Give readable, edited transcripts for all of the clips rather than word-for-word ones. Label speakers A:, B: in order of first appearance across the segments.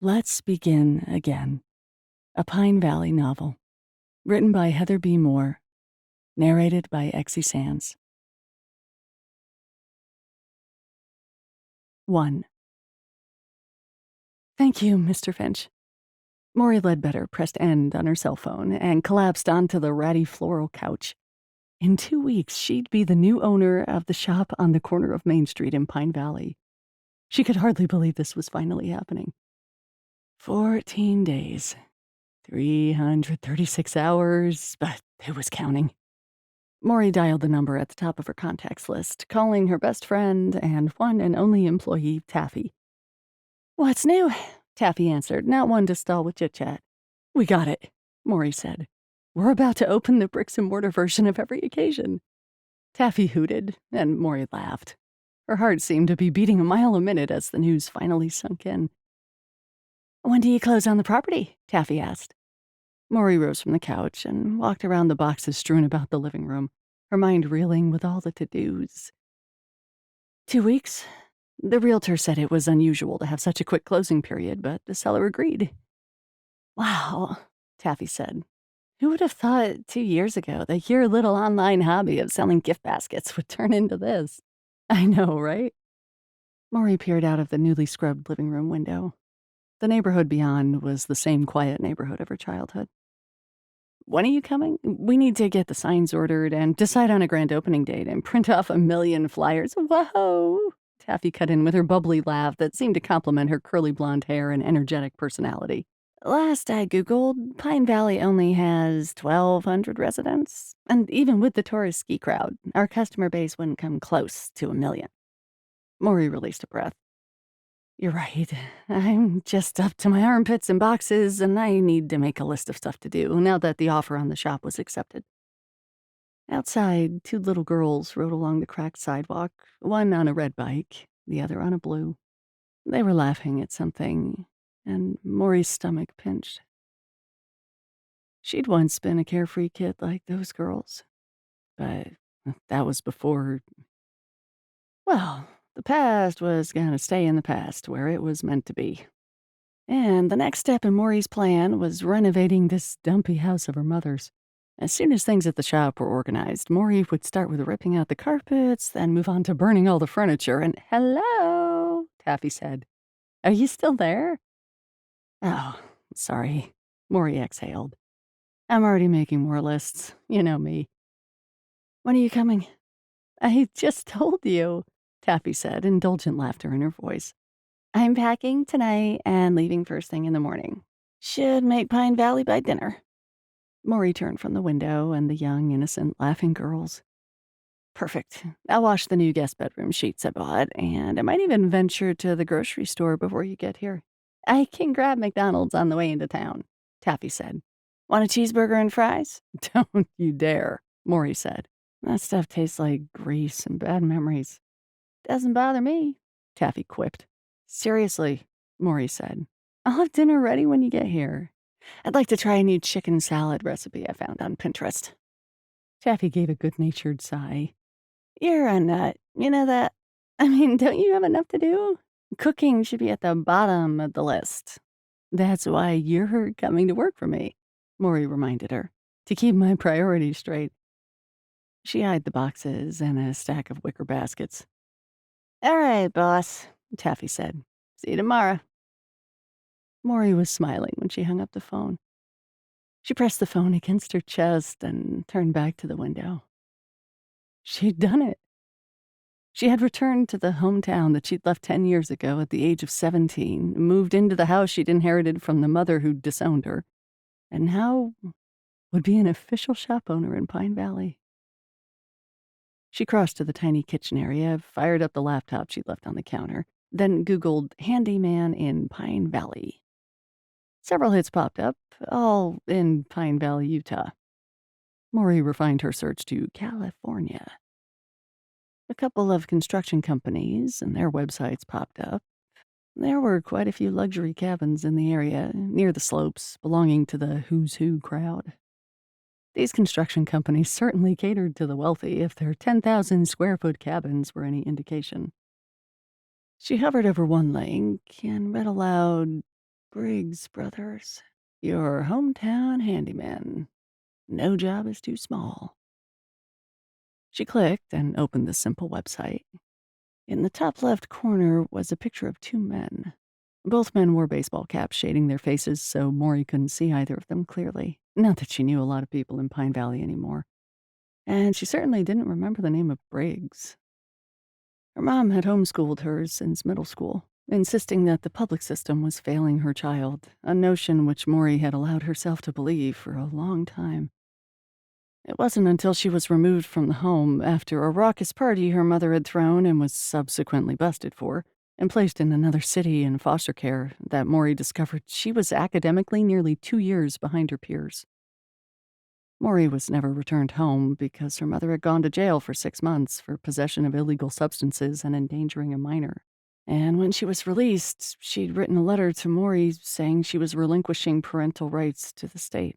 A: Let's Begin Again, a Pine Valley novel, written by Heather B. Moore, narrated by Exie Sands. 1. Thank you, Mr. Finch. Maurie Ledbetter pressed end on her cell phone and collapsed onto the ratty floral couch. In 2 weeks, she'd be the new owner of the shop on the corner of Main Street in Pine Valley. She could hardly believe this was finally happening. 14 days. 336 hours, but it was counting. Mory dialed the number at the top of her contacts list, calling her best friend and one and only employee, Taffy. "What's new?" Taffy answered, not one to stall with chit-chat. "We got it," Mory said. "We're about to open the bricks and mortar version of every occasion." Taffy hooted, and Mory laughed. Her heart seemed to be beating a mile a minute as the news finally sunk in. "When do you close on the property?" Taffy asked. Mory rose from the couch and walked around the boxes strewn about the living room, her mind reeling with all the to-dos. 2 weeks. The realtor said it was unusual to have such a quick closing period, but the seller agreed. "Wow," Taffy said. "Who would have thought 2 years ago that your little online hobby of selling gift baskets would turn into this?" "I know, right?" Mory peered out of the newly scrubbed living room window. The neighborhood beyond was the same quiet neighborhood of her childhood. "When are you coming? We need to get the signs ordered and decide on a grand opening date and print off 1,000,000 flyers." "Whoa!" Taffy cut in with her bubbly laugh that seemed to complement her curly blonde hair and energetic personality. "Last I Googled, Pine Valley only has 1,200 residents. And even with the tourist ski crowd, our customer base wouldn't come close to 1,000,000. Mory released a breath. "You're right. I'm just up to my armpits in boxes, and I need to make a list of stuff to do now that the offer on the shop was accepted." Outside, 2 little girls rode along the cracked sidewalk, one on a red bike, the other on a blue. They were laughing at something, and Maury's stomach pinched. She'd once been a carefree kid like those girls, but that was before. Well, the past was gonna stay in the past where it was meant to be. And the next step in Maury's plan was renovating this dumpy house of her mother's. As soon as things at the shop were organized, Maury would start with ripping out the carpets, then move on to burning all the furniture, and "Hello," Taffy said. "Are you still there?" "Oh, sorry," Maury exhaled. "I'm already making more lists. You know me." "When are you coming?" "I just told you," Taffy said, indulgent laughter in her voice. "I'm packing tonight and leaving first thing in the morning. Should make Pine Valley by dinner." Maury turned from the window and the young, innocent, laughing girls. "Perfect. I'll wash the new guest bedroom sheets I bought, and I might even venture to the grocery store before you get here. I can grab McDonald's on the way into town," Taffy said. "Want a cheeseburger and fries?" "Don't you dare," Maury said. "That stuff tastes like grease and bad memories." "Doesn't bother me," Taffy quipped. "Seriously," Maury said. "I'll have dinner ready when you get here. I'd like to try a new chicken salad recipe I found on Pinterest." Taffy gave a good-natured sigh. "You're a nut. You know that? I mean, don't you have enough to do? Cooking should be at the bottom of the list." "That's why you're coming to work for me," Maury reminded her, "to keep my priorities straight." She eyed the boxes and a stack of wicker baskets. "All right, boss," Taffy said. "See you tomorrow." Maury was smiling when she hung up the phone. She pressed the phone against her chest and turned back to the window. She'd done it. She had returned to the hometown that she'd left 10 years ago at the age of 17, moved into the house she'd inherited from the mother who'd disowned her, and now would be an official shop owner in Pine Valley. She crossed to the tiny kitchen area, fired up the laptop she'd left on the counter, then Googled handyman in Pine Valley. Several hits popped up, all in Pine Valley, Utah. Maury refined her search to California. A couple of construction companies and their websites popped up. There were quite a few luxury cabins in the area, near the slopes, belonging to the who's who crowd. These construction companies certainly catered to the wealthy if their 10,000 square foot cabins were any indication. She hovered over one link and read aloud, Briggs Brothers, your hometown handyman. No job is too small. She clicked and opened the simple website. In the top left corner was a picture of two men. Both men wore baseball caps shading their faces so Maury couldn't see either of them clearly. Not that she knew a lot of people in Pine Valley anymore. And she certainly didn't remember the name of Briggs. Her mom had homeschooled her since middle school, insisting that the public system was failing her child, a notion which Maury had allowed herself to believe for a long time. It wasn't until she was removed from the home after a raucous party her mother had thrown and was subsequently busted for, and placed in another city in foster care, that Maury discovered she was academically nearly 2 years behind her peers. Maury was never returned home because her mother had gone to jail for 6 months for possession of illegal substances and endangering a minor. And when she was released, she'd written a letter to Maury saying she was relinquishing parental rights to the state.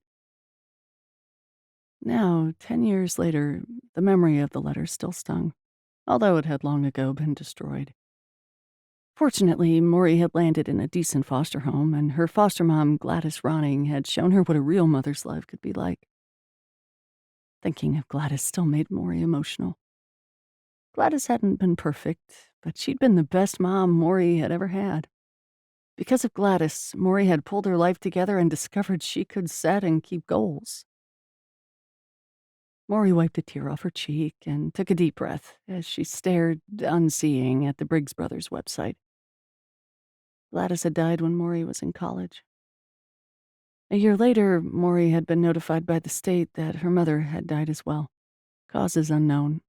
A: Now, 10 years later, the memory of the letter still stung, although it had long ago been destroyed. Fortunately, Maury had landed in a decent foster home, and her foster mom, Gladys Ronning, had shown her what a real mother's life could be like. Thinking of Gladys still made Maury emotional. Gladys hadn't been perfect, but she'd been the best mom Maury had ever had. Because of Gladys, Maury had pulled her life together and discovered she could set and keep goals. Maury wiped a tear off her cheek and took a deep breath as she stared, unseeing, at the Briggs Brothers website. Gladys had died when Maury was in college. A year later, Maury had been notified by the state that her mother had died as well. Causes unknown.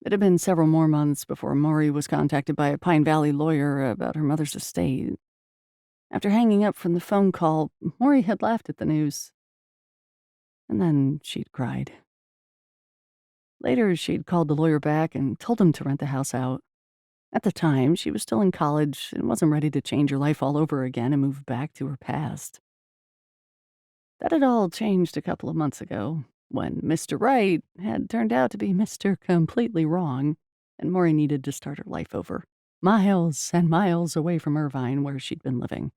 A: It had been several more months before Maury was contacted by a Pine Valley lawyer about her mother's estate. After hanging up from the phone call, Maury had laughed at the news. And then she'd cried. Later, she'd called the lawyer back and told him to rent the house out. At the time, she was still in college and wasn't ready to change her life all over again and move back to her past. That had all changed a couple of months ago, when Mr. Right had turned out to be Mr. Completely Wrong, and Maury needed to start her life over. Miles and miles away from Irvine, where she'd been living.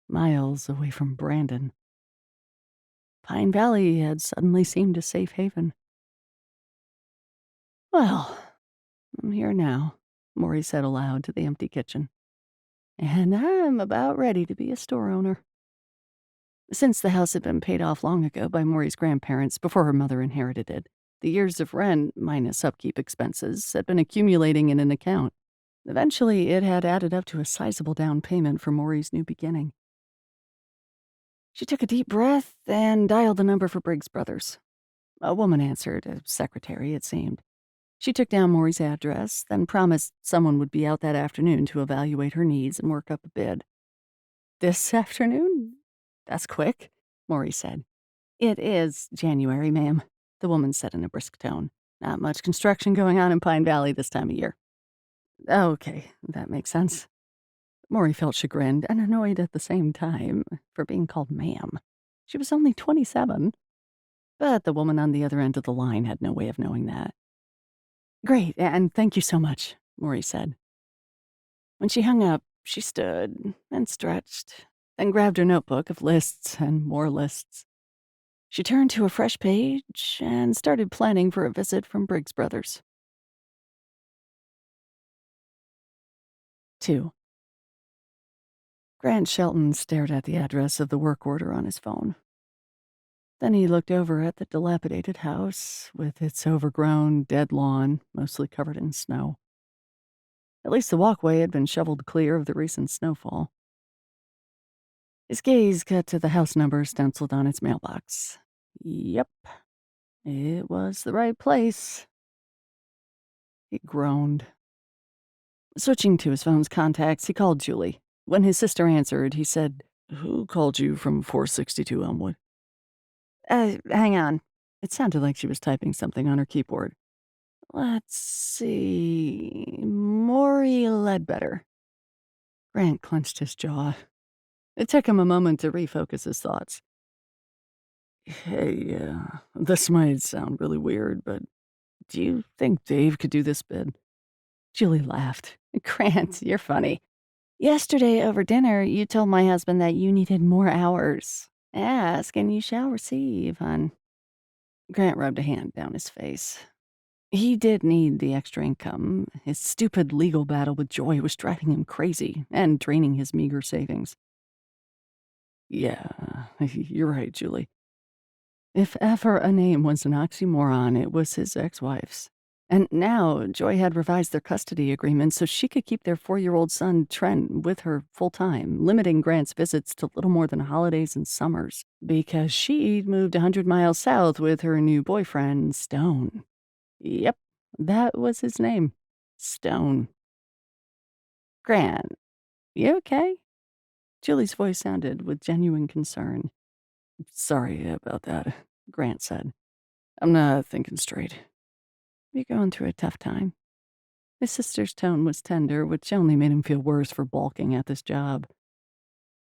A: Miles away from Brandon. Pine Valley had suddenly seemed a safe haven. Well, I'm here now, Maury said aloud to the empty kitchen. And I'm about ready to be a store owner. Since the house had been paid off long ago by Maury's grandparents before her mother inherited it, the years of rent, minus upkeep expenses, had been accumulating in an account. Eventually, it had added up to a sizable down payment for Maury's new beginning. She took a deep breath and dialed the number for Briggs Brothers. A woman answered, a secretary, it seemed. She took down Maury's address, then promised someone would be out that afternoon to evaluate her needs and work up a bid. This afternoon? That's quick, Maury said. It is January, ma'am, the woman said in a brisk tone. Not much construction going on in Pine Valley this time of year. Okay, that makes sense. Maury felt chagrined and annoyed at the same time for being called ma'am. She was only 27. But the woman on the other end of the line had no way of knowing that. Great, and thank you so much, Maury said. When she hung up, she stood and stretched, then grabbed her notebook of lists and more lists. She turned to a fresh page and started planning for a visit from Briggs Brothers. 2. Grant Shelton stared at the address of the work order on his phone. Then he looked over at the dilapidated house with its overgrown, dead lawn, mostly covered in snow. At least the walkway had been shoveled clear of the recent snowfall. His gaze cut to the house number stenciled on its mailbox. Yep, it was the right place. He groaned. Switching to his phone's contacts, he called Julie. When his sister answered, he said, "Who called you from 462 Elmwood?" Hang on." It sounded like she was typing something on her keyboard. "Let's see. Maurie Ledbetter." Grant clenched his jaw. It took him a moment to refocus his thoughts. "Hey, this might sound really weird, but do you think Dave could do this bid?" Julie laughed. "Grant, you're funny. Yesterday over dinner, you told my husband that you needed more hours. Ask and you shall receive, hon. Grant rubbed a hand down his face. He did need the extra income. His stupid legal battle with Joy was driving him crazy and draining his meager savings. Yeah, you're right, Julie. If ever a name was an oxymoron, it was his ex-wife's. And now Joy had revised their custody agreement so she could keep their 4-year-old son, Trent, with her full-time, limiting Grant's visits to little more than holidays and summers, because she'd moved 100 miles south with her new boyfriend, Stone. Yep, that was his name. Stone. Grant, you okay? Julie's voice sounded with genuine concern. Sorry about that, Grant said. I'm not thinking straight. You're going through a tough time. His sister's tone was tender, which only made him feel worse for balking at this job.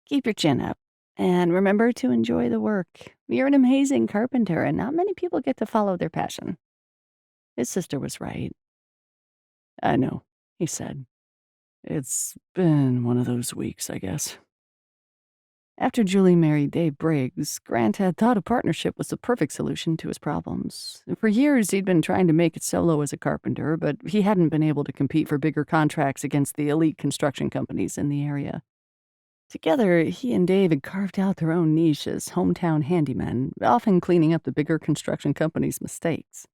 A: Keep your chin up, and remember to enjoy the work. You're an amazing carpenter, and not many people get to follow their passion. His sister was right. I know, he said. It's been one of those weeks, I guess. After Julie married Dave Briggs, Grant had thought a partnership was the perfect solution to his problems. For years, he'd been trying to make it solo as a carpenter, but he hadn't been able to compete for bigger contracts against the elite construction companies in the area. Together, he and Dave had carved out their own niche as hometown handymen, often cleaning up the bigger construction companies' mistakes.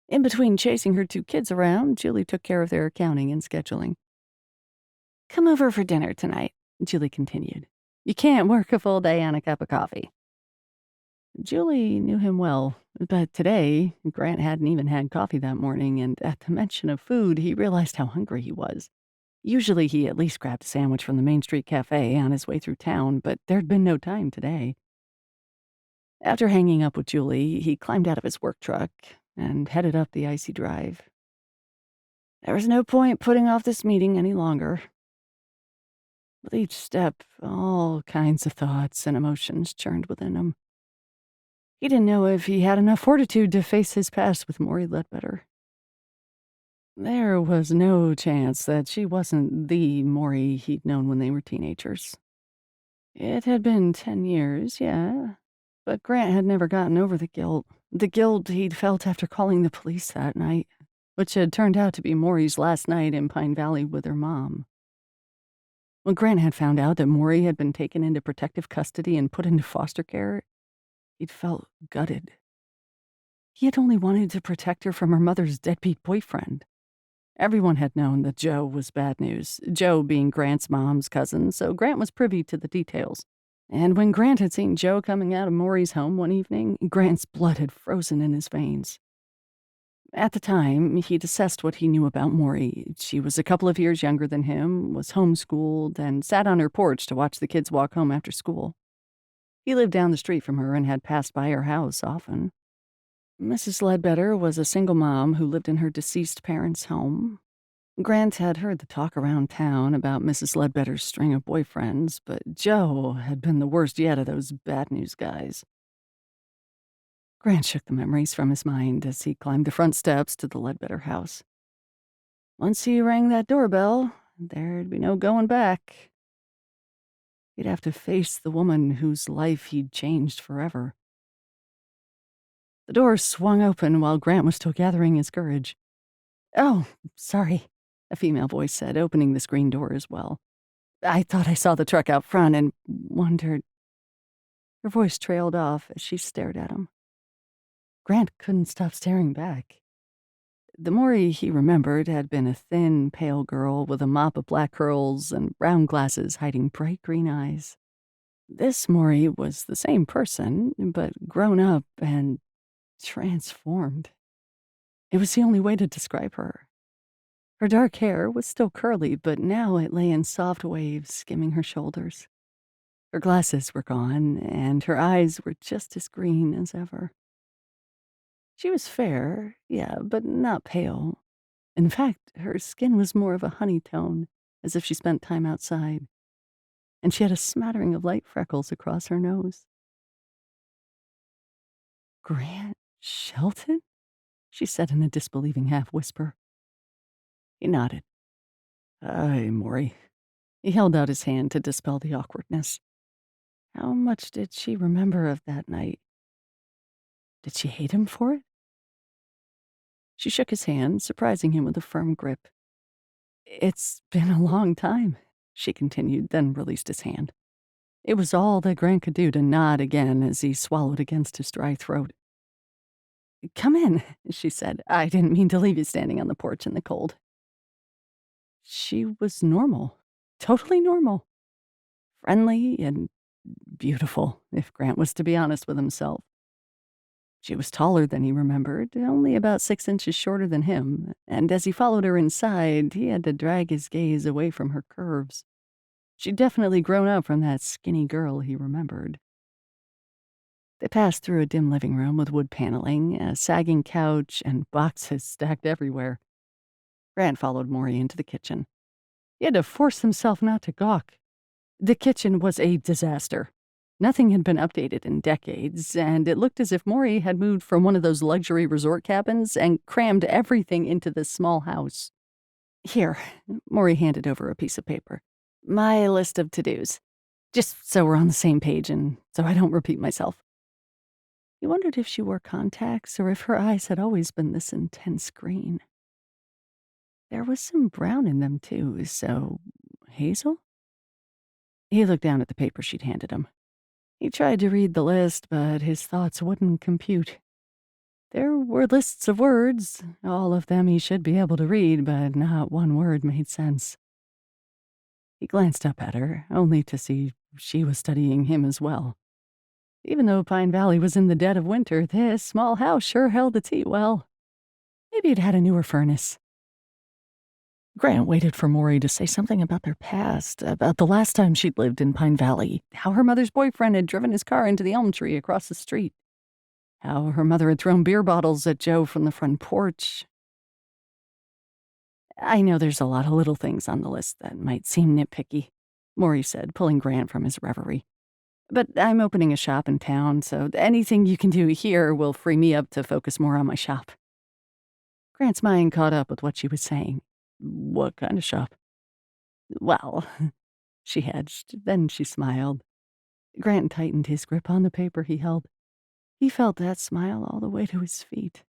A: In between chasing her 2 kids around, Julie took care of their accounting and scheduling. Come over for dinner tonight, Julie continued. You can't work a full day on a cup of coffee. Julie knew him well, but today, Grant hadn't even had coffee that morning, and at the mention of food, he realized how hungry he was. Usually he at least grabbed a sandwich from the Main Street Cafe on his way through town, but there'd been no time today. After hanging up with Julie, he climbed out of his work truck and headed up the icy drive. There was no point putting off this meeting any longer. With each step, all kinds of thoughts and emotions churned within him. He didn't know if he had enough fortitude to face his past with Maurie Ledbetter. There was no chance that she wasn't the Mory he'd known when they were teenagers. It had been 10 years, yeah, but Grant had never gotten over the guilt he'd felt after calling the police that night, which had turned out to be Maury's last night in Pine Valley with her mom. When Grant had found out that Mory had been taken into protective custody and put into foster care, he'd felt gutted. He had only wanted to protect her from her mother's deadbeat boyfriend. Everyone had known that Joe was bad news, Joe being Grant's mom's cousin, so Grant was privy to the details. And when Grant had seen Joe coming out of Mory's home one evening, Grant's blood had frozen in his veins. At the time, he'd assessed what he knew about Mory. She was a couple of years younger than him, was homeschooled, and sat on her porch to watch the kids walk home after school. He lived down the street from her and had passed by her house often. Mrs. Ledbetter was a single mom who lived in her deceased parents' home. Grant had heard the talk around town about Mrs. Ledbetter's string of boyfriends, but Joe had been the worst yet of those bad news guys. Grant shook the memories from his mind as he climbed the front steps to the Ledbetter house. Once he rang that doorbell, there'd be no going back. He'd have to face the woman whose life he'd changed forever. The door swung open while Grant was still gathering his courage. "Oh, sorry," a female voice said, opening the screen door as well. "I thought I saw the truck out front and wondered." Her voice trailed off as she stared at him. Grant couldn't stop staring back. The Mory he remembered had been a thin, pale girl with a mop of black curls and round glasses hiding bright green eyes. This Mory was the same person, but grown up and transformed. It was the only way to describe her. Her dark hair was still curly, but now it lay in soft waves skimming her shoulders. Her glasses were gone, and her eyes were just as green as ever. She was fair, yeah, but not pale. In fact, her skin was more of a honey tone, as if she spent time outside, and she had a smattering of light freckles across her nose. "Grant Shelton?" she said in a disbelieving half-whisper. He nodded. "Hi, Mory. He held out his hand to dispel the awkwardness. How much did she remember of that night? Did she hate him for it? She shook his hand, surprising him with a firm grip. It's been a long time, she continued, then released his hand. It was all that Grant could do to nod again as he swallowed against his dry throat. Come in, she said. I didn't mean to leave you standing on the porch in the cold. She was normal. Totally normal. Friendly and beautiful, if Grant was to be honest with himself. She was taller than he remembered, only about 6 inches shorter than him, and as he followed her inside, he had to drag his gaze away from her curves. She'd definitely grown up from that skinny girl he remembered. They passed through a dim living room with wood paneling, a sagging couch, and boxes stacked everywhere. Grant followed Mory into the kitchen. He had to force himself not to gawk. The kitchen was a disaster. Nothing had been updated in decades, and it looked as if Mory had moved from one of those luxury resort cabins and crammed everything into this small house. Here, Mory handed over a piece of paper. My list of to-dos. Just so we're on the same page and so I don't repeat myself. He wondered if she wore contacts or if her eyes had always been this intense green. There was some brown in them, too, so hazel? He looked down at the paper she'd handed him. He tried to read the list, but his thoughts wouldn't compute. There were lists of words, all of them he should be able to read, but not one word made sense. He glanced up at her, only to see she was studying him as well. Even though Pine Valley was in the dead of winter, this small house sure held its heat well. Maybe it had a newer furnace. Grant waited for Mory to say something about their past, about the last time she'd lived in Pine Valley, how her mother's boyfriend had driven his car into the elm tree across the street, how her mother had thrown beer bottles at Joe from the front porch. I know there's a lot of little things on the list that might seem nitpicky, Mory said, pulling Grant from his reverie. But I'm opening a shop in town, so anything you can do here will free me up to focus more on my shop. Grant's mind caught up with what she was saying. What kind of shop? Well, she hedged, then she smiled. Grant tightened his grip on the paper he held. He felt that smile all the way to his feet.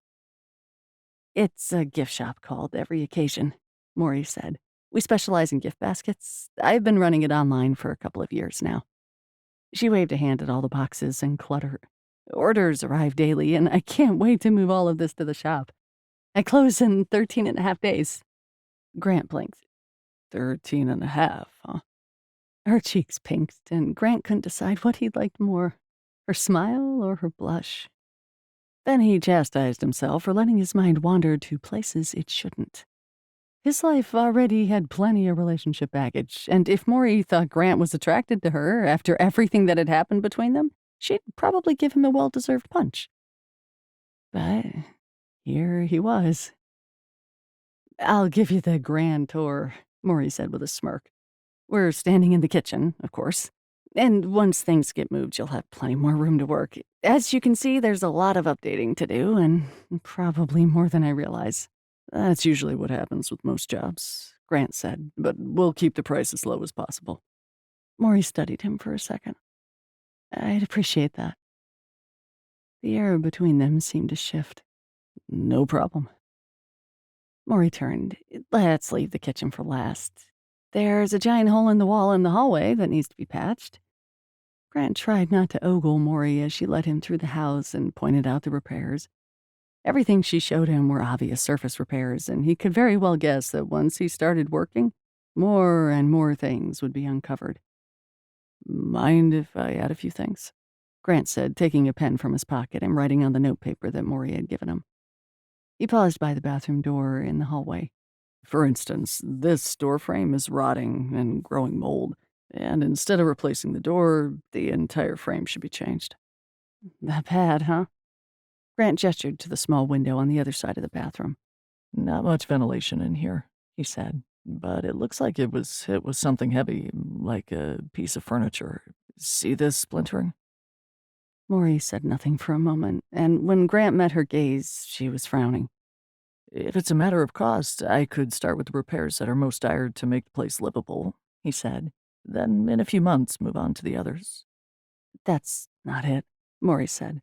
A: It's a gift shop called Every Occasion, Mory said. We specialize in gift baskets. I've been running it online for a couple of years now. She waved a hand at all the boxes and clutter. Orders arrive daily, and I can't wait to move all of this to the shop. I close in 13 and a half days. Grant blinked. 13 and a half, huh? Her cheeks pinked, and Grant couldn't decide what he liked more, her smile or her blush. Then he chastised himself for letting his mind wander to places it shouldn't. His life already had plenty of relationship baggage, and if Mory thought Grant was attracted to her after everything that had happened between them, she'd probably give him a well-deserved punch. But here he was. I'll give you the grand tour, Mory said with a smirk. We're standing in the kitchen, of course. And once things get moved, you'll have plenty more room to work. As you can see, there's a lot of updating to do, and probably more than I realize. That's usually what happens with most jobs, Grant said, but we'll keep the price as low as possible. Mory studied him for a second. I'd appreciate that. The air between them seemed to shift. No problem. Mory turned. Let's leave the kitchen for last. There's a giant hole in the wall in the hallway that needs to be patched. Grant tried not to ogle Mory as she led him through the house and pointed out the repairs. Everything she showed him were obvious surface repairs, and he could very well guess that once he started working, more and more things would be uncovered. Mind if I add a few things? Grant said, taking a pen from his pocket and writing on the notepaper that Mory had given him. He paused by the bathroom door in the hallway. For instance, this door frame is rotting and growing mold, and instead of replacing the door, the entire frame should be changed. That bad, huh? Grant gestured to the small window on the other side of the bathroom. Not much ventilation in here, he said, but it looks like it was hit with something heavy, like a piece of furniture. See this splintering? Mory said nothing for a moment, and when Grant met her gaze, she was frowning. If it's a matter of cost, I could start with the repairs that are most dire to make the place livable.
B: he said. Then, in a few months, move on to the others.
A: That's not it, Maury said.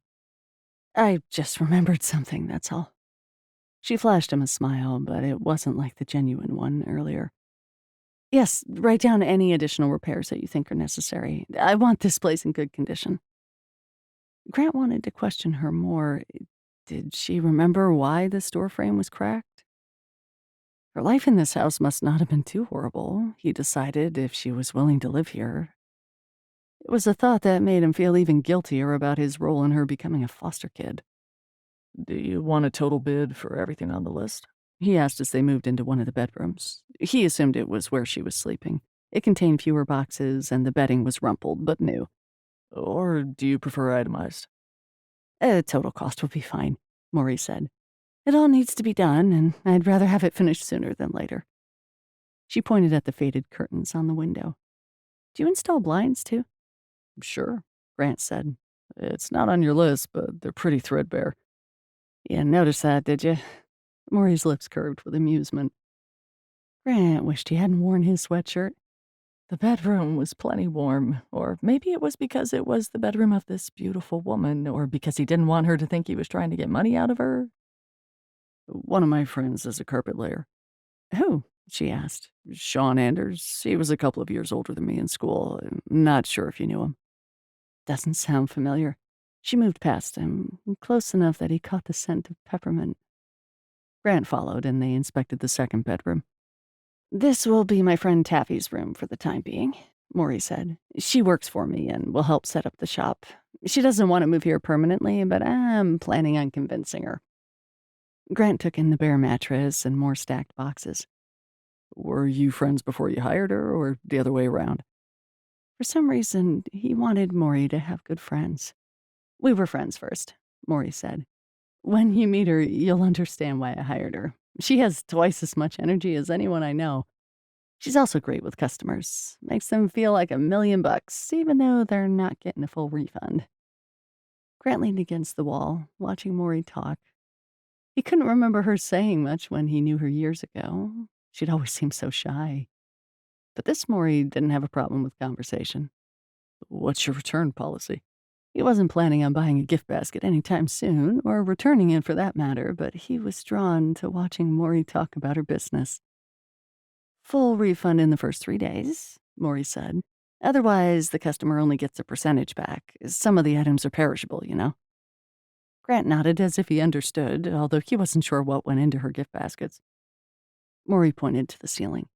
A: I just remembered something, that's all. She flashed him a smile, but it wasn't like the genuine one earlier. Yes, write down any additional repairs that you think are necessary. I want this place in good condition. Grant wanted to question her more. Did she remember why the door frame was cracked? Her life in this house must not have been too horrible, he decided, if she was willing to live here. It was a thought that made him feel even guiltier about his role in her becoming a foster kid.
B: Do you want a total bid for everything on the list?
A: He asked as they moved into one of the bedrooms. He assumed it was where she was sleeping. It contained fewer boxes, and the bedding was rumpled but new.
B: Or do you prefer itemized?
A: A total cost will be fine, Mory said. It all needs to be done, and I'd rather have it finished sooner than later. She pointed at the faded curtains on the window. Do you install blinds, too?
B: Sure, Grant said. It's not on your list, but they're pretty threadbare.
A: You noticed that, did you? Mory's lips curved with amusement. Grant wished he hadn't worn his sweatshirt.
B: The bedroom was plenty warm, or maybe it was because it was the bedroom of this beautiful woman, or because he didn't want her to think he was trying to get money out of her.
A: One of my friends is a carpet layer. Who? She asked. Sean Anders. He was a couple of years older than me in school. I'm not sure if you knew him. Doesn't sound familiar. She moved past him, close enough that he caught the scent of peppermint. Grant followed, and they inspected the second bedroom. This will be my friend Taffy's room for the time being, Mory said. She works for me and will help set up the shop. She doesn't want to move here permanently, but I'm planning on convincing her. Grant took in the bare mattress and more stacked boxes.
B: Were you friends before you hired her, or the other way around?
A: For some reason, he wanted Mory to have good friends. We were friends first, Mory said. When you meet her, you'll understand why I hired her. She has twice as much energy as anyone I know. She's also great with customers. Makes them feel like $1,000,000, even though they're not getting a full refund. Grant leaned against the wall, watching Mory talk. He couldn't remember her saying much when he knew her years ago. She'd always seemed so shy. But this Mory didn't have a problem with conversation.
B: What's your return policy?
A: He wasn't planning on buying a gift basket anytime soon, or returning it for that matter, but he was drawn to watching Mory talk about her business. Full refund in the first 3 days, Mory said. Otherwise, the customer only gets a percentage back. Some of the items are perishable, you know. Grant nodded as if he understood, although he wasn't sure what went into her gift baskets. Mory pointed to the ceiling.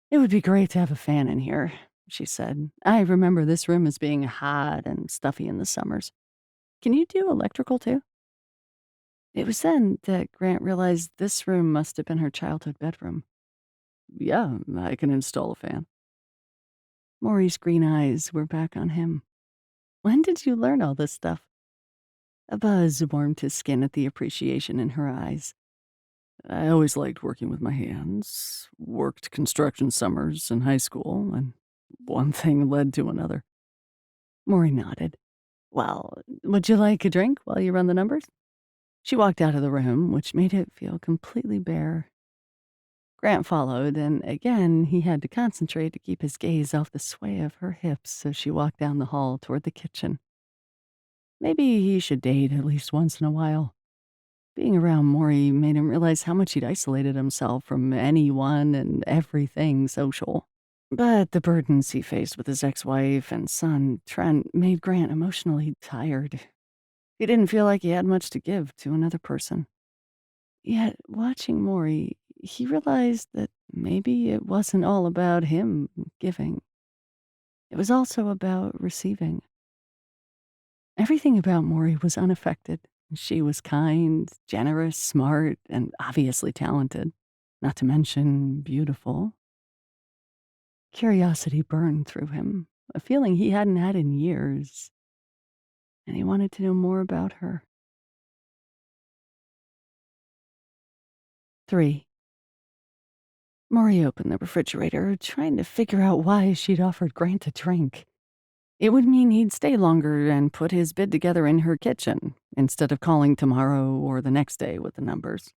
A: It would be great to have a fan in here, she said. I remember this room as being hot and stuffy in the summers. Can you do electrical too? It was then that Grant realized this room must have been her childhood bedroom.
B: Yeah, I can install a fan.
A: Maury's green eyes were back on him. When did you learn all this stuff? A buzz warmed his skin at the appreciation in her eyes.
B: I always liked working with my hands, worked construction summers in high school, and one thing led to another.
A: Maury nodded. Well, would you like a drink while you run the numbers? She walked out of the room, which made it feel completely bare. Grant followed, and again he had to concentrate to keep his gaze off the sway of her hips as she walked down the hall toward the kitchen. Maybe he should date at least once in a while. Being around Mory made him realize how much he'd isolated himself from anyone and everything social. But the burdens he faced with his ex-wife and son, Trent, made Grant emotionally tired. He didn't feel like he had much to give to another person. Yet, watching Mory, he realized that maybe it wasn't all about him giving. It was also about receiving. Everything about Mory was unaffected. She was kind, generous, smart, and obviously talented, not to mention beautiful. Curiosity burned through him, a feeling he hadn't had in years, and he wanted to know more about her. 3. Mory opened the refrigerator, trying to figure out why she'd offered Grant a drink. It would mean he'd stay longer and put his bid together in her kitchen, instead of calling tomorrow or the next day with the numbers.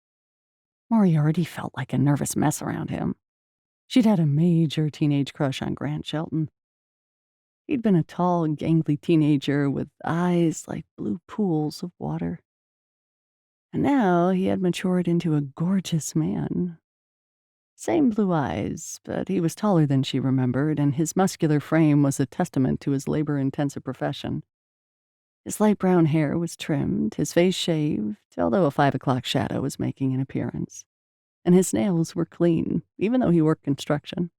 A: Mory already felt like a nervous mess around him. She'd had a major teenage crush on Grant Shelton. He'd been a tall, gangly teenager with eyes like blue pools of water. And now he had matured into a gorgeous man. Same blue eyes, but he was taller than she remembered, and his muscular frame was a testament to his labor-intensive profession. His light brown hair was trimmed, his face shaved, although a 5 o'clock shadow was making an appearance. And his nails were clean, even though he worked construction.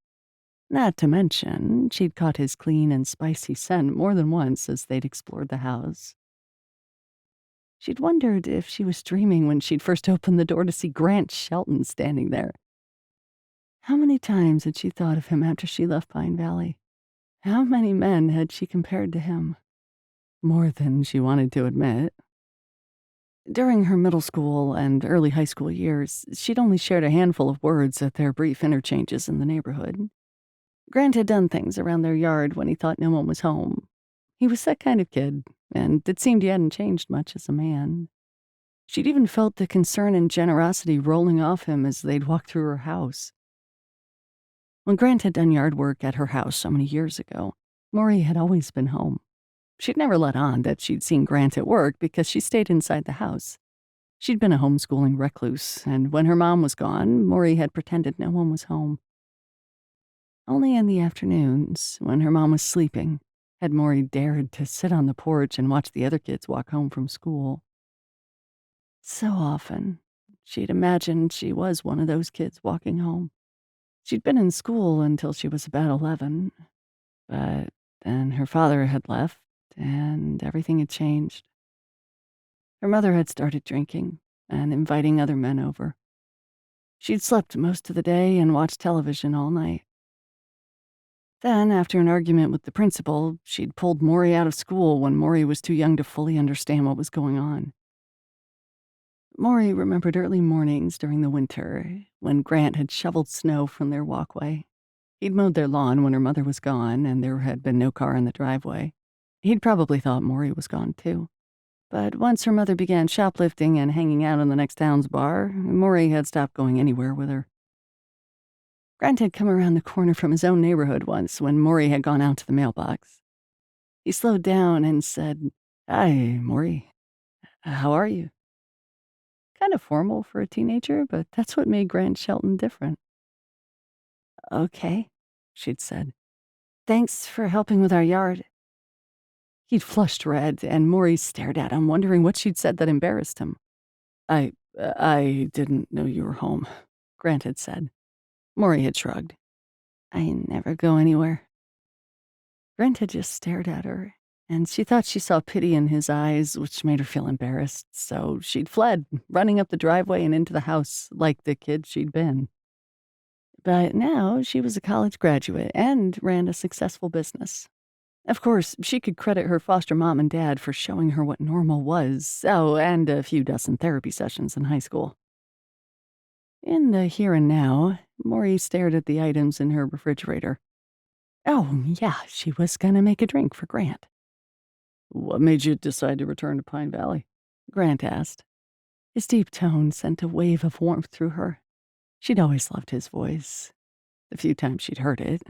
A: Not to mention, she'd caught his clean and spicy scent more than once as they'd explored the house. She'd wondered if she was dreaming when she'd first opened the door to see Grant Shelton standing there. How many times had she thought of him after she left Pine Valley? How many men had she compared to him? More than she wanted to admit. During her middle school and early high school years, she'd only shared a handful of words at their brief interchanges in the neighborhood. Grant had done things around their yard when he thought no one was home. He was that kind of kid, and it seemed he hadn't changed much as a man. She'd even felt the concern and generosity rolling off him as they'd walked through her house. When Grant had done yard work at her house so many years ago, Mory had always been home. She'd never let on that she'd seen Grant at work because she stayed inside the house. She'd been a homeschooling recluse, and when her mom was gone, Mory had pretended no one was home. Only in the afternoons, when her mom was sleeping, had Mory dared to sit on the porch and watch the other kids walk home from school. So often, she'd imagined she was one of those kids walking home. She'd been in school until she was about 11, but then her father had left, and everything had changed. Her mother had started drinking and inviting other men over. She'd slept most of the day and watched television all night. Then, after an argument with the principal, she'd pulled Mory out of school when Mory was too young to fully understand what was going on. Mory remembered early mornings during the winter when Grant had shoveled snow from their walkway. He'd mowed their lawn when her mother was gone, and there had been no car in the driveway. He'd probably thought Mory was gone, too. But once her mother began shoplifting and hanging out in the next town's bar, Mory had stopped going anywhere with her. Grant had come around the corner from his own neighborhood once when Mory had gone out to the mailbox. He slowed down and said, "Hi, Mory. How are you?" Kind of formal for a teenager, but that's what made Grant Shelton different. "Okay," she'd said. "Thanks for helping with our yard." He'd flushed red, and Mory stared at him, wondering what she'd said that embarrassed him. I didn't know you were home," Grant had said. Mory had shrugged. "I never go anywhere." Grant had just stared at her, and she thought she saw pity in his eyes, which made her feel embarrassed, so she'd fled, running up the driveway and into the house like the kid she'd been. But now she was a college graduate and ran a successful business. Of course, she could credit her foster mom and dad for showing her what normal was, oh, and a few dozen therapy sessions in high school. In the here and now, Mory stared at the items in her refrigerator. Oh, yeah, she was gonna make a drink for Grant. "What made you decide to return to Pine Valley?" Grant asked. His deep tone sent a wave of warmth through her. She'd always loved his voice, the few times she'd heard it.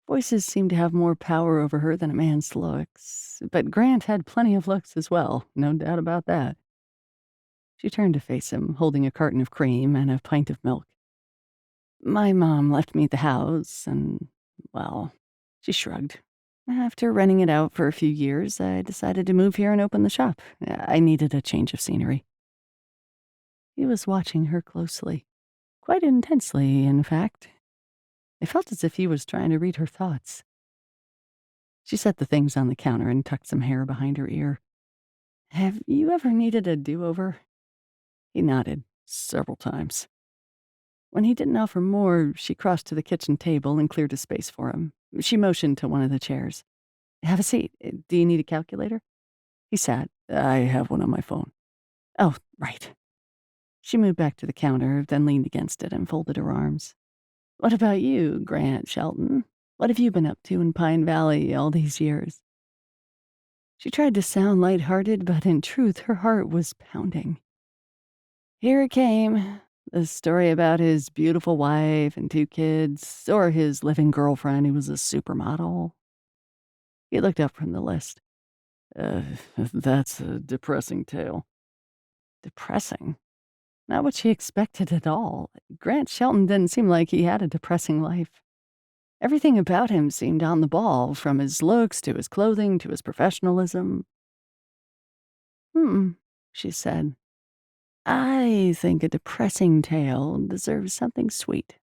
A: Voices seemed to have more power over her than a man's looks, but Grant had plenty of looks as well, no doubt about that. She turned to face him, holding a carton of cream and a pint of milk. "My mom left me at the house, and, well," she shrugged. "After renting it out for a few years, I decided to move here and open the shop. I needed a change of scenery." He was watching her closely, quite intensely, in fact. It felt as if he was trying to read her thoughts. She set the things on the counter and tucked some hair behind her ear. "Have you ever needed a do-over?" He nodded, "Several times." When he didn't offer more, she crossed to the kitchen table and cleared a space for him. She motioned to one of the chairs. "Have a seat. Do you need a calculator?" He sat. "I have one on my phone." "Oh, right." She moved back to the counter, then leaned against it and folded her arms. "What about you, Grant Shelton? What have you been up to in Pine Valley all these years?" She tried to sound lighthearted, but in truth her heart was pounding. "Here it came. The story about his beautiful wife and 2 kids, or his living girlfriend who was a supermodel. He looked up from the list. Uh, that's a depressing tale. Depressing? Not what she expected at all. Grant Shelton didn't seem like he had a depressing life. Everything about him seemed on the ball, from his looks to his clothing to his professionalism. "Hmm," she said. "I think a depressing tale deserves something sweet."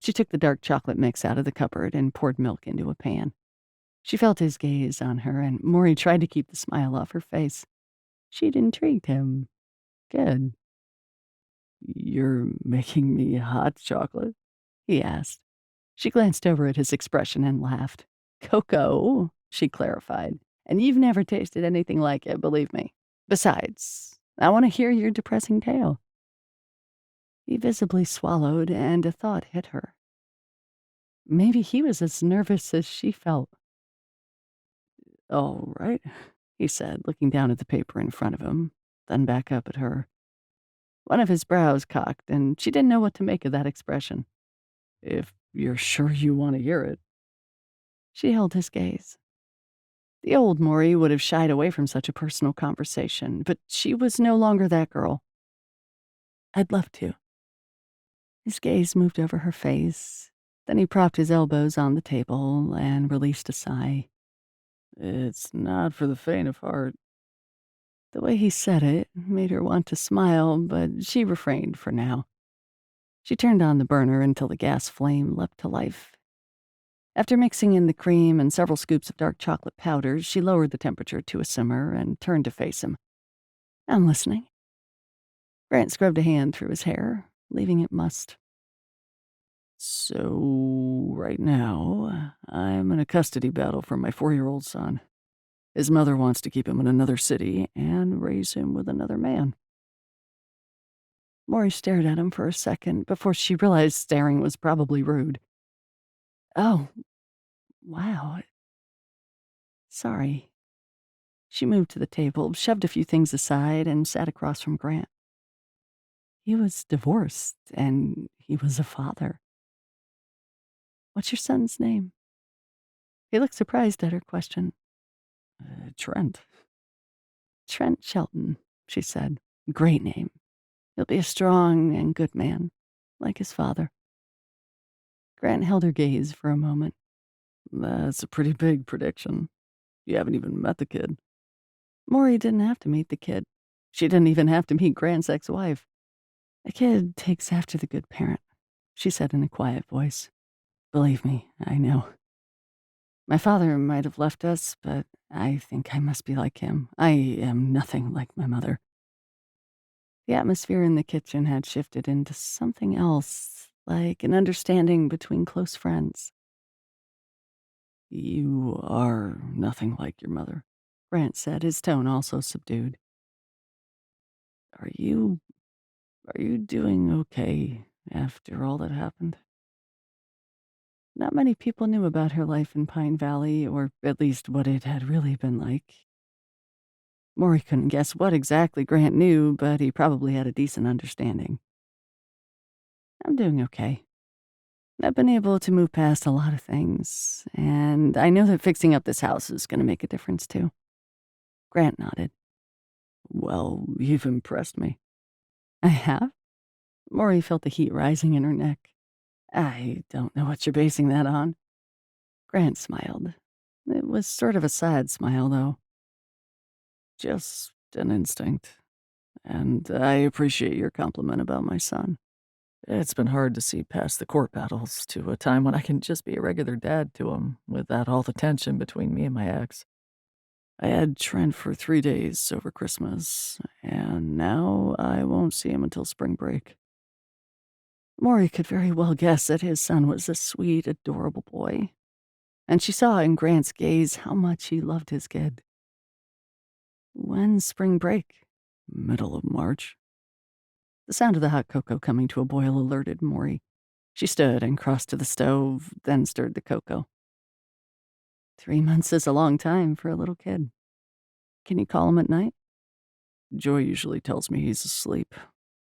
A: She took the dark chocolate mix out of the cupboard and poured milk into a pan. She felt his gaze on her, and Mory tried to keep the smile off her face. She'd intrigued him. Good. "You're making me hot chocolate?" he asked. She glanced over at his expression and laughed. "Cocoa," she clarified. "And you've never tasted anything like it, believe me. Besides, I want to hear your depressing tale." He visibly swallowed, and a thought hit her. Maybe he was as nervous as she felt. "All right," he said, looking down at the paper in front of him, then back up at her. One of his brows cocked, and she didn't know what to make of that expression. "If you're sure you want to hear it." She held his gaze. The old Mory would have shied away from such a personal conversation, but she was no longer that girl. "I'd love to." His gaze moved over her face. Then he propped his elbows on the table and released a sigh. "It's not for the faint of heart." The way he said it made her want to smile, but she refrained for now. She turned on the burner until the gas flame leapt to life. After mixing in the cream and several scoops of dark chocolate powder, she lowered the temperature to a simmer and turned to face him. "I'm listening." Grant scrubbed a hand through his hair, leaving it mussed. "So, right now, I'm in a custody battle for my 4-year-old son. His mother wants to keep him in another city and raise him with another man." Maury stared at him for a second before she realized staring was probably rude. "Oh, wow. Sorry." She moved to the table, shoved a few things aside, and sat across from Grant. He was divorced, and he was a father. "What's your son's name?" He looked surprised at her question. Trent." "Trent Shelton," she said. "Great name. He'll be a strong and good man, like his father." Grant held her gaze for a moment. "That's a pretty big prediction. You haven't even met the kid." Maury didn't have to meet the kid. She didn't even have to meet Grant's ex-wife. "A kid takes after the good parent," she said in a quiet voice. "Believe me, I know. My father might have left us, but I think I must be like him. I am nothing like my mother." The atmosphere in the kitchen had shifted into something else, like an understanding between close friends. "You are nothing like your mother," Grant said, his tone also subdued. Are you are you doing okay after all that happened?" Not many people knew about her life in Pine Valley, or at least what it had really been like. Maury couldn't guess what exactly Grant knew, but he probably had a decent understanding. "I'm doing okay. I've been able to move past a lot of things, and I know that fixing up this house is going to make a difference too." Grant nodded. "Well, you've impressed me." "I have?" Maury felt the heat rising in her neck. "I don't know what you're basing that on." Grant smiled. It was sort of a sad smile, though. "Just an instinct. And I appreciate your compliment about my son. It's been hard to see past the court battles to a time when I can just be a regular dad to him without all the tension between me and my ex. I had Trent for 3 days over Christmas, and now I won't see him until spring break." Maury could very well guess that his son was a sweet, adorable boy, and she saw in Grant's gaze how much he loved his kid. "When's spring break?" "Middle of March." The sound of the hot cocoa coming to a boil alerted Maury. She stood and crossed to the stove, then stirred the cocoa. 3 months is a long time for a little kid. Can you call him at night?" "Joy usually tells me he's asleep,"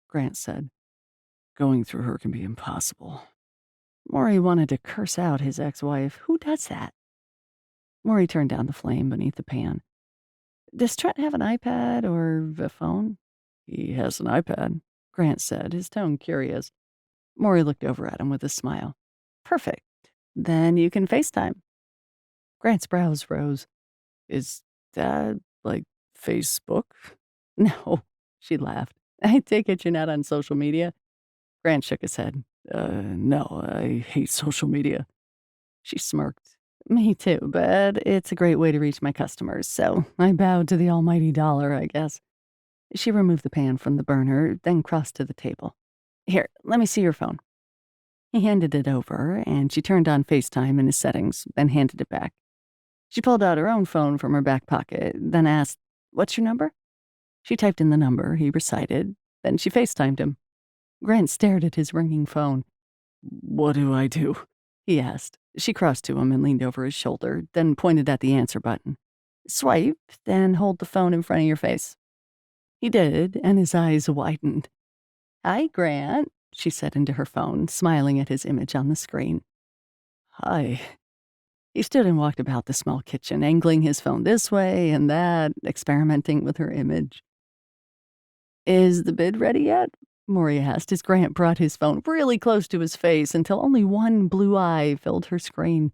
A: Grant said. Going through her can be impossible. Mory wanted to curse out his ex-wife. Who does that? Mory turned down the flame beneath the pan. Does Trent have an iPad or a phone? He has an iPad, Grant said, his tone curious. Mory looked over at him with a smile. Perfect. Then you can FaceTime. Grant's brows rose. Is that like Facebook? No, she laughed. I take it you're not on social media? Grant shook his head. No, I hate social media. She smirked. Me too, but it's a great way to reach my customers, so I bowed to the almighty dollar, I guess. She removed the pan from the burner, then crossed to the table. Here, let me see your phone. He handed it over, and she turned on FaceTime in his settings, then handed it back. She pulled out her own phone from her back pocket, then asked, What's your number? She typed in the number he recited, then she FaceTimed him. Grant stared at his ringing phone. What do I do? He asked. She crossed to him and leaned over his shoulder, then pointed at the answer button. Swipe, then hold the phone in front of your face. He did, and his eyes widened. Hi, Grant, she said into her phone, smiling at his image on the screen. Hi. He stood and walked about the small kitchen, angling his phone this way and that, experimenting with her image. Is the bid ready yet? Mory asked as Grant brought his phone really close to his face until only one blue eye filled her screen.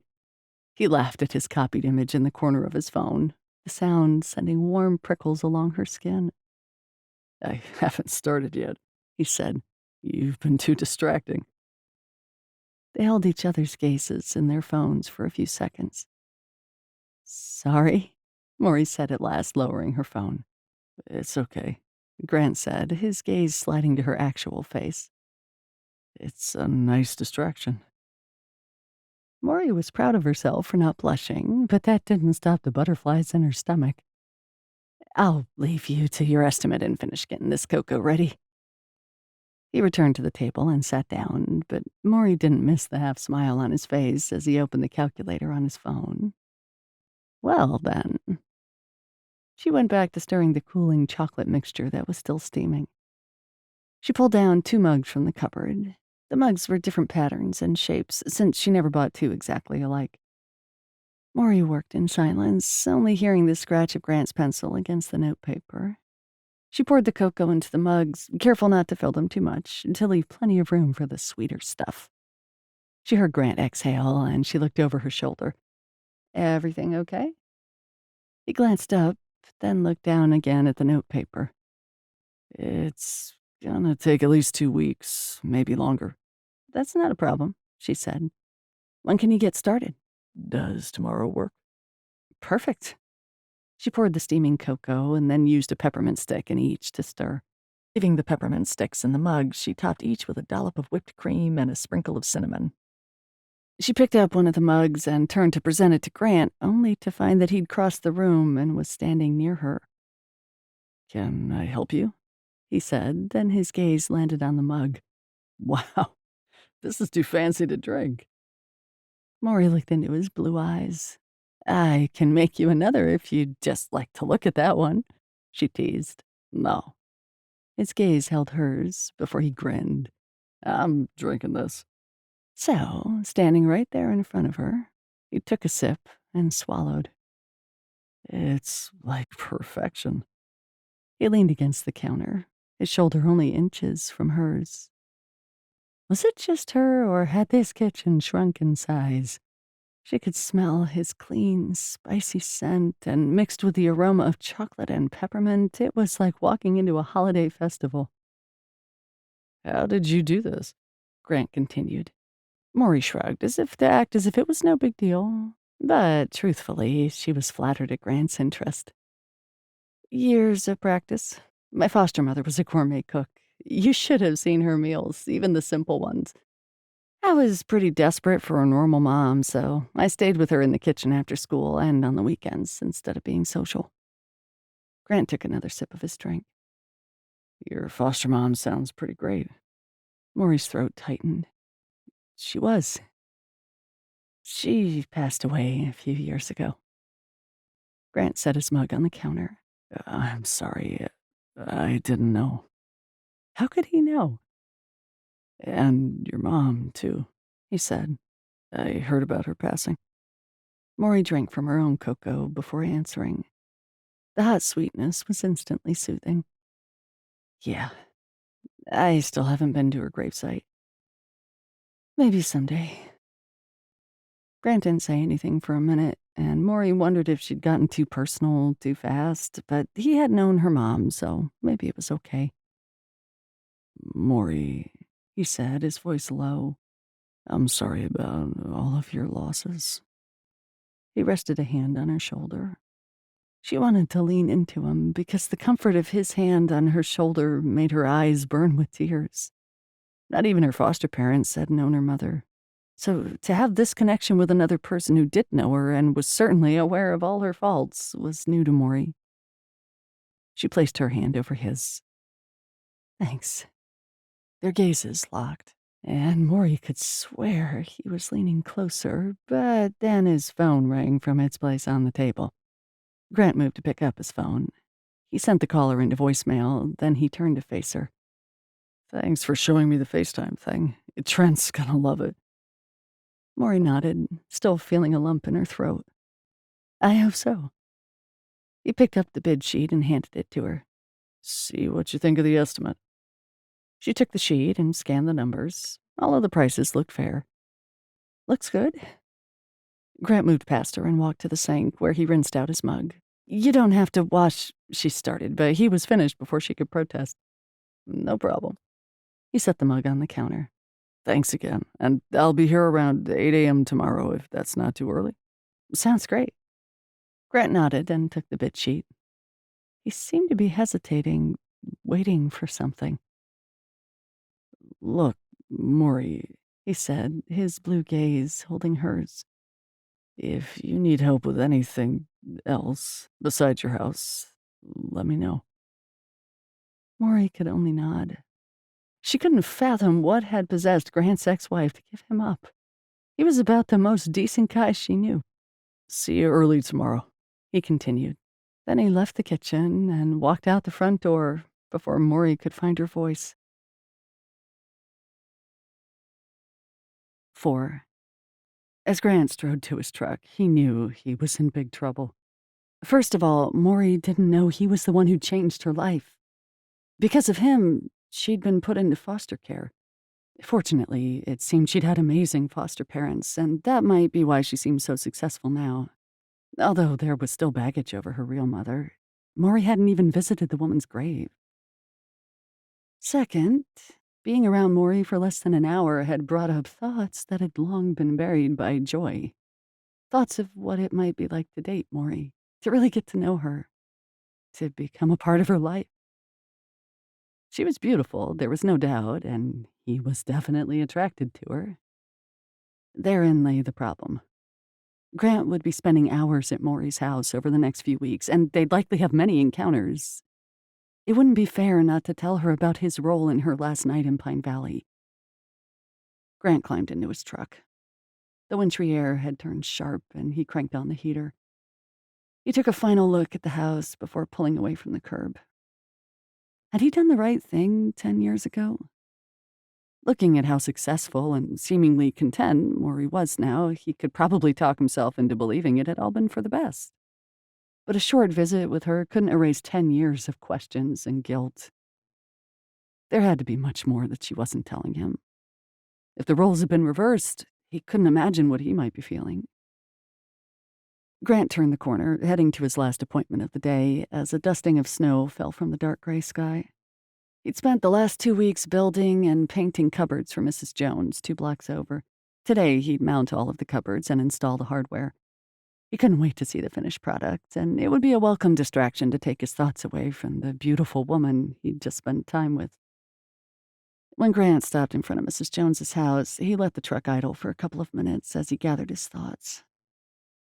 A: He laughed at his copied image in the corner of his phone, the sound sending warm prickles along her skin. I haven't started yet, he said. You've been too distracting. They held each other's gazes in their phones for a few seconds. Sorry, Mory said at last, lowering her phone. It's okay, Grant said, his gaze sliding to her actual face. It's a nice distraction. Mory was proud of herself for not blushing, but that didn't stop the butterflies in her stomach. I'll leave you to your estimate and finish getting this cocoa ready. He returned to the table and sat down, but Mory didn't miss the half smile on his face as he opened the calculator on his phone. Well, then. She went back to stirring the cooling chocolate mixture that was still steaming. She pulled down 2 mugs from the cupboard. The mugs were different patterns and shapes, since she never bought 2 exactly alike. Mory worked in silence, only hearing the scratch of Grant's pencil against the notepaper. She poured the cocoa into the mugs, careful not to fill them too much, to leave plenty of room for the sweeter stuff. She heard Grant exhale, and she looked over her shoulder. Everything okay? He glanced up, then looked down again at the notepaper. It's gonna take at least 2 weeks, maybe longer. That's not a problem, she said. When can you get started? Does tomorrow work? Perfect. She poured the steaming cocoa and then used a peppermint stick in each to stir. Leaving the peppermint sticks in the mug, she topped each with a dollop of whipped cream and a sprinkle of cinnamon. She picked up one of the mugs and turned to present it to Grant, only to find that he'd crossed the room and was standing near her. Can I help you? He said, then his gaze landed on the mug. Wow, this is too fancy to drink. Mory looked into his blue eyes. I can make you another if you'd just like to look at that one, she teased. No. His gaze held hers before he grinned. I'm drinking this. So, standing right there in front of her, he took a sip and swallowed. It's like perfection. He leaned against the counter, his shoulder only inches from hers. Was it just her, or had this kitchen shrunk in size? She could smell his clean, spicy scent, and mixed with the aroma of chocolate and peppermint, it was like walking into a holiday festival. How did you do this? Grant continued. Mory shrugged, as if to act as if it was no big deal. But, truthfully, she was flattered at Grant's interest. Years of practice. My foster mother was a gourmet cook. You should have seen her meals, even the simple ones. I was pretty desperate for a normal mom, so I stayed with her in the kitchen after school and on the weekends instead of being social. Grant took another sip of his drink. Your foster mom sounds pretty great. Mory's throat tightened. She was. She passed away a few years ago. Grant set his mug on the counter. I'm sorry. I didn't know. How could he know? And your mom, too, he said. I heard about her passing. Maury drank from her own cocoa before answering. The hot sweetness was instantly soothing. Yeah, I still haven't been to her gravesite. Maybe someday. Grant didn't say anything for a minute, and Maury wondered if she'd gotten too personal too fast, but he had known her mom, so maybe it was okay. Maury, he said, his voice low. I'm sorry about all of your losses. He rested a hand on her shoulder. She wanted to lean into him because the comfort of his hand on her shoulder made her eyes burn with tears. Not even her foster parents had known her mother. So to have this connection with another person who did know her and was certainly aware of all her faults was new to Mory. She placed her hand over his. Thanks. Their gazes locked, and Mory could swear he was leaning closer, but then his phone rang from its place on the table. Grant moved to pick up his phone. He sent the caller into voicemail, then he turned to face her. Thanks for showing me the FaceTime thing. Trent's gonna love it. Maury nodded, still feeling a lump in her throat. I hope so. He picked up the bid sheet and handed it to her. See what you think of the estimate. She took the sheet and scanned the numbers. All of the prices looked fair. Looks good. Grant moved past her and walked to the sink, where he rinsed out his mug. You don't have to wash, she started, but he was finished before she could protest. No problem. He set the mug on the counter. Thanks again, and I'll be here around 8 a.m. tomorrow if that's not too early. Sounds great. Grant nodded and took the bid sheet. He seemed to be hesitating, waiting for something. Look, Mory, he said, his blue gaze holding hers. If you need help with anything else besides your house, let me know. Mory could only nod. She couldn't fathom what had possessed Grant's ex-wife to give him up. He was about the most decent guy she knew. See you early tomorrow, he continued. Then he left the kitchen and walked out the front door before Mory could find her voice. 4. As Grant strode to his truck, he knew he was in big trouble. First of all, Mory didn't know he was the one who changed her life. Because of him, she'd been put into foster care. Fortunately, it seemed she'd had amazing foster parents, and that might be why she seemed so successful now. Although there was still baggage over her real mother, Mory hadn't even visited the woman's grave. Second, being around Mory for less than an hour had brought up thoughts that had long been buried by joy. Thoughts of what it might be like to date Mory, to really get to know her, to become a part of her life. She was beautiful, there was no doubt, and he was definitely attracted to her. Therein lay the problem. Grant would be spending hours at Mory's house over the next few weeks, and they'd likely have many encounters. It wouldn't be fair not to tell her about his role in her last night in Pine Valley. Grant climbed into his truck. The wintry air had turned sharp, and he cranked on the heater. He took a final look at the house before pulling away from the curb. Had he done the right thing 10 years ago? Looking at how successful and seemingly content Mory was now, he could probably talk himself into believing it had all been for the best. But a short visit with her couldn't erase 10 years of questions and guilt. There had to be much more that she wasn't telling him. If the roles had been reversed, he couldn't imagine what he might be feeling. Grant turned the corner, heading to his last appointment of the day, as a dusting of snow fell from the dark gray sky. He'd spent the last 2 weeks building and painting cupboards for Mrs. Jones, 2 blocks over. Today, he'd mount all of the cupboards and install the hardware. He couldn't wait to see the finished product, and it would be a welcome distraction to take his thoughts away from the beautiful woman he'd just spent time with. When Grant stopped in front of Mrs. Jones's house, he let the truck idle for a couple of minutes as he gathered his thoughts.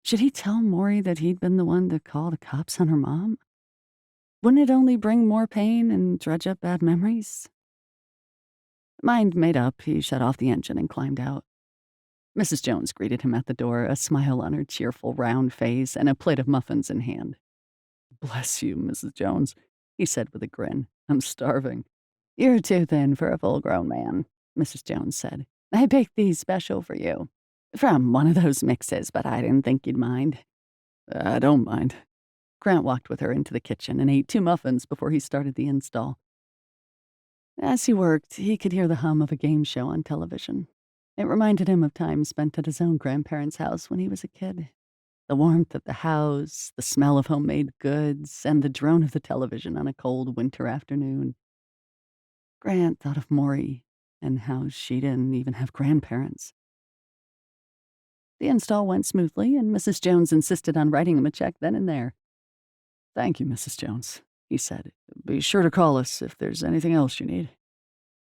A: Should he tell Mory that he'd been the one to call the cops on her mom? Wouldn't it only bring more pain and dredge up bad memories? Mind made up, he shut off the engine and climbed out. Mrs. Jones greeted him at the door, a smile on her cheerful, round face and a plate of muffins in hand. Bless you, Mrs. Jones, he said with a grin. I'm starving. You're too thin for a full-grown man. Mrs. Jones said. "I baked these special for you. From one of those mixes, but I didn't think you'd mind."
B: I don't mind.
A: Grant walked with her into the kitchen and ate 2 muffins before he started the install. As he worked, he could hear the hum of a game show on television. It reminded him of time spent at his own grandparents' house when he was a kid. The warmth of the house, the smell of homemade goods, and the drone of the television on a cold winter afternoon. Grant thought of Mory and how she didn't even have grandparents. The install went smoothly, and Mrs. Jones insisted on writing him a check then and there.
B: "Thank you, Mrs. Jones," he said. "Be sure to call us if there's anything else you need."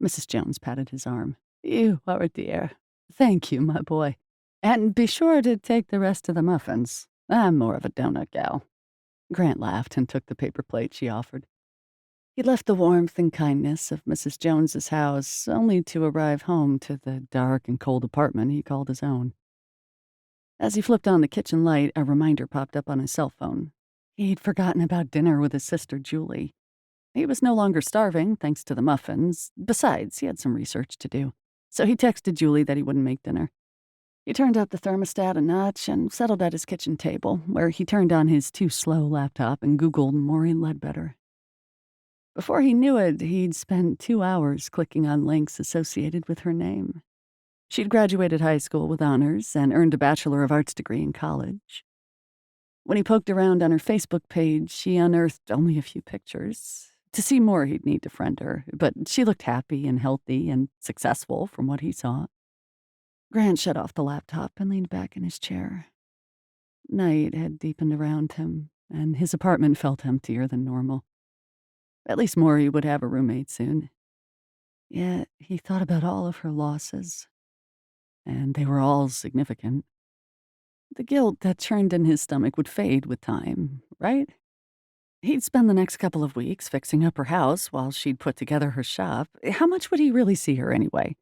A: Mrs. Jones patted his arm. "You are a dear. Thank you, my boy. And be sure to take the rest of the muffins. I'm more of a donut gal." Grant laughed and took the paper plate she offered. He left the warmth and kindness of Mrs. Jones's house, only to arrive home to the dark and cold apartment he called his own. As he flipped on the kitchen light, a reminder popped up on his cell phone. He'd forgotten about dinner with his sister, Julie. He was no longer starving, thanks to the muffins. Besides, he had some research to do. So he texted Julie that he wouldn't make dinner. He turned up the thermostat a notch and settled at his kitchen table, where he turned on his too-slow laptop and Googled Maurie Ledbetter. Before he knew it, he'd spent 2 hours clicking on links associated with her name. She'd graduated high school with honors and earned a Bachelor of Arts degree in college. When he poked around on her Facebook page, he unearthed only a few pictures. To see more, he'd need to friend her, but she looked happy and healthy and successful from what he saw. Grant shut off the laptop and leaned back in his chair. Night had deepened around him, and his apartment felt emptier than normal. At least Mory would have a roommate soon. Yet he thought about all of her losses, and they were all significant. The guilt that churned in his stomach would fade with time, right? He'd spend the next couple of weeks fixing up her house while she'd put together her shop. How much would he really see her anyway?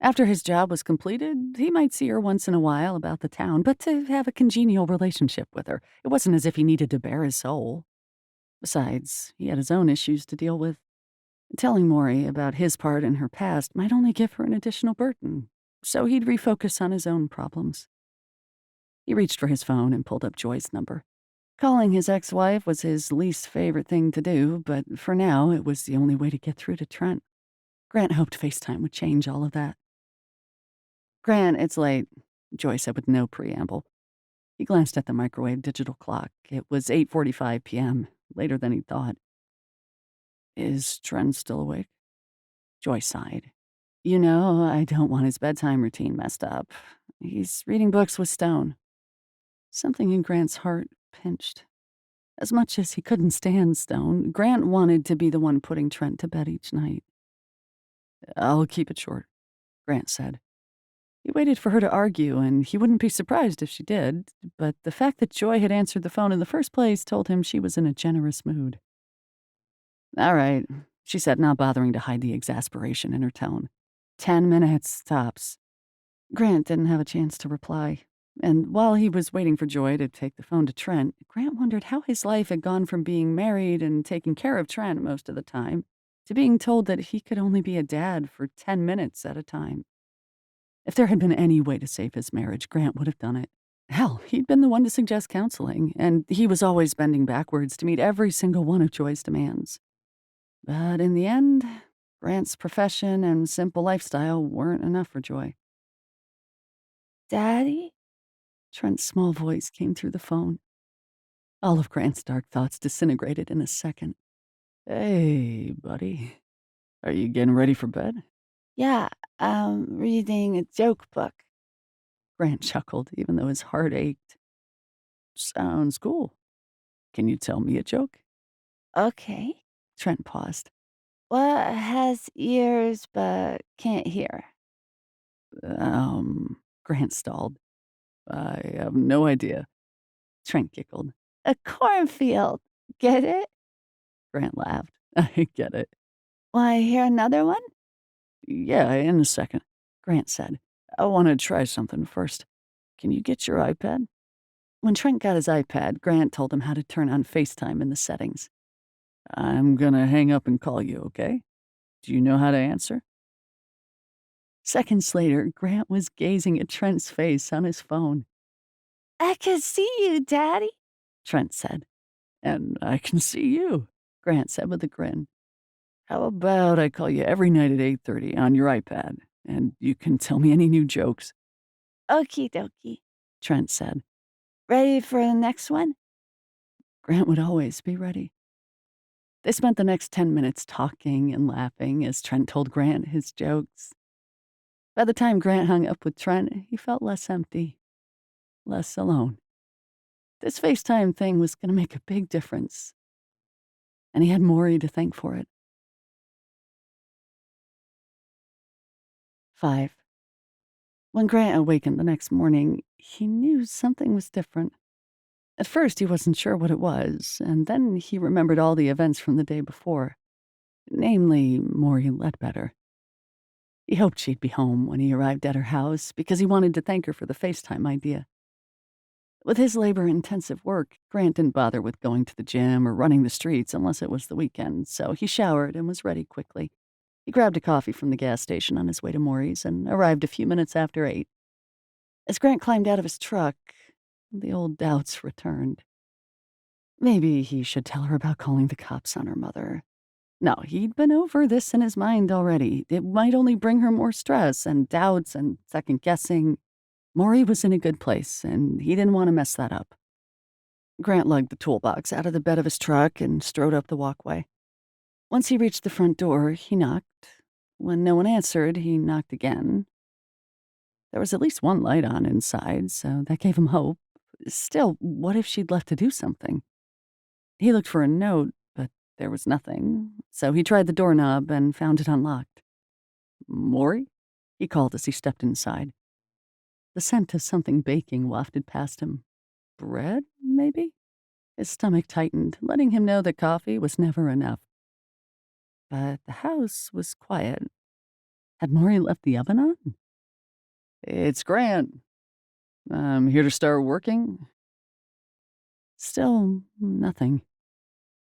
A: After his job was completed, he might see her once in a while about the town, but to have a congenial relationship with her, it wasn't as if he needed to bare his soul. Besides, he had his own issues to deal with. Telling Mory about his part in her past might only give her an additional burden, so he'd refocus on his own problems. He reached for his phone and pulled up Joy's number. Calling his ex-wife was his least favorite thing to do, but for now, it was the only way to get through to Trent. Grant hoped FaceTime would change all of that. "Grant, it's late," Joy said with no preamble. He glanced at the microwave digital clock. It was 8:45 p.m., later than he'd thought. "Is Trent still awake?" Joy sighed. "You know, I don't want his bedtime routine messed up. He's reading books with Stone." Something in Grant's heart pinched. As much as he couldn't stand Stone, Grant wanted to be the one putting Trent to bed each night. "I'll keep it short," Grant said. He waited for her to argue, and he wouldn't be surprised if she did, but the fact that Joy had answered the phone in the first place told him she was in a generous mood. "All right," she said, not bothering to hide the exasperation in her tone. 10 minutes, tops." Grant didn't have a chance to reply, and while he was waiting for Joy to take the phone to Trent, Grant wondered how his life had gone from being married and taking care of Trent most of the time to being told that he could only be a dad for 10 minutes at a time. If there had been any way to save his marriage, Grant would have done it. Hell, he'd been the one to suggest counseling, and he was always bending backwards to meet every single one of Joy's demands. But in the end, Grant's profession and simple lifestyle weren't enough for Joy. "Daddy?" Trent's small voice came through the phone. All of Grant's dark thoughts disintegrated in a second.
B: "Hey, buddy. Are you getting ready for bed?"
A: "Yeah, I'm reading a joke book." Grant chuckled, even though his heart ached.
B: "Sounds cool. Can you tell me a joke?"
A: "Okay." Trent paused. "What has ears but can't hear?"
B: Grant stalled. "I have no idea."
A: Trent giggled. "A cornfield. Get it?"
B: Grant laughed. "I get it."
A: "Want to hear another one?"
B: "Yeah, in a second," Grant said. "I want to try something first. Can you get your iPad?"
A: When Trent got his iPad, Grant told him how to turn on FaceTime in the settings.
B: "I'm gonna hang up and call you, okay? Do you know how to answer?"
A: Seconds later, Grant was gazing at Trent's face on his phone. "I can see you, Daddy," Trent said. "And I can see you," Grant said with a grin. "How about I call you every night at 8:30 on your iPad, and you can tell me any new jokes?" "Okie dokie," Trent said. "Ready for the next one?" Grant would always be ready. They spent the next 10 minutes talking and laughing as Trent told Grant his jokes. By the time Grant hung up with Trent, he felt less empty, less alone. This FaceTime thing was going to make a big difference, and he had Mory to thank for it. 5. When Grant awakened the next morning, he knew something was different. At first, he wasn't sure what it was, and then he remembered all the events from the day before, namely Maurie Ledbetter. He hoped she'd be home when he arrived at her house because he wanted to thank her for the FaceTime idea. With his labor-intensive work, Grant didn't bother with going to the gym or running the streets unless it was the weekend, so he showered and was ready quickly. He grabbed a coffee from the gas station on his way to Mory's and arrived a few minutes after 8. As Grant climbed out of his truck, the old doubts returned. Maybe he should tell her about calling the cops on her mother. No, he'd been over this in his mind already. It might only bring her more stress and doubts and second-guessing. Mory was in a good place, and he didn't want to mess that up. Grant lugged the toolbox out of the bed of his truck and strode up the walkway. Once he reached the front door, he knocked. When no one answered, he knocked again. There was at least one light on inside, so that gave him hope. Still, what if she'd left to do something? He looked for a note, but there was nothing, so he tried the doorknob and found it unlocked. "Mory?" he called as he stepped inside. The scent of something baking wafted past him. Bread, maybe? His stomach tightened, letting him know that coffee was never enough. But the house was quiet. Had Mory left the oven on? "It's Grant. I'm here to start working." Still nothing.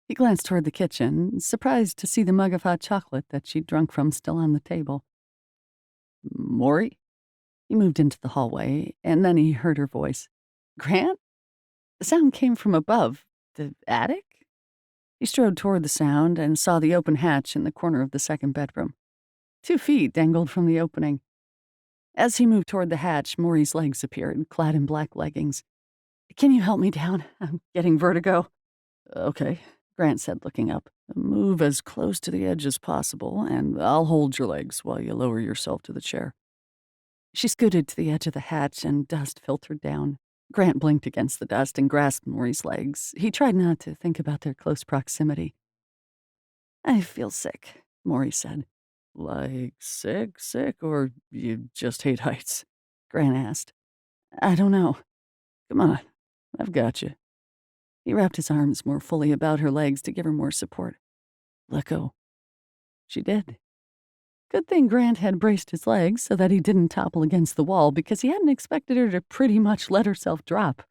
A: He glanced toward the kitchen, surprised to see the mug of hot chocolate that she'd drunk from still on the table. "Mory?" He moved into the hallway, and then he heard her voice. "Grant?" The sound came from above. The attic? He strode toward the sound and saw the open hatch in the corner of the second bedroom. 2 feet dangled from the opening. As he moved toward the hatch, Mory's legs appeared, clad in black leggings. "Can you help me down? I'm getting vertigo." "Okay," Grant said, looking up. "Move as close to the edge as possible, and I'll hold your legs while you lower yourself to the chair." She scooted to the edge of the hatch, and dust filtered down. Grant blinked against the dust and grasped Mory's legs. He tried not to think about their close proximity. "I feel sick," Mory said. "Like sick, sick, or you just hate heights?" Grant asked. "I don't know." "Come on, I've got you." He wrapped his arms more fully about her legs to give her more support. "Let go." She did. Good thing Grant had braced his legs so that he didn't topple against the wall because he hadn't expected her to pretty much let herself drop.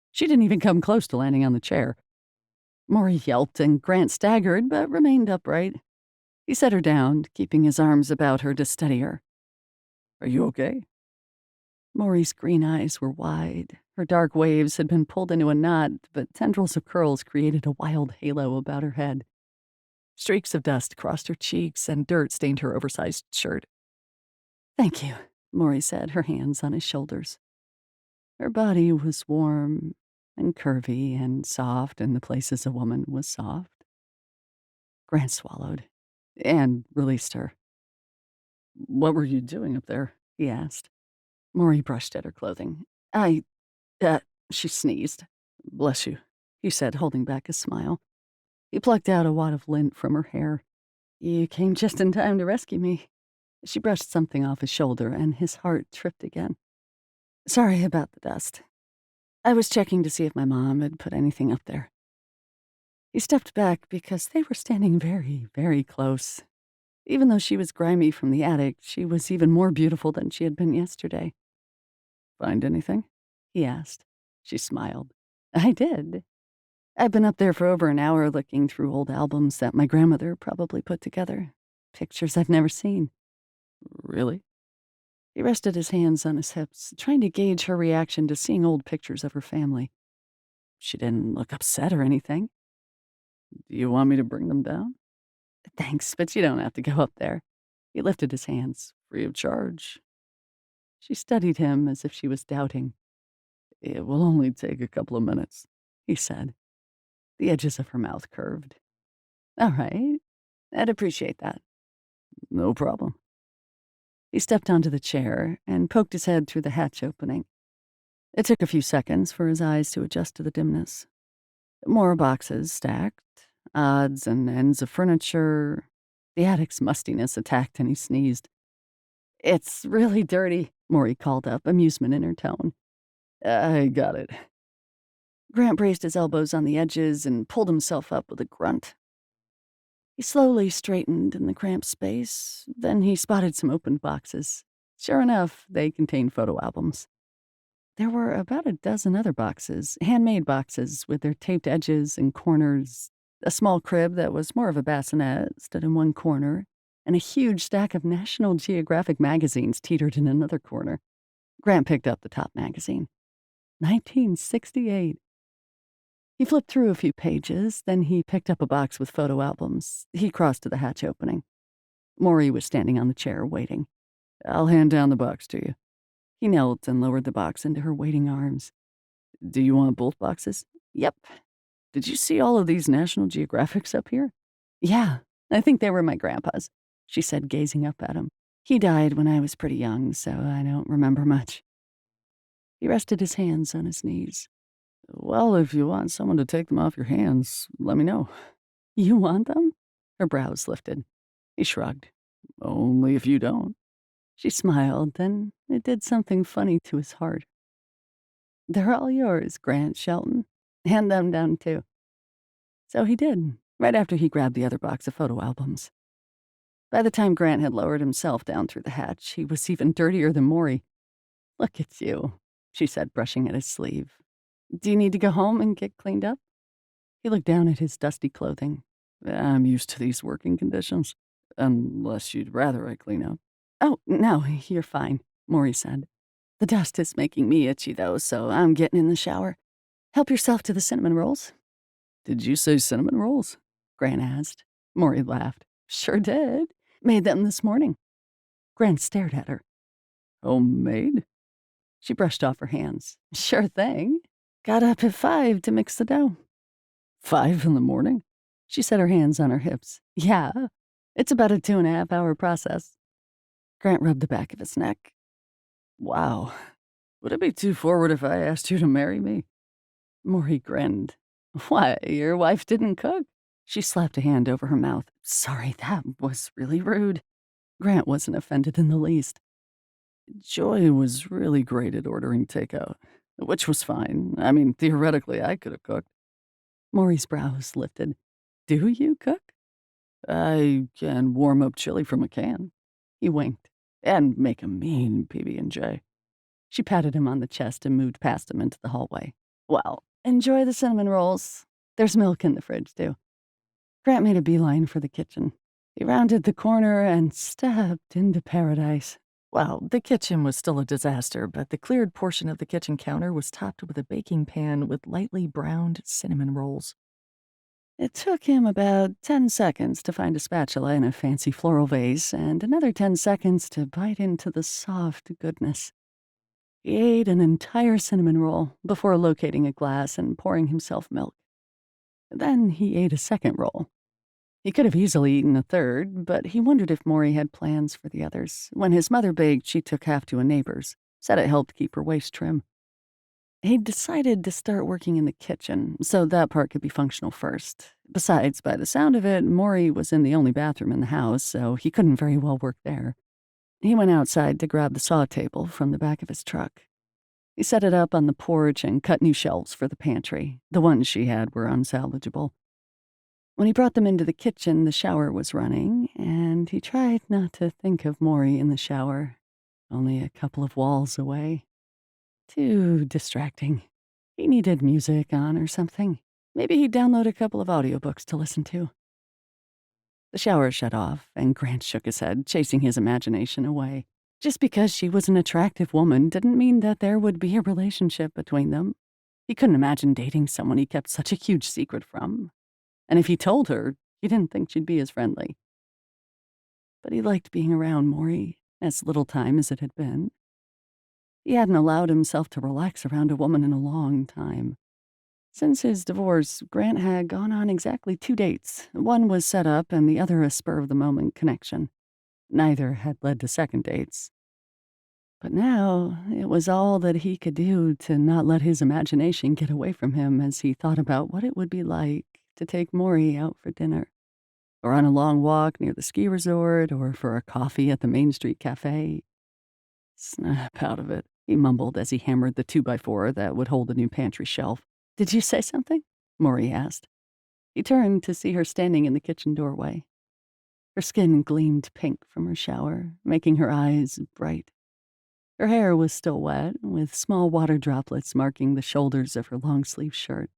A: She didn't even come close to landing on the chair. Mory yelped and Grant staggered but remained upright. He set her down, keeping his arms about her to steady her. "Are you okay?" Mory's green eyes were wide. Her dark waves had been pulled into a knot, but tendrils of curls created a wild halo about her head. Streaks of dust crossed her cheeks and dirt stained her oversized shirt. "Thank you," Mory said, her hands on his shoulders. Her body was warm and curvy and soft in the places a woman was soft. Grant swallowed and released her. "What were you doing up there?" he asked. Mory brushed at her clothing. I, uh, she sneezed. "Bless you," he said, holding back a smile. He plucked out a wad of lint from her hair. "You came just in time to rescue me." She brushed something off his shoulder, and his heart tripped again. "Sorry about the dust. I was checking to see if my mom had put anything up there." He stepped back because they were standing very, very close. Even though she was grimy from the attic, she was even more beautiful than she had been yesterday. "Find anything?" he asked. She smiled. "I did. I've been up there for over an hour looking through old albums that my grandmother probably put together. Pictures I've never seen." "Really?" He rested his hands on his hips, trying to gauge her reaction to seeing old pictures of her family. She didn't look upset or anything. Do you want me to bring them down? Thanks, but you don't have to go up there. He lifted his hands. Free of charge. She studied him as if she was doubting. It will only take a couple of minutes, he said. The edges of her mouth curved. All right. I'd appreciate that. No problem. He stepped onto the chair and poked his head through the hatch opening. It took a few seconds for his eyes to adjust to the dimness. More boxes stacked, odds and ends of furniture. The attic's mustiness attacked and he sneezed. It's really dirty, Mory called up, amusement in her tone. I got it. Grant braced his elbows on the edges and pulled himself up with a grunt. He slowly straightened in the cramped space. Then he spotted some opened boxes. Sure enough, they contained photo albums. There were about a dozen other boxes, handmade boxes with their taped edges and corners. A small crib that was more of a bassinet stood in one corner, and a huge stack of National Geographic magazines teetered in another corner. Grant picked up the top magazine. 1968. He flipped through a few pages, then he picked up a box with photo albums. He crossed to the hatch opening. Mory was standing on the chair, waiting. I'll hand down the box to you. He knelt and lowered the box into her waiting arms. Do you want both boxes? Yep. Did you see all of these National Geographics up here? Yeah, I think they were my grandpa's, she said, gazing up at him. He died when I was pretty young, so I don't remember much. He rested his hands on his knees. Well, if you want someone to take them off your hands, let me know. You want them? Her brows lifted. He shrugged. Only if you don't. She smiled, then it did something funny to his heart. They're all yours, Grant Shelton. Hand them down, too. So he did, right after he grabbed the other box of photo albums. By the time Grant had lowered himself down through the hatch, he was even dirtier than Mory. Look at you, she said, brushing at his sleeve. Do you need to go home and get cleaned up? He looked down at his dusty clothing. I'm used to these working conditions, unless you'd rather I clean up. Oh, no, you're fine, Mory said. The dust is making me itchy, though, so I'm getting in the shower. Help yourself to the cinnamon rolls. Did you say cinnamon rolls? Grant asked. Mory laughed. Sure did. Made them this morning. Grant stared at her. Homemade? She brushed off her hands. Sure thing. Got up at 5 to mix the dough. 5 in the morning? She set her hands on her hips. Yeah, it's about a 2.5-hour process. Grant rubbed the back of his neck. Wow. Would it be too forward if I asked you to marry me? Mory grinned. Why, your wife didn't cook? She slapped a hand over her mouth. Sorry, that was really rude. Grant wasn't offended in the least. Joy was really great at ordering takeout, which was fine. I mean, theoretically, I could have cooked. Mory's brows lifted. Do you cook? I can warm up chili from a can. He winked. And make a mean PB&J. She patted him on the chest and moved past him into the hallway. Well, enjoy the cinnamon rolls. There's milk in the fridge, too. Grant made a beeline for the kitchen. He rounded the corner and stepped into paradise. Well, the kitchen was still a disaster, but the cleared portion of the kitchen counter was topped with a baking pan with lightly browned cinnamon rolls. It took him about 10 seconds to find a spatula in a fancy floral vase, and another 10 seconds to bite into the soft goodness. He ate an entire cinnamon roll before locating a glass and pouring himself milk. Then he ate a second roll. He could have easily eaten a third, but he wondered if Mory had plans for the others. When his mother baked, she took half to a neighbor's, said it helped keep her waist trim. He decided to start working in the kitchen, so that part could be functional first. Besides, by the sound of it, Mory was in the only bathroom in the house, so he couldn't very well work there. He went outside to grab the saw table from the back of his truck. He set it up on the porch and cut new shelves for the pantry. The ones she had were unsalvageable. When he brought them into the kitchen, the shower was running, and he tried not to think of Mory in the shower, only a couple of walls away. Too distracting. He needed music on or something. Maybe he'd download a couple of audiobooks to listen to. The shower shut off, and Grant shook his head, chasing his imagination away. Just because she was an attractive woman didn't mean that there would be a relationship between them. He couldn't imagine dating someone he kept such a huge secret from. And if he told her, he didn't think she'd be as friendly. But he liked being around Maury, as little time as it had been. He hadn't allowed himself to relax around a woman in a long time. Since his divorce, Grant had gone on exactly 2 dates. One was set up and the other a spur-of-the-moment connection. Neither had led to second dates. But now, it was all that he could do to not let his imagination get away from him as he thought about what it would be like to take Maury out for dinner, or on a long walk near the ski resort, or for a coffee at the Main Street Cafe. Snap out of it, he mumbled as he hammered the 2x4 that would hold the new pantry shelf. Did you say something? Maury asked. He turned to see her standing in the kitchen doorway. Her skin gleamed pink from her shower, making her eyes bright. Her hair was still wet, with small water droplets marking the shoulders of her long-sleeved shirt.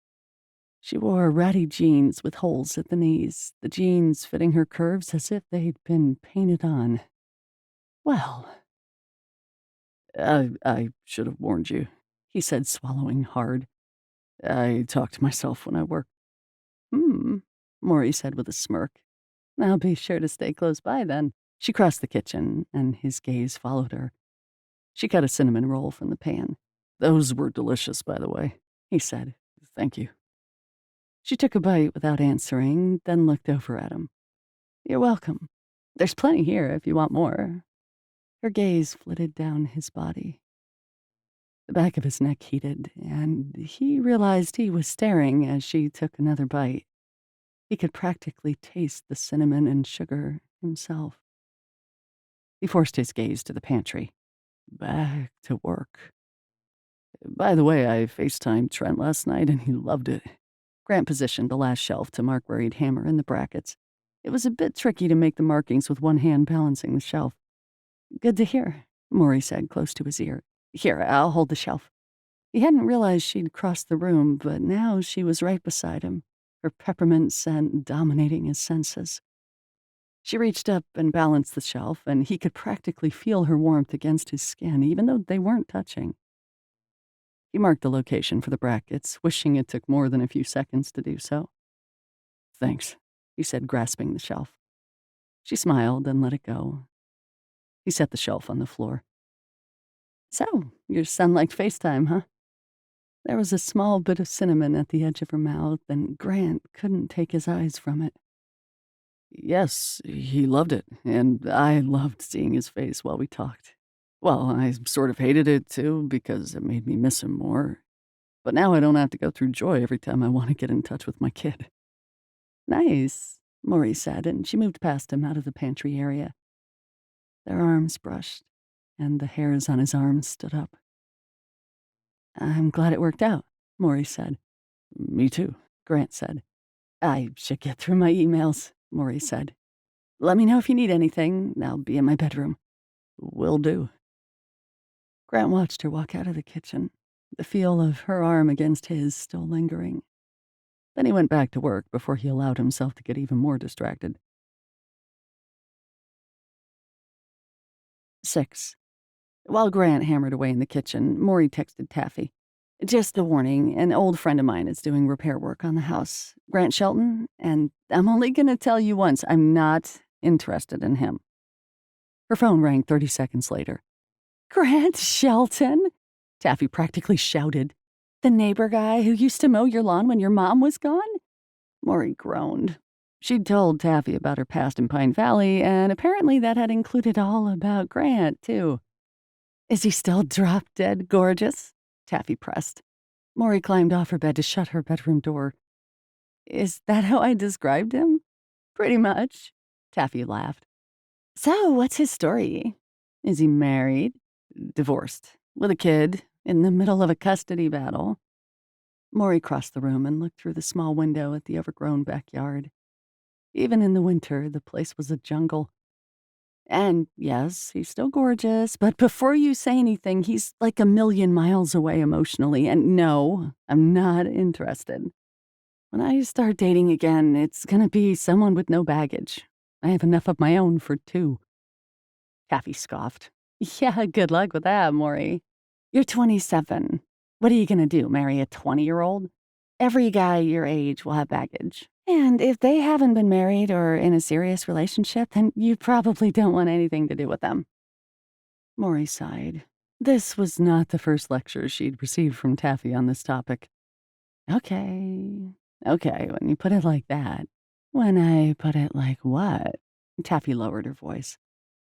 A: She wore ratty jeans with holes at the knees, the jeans fitting her curves as if they'd been painted on. Well, I should have warned you, he said, swallowing hard. I talk to myself when I work. Maury said with a smirk. I'll be sure to stay close by then. She crossed the kitchen, and his gaze followed her. She cut a cinnamon roll from the pan. Those were delicious, by the way, he said. Thank you. She took a bite without answering, then looked over at him. You're welcome. There's plenty here if you want more. Her gaze flitted down his body. The back of his neck heated, and he realized he was staring as she took another bite. He could practically taste the cinnamon and sugar himself. He forced his gaze to the pantry. Back to work. By the way, I FaceTimed Trent last night and he loved it. Grant positioned the last shelf to mark where he'd hammer in the brackets. It was a bit tricky to make the markings with one hand balancing the shelf. Good to hear, Mory said close to his ear. Here, I'll hold the shelf. He hadn't realized she'd crossed the room, but now she was right beside him, her peppermint scent dominating his senses. She reached up and balanced the shelf, and he could practically feel her warmth against his skin, even though they weren't touching. He marked the location for the brackets, wishing it took more than a few seconds to do so. Thanks, he said, grasping the shelf. She smiled and let it go. He set the shelf on the floor. So, your son liked FaceTime, huh? There was a small bit of cinnamon at the edge of her mouth, and Grant couldn't take his eyes from it. Yes, he loved it, and I loved seeing his face while we talked. Well, I sort of hated it, too, because it made me miss him more. But now I don't have to go through joy every time I want to get in touch with my kid. Nice, Mory said, and she moved past him out of the pantry area. Their arms brushed, and the hairs on his arms stood up. I'm glad it worked out, Mory said. Me too, Grant said. I should get through my emails, Mory said. Let me know if you need anything. I'll be in my bedroom. Will do. Grant watched her walk out of the kitchen, the feel of her arm against his still lingering. Then he went back to work before he allowed himself to get even more distracted. 6. While Grant hammered away in the kitchen, Mory texted Taffy. Just a warning, an old friend of mine is doing repair work on the house. Grant Shelton, and I'm only going to tell you once, I'm not interested in him. Her phone rang 30 seconds later. Grant Shelton? Taffy practically shouted. The neighbor guy who used to mow your lawn when your mom was gone? Mory groaned. She'd told Taffy about her past in Pine Valley, and apparently that had included all about Grant, too. Is he still drop-dead gorgeous? Taffy pressed. Mory climbed off her bed to shut her bedroom door. Is that how I described him? Pretty much. Taffy laughed. So, what's his story? Is he married? Divorced. With a kid? In the middle of a custody battle? Mory crossed the room and looked through the small window at the overgrown backyard. Even in the winter, the place was a jungle. And yes, he's still gorgeous, but before you say anything, he's like a million miles away emotionally, and no, I'm not interested. When I start dating again, it's gonna be someone with no baggage. I have enough of my own for 2. Taffy scoffed. Yeah, good luck with that, Maury. You're 27. What are you gonna do, marry a 20-year-old? Every guy your age will have baggage. And if they haven't been married or in a serious relationship, then you probably don't want anything to do with them. Maury sighed. This was not the first lecture she'd received from Taffy on this topic. Okay. Okay, when you put it like that. When I put it like what? Taffy lowered her voice.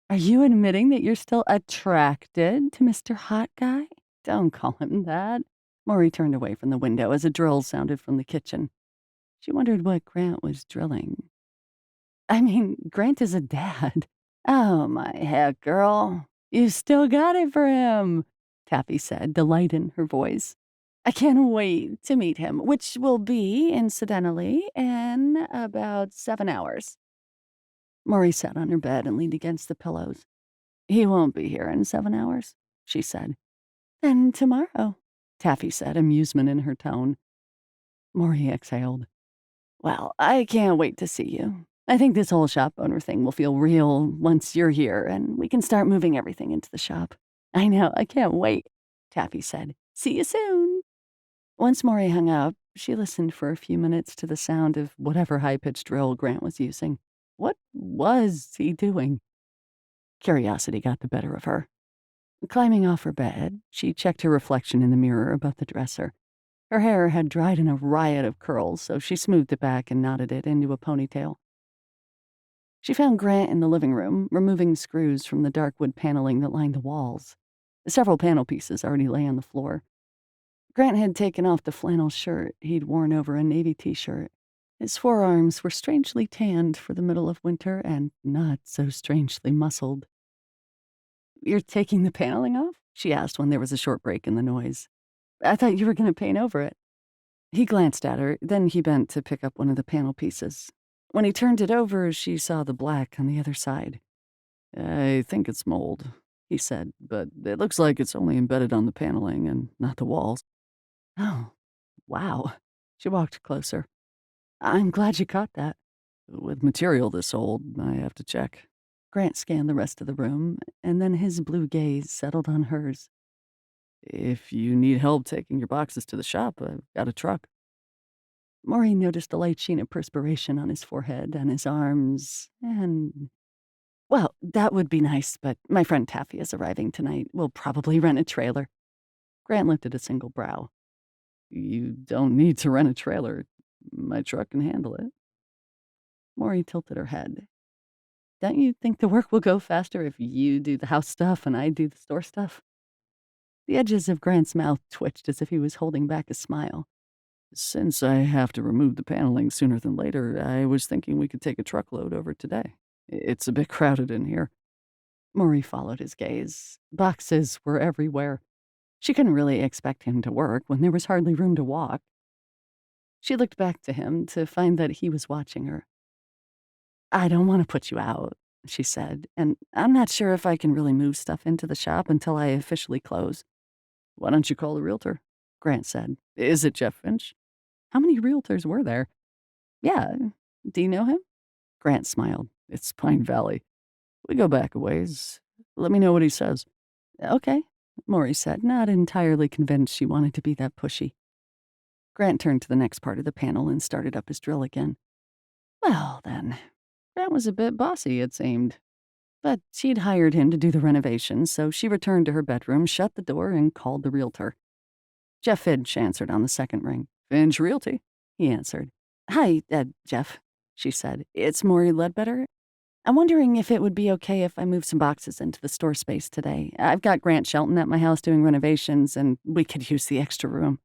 A: Are you admitting that you're still attracted to Mr. Hot Guy? Don't call him that. Maury turned away from the window as a drill sounded from the kitchen. She wondered what Grant was drilling. I mean, Grant is a dad. Oh, my heck, girl. You still got it for him, Taffy said, delight in her voice. I can't wait to meet him, which will be, incidentally, in about 7 hours. Maury sat on her bed and leaned against the pillows. He won't be here in 7 hours, she said. Then tomorrow, Taffy said, amusement in her tone. Maury exhaled. Well, I can't wait to see you. I think this whole shop owner thing will feel real once you're here and we can start moving everything into the shop. I know, I can't wait, Taffy said. See you soon. Once Maury hung up, she listened for a few minutes to the sound of whatever high-pitched drill Grant was using. What was he doing? Curiosity got the better of her. Climbing off her bed, she checked her reflection in the mirror above the dresser. Her hair had dried in a riot of curls, so she smoothed it back and knotted it into a ponytail. She found Grant in the living room, removing screws from the dark wood paneling that lined the walls. Several panel pieces already lay on the floor. Grant had taken off the flannel shirt he'd worn over a navy t-shirt. His forearms were strangely tanned for the middle of winter and not so strangely muscled. You're taking the paneling off? She asked when there was a short break in the noise. I thought you were going to paint over it. He glanced at her, then he bent to pick up one of the panel pieces. When he turned it over, she saw the black on the other side. I think it's mold, he said, but it looks like it's only embedded on the paneling and not the walls. Oh, wow. She walked closer. I'm glad you caught that. With material this old, I have to check. Grant scanned the rest of the room, and then his blue gaze settled on hers. If you need help taking your boxes to the shop, I've got a truck. Maury noticed a light sheen of perspiration on his forehead and his arms, and... Well, that would be nice, but my friend Taffy is arriving tonight. We'll probably rent a trailer. Grant lifted a single brow. You don't need to rent a trailer. My truck can handle it. Maury tilted her head. Don't you think the work will go faster if you do the house stuff and I do the store stuff? The edges of Grant's mouth twitched as if he was holding back a smile. Since I have to remove the paneling sooner than later, I was thinking we could take a truckload over today. It's a bit crowded in here. Maury followed his gaze. Boxes were everywhere. She couldn't really expect him to work when there was hardly room to walk. She looked back to him to find that he was watching her. I don't want to put you out, she said, and I'm not sure if I can really move stuff into the shop until I officially close. Why don't you call a realtor? Grant said. Is it Jeff Finch? How many realtors were there? Yeah. Do you know him? Grant smiled. It's Pine Valley. We go back a ways. Let me know what he says. Okay, Maury said, not entirely convinced she wanted to be that pushy. Grant turned to the next part of the panel and started up his drill again. Well, then. Grant was a bit bossy, it seemed. But she'd hired him to do the renovations, so she returned to her bedroom, shut the door, and called the realtor. Jeff Finch answered on the second ring. Finch Realty, he answered. Hi, Jeff, she said. It's Maurie Ledbetter. I'm wondering if it would be okay if I move some boxes into the store space today. I've got Grant Shelton at my house doing renovations, and we could use the extra room.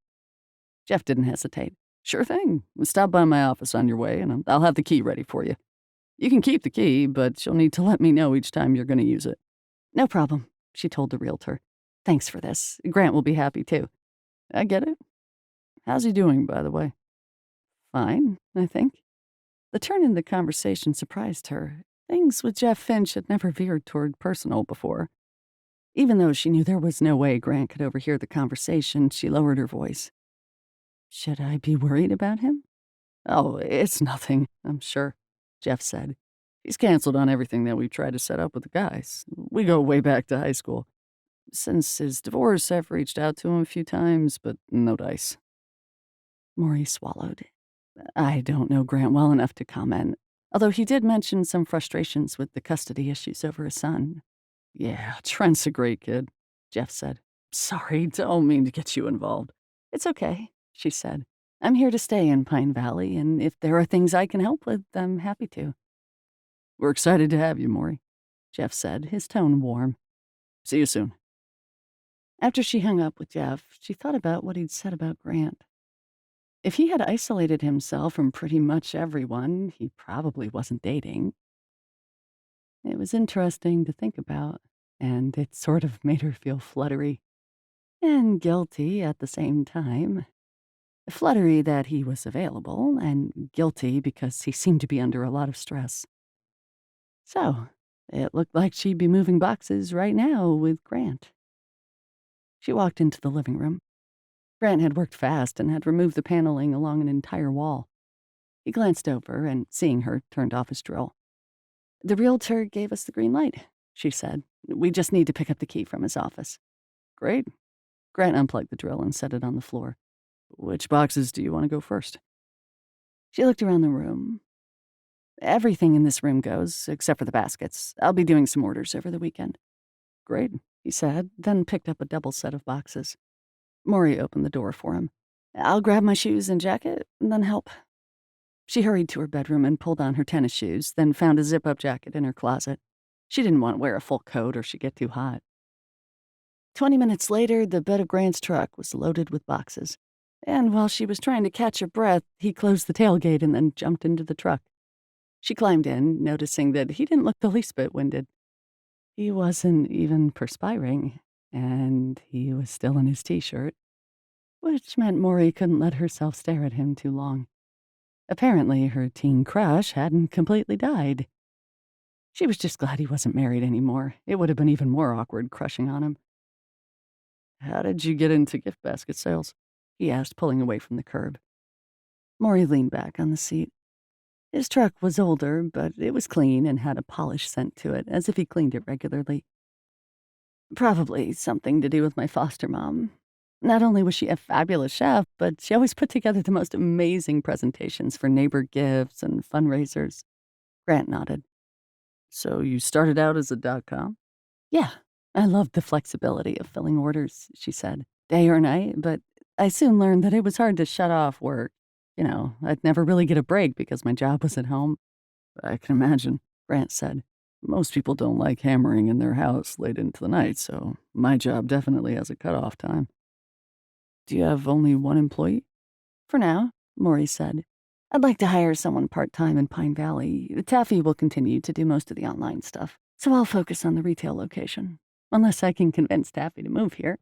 A: Jeff didn't hesitate. Sure thing. Stop by my office on your way, and I'll have the key ready for you. You can keep the key, but you'll need to let me know each time you're going to use it. No problem, she told the realtor. Thanks for this. Grant will be happy, too. I get it. How's he doing, by the way? Fine, I think. The turn in the conversation surprised her. Things with Jeff Finch had never veered toward personal before. Even though she knew there was no way Grant could overhear the conversation, she lowered her voice. Should I be worried about him? Oh, it's nothing, I'm sure, Jeff said. He's canceled on everything that we've tried to set up with the guys. We go way back to high school. Since his divorce, I've reached out to him a few times, but no dice." Maury swallowed. I don't know Grant well enough to comment, although he did mention some frustrations with the custody issues over his son. "Yeah, Trent's a great kid," Jeff said. "Sorry, don't mean to get you involved." "It's okay," she said. "I'm here to stay in Pine Valley, and if there are things I can help with, I'm happy to." "We're excited to have you, Maury," Jeff said, his tone warm. "See you soon." After she hung up with Jeff, she thought about what he'd said about Grant. If he had isolated himself from pretty much everyone, he probably wasn't dating. It was interesting to think about, and it sort of made her feel fluttery and guilty at the same time. Fluttery that he was available, and guilty because he seemed to be under a lot of stress. So, it looked like she'd be moving boxes right now with Grant. She walked into the living room. Grant had worked fast and had removed the paneling along an entire wall. He glanced over and, seeing her, turned off his drill. "The realtor gave us the green light," she said. "We just need to pick up the key from his office." "Great." Grant unplugged the drill and set it on the floor. "Which boxes do you want to go first?" She looked around the room. "Everything in this room goes, except for the baskets. I'll be doing some orders over the weekend." "Great," he said, then picked up a double set of boxes. Mory opened the door for him. "I'll grab my shoes and jacket, and then help." She hurried to her bedroom and pulled on her tennis shoes, then found a zip-up jacket in her closet. She didn't want to wear a full coat or she'd get too hot. 20 minutes later, the bed of Grant's truck was loaded with boxes. And while she was trying to catch her breath, he closed the tailgate and then jumped into the truck. She climbed in, noticing that he didn't look the least bit winded. He wasn't even perspiring, and he was still in his t-shirt, which meant Mory couldn't let herself stare at him too long. Apparently, her teen crush hadn't completely died. She was just glad he wasn't married anymore. It would have been even more awkward crushing on him. "How did you get into gift basket sales?" he asked, pulling away from the curb. Mory leaned back on the seat. His truck was older, but it was clean and had a polished scent to it, as if he cleaned it regularly. "Probably something to do with my foster mom. Not only was she a fabulous chef, but she always put together the most amazing presentations for neighbor gifts and fundraisers." Grant nodded. "So you started out as a .com?" "Yeah, I loved the flexibility of filling orders," she said, "day or night, but I soon learned that it was hard to shut off work. I'd never really get a break because my job was at home." "I can imagine," Grant said. "Most people don't like hammering in their house late into the night, so my job definitely has a cutoff time." "Do you have only one employee?" "For now," Mory said. "I'd like to hire someone part-time in Pine Valley. Taffy will continue to do most of the online stuff, so I'll focus on the retail location. Unless I can convince Taffy to move here.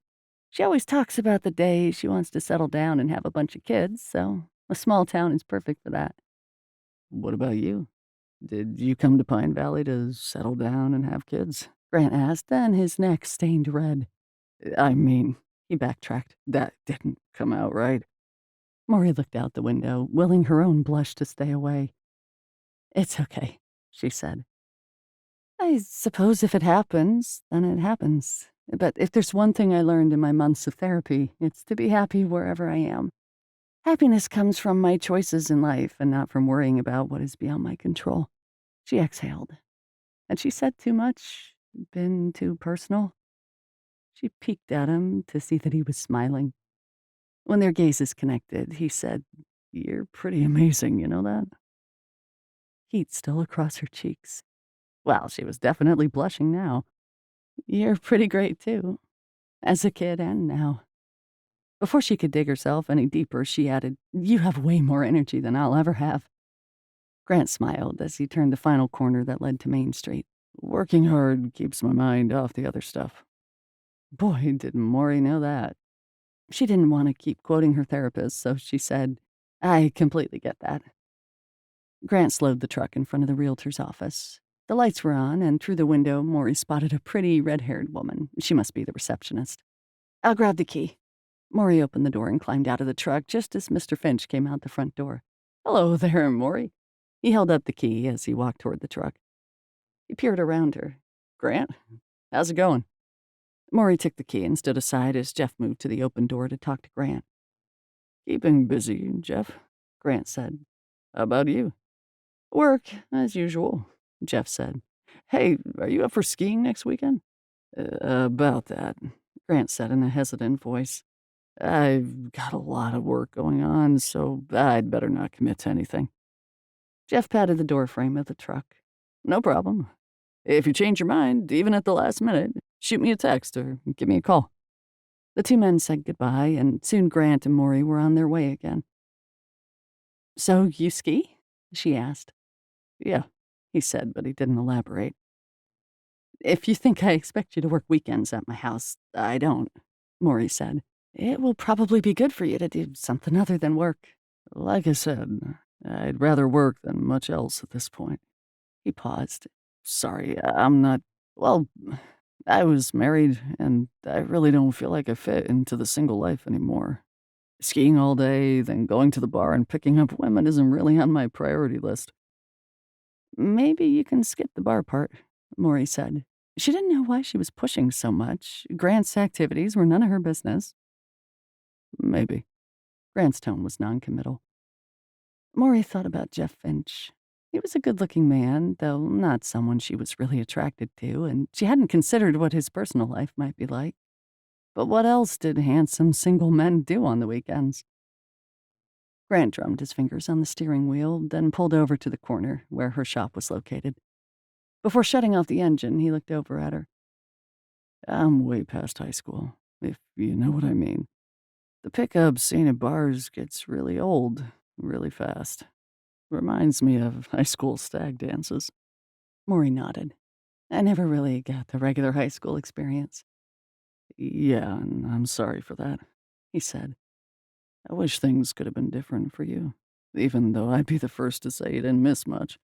A: She always talks about the day she wants to settle down and have a bunch of kids, so a small town is perfect for that." "What about you? Did you come to Pine Valley to settle down and have kids?" Grant asked, then his neck stained red. "I mean," he backtracked, "that didn't come out right." Mory looked out the window, willing her own blush to stay away. "It's okay," she said. "I suppose if it happens, then it happens. But if there's one thing I learned in my months of therapy, it's to be happy wherever I am. Happiness comes from my choices in life and not from worrying about what is beyond my control." She exhaled. Had she said too much? Been too personal? She peeked at him to see that he was smiling. When their gazes connected, he said, "You're pretty amazing, you know that?" Heat still across her cheeks. Well, she was definitely blushing now. "You're pretty great, too. As a kid and now." Before she could dig herself any deeper, she added, "You have way more energy than I'll ever have." Grant smiled as he turned the final corner that led to Main Street. "Working hard keeps my mind off the other stuff." Boy, didn't Mory know that. She didn't want to keep quoting her therapist, so she said, "I completely get that." Grant slowed the truck in front of the realtor's office. The lights were on, and through the window, Mory spotted a pretty red-haired woman. She must be the receptionist. "I'll grab the key." Mory opened the door and climbed out of the truck just as Mr. Finch came out the front door. "Hello there, Mory." He held up the key as he walked toward the truck. He peered around her. "Grant, how's it going?" Maury took the key and stood aside as Jeff moved to the open door to talk to Grant. "Keeping busy, Jeff," Grant said. "How about you?" "Work, as usual," Jeff said. "Hey, are you up for skiing next weekend?" About that," Grant said in a hesitant voice. "I've got a lot of work going on, so I'd better not commit to anything." Jeff patted the doorframe of the truck. "No problem. If you change your mind, even at the last minute, shoot me a text or give me a call." The two men said goodbye, and soon Grant and Mory were on their way again. "So you ski?" she asked. "Yeah," he said, but he didn't elaborate. "If you think I expect you to work weekends at my house, I don't," Mory said. "It will probably be good for you to do something other than work." "Like I said, I'd rather work than much else at this point." He paused. "Sorry, I'm not. Well, I was married, and I really don't feel like I fit into the single life anymore. Skiing all day, then going to the bar and picking up women isn't really on my priority list." "Maybe you can skip the bar part," Maury said. She didn't know why she was pushing so much. Grant's activities were none of her business. "Maybe." Grant's tone was noncommittal. Maury thought about Jeff Finch. He was a good-looking man, though not someone she was really attracted to, and she hadn't considered what his personal life might be like. But what else did handsome single men do on the weekends? Grant drummed his fingers on the steering wheel, then pulled over to the corner where her shop was located. Before shutting off the engine, he looked over at her. "I'm way past high school, if you know what I mean. The pickup scene at bars gets really old, really fast. Reminds me of high school stag dances." Maury nodded. "I never really got the regular high school experience." "Yeah, and I'm sorry for that," he said. "I wish things could have been different for you, even though I'd be the first to say you didn't miss much."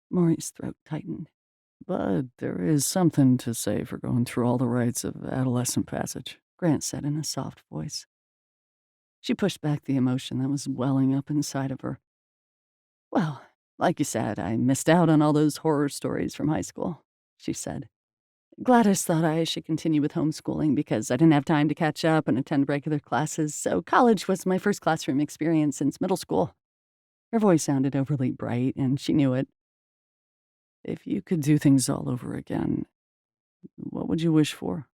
A: Maury's throat tightened. "But there is something to say for going through all the rites of adolescent passage," Grant said in a soft voice. She pushed back the emotion that was welling up inside of her. "Well, like you said, I missed out on all those horror stories from high school," she said. "Gladys thought I should continue with homeschooling because I didn't have time to catch up and attend regular classes, so college was my first classroom experience since middle school." Her voice sounded overly bright, and she knew it. "If you could do things all over again, what would you wish for?"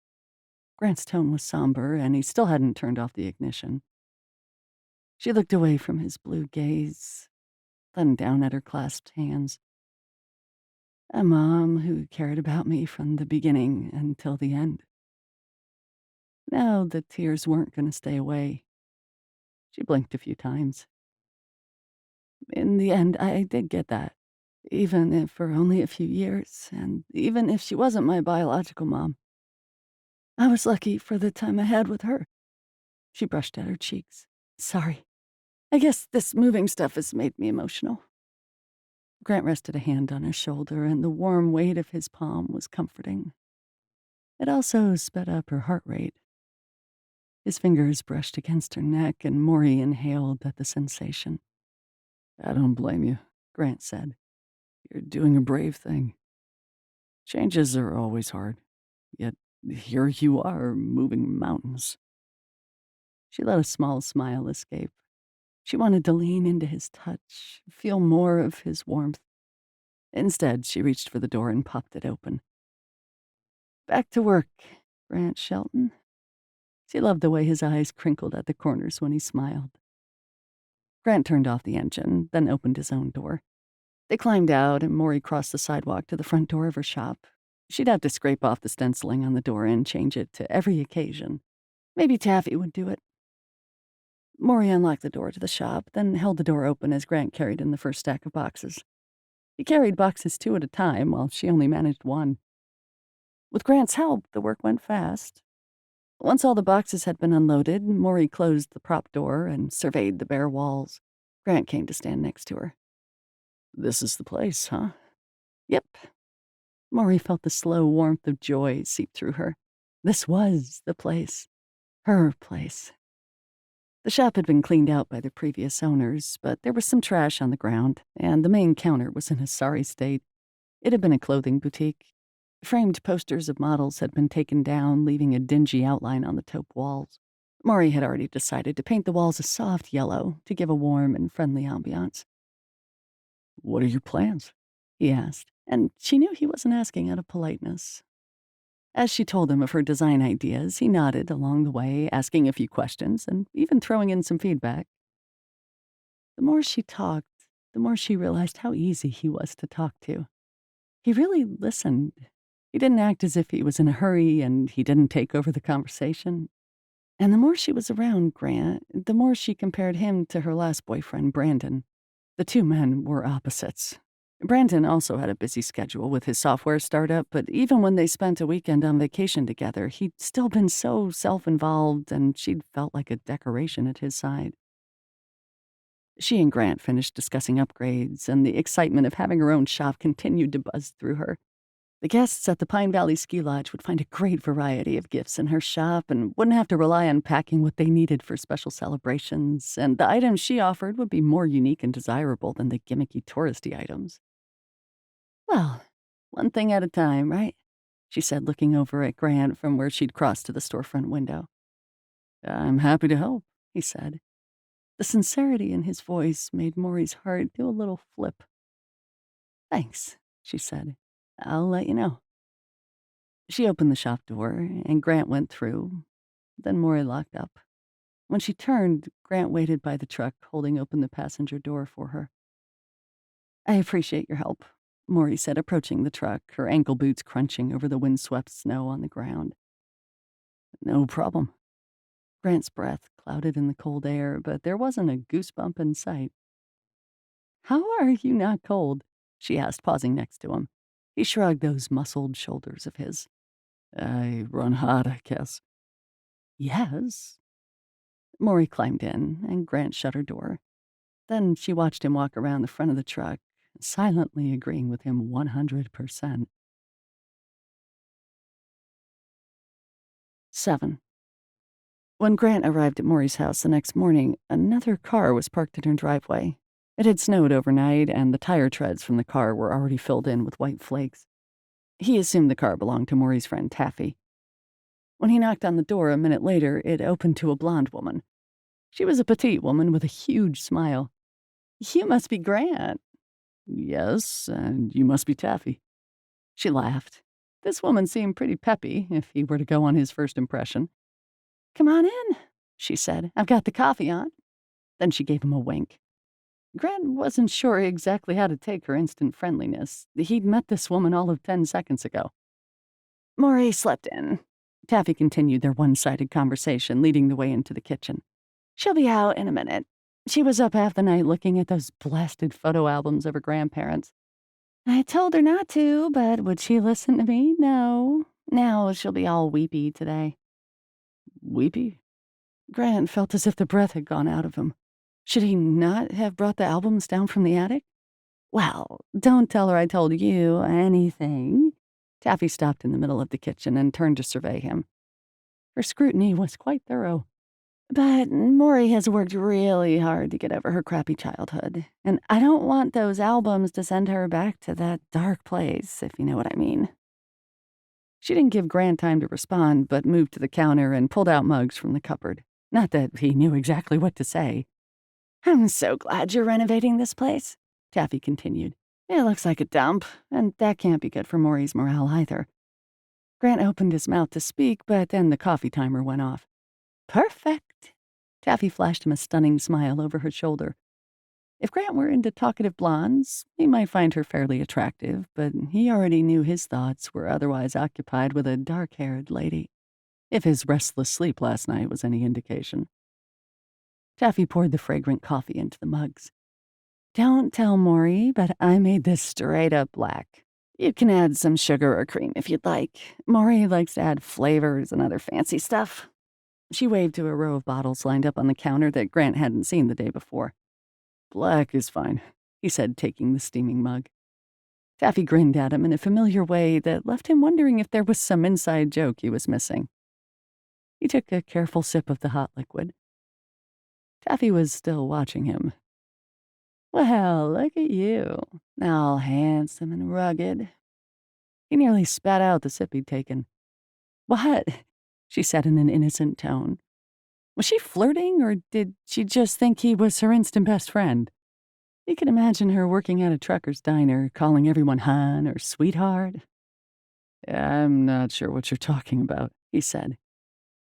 A: Grant's tone was somber, and he still hadn't turned off the ignition. She looked away from his blue gaze, then down at her clasped hands. "A mom who cared about me from the beginning until the end." Now the tears weren't going to stay away. She blinked a few times. "In the end, I did get that, even if for only a few years, and even if she wasn't my biological mom. I was lucky for the time I had with her." She brushed at her cheeks. "Sorry. I guess this moving stuff has made me emotional." Grant rested a hand on her shoulder, and the warm weight of his palm was comforting. It also sped up her heart rate. His fingers brushed against her neck, and Maury inhaled at the sensation. "I don't blame you," Grant said. "You're doing a brave thing. Changes are always hard. Yet here you are, moving mountains." She let a small smile escape. She wanted to lean into his touch, feel more of his warmth. Instead, she reached for the door and popped it open. "Back to work, Grant Shelton." She loved the way his eyes crinkled at the corners when he smiled. Grant turned off the engine, then opened his own door. They climbed out, and Mory crossed the sidewalk to the front door of her shop. She'd have to scrape off the stenciling on the door and change it to every occasion. Maybe Taffy would do it. Mory unlocked the door to the shop, then held the door open as Grant carried in the first stack of boxes. He carried boxes two at a time, while she only managed one. With Grant's help, the work went fast. Once all the boxes had been unloaded, Mory closed the prop door and surveyed the bare walls. Grant came to stand next to her. "This is the place, huh?" "Yep." Mory felt the slow warmth of joy seep through her. This was the place. Her place. The shop had been cleaned out by the previous owners, but there was some trash on the ground, and the main counter was in a sorry state. It had been a clothing boutique. Framed posters of models had been taken down, leaving a dingy outline on the taupe walls. Maury had already decided to paint the walls a soft yellow to give a warm and friendly ambiance. "What are your plans?" he asked, and she knew he wasn't asking out of politeness. As she told him of her design ideas, he nodded along the way, asking a few questions and even throwing in some feedback. The more she talked, the more she realized how easy he was to talk to. He really listened. He didn't act as if he was in a hurry, and he didn't take over the conversation. And the more she was around Grant, the more she compared him to her last boyfriend, Brandon. The two men were opposites. Brandon also had a busy schedule with his software startup, but even when they spent a weekend on vacation together, he'd still been so self-involved, and she'd felt like a decoration at his side. She and Grant finished discussing upgrades, and the excitement of having her own shop continued to buzz through her. The guests at the Pine Valley Ski Lodge would find a great variety of gifts in her shop and wouldn't have to rely on packing what they needed for special celebrations, and the items she offered would be more unique and desirable than the gimmicky touristy items. "Well, one thing at a time, right?" she said, looking over at Grant from where she'd crossed to the storefront window. "I'm happy to help," he said. The sincerity in his voice made Maury's heart do a little flip. "Thanks," she said. "I'll let you know." She opened the shop door, and Grant went through. Then Maury locked up. When she turned, Grant waited by the truck, holding open the passenger door for her. "I appreciate your help," Maury said, approaching the truck, her ankle boots crunching over the windswept snow on the ground. "No problem." Grant's breath clouded in the cold air, but there wasn't a goosebump in sight. "How are you not cold?" she asked, pausing next to him. He shrugged those muscled shoulders of his. "I run hot, I guess." "Yes." Maury climbed in, and Grant shut her door. Then she watched him walk around the front of the truck, silently agreeing with him 100%. 7. When Grant arrived at Maury's house the next morning, another car was parked in her driveway. It had snowed overnight, and the tire treads from the car were already filled in with white flakes. He assumed the car belonged to Maury's friend Taffy. When he knocked on the door a minute later, it opened to a blonde woman. She was a petite woman with a huge smile. "You must be Grant." "Yes, and you must be Taffy." She laughed. This woman seemed pretty peppy, if he were to go on his first impression. "Come on in," she said. "I've got the coffee on." Then she gave him a wink. Grant wasn't sure exactly how to take her instant friendliness. He'd met this woman all of 10 seconds ago. Mory slept in. Taffy continued their one-sided conversation, leading the way into the kitchen. "She'll be out in a minute. She was up half the night looking at those blasted photo albums of her grandparents. I told her not to, but would she listen to me? No. Now she'll be all weepy today." "Weepy?" Grant felt as if the breath had gone out of him. Should he not have brought the albums down from the attic? "Well, don't tell her I told you anything." Taffy stopped in the middle of the kitchen and turned to survey him. Her scrutiny was quite thorough. "But Mory has worked really hard to get over her crappy childhood, and I don't want those albums to send her back to that dark place, if you know what I mean." She didn't give Grant time to respond, but moved to the counter and pulled out mugs from the cupboard. Not that he knew exactly what to say. "I'm so glad you're renovating this place," Taffy continued. "It looks like a dump, and that can't be good for Maury's morale either." Grant opened his mouth to speak, but then the coffee timer went off. "Perfect." Taffy flashed him a stunning smile over her shoulder. If Grant were into talkative blondes, he might find her fairly attractive, but he already knew his thoughts were otherwise occupied with a dark-haired lady, if his restless sleep last night was any indication. Taffy poured the fragrant coffee into the mugs. "Don't tell Maury, but I made this straight up black. You can add some sugar or cream if you'd like. Maury likes to add flavors and other fancy stuff." She waved to a row of bottles lined up on the counter that Grant hadn't seen the day before. "Black is fine," he said, taking the steaming mug. Taffy grinned at him in a familiar way that left him wondering if there was some inside joke he was missing. He took a careful sip of the hot liquid. Taffy was still watching him. "Well, look at you. all handsome and rugged. He nearly spat out the sip he'd taken. "What?" she said in an innocent tone. Was she flirting, or did she just think he was her instant best friend? You could imagine her working at a trucker's diner, calling everyone hon or sweetheart. "I'm not sure what you're talking about," he said.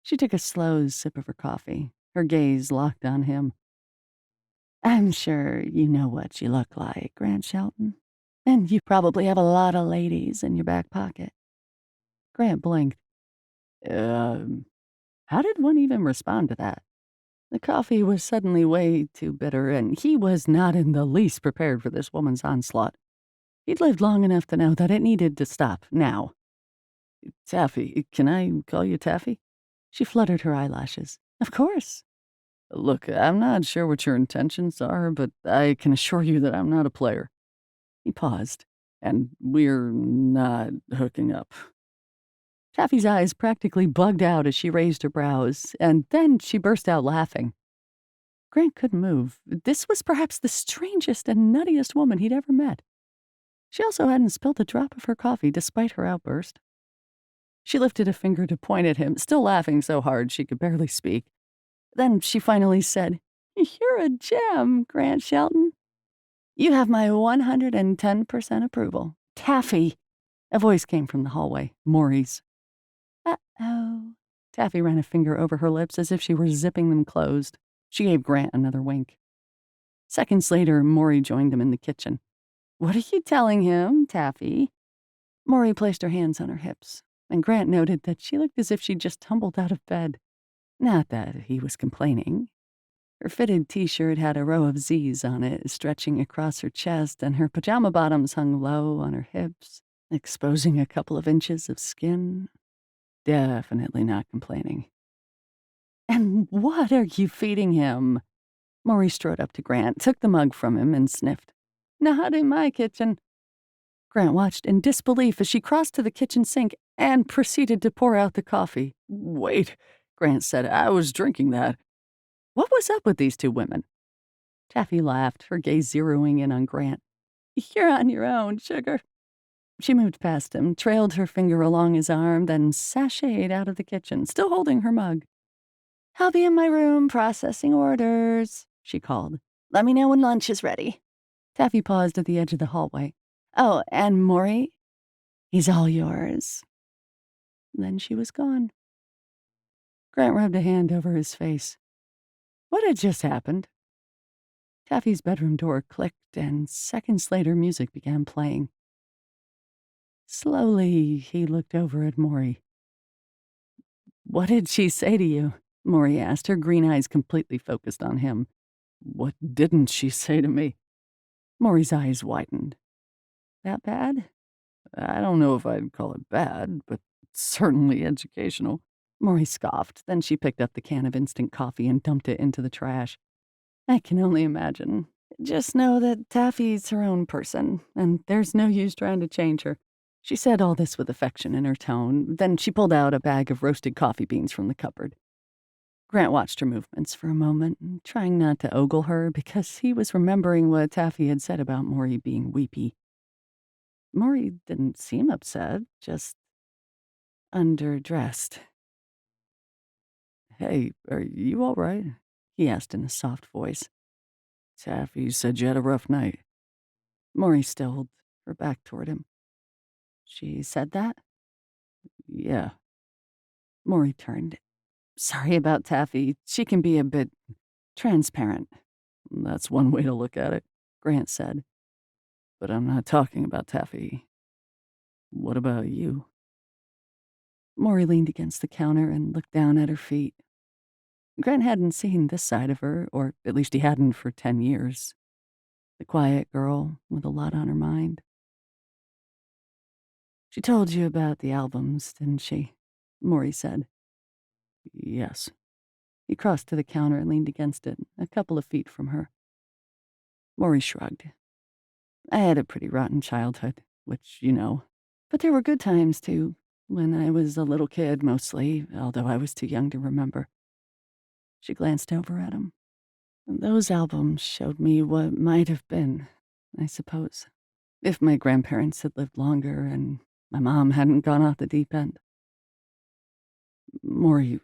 A: She took a slow sip of her coffee, her gaze locked on him. "I'm sure you know what you look like, Grant Shelton. And you probably have a lot of ladies in your back pocket." Grant blinked. Um, how did one even respond to that? The coffee was suddenly way too bitter, and he was not in the least prepared for this woman's onslaught. He'd lived long enough to know that it needed to stop, now. "Taffy, can I call you Taffy?" She fluttered her eyelashes. "Of course." "Look, I'm not sure what your intentions are, but I can assure you that I'm not a player." He paused. "And we're not hooking up." Taffy's eyes practically bugged out as she raised her brows, and then she burst out laughing. Grant couldn't move. This was perhaps the strangest and nuttiest woman he'd ever met. She also hadn't spilt a drop of her coffee despite her outburst. She lifted a finger to point at him, still laughing so hard she could barely speak. Then she finally said, "You're a gem, Grant Shelton. You have my 110% approval. Taffy." A voice came from the hallway, Maury's. "Uh-oh." Taffy ran a finger over her lips as if she were zipping them closed. She gave Grant another wink. Seconds later, Mory joined him in the kitchen. "What are you telling him, Taffy?" Mory placed her hands on her hips, and Grant noted that she looked as if she'd just tumbled out of bed. Not that he was complaining. Her fitted t-shirt had a row of Z's on it, stretching across her chest, and her pajama bottoms hung low on her hips, exposing a couple of inches of skin. Definitely not complaining. "And what are you feeding him?" Maury strode up to Grant, took the mug from him, and sniffed. "Not in my kitchen." Grant watched in disbelief as she crossed to the kitchen sink and proceeded to pour out the coffee. "Wait," Grant said. "I was drinking that." What was up with these two women? Taffy laughed, her gaze zeroing in on Grant. "You're on your own, sugar." She moved past him, trailed her finger along his arm, then sashayed out of the kitchen, still holding her mug. "I'll be in my room processing orders," she called. "Let me know when lunch is ready." Taffy paused at the edge of the hallway. "Oh, and Mory, he's all yours." Then she was gone. Grant rubbed a hand over his face. What had just happened? Taffy's bedroom door clicked, and seconds later music began playing. Slowly, he looked over at Mory. "What did she say to you?" Mory asked, her green eyes completely focused on him. "What didn't she say to me?" Mory's eyes widened. "That bad?" "I don't know if I'd call it bad, but certainly educational." Mory scoffed. Then she picked up the can of instant coffee and dumped it into the trash. "I can only imagine. Just know that Taffy's her own person, and there's no use trying to change her." She said all this with affection in her tone. Then she pulled out a bag of roasted coffee beans from the cupboard. Grant watched her movements for a moment, trying not to ogle her because he was remembering what Taffy had said about Mory being weepy. Mory didn't seem upset, just underdressed. "Hey, are you all right?" he asked in a soft voice. "Taffy said you had a rough night." Mory stilled, her back toward him. "She said that?" "Yeah." Mory turned. "Sorry about Taffy. She can be a bit transparent." "That's one way to look at it," Grant said. "But I'm not talking about Taffy. What about you?" Mory leaned against the counter and looked down at her feet. Grant hadn't seen this side of her, or at least he hadn't for 10 years. The quiet girl with a lot on her mind. "She told you about the albums, didn't she?" Mory said. "Yes." He crossed to the counter and leaned against it, a couple of feet from her. Mory shrugged. "I had a pretty rotten childhood, which you know. But there were good times, too, when I was a little kid, mostly, although I was too young to remember." She glanced over at him. "Those albums showed me what might have been, I suppose." If my grandparents had lived longer and my mom hadn't gone off the deep end. Maury,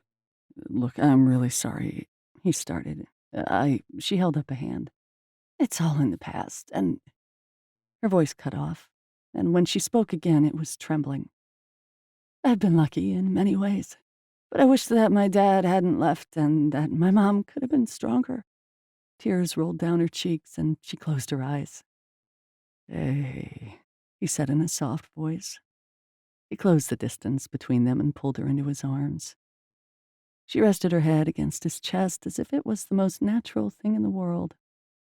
A: look, I'm really sorry, he started. She held up a hand. It's all in the past, and her voice cut off, and when she spoke again, it was trembling. I've been lucky in many ways, but I wish that my dad hadn't left and that my mom could have been stronger. Tears rolled down her cheeks, and she closed her eyes. Hey, he said in a soft voice. He closed the distance between them and pulled her into his arms. She rested her head against his chest as if it was the most natural thing in the world,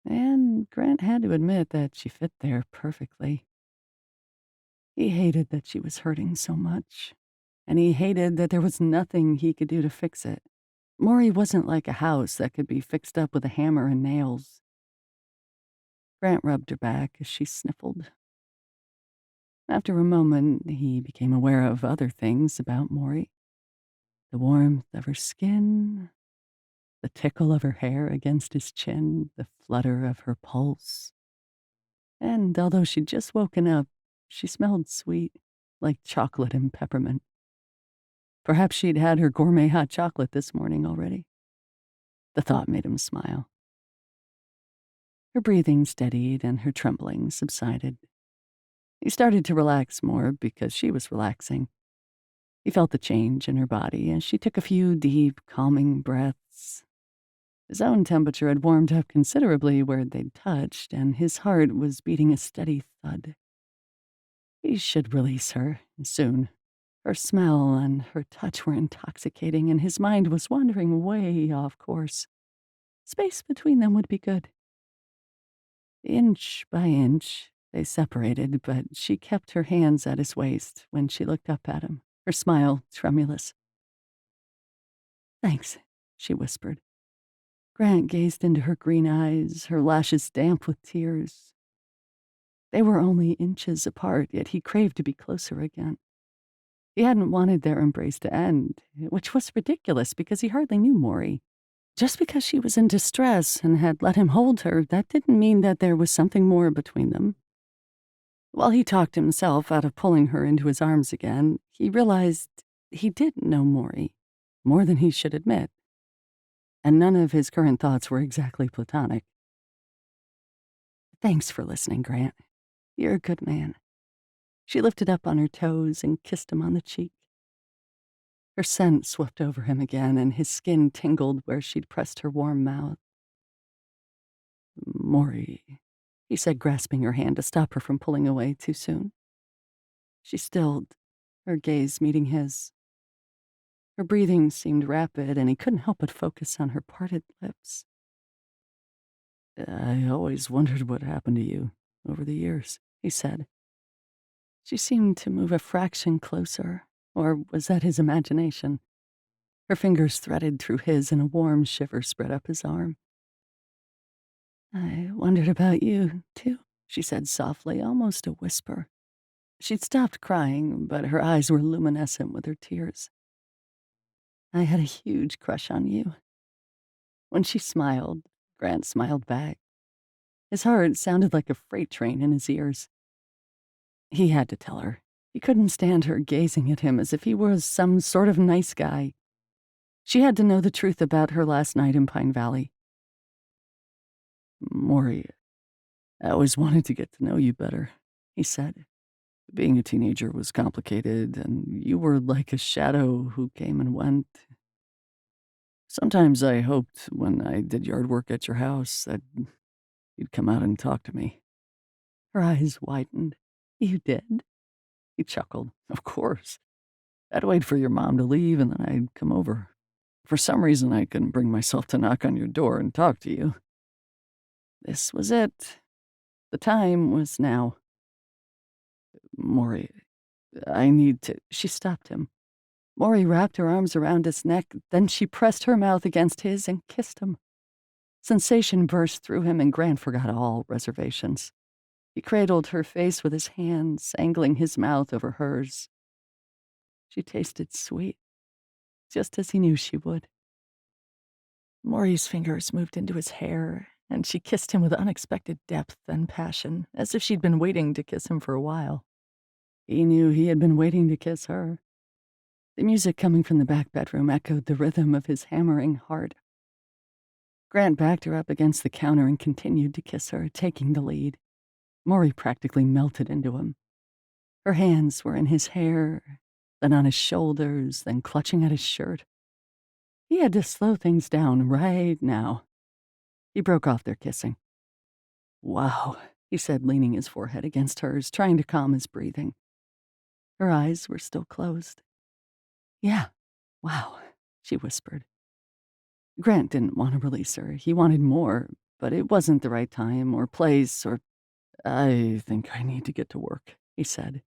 A: and Grant had to admit that she fit there perfectly. He hated that she was hurting so much, and he hated that there was nothing he could do to fix it. Mory wasn't like a house that could be fixed up with a hammer and nails. Grant rubbed her back as she sniffled. After a moment, he became aware of other things about Mory. The warmth of her skin, the tickle of her hair against his chin, the flutter of her pulse. And although she'd just woken up, she smelled sweet, like chocolate and peppermint. Perhaps she'd had her gourmet hot chocolate this morning already. The thought made him smile. Her breathing steadied and her trembling subsided. He started to relax more because she was relaxing. He felt the change in her body as she took a few deep, calming breaths. His own temperature had warmed up considerably where they'd touched, and his heart was beating a steady thud. He should release her soon. Her smell and her touch were intoxicating, and his mind was wandering way off course. Space between them would be good. Inch by inch, they separated, but she kept her hands at his waist when she looked up at him, her smile tremulous. Thanks, she whispered. Grant gazed into her green eyes, her lashes damp with tears. They were only inches apart, yet he craved to be closer again. He hadn't wanted their embrace to end, which was ridiculous because he hardly knew Mory. Just because she was in distress and had let him hold her, that didn't mean that there was something more between them. While he talked himself out of pulling her into his arms again, he realized he did know Mory, more than he should admit. And none of his current thoughts were exactly platonic. Thanks for listening, Grant. You're a good man. She lifted up on her toes and kissed him on the cheek. Her scent swept over him again, and his skin tingled where she'd pressed her warm mouth. Mory, he said, grasping her hand to stop her from pulling away too soon. She stilled, her gaze meeting his. Her breathing seemed rapid, and he couldn't help but focus on her parted lips. I always wondered what happened to you over the years, he said. She seemed to move a fraction closer, or was that his imagination? Her fingers threaded through his, and a warm shiver spread up his arm. I wondered about you, too, she said softly, almost a whisper. She'd stopped crying, but her eyes were luminescent with her tears. I had a huge crush on you. When she smiled, Grant smiled back. His heart sounded like a freight train in his ears. He had to tell her. He couldn't stand her gazing at him as if he was some sort of nice guy. She had to know the truth about her last night in Pine Valley. Mory, I always wanted to get to know you better, he said. Being a teenager was complicated, and you were like a shadow who came and went. Sometimes I hoped when I did yard work at your house that you'd come out and talk to me. Her eyes widened. You did? He chuckled. Of course. I'd wait for your mom to leave, and then I'd come over. For some reason, I couldn't bring myself to knock on your door and talk to you. This was it. The time was now. Mory, I need to. She stopped him. Mory wrapped her arms around his neck, then she pressed her mouth against his and kissed him. Sensation burst through him, and Grant forgot all reservations. He cradled her face with his hands, angling his mouth over hers. She tasted sweet, just as he knew she would. Mory's fingers moved into his hair,
B: and she kissed him with unexpected depth and passion, as if she'd been waiting to kiss him for a while.
A: He knew he had been waiting to kiss her. The music coming from the back bedroom echoed the rhythm of his hammering heart. Grant backed her up against the counter and continued to kiss her, taking the lead. Mory practically melted into him. Her hands were in his hair, then on his shoulders, then clutching at his shirt. He had to slow things down right now. He broke off their kissing. "Wow," he said, leaning his forehead against hers, trying to calm his breathing. Her eyes were still closed. "Yeah, wow," she whispered. Grant didn't want to release her. He wanted more, but it wasn't the right time or place or... "I think I need to get to work," he said.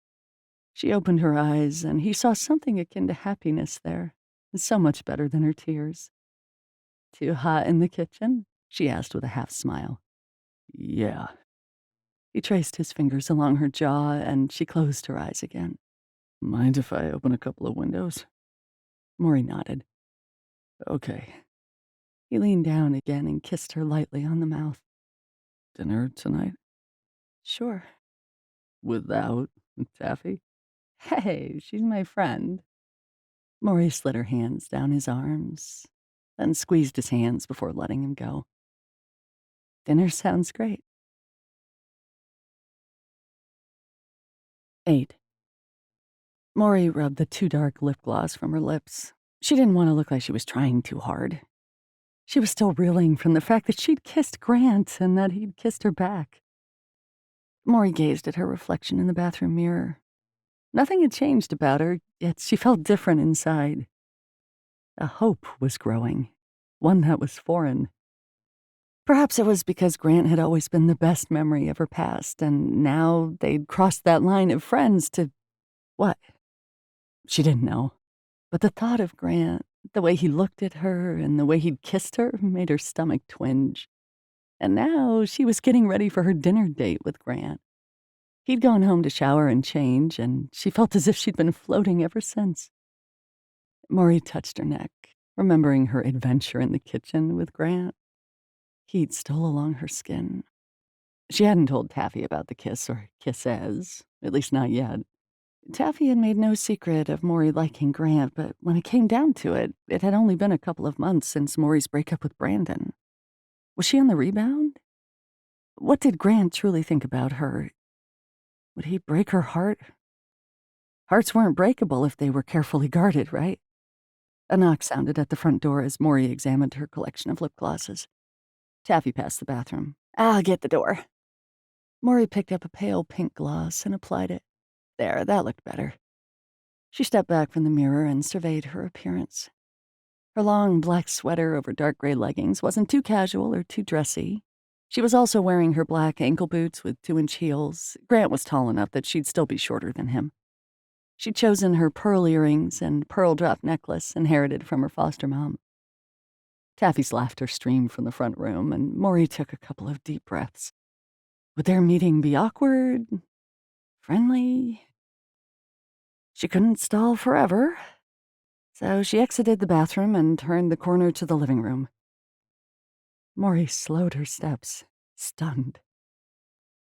A: She opened her eyes, and he saw something akin to happiness there, so much better than her tears. "Too hot in the kitchen?" she asked with a half smile. "Yeah." He traced his fingers along her jaw, and she closed her eyes again. "Mind if I open a couple of windows?" Mory nodded. "Okay." He leaned down again and kissed her lightly on the mouth. "Dinner tonight?" "Sure." "Without Taffy?" "Hey, she's my friend." Mory slid her hands down his arms, then squeezed his hands before letting him go. "Dinner sounds great." 8. Mory rubbed the too dark lip gloss from her lips. She didn't want to look like she was trying too hard. She was still reeling from the fact that she'd kissed Grant and that he'd kissed her back. Mory gazed at her reflection in the bathroom mirror. Nothing had changed about her, yet she felt different inside. A hope was growing, one that was foreign. Perhaps it was because Grant had always been the best memory of her past, and now they'd crossed that line of friends to... what? She didn't know. But the thought of Grant, the way he looked at her and the way he'd kissed her, made her stomach twinge. And now she was getting ready for her dinner date with Grant. He'd gone home to shower and change, and she felt as if she'd been floating ever since. Mory touched her neck, remembering her adventure in the kitchen with Grant. Heat stole along her skin. She hadn't told Taffy about the kiss or kisses, at least not yet. Taffy had made no secret of Mory liking Grant, but when it came down to it, it had only been a couple of months since Mory's breakup with Brandon. Was she on the rebound? What did Grant truly think about her? Would he break her heart? Hearts weren't breakable if they were carefully guarded, right? A knock sounded at the front door as Mory examined her collection of lip glosses. Taffy passed the bathroom. "I'll get the door." Mory picked up a pale pink gloss and applied it. There, that looked better. She stepped back from the mirror and surveyed her appearance. Her long black sweater over dark gray leggings wasn't too casual or too dressy. She was also wearing her black ankle boots with 2-inch heels. Grant was tall enough that she'd still be shorter than him. She'd chosen her pearl earrings and pearl drop necklace inherited from her foster mom. Taffy's laughter streamed from the front room, and Mory took a couple of deep breaths. Would their meeting be awkward? Friendly? She couldn't stall forever, so she exited the bathroom and turned the corner to the living room. Mory slowed her steps, stunned.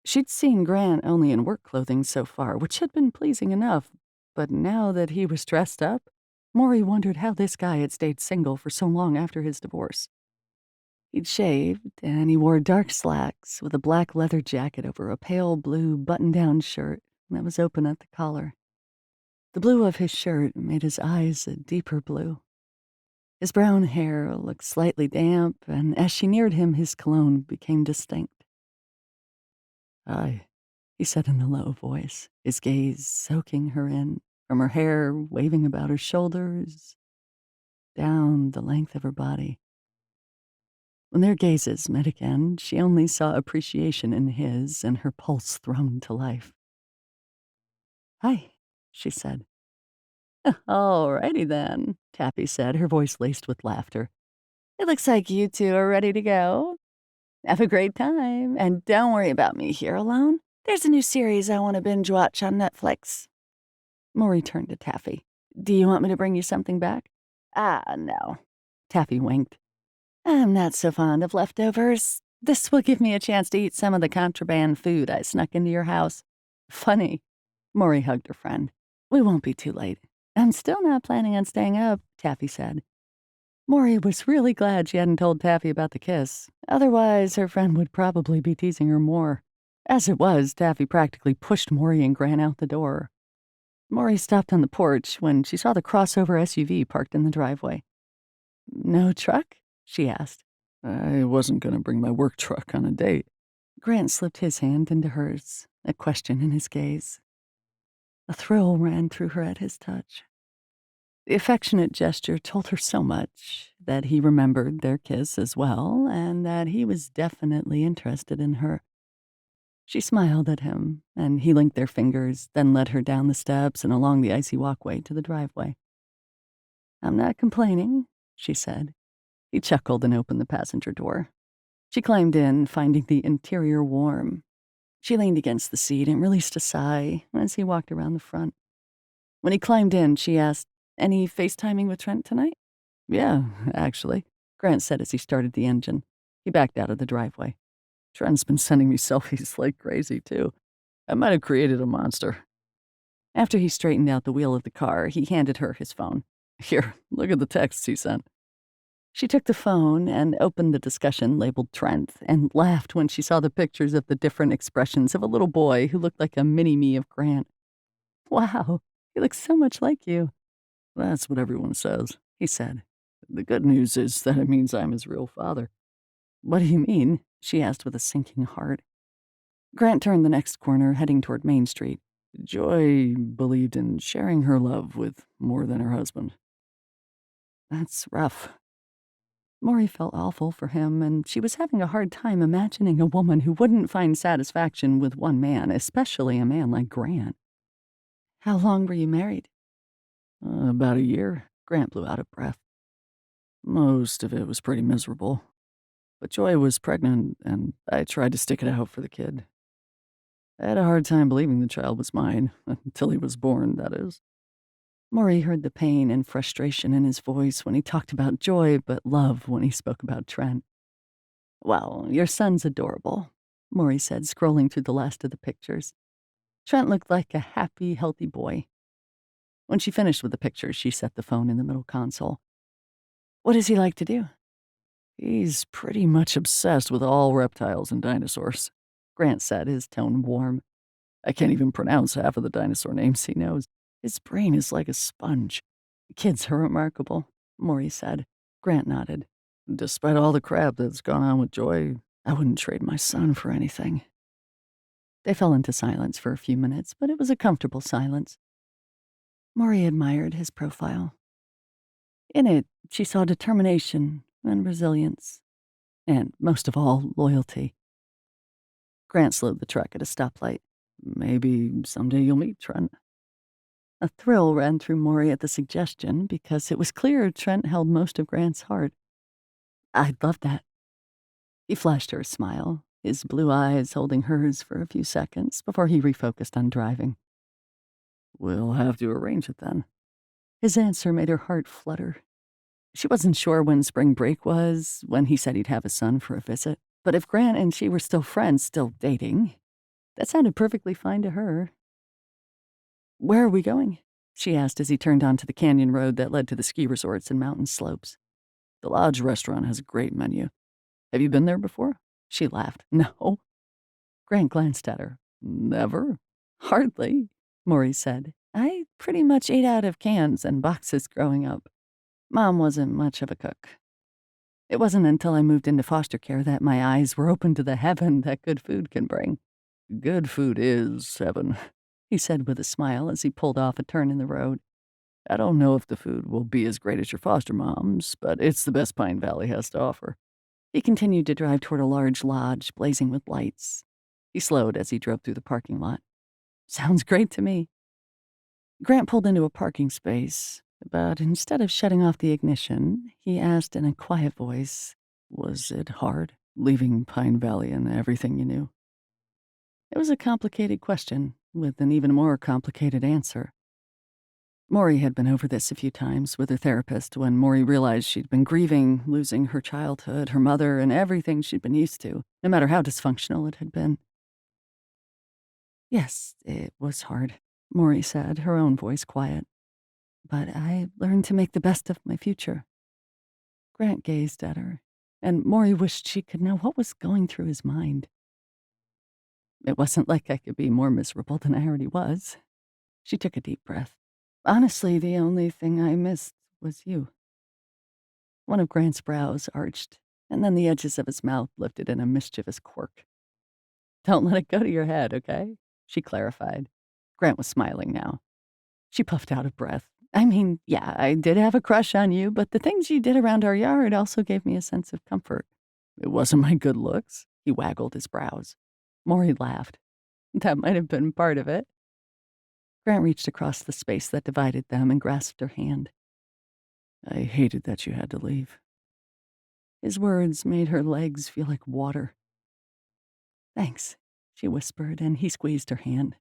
A: She'd seen Grant only in work clothing so far, which had been pleasing enough, but now that he was dressed up, Mory wondered how this guy had stayed single for so long after his divorce. He'd shaved, and he wore dark slacks with a black leather jacket over a pale blue button-down shirt that was open at the collar. The blue of his shirt made his eyes a deeper blue. His brown hair looked slightly damp, and as she neared him, his cologne became distinct. "Hi," he said in a low voice, his gaze soaking her in, from her hair waving about her shoulders, down the length of her body. When their gazes met again, she only saw appreciation in his, and her pulse thrummed to life. "Hi," she said. "All righty then," Taffy said, her voice laced with laughter. "It looks like you two are ready to go. Have a great time, and don't worry about me here alone. There's a new series I want to binge watch on Netflix." Mory turned to Taffy. "Do you want me to bring you something back?" "Ah, no." Taffy winked. "I'm not so fond of leftovers. This will give me a chance to eat some of the contraband food I snuck into your house. Funny. Mory hugged her friend. We won't be too late. I'm still not planning on staying up, Taffy said. Mory was really glad she hadn't told Taffy about the kiss. Otherwise, her friend would probably be teasing her more. As it was, Taffy practically pushed Mory and Grant out the door. Mory stopped on the porch when she saw the crossover SUV parked in the driveway. No truck? She asked. I wasn't going to bring my work truck on a date. Grant slipped his hand into hers, a question in his gaze. A thrill ran through her at his touch. The affectionate gesture told her so much, that he remembered their kiss as well, and that he was definitely interested in her. She smiled at him, and he linked their fingers, then led her down the steps and along the icy walkway to the driveway. I'm not complaining, she said. He chuckled and opened the passenger door. She climbed in, finding the interior warm. She leaned against the seat and released a sigh as he walked around the front. When he climbed in, she asked, Any FaceTiming with Trent tonight? Yeah, actually, Grant said as he started the engine. He backed out of the driveway. Trent's been sending me selfies like crazy, too. I might have created a monster. After he straightened out the wheel of the car, he handed her his phone. Here, look at the texts he sent. She took the phone and opened the discussion labeled Trent and laughed when she saw the pictures of the different expressions of a little boy who looked like a mini-me of Grant. Wow, he looks so much like you. That's what everyone says, he said. The good news is that it means I'm his real father. What do you mean? She asked with a sinking heart. Grant turned the next corner, heading toward Main Street. Joy believed in sharing her love with more than her husband. That's rough. Mory felt awful for him, and she was having a hard time imagining a woman who wouldn't find satisfaction with one man, especially a man like Grant. How long were you married? About a year. Grant blew out a breath. Most of it was pretty miserable. But Joy was pregnant, and I tried to stick it out for the kid. I had a hard time believing the child was mine, until he was born, that is. Mory heard the pain and frustration in his voice when he talked about Joy, but love when he spoke about Trent. Well, your son's adorable, Mory said, scrolling through the last of the pictures. Trent looked like a happy, healthy boy. When she finished with the pictures, she set the phone in the middle console. What does he like to do? He's pretty much obsessed with all reptiles and dinosaurs, Grant said, his tone warm. I can't even pronounce half of the dinosaur names he knows. His brain is like a sponge. Kids are remarkable, Mory said. Grant nodded. Despite all the crap that's gone on with Joy, I wouldn't trade my son for anything. They fell into silence for a few minutes, but it was a comfortable silence. Mory admired his profile. In it, she saw determination and resilience, and most of all, loyalty. Grant slowed the truck at a stoplight. Maybe someday you'll meet Trent. A thrill ran through Mory at the suggestion because it was clear Trent held most of Grant's heart. I'd love that. He flashed her a smile, his blue eyes holding hers for a few seconds before he refocused on driving. We'll have to arrange it then. His answer made her heart flutter. She wasn't sure when spring break was, when he said he'd have his son for a visit. But if Grant and she were still friends, still dating, that sounded perfectly fine to her. Where are we going? She asked as he turned onto the canyon road that led to the ski resorts and mountain slopes. The Lodge restaurant has a great menu. Have you been there before? She laughed. No. Grant glanced at her. Never? Hardly, Mory said. I pretty much ate out of cans and boxes growing up. Mom wasn't much of a cook. It wasn't until I moved into foster care that my eyes were open to the heaven that good food can bring. Good food is heaven, he said with a smile as he pulled off a turn in the road. I don't know if the food will be as great as your foster mom's, but it's the best Pine Valley has to offer. He continued to drive toward a large lodge blazing with lights. He slowed as he drove through the parking lot. Sounds great to me. Grant pulled into a parking space, but instead of shutting off the ignition, he asked in a quiet voice, Was it hard, leaving Pine Valley and everything you knew? It was a complicated question, with an even more complicated answer. Mory had been over this a few times with her therapist when Mory realized she'd been grieving, losing her childhood, her mother, and everything she'd been used to, no matter how dysfunctional it had been. Yes, it was hard, Mory said, her own voice quiet. But I learned to make the best of my future. Grant gazed at her, and Mory wished she could know what was going through his mind. It wasn't like I could be more miserable than I already was. She took a deep breath. Honestly, the only thing I missed was you. One of Grant's brows arched, and then the edges of his mouth lifted in a mischievous quirk. Don't let it go to your head, okay? She clarified. Grant was smiling now. She puffed out of breath. I mean, yeah, I did have a crush on you, but the things you did around our yard also gave me a sense of comfort. It wasn't my good looks. He waggled his brows. Mory laughed. That might have been part of it. Grant reached across the space that divided them and grasped her hand. I hated that you had to leave. His words made her legs feel like water. Thanks, she whispered, and he squeezed her hand.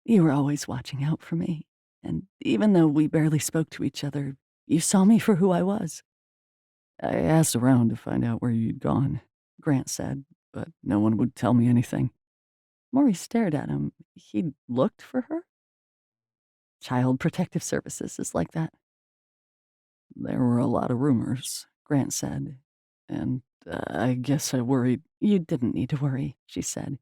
A: You were always watching out for me, and even though we barely spoke to each other, you saw me for who I was. I asked around to find out where you'd gone, Grant said, but no one would tell me anything. Maury stared at him. He'd looked for her? Child Protective Services is like that. There were a lot of rumors, Grant said, and I guess I worried. You didn't need to worry, she said.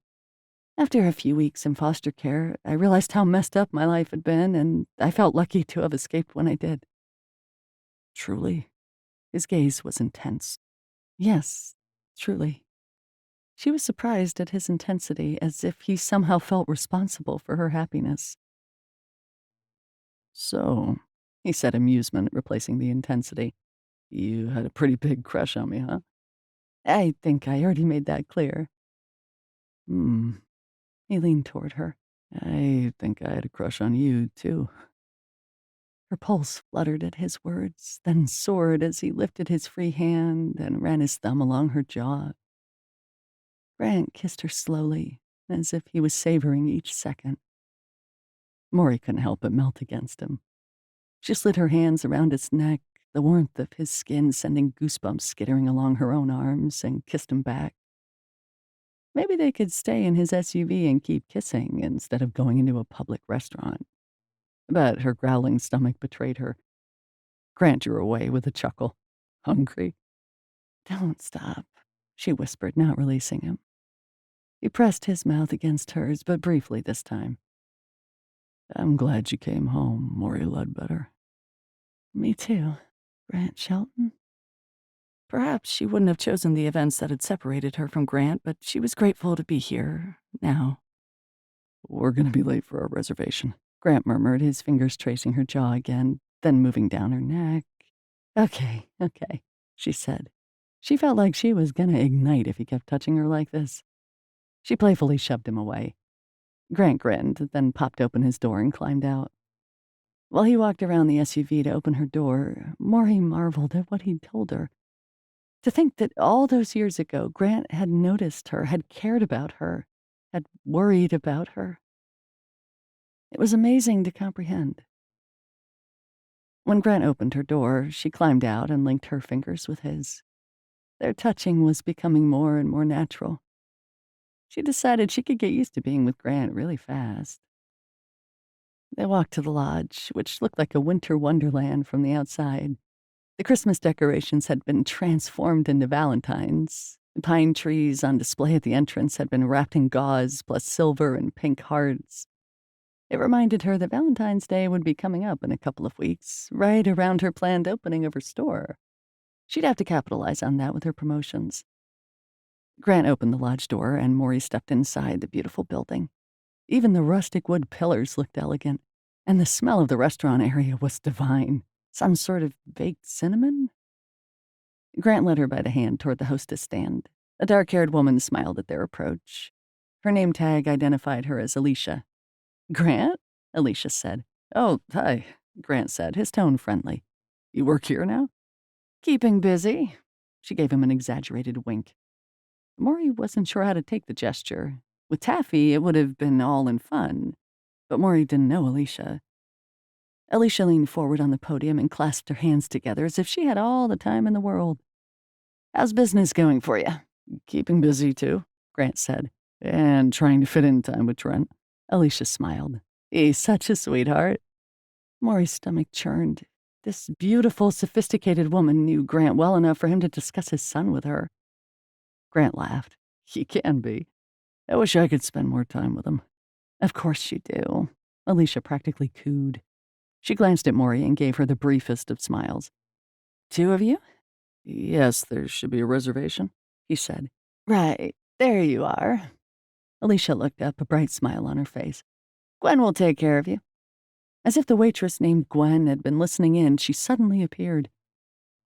A: After a few weeks in foster care, I realized how messed up my life had been, and I felt lucky to have escaped when I did. Truly? His gaze was intense. Yes, truly. She was surprised at his intensity, as if he somehow felt responsible for her happiness. So, he said, amusement replacing the intensity. You had a pretty big crush on me, huh? I think I already made that clear. Hmm. He leaned toward her. I think I had a crush on you, too. Her pulse fluttered at his words, then soared as he lifted his free hand and ran his thumb along her jaw. Grant kissed her slowly, as if he was savoring each second. Mory couldn't help but melt against him. She slid her hands around his neck, the warmth of his skin sending goosebumps skittering along her own arms, and kissed him back. Maybe they could stay in his SUV and keep kissing instead of going into a public restaurant. But her growling stomach betrayed her. Grant drew away with a chuckle. Hungry? Don't stop, she whispered, not releasing him. He pressed his mouth against hers, but briefly this time. I'm glad you came home, Maurie Ledbetter. Me too, Grant Shelton. Perhaps she wouldn't have chosen the events that had separated her from Grant, but she was grateful to be here, now. We're going to be late for our reservation, Grant murmured, his fingers tracing her jaw again, then moving down her neck. Okay, she said. She felt like she was going to ignite if he kept touching her like this. She playfully shoved him away. Grant grinned, then popped open his door and climbed out. While he walked around the SUV to open her door, Mory marveled at what he'd told her. To think that all those years ago, Grant had noticed her, had cared about her, had worried about her. It was amazing to comprehend. When Grant opened her door, she climbed out and linked her fingers with his. Their touching was becoming more and more natural. She decided she could get used to being with Grant really fast. They walked to the lodge, which looked like a winter wonderland from the outside. The Christmas decorations had been transformed into valentines. The pine trees on display at the entrance had been wrapped in gauze, plus silver and pink hearts. It reminded her that Valentine's Day would be coming up in a couple of weeks, right around her planned opening of her store. She'd have to capitalize on that with her promotions. Grant opened the lodge door, and Mory stepped inside the beautiful building. Even the rustic wood pillars looked elegant, and the smell of the restaurant area was divine. Some sort of baked cinnamon? Grant led her by the hand toward the hostess stand. A dark-haired woman smiled at their approach. Her name tag identified her as Alicia. Grant? Alicia said. Oh, hi, Grant said, his tone friendly. You work here now? Keeping busy. She gave him an exaggerated wink. Mory wasn't sure how to take the gesture. With Taffy, it would have been all in fun. But Mory didn't know Alicia.
B: Alicia leaned forward on the podium and clasped her hands together as if she had all the time in the world. "How's business going for you?" "Keeping busy, too," Grant said. "And trying to fit in time with Trent." Alicia smiled. "He's such a sweetheart." Maury's stomach churned. This beautiful, sophisticated woman knew Grant well enough for him to discuss his son with her. Grant laughed. "He can be. I wish I could spend more time with him." "Of course you do." Alicia practically cooed. She glanced at Mory and gave her the briefest of smiles. "Two of you?" "Yes, there should be a reservation," he said. "Right, there you are." Alicia looked up, a bright smile on her face. "Gwen will take care of you." As if the waitress named Gwen had been listening in, she suddenly appeared.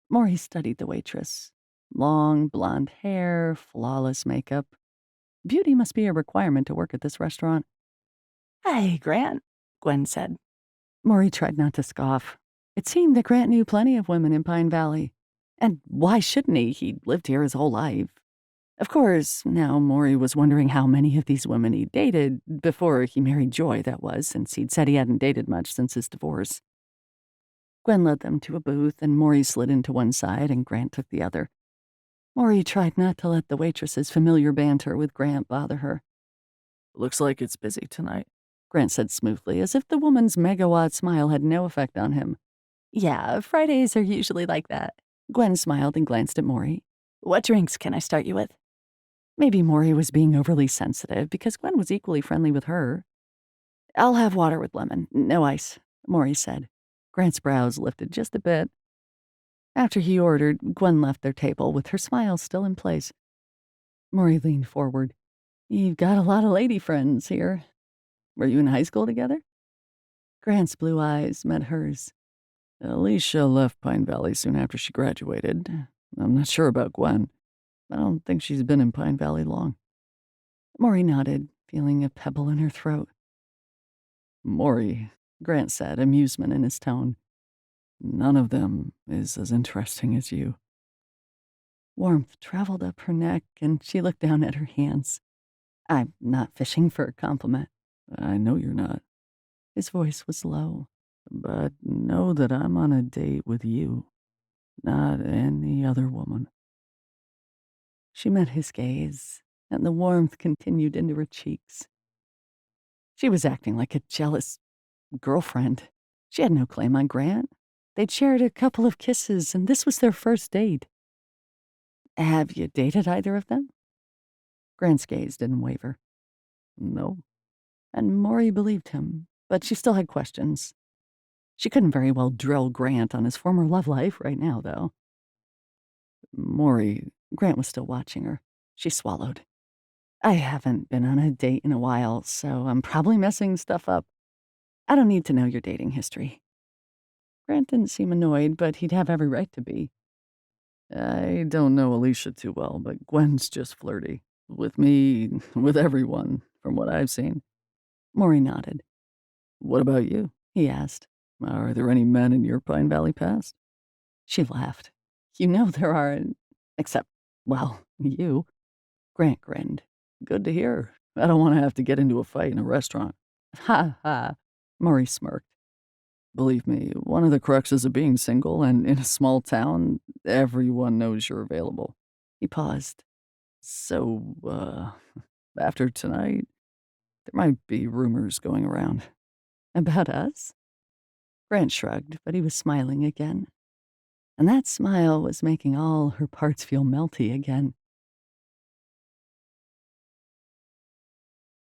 B: Mory studied the waitress. Long, blonde hair, flawless makeup. Beauty must be a requirement to work at this restaurant. "Hi, Grant," Gwen said. Mory tried not to scoff. It seemed that Grant knew plenty of women in Pine Valley. And why shouldn't he? He'd lived here his whole life. Of course, now Mory was wondering how many of these women he dated, before he married Joy, that was, since he'd said he hadn't dated much since his divorce. Gwen led them to a booth, and Mory slid into one side, and Grant took the other. Mory tried not to let the waitress's familiar banter with Grant bother her. "Looks like it's busy tonight," Grant said smoothly, as if the woman's megawatt smile had no effect on him. "Yeah, Fridays are usually like that." Gwen smiled and glanced at Mory. "What drinks can I start you with?" Maybe Mory was being overly sensitive because Gwen was equally friendly with her. "I'll have water with lemon, no ice," Mory said. Grant's brows lifted just a bit. After he ordered, Gwen left their table with her smile still in place. Mory leaned forward. "You've got a lot of lady friends here. Were you in high school together?" Grant's blue eyes met hers. "Alicia left Pine Valley soon after she graduated. I'm not sure about Gwen. I don't think she's been in Pine Valley long." Mory nodded, feeling a pebble in her throat. "Mory," Grant said, amusement in his tone. "None of them is as interesting as you." Warmth traveled up her neck, and she looked down at her hands. "I'm not fishing for a compliment." "I know you're not." His voice was low. "But know that I'm on a date with you, not any other woman." She met his gaze, and the warmth continued into her cheeks. She was acting like a jealous girlfriend. She had no claim on Grant. They'd shared a couple of kisses, and this was their first date. "Have you dated either of them?" Grant's gaze didn't waver. "No." And Mory believed him, but she still had questions. She couldn't very well drill Grant on his former love life right now, though. "Mory," Grant was still watching her. She swallowed. "I haven't been on a date in a while, so I'm probably messing stuff up. I don't need to know your dating history." Grant didn't seem annoyed, but he'd have every right to be. "I don't know Alicia too well, but Gwen's just flirty. With me, with everyone, from what I've seen." Mory nodded. "What about you?" he asked. "Are there any men in your Pine Valley past?" She laughed. "You know there aren't, except, well, you." Grant grinned. "Good to hear. I don't want to have to get into a fight in a restaurant." "Ha ha," Mory smirked. "Believe me, one of the cruxes of being single and in a small town, everyone knows you're available." He paused. "So, after tonight, there might be rumors going around." "About us?" Grant shrugged, but he was smiling again. And that smile was making all her parts feel melty again.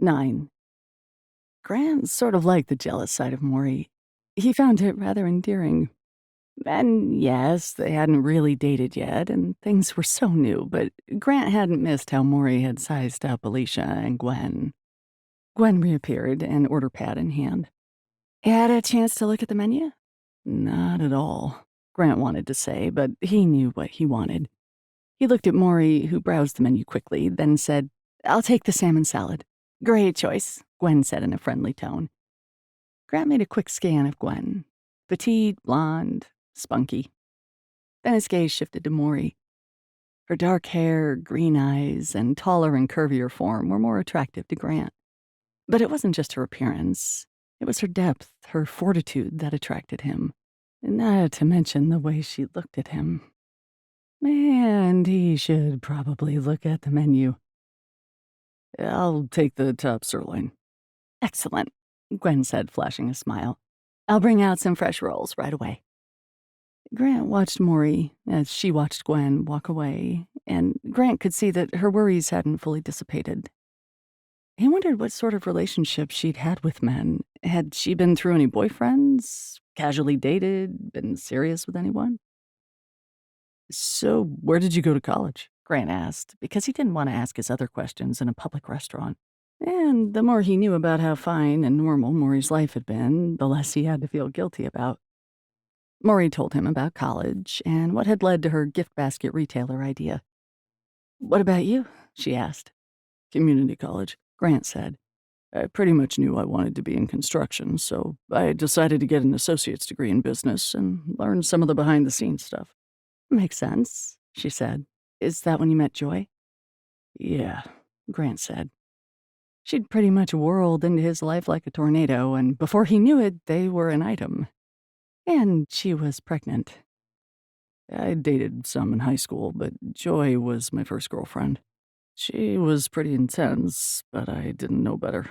B: 9. Grant sort of liked the jealous side of Mory. He found it rather endearing. And yes, they hadn't really dated yet, and things were so new, but Grant hadn't missed how Mory had sized up Alicia and Gwen. Gwen reappeared, an order pad in hand. "Had a chance to look at the menu?" "Not at all," Grant wanted to say, but he knew what he wanted. He looked at Mory, who browsed the menu quickly, then said, "I'll take the salmon salad." "Great choice," Gwen said in a friendly tone. Grant made a quick scan of Gwen. Petite, blonde, spunky. Then his gaze shifted to Mory. Her dark hair, green eyes, and taller and curvier form were more attractive to Grant. But it wasn't just her appearance.
A: It was her depth, her fortitude that attracted him. Not to mention the way she looked at him. And he should probably look at the menu.
B: I'll take the top sirloin.
A: Excellent, Gwen said, flashing a smile. I'll bring out some fresh rolls right away. Grant watched Mory as she watched Gwen walk away, and Grant could see that her worries hadn't fully dissipated. He wondered what sort of relationship she'd had with men. Had she been through any boyfriends, casually dated, been serious with anyone?
B: So, where did you go to college?
A: Grant asked, because he didn't want to ask his other questions in a public restaurant. And the more he knew about how fine and normal Maury's life had been, the less he had to feel guilty about. Mory told him about college and what had led to her gift basket retailer idea. What about you? She asked.
B: Community college,
A: Grant said.
B: I pretty much knew I wanted to be in construction, so I decided to get an associate's degree in business and learn some of the behind-the-scenes stuff.
A: Makes sense, she said. Is that when you met Joy?
B: Yeah,
A: Grant said. She'd pretty much whirled into his life like a tornado, and before he knew it, they were an item. And she was pregnant.
B: I dated some in high school, but Joy was my first girlfriend. She was pretty intense, but I didn't know better.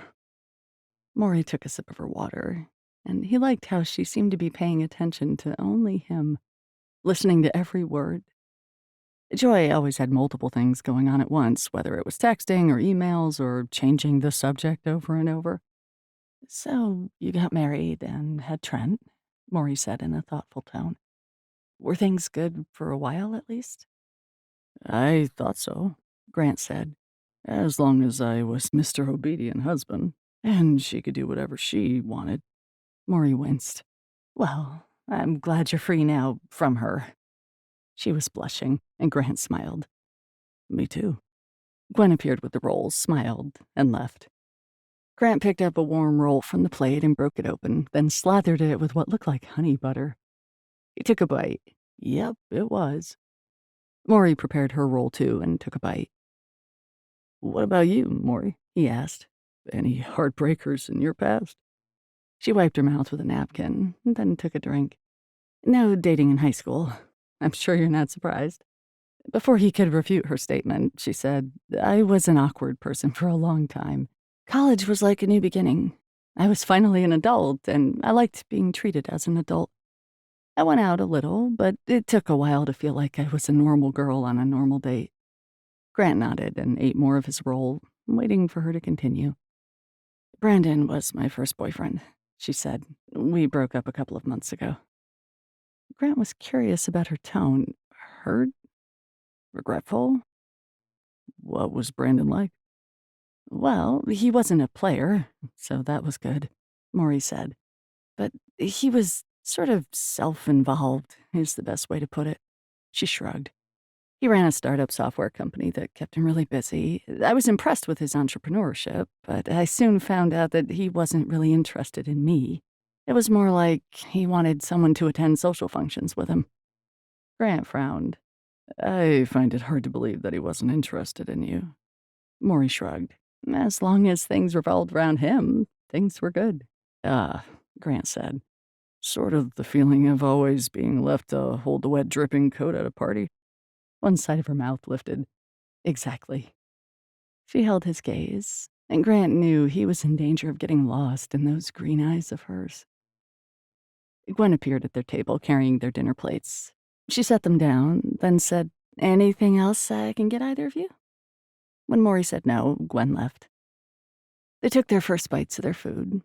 A: Mory took a sip of her water, and he liked how she seemed to be paying attention to only him, listening to every word. Joy always had multiple things going on at once, whether it was texting or emails or changing the subject over and over. So you got married and had Trent, Mory said in a thoughtful tone. Were things good for a while, at least?
B: I thought so,
A: Grant said.
B: as long as I was Mr. Obedient husband, and she could do whatever she wanted.
A: Mory winced. Well, I'm glad you're free now from her. She was blushing, and Grant smiled.
B: Me too.
A: Gwen appeared with the rolls, smiled, and left. Grant picked up a warm roll from the plate and broke it open, then slathered it with what looked like honey butter. He took a bite. Yep, it was. Mory prepared her roll too and took a bite.
B: What about you, Mory?
A: He asked.
B: Any heartbreakers in your past?
A: She wiped her mouth with a napkin, and then took a drink. No dating in high school. I'm sure you're not surprised. Before he could refute her statement, she said, I was an awkward person for a long time. College was like a new beginning. I was finally an adult, and I liked being treated as an adult. I went out a little, but it took a while to feel like I was a normal girl on a normal date. Grant nodded and ate more of his roll, waiting for her to continue. Brandon was my first boyfriend, she said. We broke up a couple of months ago. Grant was curious about her tone. Hurt? Regretful?
B: What was Brandon like?
A: Well, he wasn't a player, so that was good, Mory said. But he was sort of self-involved, is the best way to put it. She shrugged. He ran a startup software company that kept him really busy. I was impressed with his entrepreneurship, but I soon found out that he wasn't really interested in me. It was more like he wanted someone to attend social functions with him. Grant frowned.
B: I find it hard to believe that he wasn't interested in you.
A: Mory shrugged. As long as things revolved around him, things were good. Grant said.
B: Sort of the feeling of always being left to hold the wet dripping coat at a party.
A: One side of her mouth lifted. Exactly. She held his gaze, and Grant knew he was in danger of getting lost in those green eyes of hers. Gwen appeared at their table, carrying their dinner plates. She set them down, then said, Anything else I can get either of you? When Mory said no, Gwen left. They took their first bites of their food.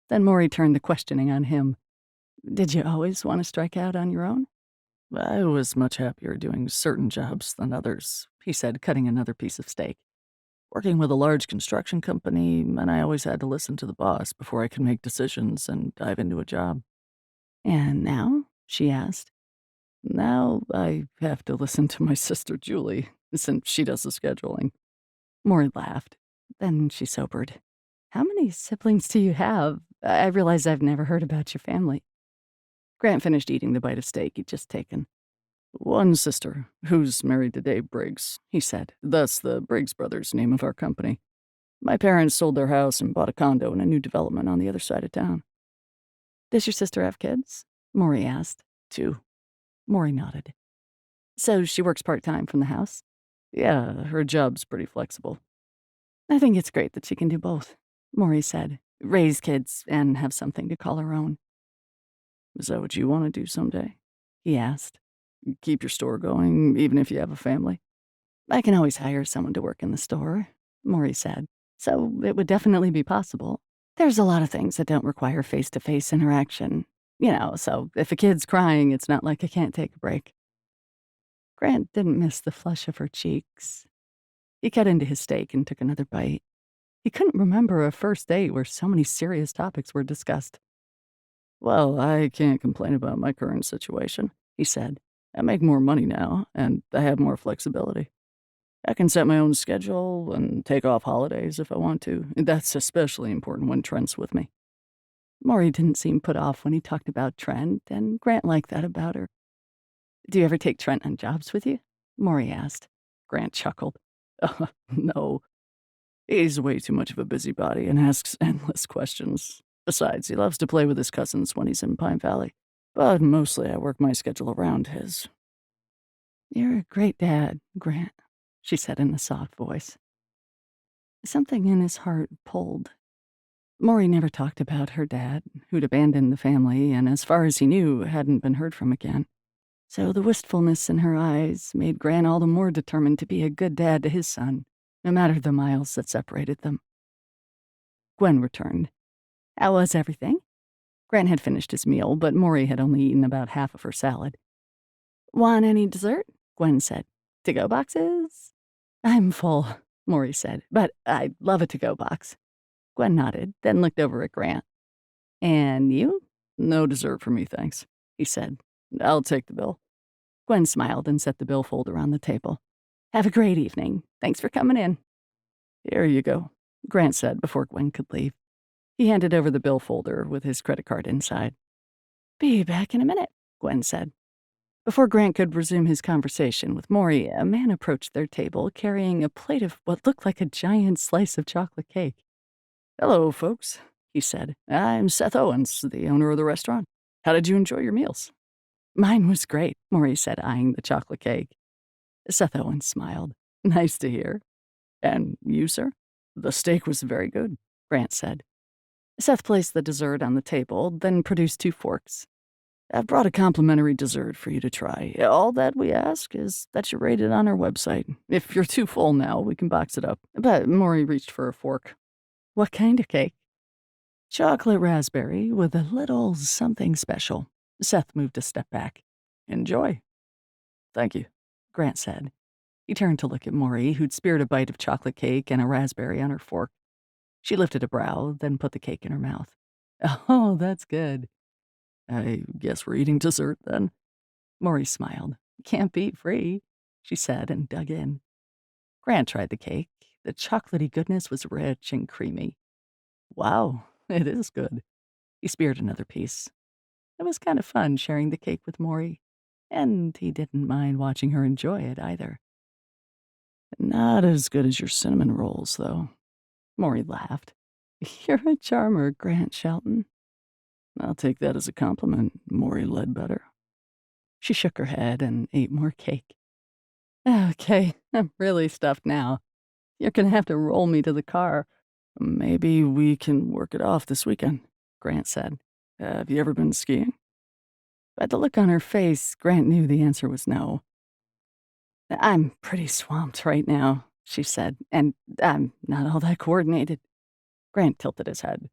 A: Then Mory turned the questioning on him. Did you always want to strike out on your own?
B: I was much happier doing certain jobs than others, he said, cutting another piece of steak. Working with a large construction company, and I always had to listen to the boss before I could make decisions and dive into a job.
A: And now? She asked.
B: Now I have to listen to my sister Julie, since she does the scheduling.
A: Mory laughed. Then she sobered. How many siblings do you have? I realize I've never heard about your family. Grant finished eating the bite of steak he'd just taken.
B: One sister, who's married to Dave Briggs, he said. That's the Briggs brothers' name of our company. My parents sold their house and bought a condo in a new development on the other side of town.
A: Does your sister have kids? Maury asked.
B: Two.
A: Maury nodded. So she works part-time from the house?
B: Yeah, her job's pretty flexible.
A: I think it's great that she can do both, Maury said. Raise kids and have something to call her own.
B: Is that what you want to do someday?
A: He asked.
B: Keep your store going, even if you have a family?
A: I can always hire someone to work in the store, Maury said. So it would definitely be possible. There's a lot of things that don't require face-to-face interaction. So if a kid's crying, it's not like I can't take a break. Grant didn't miss the flush of her cheeks. He cut into his steak and took another bite. He couldn't remember a first date where so many serious topics were discussed.
B: Well, I can't complain about my current situation, he said. I make more money now, and I have more flexibility. I can set my own schedule and take off holidays if I want to. That's especially important when Trent's with me.
A: Maury didn't seem put off when he talked about Trent, and Grant liked that about her. Do you ever take Trent on jobs with you? Maury asked.
B: Grant chuckled. No. He's way too much of a busybody and asks endless questions. Besides, he loves to play with his cousins when he's in Pine Valley. But mostly I work my schedule around his.
A: You're a great dad, Grant, she said in a soft voice. Something in his heart pulled. Maury never talked about her dad, who'd abandoned the family and, as far as he knew, hadn't been heard from again. So the wistfulness in her eyes made Grant all the more determined to be a good dad to his son, no matter the miles that separated them. Gwen returned. How was everything? Grant had finished his meal, but Maury had only eaten about half of her salad. Want any dessert? Gwen said. To-go boxes? I'm full, Maury said, but I'd love a to-go box. Gwen nodded, then looked over at Grant. And you?
B: No dessert for me, thanks, he said. I'll take the bill.
A: Gwen smiled and set the bill folder on the table. Have a great evening. Thanks for coming in.
B: Here you go, Grant said before Gwen could leave. He handed over the bill folder with his credit card inside.
A: Be back in a minute, Gwen said. Before Grant could resume his conversation with Maury, a man approached their table carrying a plate of what looked like a giant slice of chocolate cake.
B: Hello, folks, he said. I'm Seth Owens, the owner of the restaurant. How did you enjoy your meals?
A: Mine was great, Maury said, eyeing the chocolate cake. Seth Owens smiled.
B: Nice to hear. And you, sir? The steak was very good, Grant said.
A: Seth placed the dessert on the table, then produced 2 forks.
B: I've brought a complimentary dessert for you to try. All that we ask is that you rate it on our website. If you're too full now, we can box it up.
A: But Maury reached for a fork. What kind of cake? Chocolate raspberry with a little something special. Seth moved a step back.
B: Enjoy. Thank you,
A: Grant said. He turned to look at Maury, who'd speared a bite of chocolate cake and a raspberry on her fork. She lifted a brow, then put the cake in her mouth. Oh, that's good.
B: I guess we're eating dessert then.
A: Maury smiled. Can't beat free, she said and dug in. Grant tried the cake. The chocolatey goodness was rich and creamy. Wow, it is good. He speared another piece. It was kind of fun sharing the cake with Maury, and he didn't mind watching her enjoy it either.
B: Not as good as your cinnamon rolls, though.
A: Maury laughed. You're a charmer, Grant Shelton.
B: I'll take that as a compliment, Maurie Ledbetter.
A: She shook her head and ate more cake. Okay, I'm really stuffed now. You're gonna have to roll me to the car.
B: Maybe we can work it off this weekend, Grant said. Have you ever been skiing?
A: By the look on her face, Grant knew the answer was no. I'm pretty swamped right now, she said, and I'm not all that coordinated. Grant tilted his head.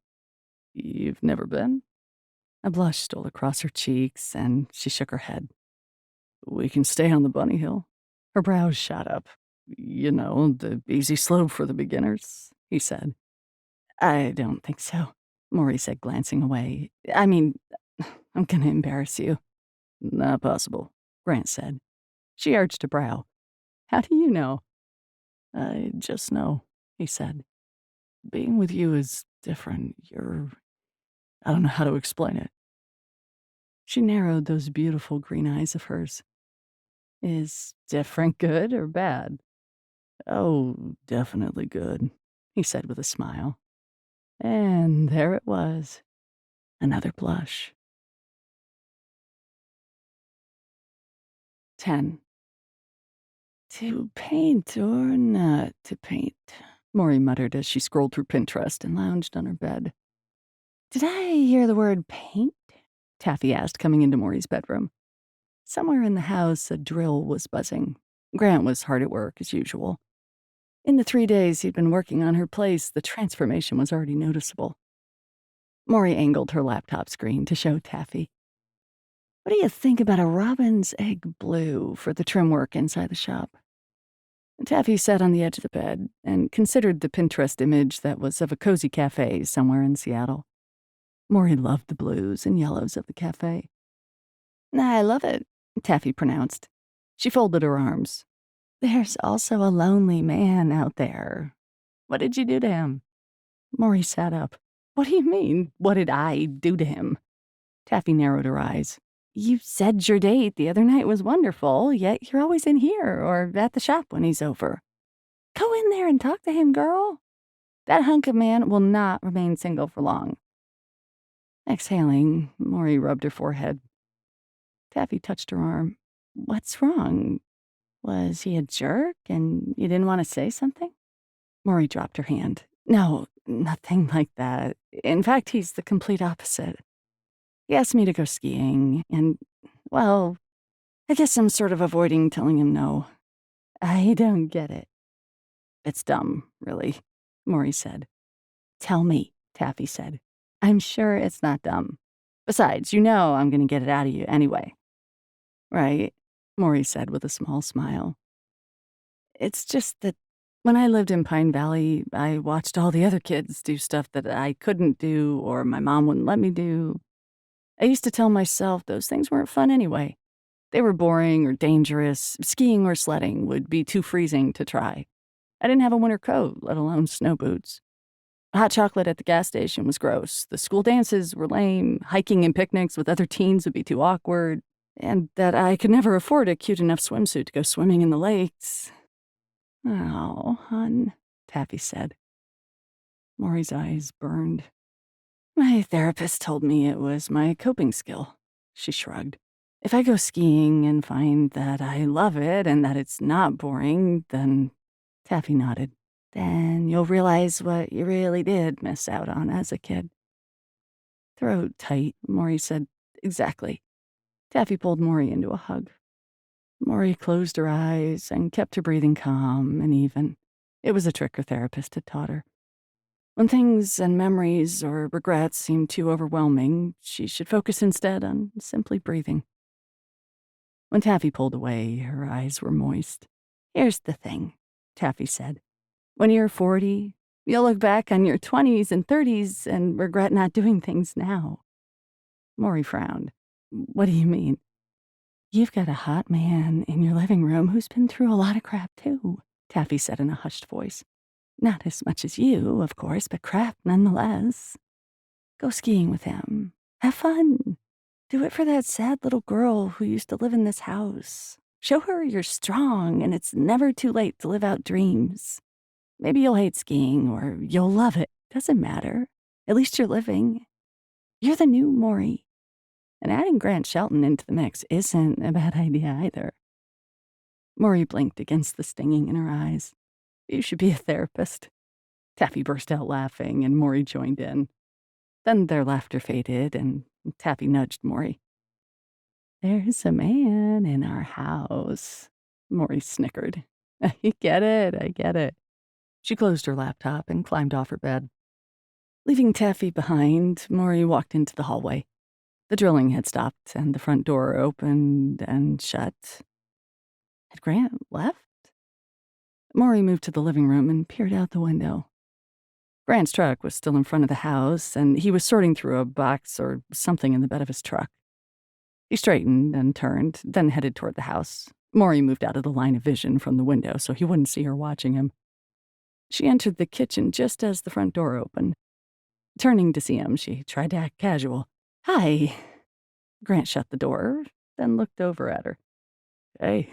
B: You've never been?
A: A blush stole across her cheeks, and she shook her head.
B: We can stay on the bunny hill.
A: Her brows shot up.
B: You know, the easy slope for the beginners, he said.
A: I don't think so, Maury said, glancing away. I mean, I'm gonna embarrass you.
B: Not possible, Grant said.
A: She arched a brow. How do you know?
B: I just know, he said. Being with you is different. I don't know how to explain it.
A: She narrowed those beautiful green eyes of hers. Is different good or bad?
B: Oh, definitely good, he said with a smile.
A: And there it was. Another blush. 10. To paint or not to paint? Maury muttered as she scrolled through Pinterest and lounged on her bed. Did I hear the word paint? Taffy asked, coming into Maury's bedroom. Somewhere in the house, a drill was buzzing. Grant was hard at work, as usual. In the 3 days he'd been working on her place, the transformation was already noticeable. Maury angled her laptop screen to show Taffy. What do you think about a robin's egg blue for the trim work inside the shop? Taffy sat on the edge of the bed and considered the Pinterest image that was of a cozy cafe somewhere in Seattle. Maury loved the blues and yellows of the cafe. I love it, Taffy pronounced. She folded her arms. There's also a lonely man out there. What did you do to him? Maury sat up. What do you mean, what did I do to him? Taffy narrowed her eyes. You said your date the other night was wonderful, yet you're always in here or at the shop when he's over. Go in there and talk to him, girl. That hunk of man will not remain single for long. Exhaling, Maury rubbed her forehead. Taffy touched her arm. What's wrong? Was he a jerk and you didn't want to say something? Maury dropped her hand. No, nothing like that. In fact, he's the complete opposite. He asked me to go skiing, and, well, I guess I'm sort of avoiding telling him no. I don't get it. It's dumb, really, Maury said. Tell me, Taffy said. I'm sure it's not dumb. Besides, you know I'm going to get it out of you anyway. Right, Maury said with a small smile. It's just that when I lived in Pine Valley, I watched all the other kids do stuff that I couldn't do or my mom wouldn't let me do. I used to tell myself those things weren't fun anyway. They were boring or dangerous. Skiing or sledding would be too freezing to try. I didn't have a winter coat, let alone snow boots. Hot chocolate at the gas station was gross. The school dances were lame. Hiking and picnics with other teens would be too awkward. And that I could never afford a cute enough swimsuit to go swimming in the lakes. Oh, hon, Taffy said. Maury's eyes burned. My therapist told me it was my coping skill. She shrugged. If I go skiing and find that I love it and that it's not boring, then Taffy nodded. Then you'll realize what you really did miss out on as a kid. Throat tight, Maury said, exactly. Taffy pulled Maury into a hug. Maury closed her eyes and kept her breathing calm and even. It was a trick her therapist had taught her. When things and memories or regrets seemed too overwhelming, she should focus instead on simply breathing. When Taffy pulled away, her eyes were moist. Here's the thing, Taffy said. When you're 40, you'll look back on your 20s and 30s and regret not doing things now. Maury frowned. What do you mean? You've got a hot man in your living room who's been through a lot of crap, too, Taffy said in a hushed voice. Not as much as you, of course, but crap nonetheless. Go skiing with him. Have fun. Do it for that sad little girl who used to live in this house. Show her you're strong and it's never too late to live out dreams. Maybe you'll hate skiing or you'll love it. Doesn't matter. At least you're living. You're the new Mory. And adding Grant Shelton into the mix isn't a bad idea either. Mory blinked against the stinging in her eyes. You should be a therapist. Taffy burst out laughing, and Maury joined in. Then their laughter faded, and Taffy nudged Maury. There's a man in our house. Maury snickered. I get it. She closed her laptop and climbed off her bed. Leaving Taffy behind, Maury walked into the hallway. The drilling had stopped, and the front door opened and shut. Had Grant left? Maury moved to the living room and peered out the window. Grant's truck was still in front of the house, and he was sorting through a box or something in the bed of his truck. He straightened and turned, then headed toward the house. Maury moved out of the line of vision from the window so he wouldn't see her watching him. She entered the kitchen just as the front door opened. Turning to see him, she tried to act casual. Hi. Grant shut the door, then looked over at her. Hey.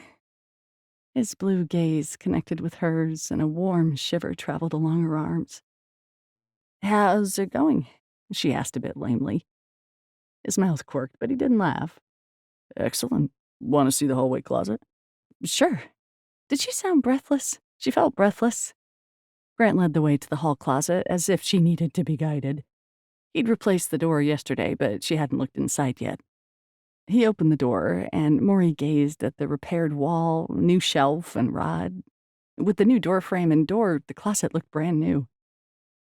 A: His blue gaze connected with hers, and a warm shiver traveled along her arms. How's it going? She asked a bit lamely.
B: His mouth quirked, but he didn't laugh.
A: Excellent. Want to see the hallway closet?
B: Sure. Did she sound breathless? She felt breathless. Grant led the way to the hall closet as if she needed to be guided. He'd replaced the door yesterday, but she hadn't looked inside yet. He opened the door, and Mory gazed at the repaired wall, new shelf, and rod. With the new door frame and door, the closet looked brand new.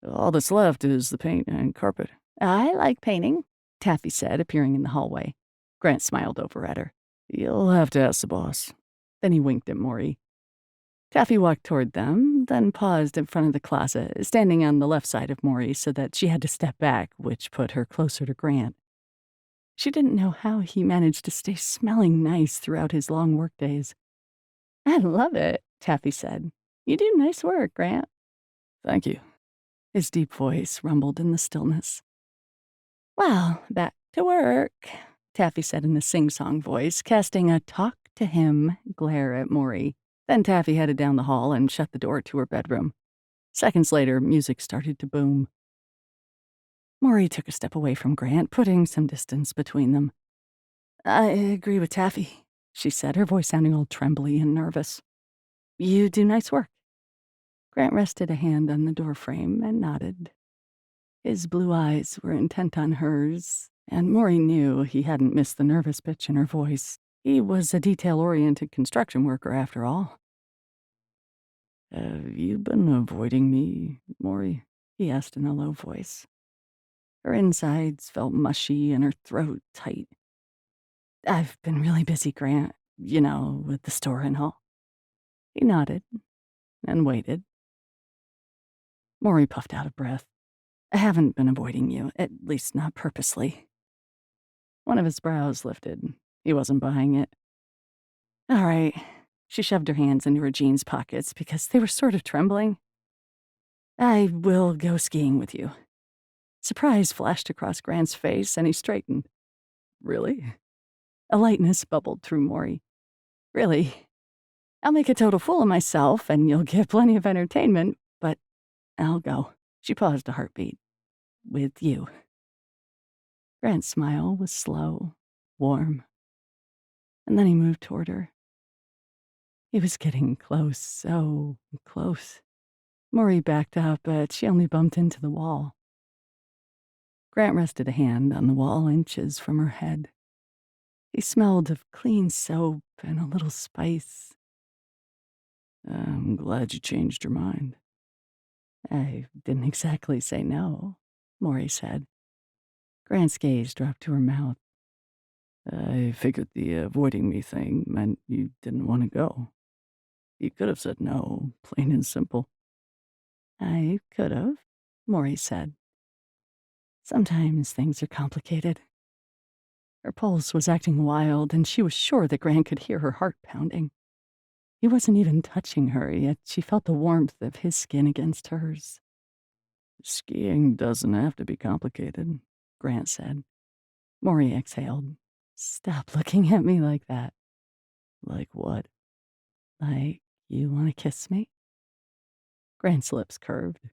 A: All that's left is the paint and carpet.
B: I like painting, Taffy said, appearing in the hallway. Grant smiled over at her.
A: You'll have to ask the boss.
B: Then he winked at Mory. Taffy walked toward them, then paused in front of the closet, standing on the left side of Mory so that she had to step back, which put her closer to Grant. She didn't know how he managed to stay smelling nice throughout his long workdays. I love it, Taffy said. You do nice work, Grant.
A: Thank you.
B: His deep voice rumbled in the stillness. Well, back to work, Taffy said in a sing-song voice, casting a talk-to-him glare at Mory. Then Taffy headed down the hall and shut the door to her bedroom. Seconds later, music started to boom. Mory took a step away from Grant, putting some distance between them. I agree with Taffy, she said, her voice sounding all trembly and nervous. You do nice work. Grant rested a hand on the doorframe and nodded. His blue eyes were intent on hers, and Mory knew he hadn't missed the nervous pitch in her voice. He was a detail-oriented construction worker, after all.
A: Have you been avoiding me, Mory?
B: He asked in a low voice. Her insides felt mushy and her throat tight. I've been really busy, Grant, with the store and all. He nodded and waited. Mory puffed out a breath. I haven't been avoiding you, at least not purposely. One of his brows lifted. He wasn't buying it. All right. She shoved her hands into her jeans pockets because they were sort of trembling. I will go skiing with you. Surprise flashed across Grant's face, and he straightened.
A: Really?
B: A lightness bubbled through Mory. Really? I'll make a total fool of myself, and you'll get plenty of entertainment, but I'll go. She paused a heartbeat. With you. Grant's smile was slow, warm, and then he moved toward her. He was getting close, so close. Mory backed up, but she only bumped into the wall. Grant rested a hand on the wall inches from her head. He smelled of clean soap and a little spice.
A: I'm glad you changed your mind.
B: I didn't exactly say no, Mory said. Grant's gaze dropped to her mouth.
A: I figured the avoiding me thing meant you didn't want to go. You could have said no, plain and simple.
B: I could have, Mory said. Sometimes things are complicated. Her pulse was acting wild, and she was sure that Grant could hear her heart pounding. He wasn't even touching her, yet she felt the warmth of his skin against hers.
A: Skiing doesn't have to be complicated,
B: Grant said. Mory exhaled. Stop looking at me like that.
A: Like what?
B: Like you want to kiss me? Grant's lips curved.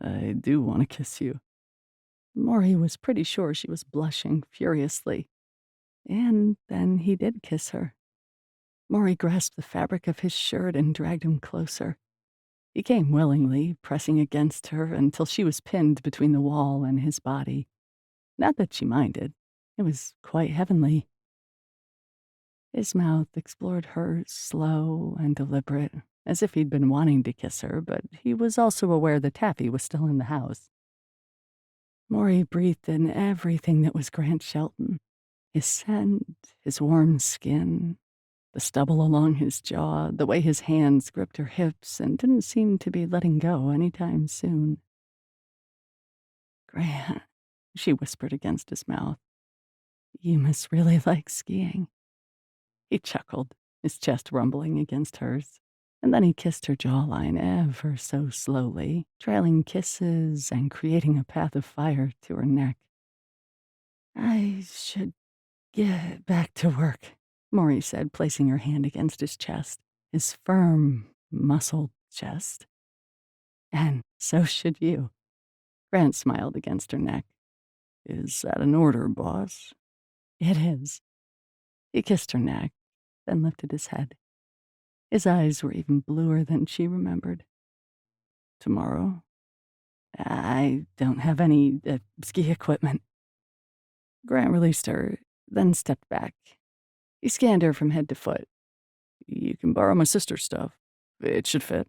A: I do want to kiss you.
B: Mory was pretty sure she was blushing furiously. And then he did kiss her. Mory grasped the fabric of his shirt and dragged him closer. He came willingly, pressing against her until she was pinned between the wall and his body. Not that she minded. It was quite heavenly. His mouth explored hers, slow and deliberate, as if he'd been wanting to kiss her, but he was also aware that Taffy was still in the house. Mory breathed in everything that was Grant Shelton. His scent, his warm skin, the stubble along his jaw, the way his hands gripped her hips and didn't seem to be letting go anytime soon. Grant, she whispered against his mouth, you must really like skiing. He chuckled, his chest rumbling against hers, and then he kissed her jawline ever so slowly, trailing kisses and creating a path of fire to her neck. I should get back to work, Mory said, placing her hand against his chest, his firm, muscled chest. And so should you. Grant smiled against her neck. Is that an order, boss?
A: It is. He kissed her neck, then lifted his head. His eyes were even bluer than she remembered.
B: Tomorrow?
A: I don't have any ski equipment. Grant released her, then stepped back. He scanned her from head to foot.
B: You can borrow my sister's stuff. It should fit.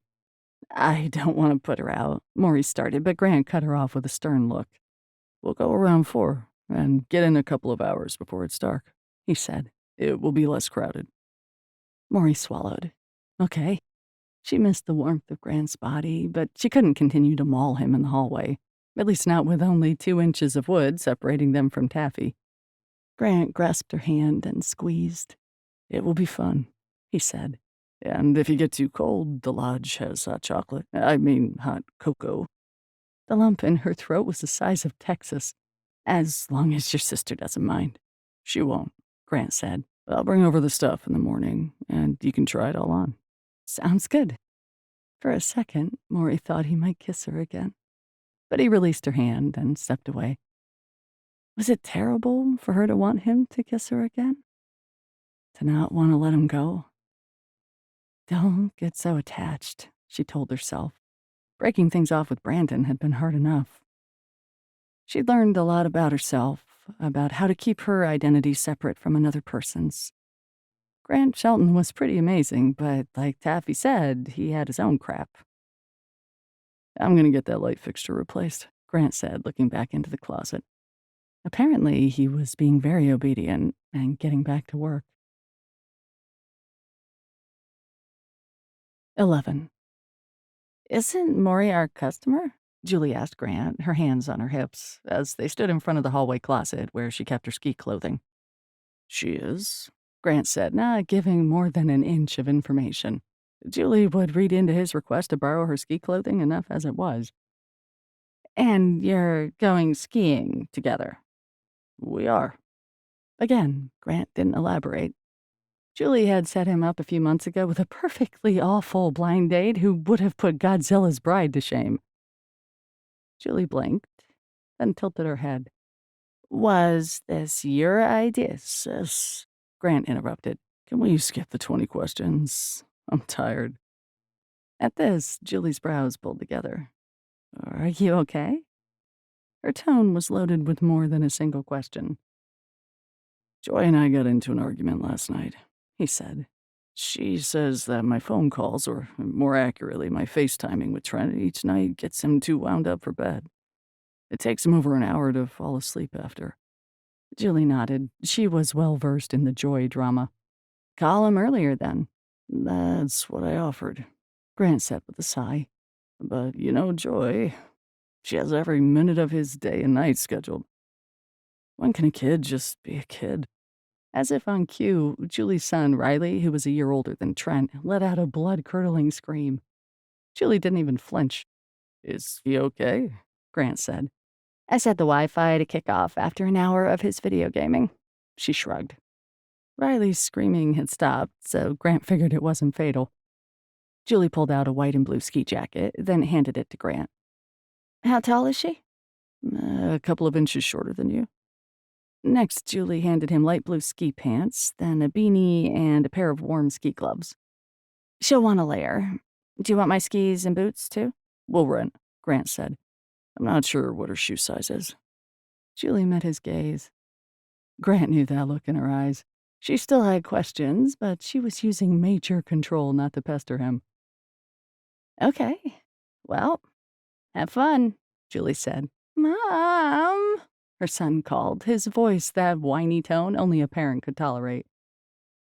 A: I don't want to put her out, Maury started, but Grant cut her off with a stern look.
B: We'll go around 4 and get in a couple of hours before it's dark,
A: he said.
B: It will be less crowded.
A: Maury swallowed. Okay. She missed the warmth of Grant's body, but she couldn't continue to maul him in the hallway, at least not with only 2 inches of wood separating them from Taffy. Grant grasped her hand and squeezed.
B: It will be fun,
A: he said.
B: And if you get too cold, the lodge has hot chocolate. Hot cocoa.
A: The lump in her throat was the size of Texas. As long as your sister doesn't mind.
B: She won't,
A: Grant said.
B: I'll bring over the stuff in the morning, and you can try it all on.
A: Sounds good. For a second, Mory thought he might kiss her again. But he released her hand and stepped away. Was it terrible for her to want him to kiss her again? To not want to let him go? Don't get so attached, she told herself. Breaking things off with Brandon had been hard enough. She'd learned a lot about herself, about how to keep her identity separate from another person's. Grant Shelton was pretty amazing, but like Taffy said, he had his own crap.
B: I'm gonna get that light fixture replaced, Grant said, looking back into the closet.
A: Apparently, he was being very obedient and getting back to work. 11. Isn't Mory our customer? Julie asked Grant, her hands on her hips, as they stood in front of the hallway closet where she kept her ski clothing.
B: She is,
A: Grant said, not giving more than an inch of information. Julie would read into his request to borrow her ski clothing enough as it was. And you're going skiing together?
B: We are.
A: Again, Grant didn't elaborate. Julie had set him up a few months ago with a perfectly awful blind date who would have put Godzilla's bride to shame. Julie blinked, then tilted her head. Was this your idea, sis? Grant interrupted.
B: Can we skip the 20 questions? I'm tired.
A: At this, Julie's brows pulled together. Are you okay? Her tone was loaded with more than a single question.
B: Joy and I got into an argument last night, he said. She says that my phone calls, or more accurately, my FaceTiming with Trent each night gets him too wound up for bed. It takes him over an hour to fall asleep after.
A: Julie nodded. She was well versed in the Joy drama. Call him earlier, then.
B: That's what I offered,
A: Grant said with a sigh.
B: But you know Joy, she has every minute of his day and night scheduled. When can a kid just be a kid?
A: As if on cue, Julie's son, Riley, who was a year older than Trent, let out a blood-curdling scream. Julie didn't even flinch.
B: Is he okay?
A: Grant said. I set the Wi-Fi to kick off after an hour of his video gaming. She shrugged. Riley's screaming had stopped, so Grant figured it wasn't fatal. Julie pulled out a white and blue ski jacket, then handed it to Grant. How tall is she?
B: A couple of inches shorter than you.
A: Next, Julie handed him light blue ski pants, then a beanie and a pair of warm ski gloves. She'll want a layer. Do you want my skis and boots, too?
B: We'll rent, Grant said. I'm not sure what her shoe size is.
A: Julie met his gaze. Grant knew that look in her eyes. She still had questions, but she was using major control not to pester him. Okay. Well, have fun, Julie said. Mom, her son called, his voice that whiny tone only a parent could tolerate.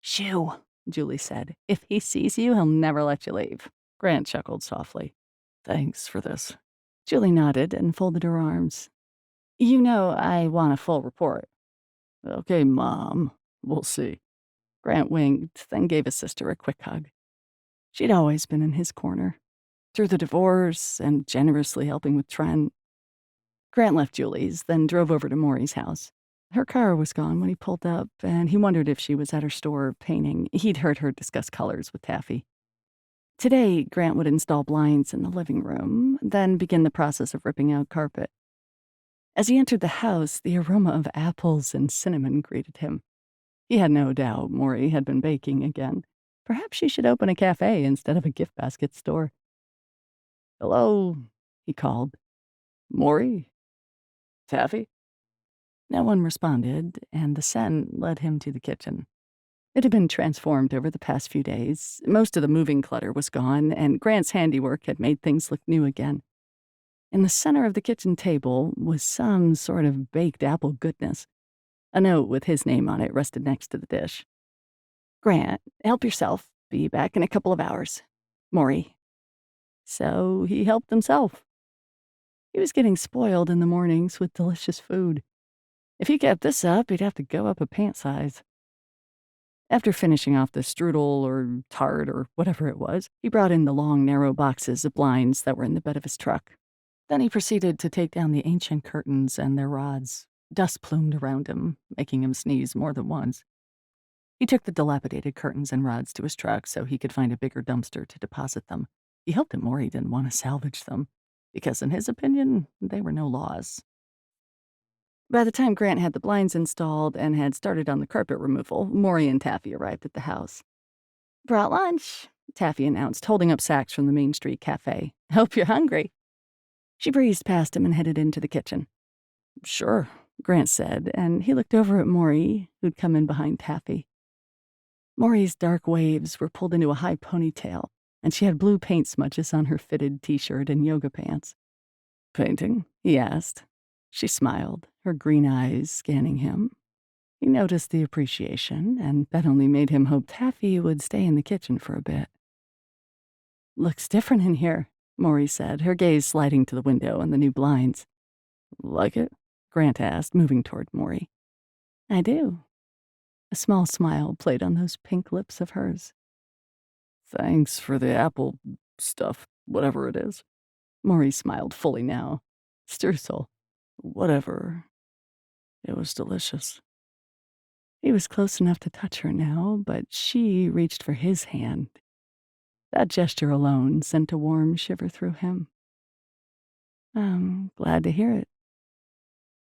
A: Shoo, Julie said. If he sees you, he'll never let you leave. Grant chuckled softly.
B: Thanks for this.
A: Julie nodded and folded her arms. You know I want a full report.
B: Okay, Mom. We'll see.
A: Grant winked, then gave his sister a quick hug. She'd always been in his corner, through the divorce and generously helping with Trent. Grant left Julie's, then drove over to Maury's house. Her car was gone when he pulled up, and he wondered if she was at her store painting. He'd heard her discuss colors with Taffy. Today, Grant would install blinds in the living room, then begin the process of ripping out carpet. As he entered the house, the aroma of apples and cinnamon greeted him. He had no doubt Maury had been baking again. Perhaps she should open a cafe instead of a gift basket store. "Hello," he called. "Maury? Taffy?" No one responded, and the scent led him to the kitchen. It had been transformed over the past few days. Most of the moving clutter was gone, and Grant's handiwork had made things look new again. In the center of the kitchen table was some sort of baked apple goodness. A note with his name on it rested next to the dish. "Grant, help yourself. Be back in a couple of hours. Mory." So he helped himself. He was getting spoiled in the mornings with delicious food. If he kept this up, he'd have to go up a pant size. After finishing off the strudel or tart or whatever it was, he brought in the long, narrow boxes of blinds that were in the bed of his truck. Then he proceeded to take down the ancient curtains and their rods. Dust plumed around him, making him sneeze more than once. He took the dilapidated curtains and rods to his truck so he could find a bigger dumpster to deposit them. He hoped that Mory didn't want to salvage them, because in his opinion, they were no loss. By the time Grant had the blinds installed and had started on the carpet removal, Mory and Taffy arrived at the house. "Brought lunch," Taffy announced, holding up sacks from the Main Street cafe. "Hope you're hungry." She breezed past him and headed into the kitchen. "Sure," Grant said, and he looked over at Mory, who'd come in behind Taffy. Mory's dark waves were pulled into a high ponytail, and she had blue paint smudges on her fitted t-shirt and yoga pants. "Painting?" he asked. She smiled, her green eyes scanning him. He noticed the appreciation, and that only made him hope Taffy would stay in the kitchen for a bit. "Looks different in here," Mory said, her gaze sliding to the window and the new blinds. "Like it?" Grant asked, moving toward Mory. "I do." A small smile played on those pink lips of hers. "Thanks for the apple stuff, whatever it is." Mory smiled fully now. "Streusel. Whatever. It was delicious." He was close enough to touch her now, but she reached for his hand. That gesture alone sent a warm shiver through him. "I'm glad to hear it."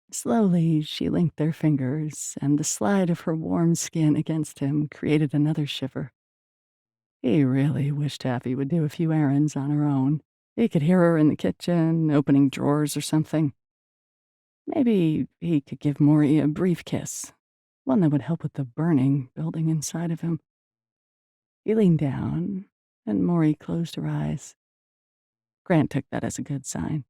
A: Slowly, she linked their fingers, and the slide of her warm skin against him created another shiver. He really wished Taffy would do a few errands on her own. He could hear her in the kitchen, opening drawers or something. Maybe he could give Mory a brief kiss, one that would help with the burning building inside of him. He leaned down, and Mory closed her eyes. Grant took that as a good sign.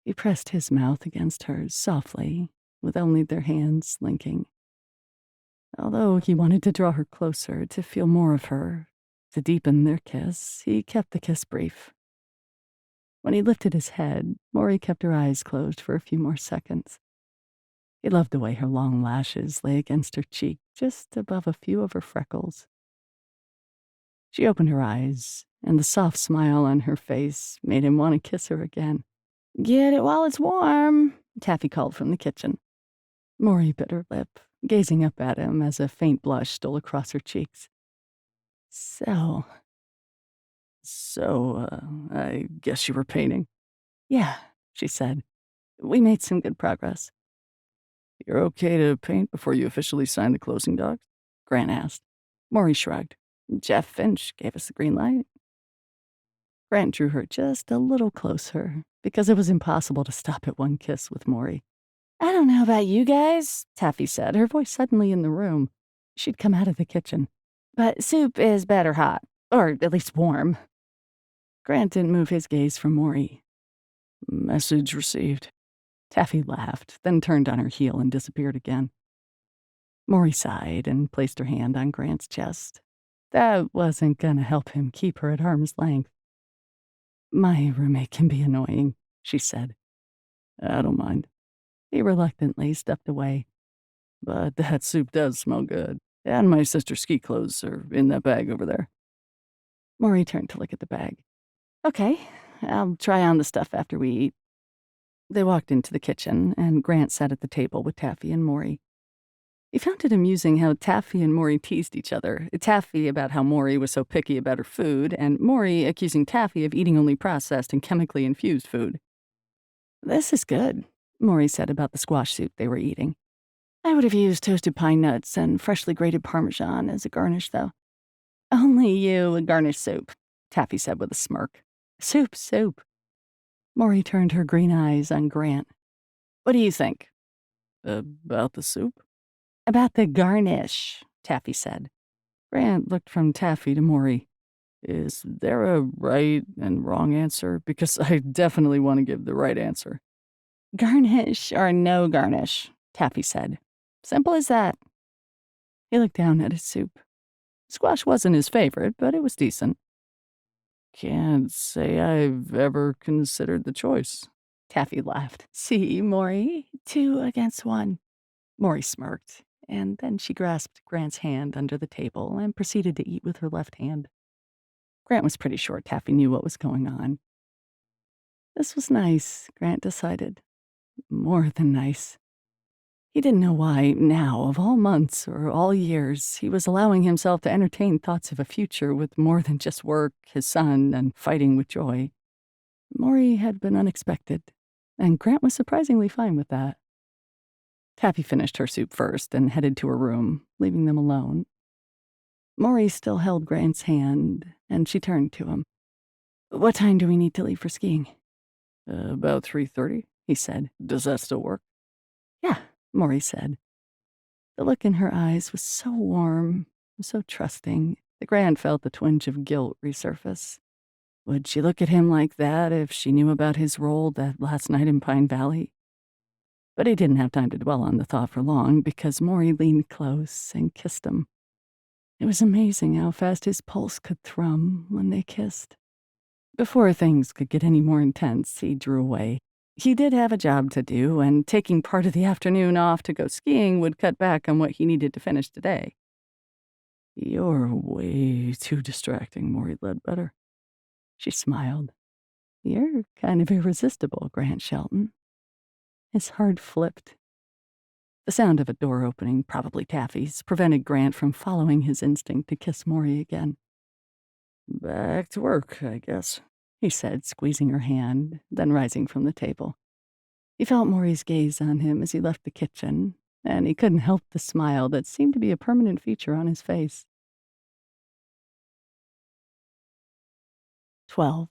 A: He pressed his mouth against hers softly, with only their hands linking. Although he wanted to draw her closer, to feel more of her, to deepen their kiss, he kept the kiss brief. When he lifted his head, Mory kept her eyes closed for a few more seconds. He loved the way her long lashes lay against her cheek, just above a few of her freckles. She opened her eyes, and the soft smile on her face made him want to kiss her again. "Get it while it's warm," Taffy called from the kitchen. Mory bit her lip, gazing up at him as a faint blush stole across her cheeks. So, I guess you were painting." "Yeah," she said. "We made some good progress." "You're okay to paint before you officially sign the closing docs?" Grant asked. Mory shrugged. "Jeff Finch gave us the green light." Grant drew her just a little closer, because it was impossible to stop at one kiss with Mory. "I don't know about you guys," Taffy said, her voice suddenly in the room. She'd come out of the kitchen. "But soup is better hot, or at least warm." Grant didn't move his gaze from Mory. "Message received." Taffy laughed, then turned on her heel and disappeared again. Mory sighed and placed her hand on Grant's chest. That wasn't gonna help him keep her at arm's length. "My roommate can be annoying," she said. "I don't mind." He reluctantly stepped away. "But that soup does smell good. And my sister's ski clothes are in that bag over there." Mory turned to look at the bag. "Okay, I'll try on the stuff after we eat." They walked into the kitchen, and Grant sat at the table with Taffy and Mory. He found it amusing how Taffy and Mory teased each other. Taffy about how Mory was so picky about her food, and Mory accusing Taffy of eating only processed and chemically infused food. "This is good," Maury said about the squash soup they were eating. I would have used toasted pine nuts and freshly grated Parmesan as a garnish, though. Only you would garnish soup, Taffy said with a smirk. Soup, soup. Maury turned her green eyes on Grant. What do you think?
B: About the soup?
A: About the garnish, Taffy said.
B: Grant looked from Taffy to Mory. Is there a right and wrong answer? Because I definitely want to give the right answer.
A: Garnish or no garnish, Taffy said. Simple as that. He looked down at his soup. Squash wasn't his favorite, but it was decent.
B: Can't say I've ever considered the choice.
A: Taffy laughed. See, Mory, 2 against 1. Mory smirked, and then she grasped Grant's hand under the table and proceeded to eat with her left hand. Grant was pretty sure Taffy knew what was going on. This was nice, Grant decided. More than nice. He didn't know why, now, of all months or all years, he was allowing himself to entertain thoughts of a future with more than just work, his son, and fighting with joy. Mory had been unexpected, and Grant was surprisingly fine with that. Taffy finished her soup first and headed to her room, leaving them alone. Mory still held Grant's hand, and she turned to him. What time do we need to leave for skiing?
B: About 3:30,
A: he said.
B: Does that still work?
A: Yeah, Mory said. The look in her eyes was so warm, so trusting, that Grant felt the twinge of guilt resurface. Would she look at him like that if she knew about his role that last night in Pine Valley? But he didn't have time to dwell on the thought for long because Mory leaned close and kissed him. It was amazing how fast his pulse could thrum when they kissed. Before things could get any more intense, he drew away. He did have a job to do, and taking part of the afternoon off to go skiing would cut back on what he needed to finish today.
B: You're way too distracting, Maurie Ledbetter.
A: She smiled. You're kind of irresistible, Grant Shelton. His heart flipped. The sound of a door opening, probably Taffy's, prevented Grant from following his instinct to kiss Mory again.
B: Back to work, I guess,
A: he said, squeezing her hand, then rising from the table. He felt Mory's gaze on him as he left the kitchen, and he couldn't help the smile that seemed to be a permanent feature on his face. 12.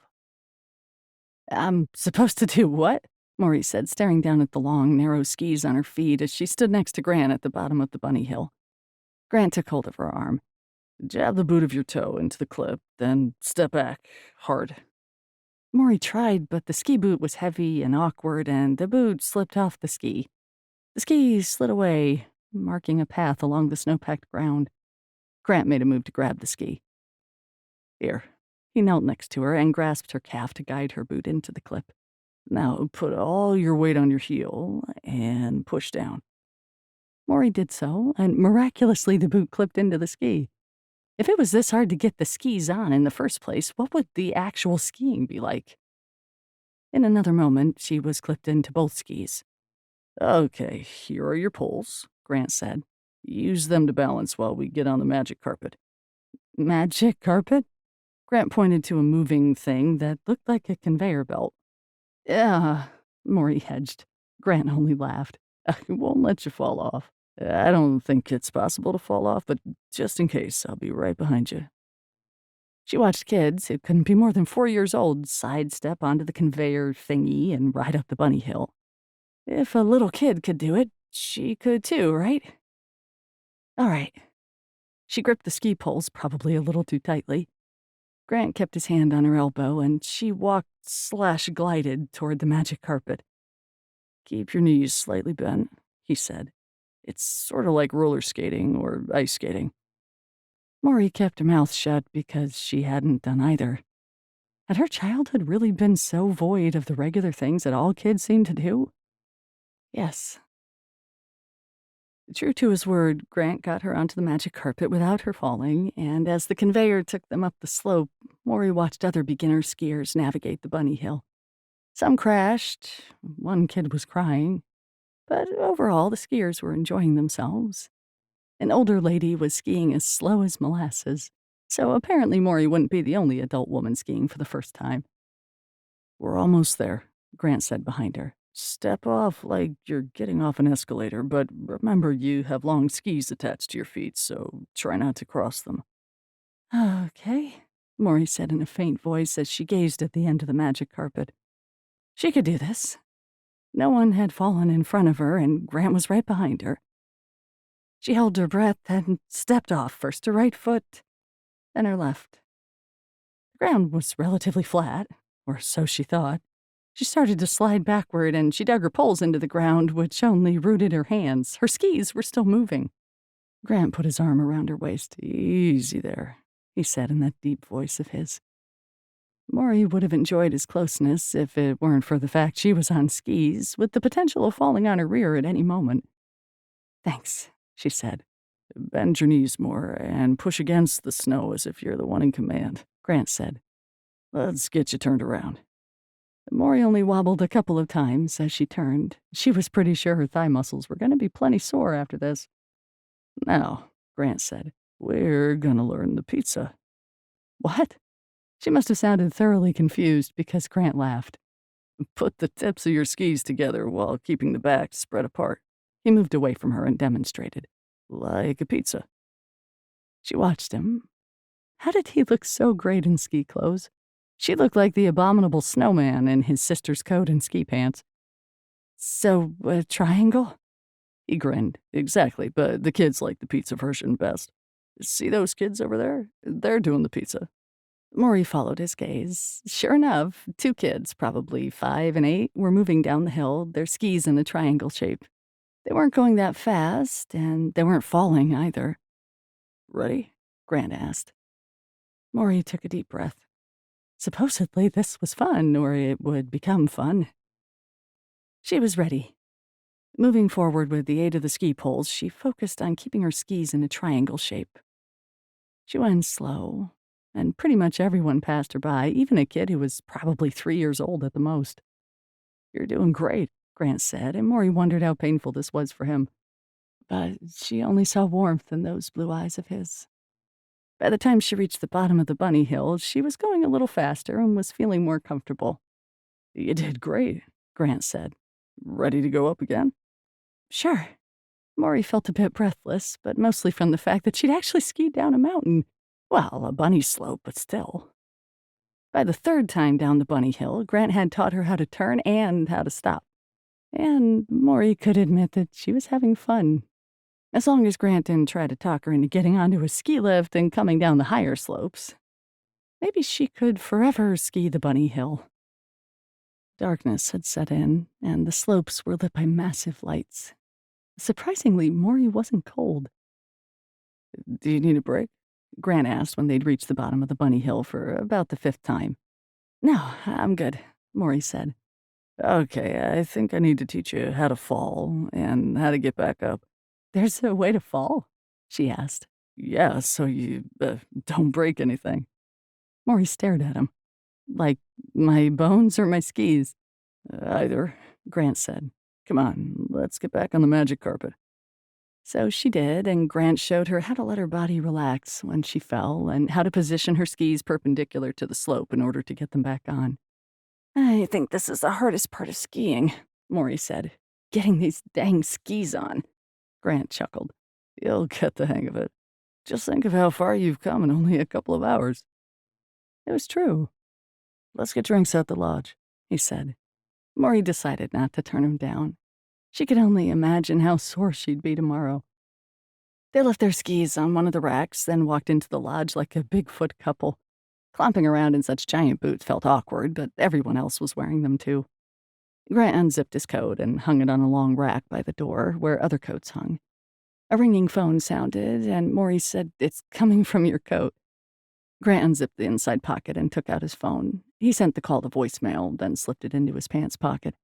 A: I'm supposed to do what? Mory said, staring down at the long, narrow skis on her feet as she stood next to Grant at the bottom of the bunny hill. Grant took hold of her arm.
B: Jab the boot of your toe into the clip, then step back, hard.
A: Mory tried, but the ski boot was heavy and awkward, and the boot slipped off the ski. The ski slid away, marking a path along the snow-packed ground. Grant made a move to grab the ski. Here. He knelt next to her and grasped her calf to guide her boot into the clip.
B: Now put all your weight on your heel and push down.
A: Mory did so, and miraculously the boot clipped into the ski. If it was this hard to get the skis on in the first place, what would the actual skiing be like? In another moment, she was clipped into both skis.
B: Okay, here are your poles, Grant said. Use them to balance while we get on the magic carpet.
A: Magic carpet? Grant pointed to a moving thing that looked like a conveyor belt. Yeah, Mory hedged. Grant only laughed.
B: I won't let you fall off. I don't think it's possible to fall off, but just in case, I'll be right behind you.
A: She watched kids, who couldn't be more than 4 years old, sidestep onto the conveyor thingy and ride up the bunny hill. If a little kid could do it, she could too, right? All right. She gripped the ski poles, probably a little too tightly. Grant kept his hand on her elbow, and she walked/glided toward the magic carpet.
B: Keep your knees slightly bent, he said. It's sort of like roller skating or ice skating.
A: Mory kept her mouth shut because she hadn't done either. Had her childhood really been so void of the regular things that all kids seemed to do? Yes. True to his word, Grant got her onto the magic carpet without her falling, and as the conveyor took them up the slope, Mory watched other beginner skiers navigate the bunny hill. Some crashed, one kid was crying, but overall the skiers were enjoying themselves. An older lady was skiing as slow as molasses, so apparently Mory wouldn't be the only adult woman skiing for the first time.
B: We're almost there,
A: Grant said behind her.
B: Step off like you're getting off an escalator, but remember you have long skis attached to your feet, so try not to cross them.
A: Okay, Maury said in a faint voice as she gazed at the end of the magic carpet. She could do this. No one had fallen in front of her, and Grant was right behind her. She held her breath and stepped off, first her right foot, then her left. The ground was relatively flat, or so she thought. She started to slide backward, and she dug her poles into the ground, which only rooted her hands. Her skis were still moving. Grant put his arm around her waist. "Easy there," he said in that deep voice of his. Mory would have enjoyed his closeness if it weren't for the fact she was on skis, with the potential of falling on her rear at any moment. "Thanks," she said. "Bend your knees more and push against the snow as if you're the one in command," Grant said. "Let's get you turned around." Mory only wobbled a couple of times as she turned. She was pretty sure her thigh muscles were going to be plenty sore after this. "Now," Grant said, "we're gonna learn the pizza." "What?" She must have sounded thoroughly confused because Grant laughed. "Put the tips of your skis together while keeping the back spread apart." He moved away from her and demonstrated. "Like a pizza." She watched him. How did he look so great in ski clothes? She looked like the abominable snowman in his sister's coat and ski pants. "So, a triangle?" He grinned. "Exactly, but the kids like the pizza version best. See those kids over there? They're doing the pizza." Mory followed his gaze. Sure enough, two kids, probably 5 and 8, were moving down the hill, their skis in a triangle shape. They weren't going that fast, and they weren't falling either. "Ready?" Grant asked. Mory took a deep breath. Supposedly this was fun, or it would become fun. She was ready. Moving forward with the aid of the ski poles, she focused on keeping her skis in a triangle shape. She went slow, and pretty much everyone passed her by, even a kid who was probably 3 years old at the most. "You're doing great," Grant said, and Mory wondered how painful this was for him. But she only saw warmth in those blue eyes of his. By the time she reached the bottom of the bunny hill, she was going a little faster and was feeling more comfortable. "You did great," Grant said. "Ready to go up again?" "Sure." Mory felt a bit breathless, but mostly from the fact that she'd actually skied down a mountain. Well, a bunny slope, but still. By the third time down the bunny hill, Grant had taught her how to turn and how to stop. And Mory could admit that she was having fun. As long as Grant didn't try to talk her into getting onto a ski lift and coming down the higher slopes. Maybe she could forever ski the bunny hill. Darkness had set in, and the slopes were lit by massive lights. Surprisingly, Mory wasn't cold. "Do you need a break?" Grant asked when they'd reached the bottom of the bunny hill for about the 5th time. "No, I'm good," Mory said. "Okay, I think I need to teach you how to fall and how to get back up." "There's a way to fall?" she asked. "Yeah, so you don't break anything." Mory stared at him. "Like my bones or my skis?" "Either," Grant said. "Come on, let's get back on the magic carpet." So she did, and Grant showed her how to let her body relax when she fell and how to position her skis perpendicular to the slope in order to get them back on. "I think this is the hardest part of skiing," Mory said. "Getting these dang skis on." Grant chuckled. "You'll get the hang of it. Just think of how far you've come in only a couple of hours." It was true. "Let's get drinks at the lodge," he said. Mory decided not to turn him down. She could only imagine how sore she'd be tomorrow. They left their skis on one of the racks, then walked into the lodge like a Bigfoot couple. Clomping around in such giant boots felt awkward, but everyone else was wearing them too. Grant unzipped his coat and hung it on a long rack by the door, where other coats hung. A ringing phone sounded, and Maurice said, "It's coming from your coat." Grant unzipped the inside pocket and took out his phone. He sent the call to voicemail, then slipped it into his pants pocket.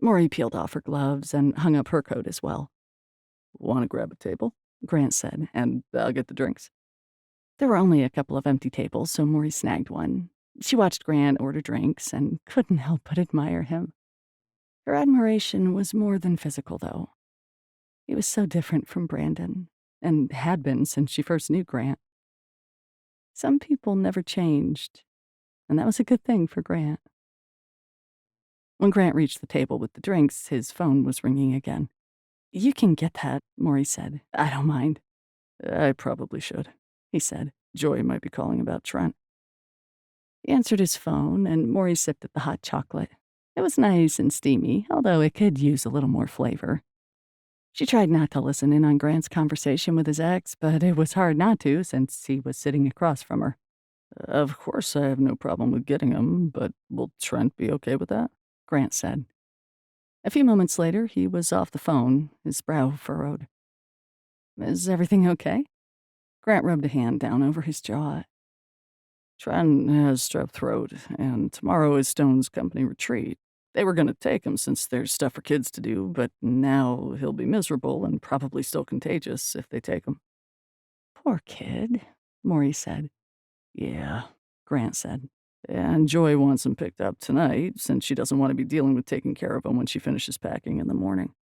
A: Mory peeled off her gloves and hung up her coat as well. "Want to grab a table?" Grant said, "and I'll get the drinks." There were only a couple of empty tables, so Mory snagged one. She watched Grant order drinks and couldn't help but admire him. Her admiration was more than physical, though. He was so different from Brandon, and had been since she first knew Grant. Some people never changed, and that was a good thing for Grant.
B: When Grant reached the table with the drinks, his phone was ringing again. "You can get that," Maury said. "I don't mind." "I probably should," he said. "Joy might be calling about Trent." He answered his phone, and Maury sipped at the hot chocolate. It was nice and steamy, although it could use a little more flavor. She tried not to listen in on Grant's conversation with his ex, but it was hard not to since he was sitting across from her. "Of course I have no problem with getting him, but will Trent be okay with that?" Grant said. A few moments later, he was off the phone, his brow furrowed. "Is everything okay?" Grant rubbed a hand down over his jaw. "Trent has strep throat, and tomorrow is Stone's company retreat. They were going to take him since there's stuff for kids to do, but now he'll be miserable and probably still contagious if they take him." "Poor kid," Maury said. "Yeah," Grant said. "And Joy wants him picked up tonight since she doesn't want to be dealing with taking care of him when she finishes packing in the morning."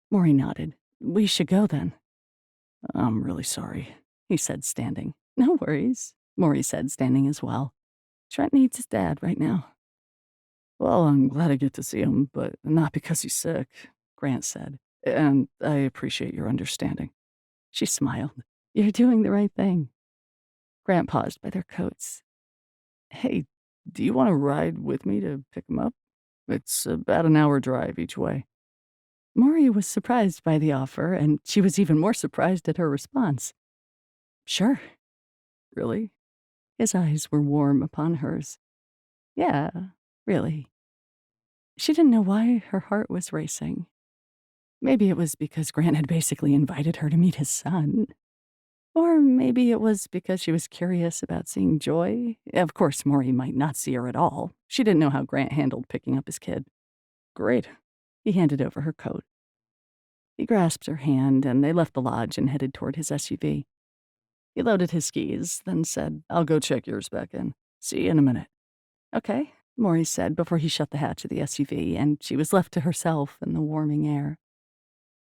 B: Maury nodded. "We should go then." "I'm really sorry," he said, standing. "No worries," Maury said, standing as well. "Trent needs his dad right now." "Well, I'm glad I get to see him, but not because he's sick," Grant said. "And I appreciate your understanding." She smiled. "You're doing the right thing." Grant paused by their coats. "Hey, do you want to ride with me to pick him up? It's about an hour drive each way." Maury was surprised by the offer, and she was even more surprised at her response. "Sure." "Really?" His eyes were warm upon hers. "Yeah, really." She didn't know why her heart was racing. Maybe it was because Grant had basically invited her to meet his son. Or maybe it was because she was curious about seeing Joy. Of course, Mory might not see her at all. She didn't know how Grant handled picking up his kid. "Great." He handed over her coat. He grasped her hand, and they left the lodge and headed toward his SUV. He loaded his skis, then said, "I'll go check yours back in. See you in a minute." "Okay," Maury said before he shut the hatch of the SUV, and she was left to herself in the warming air.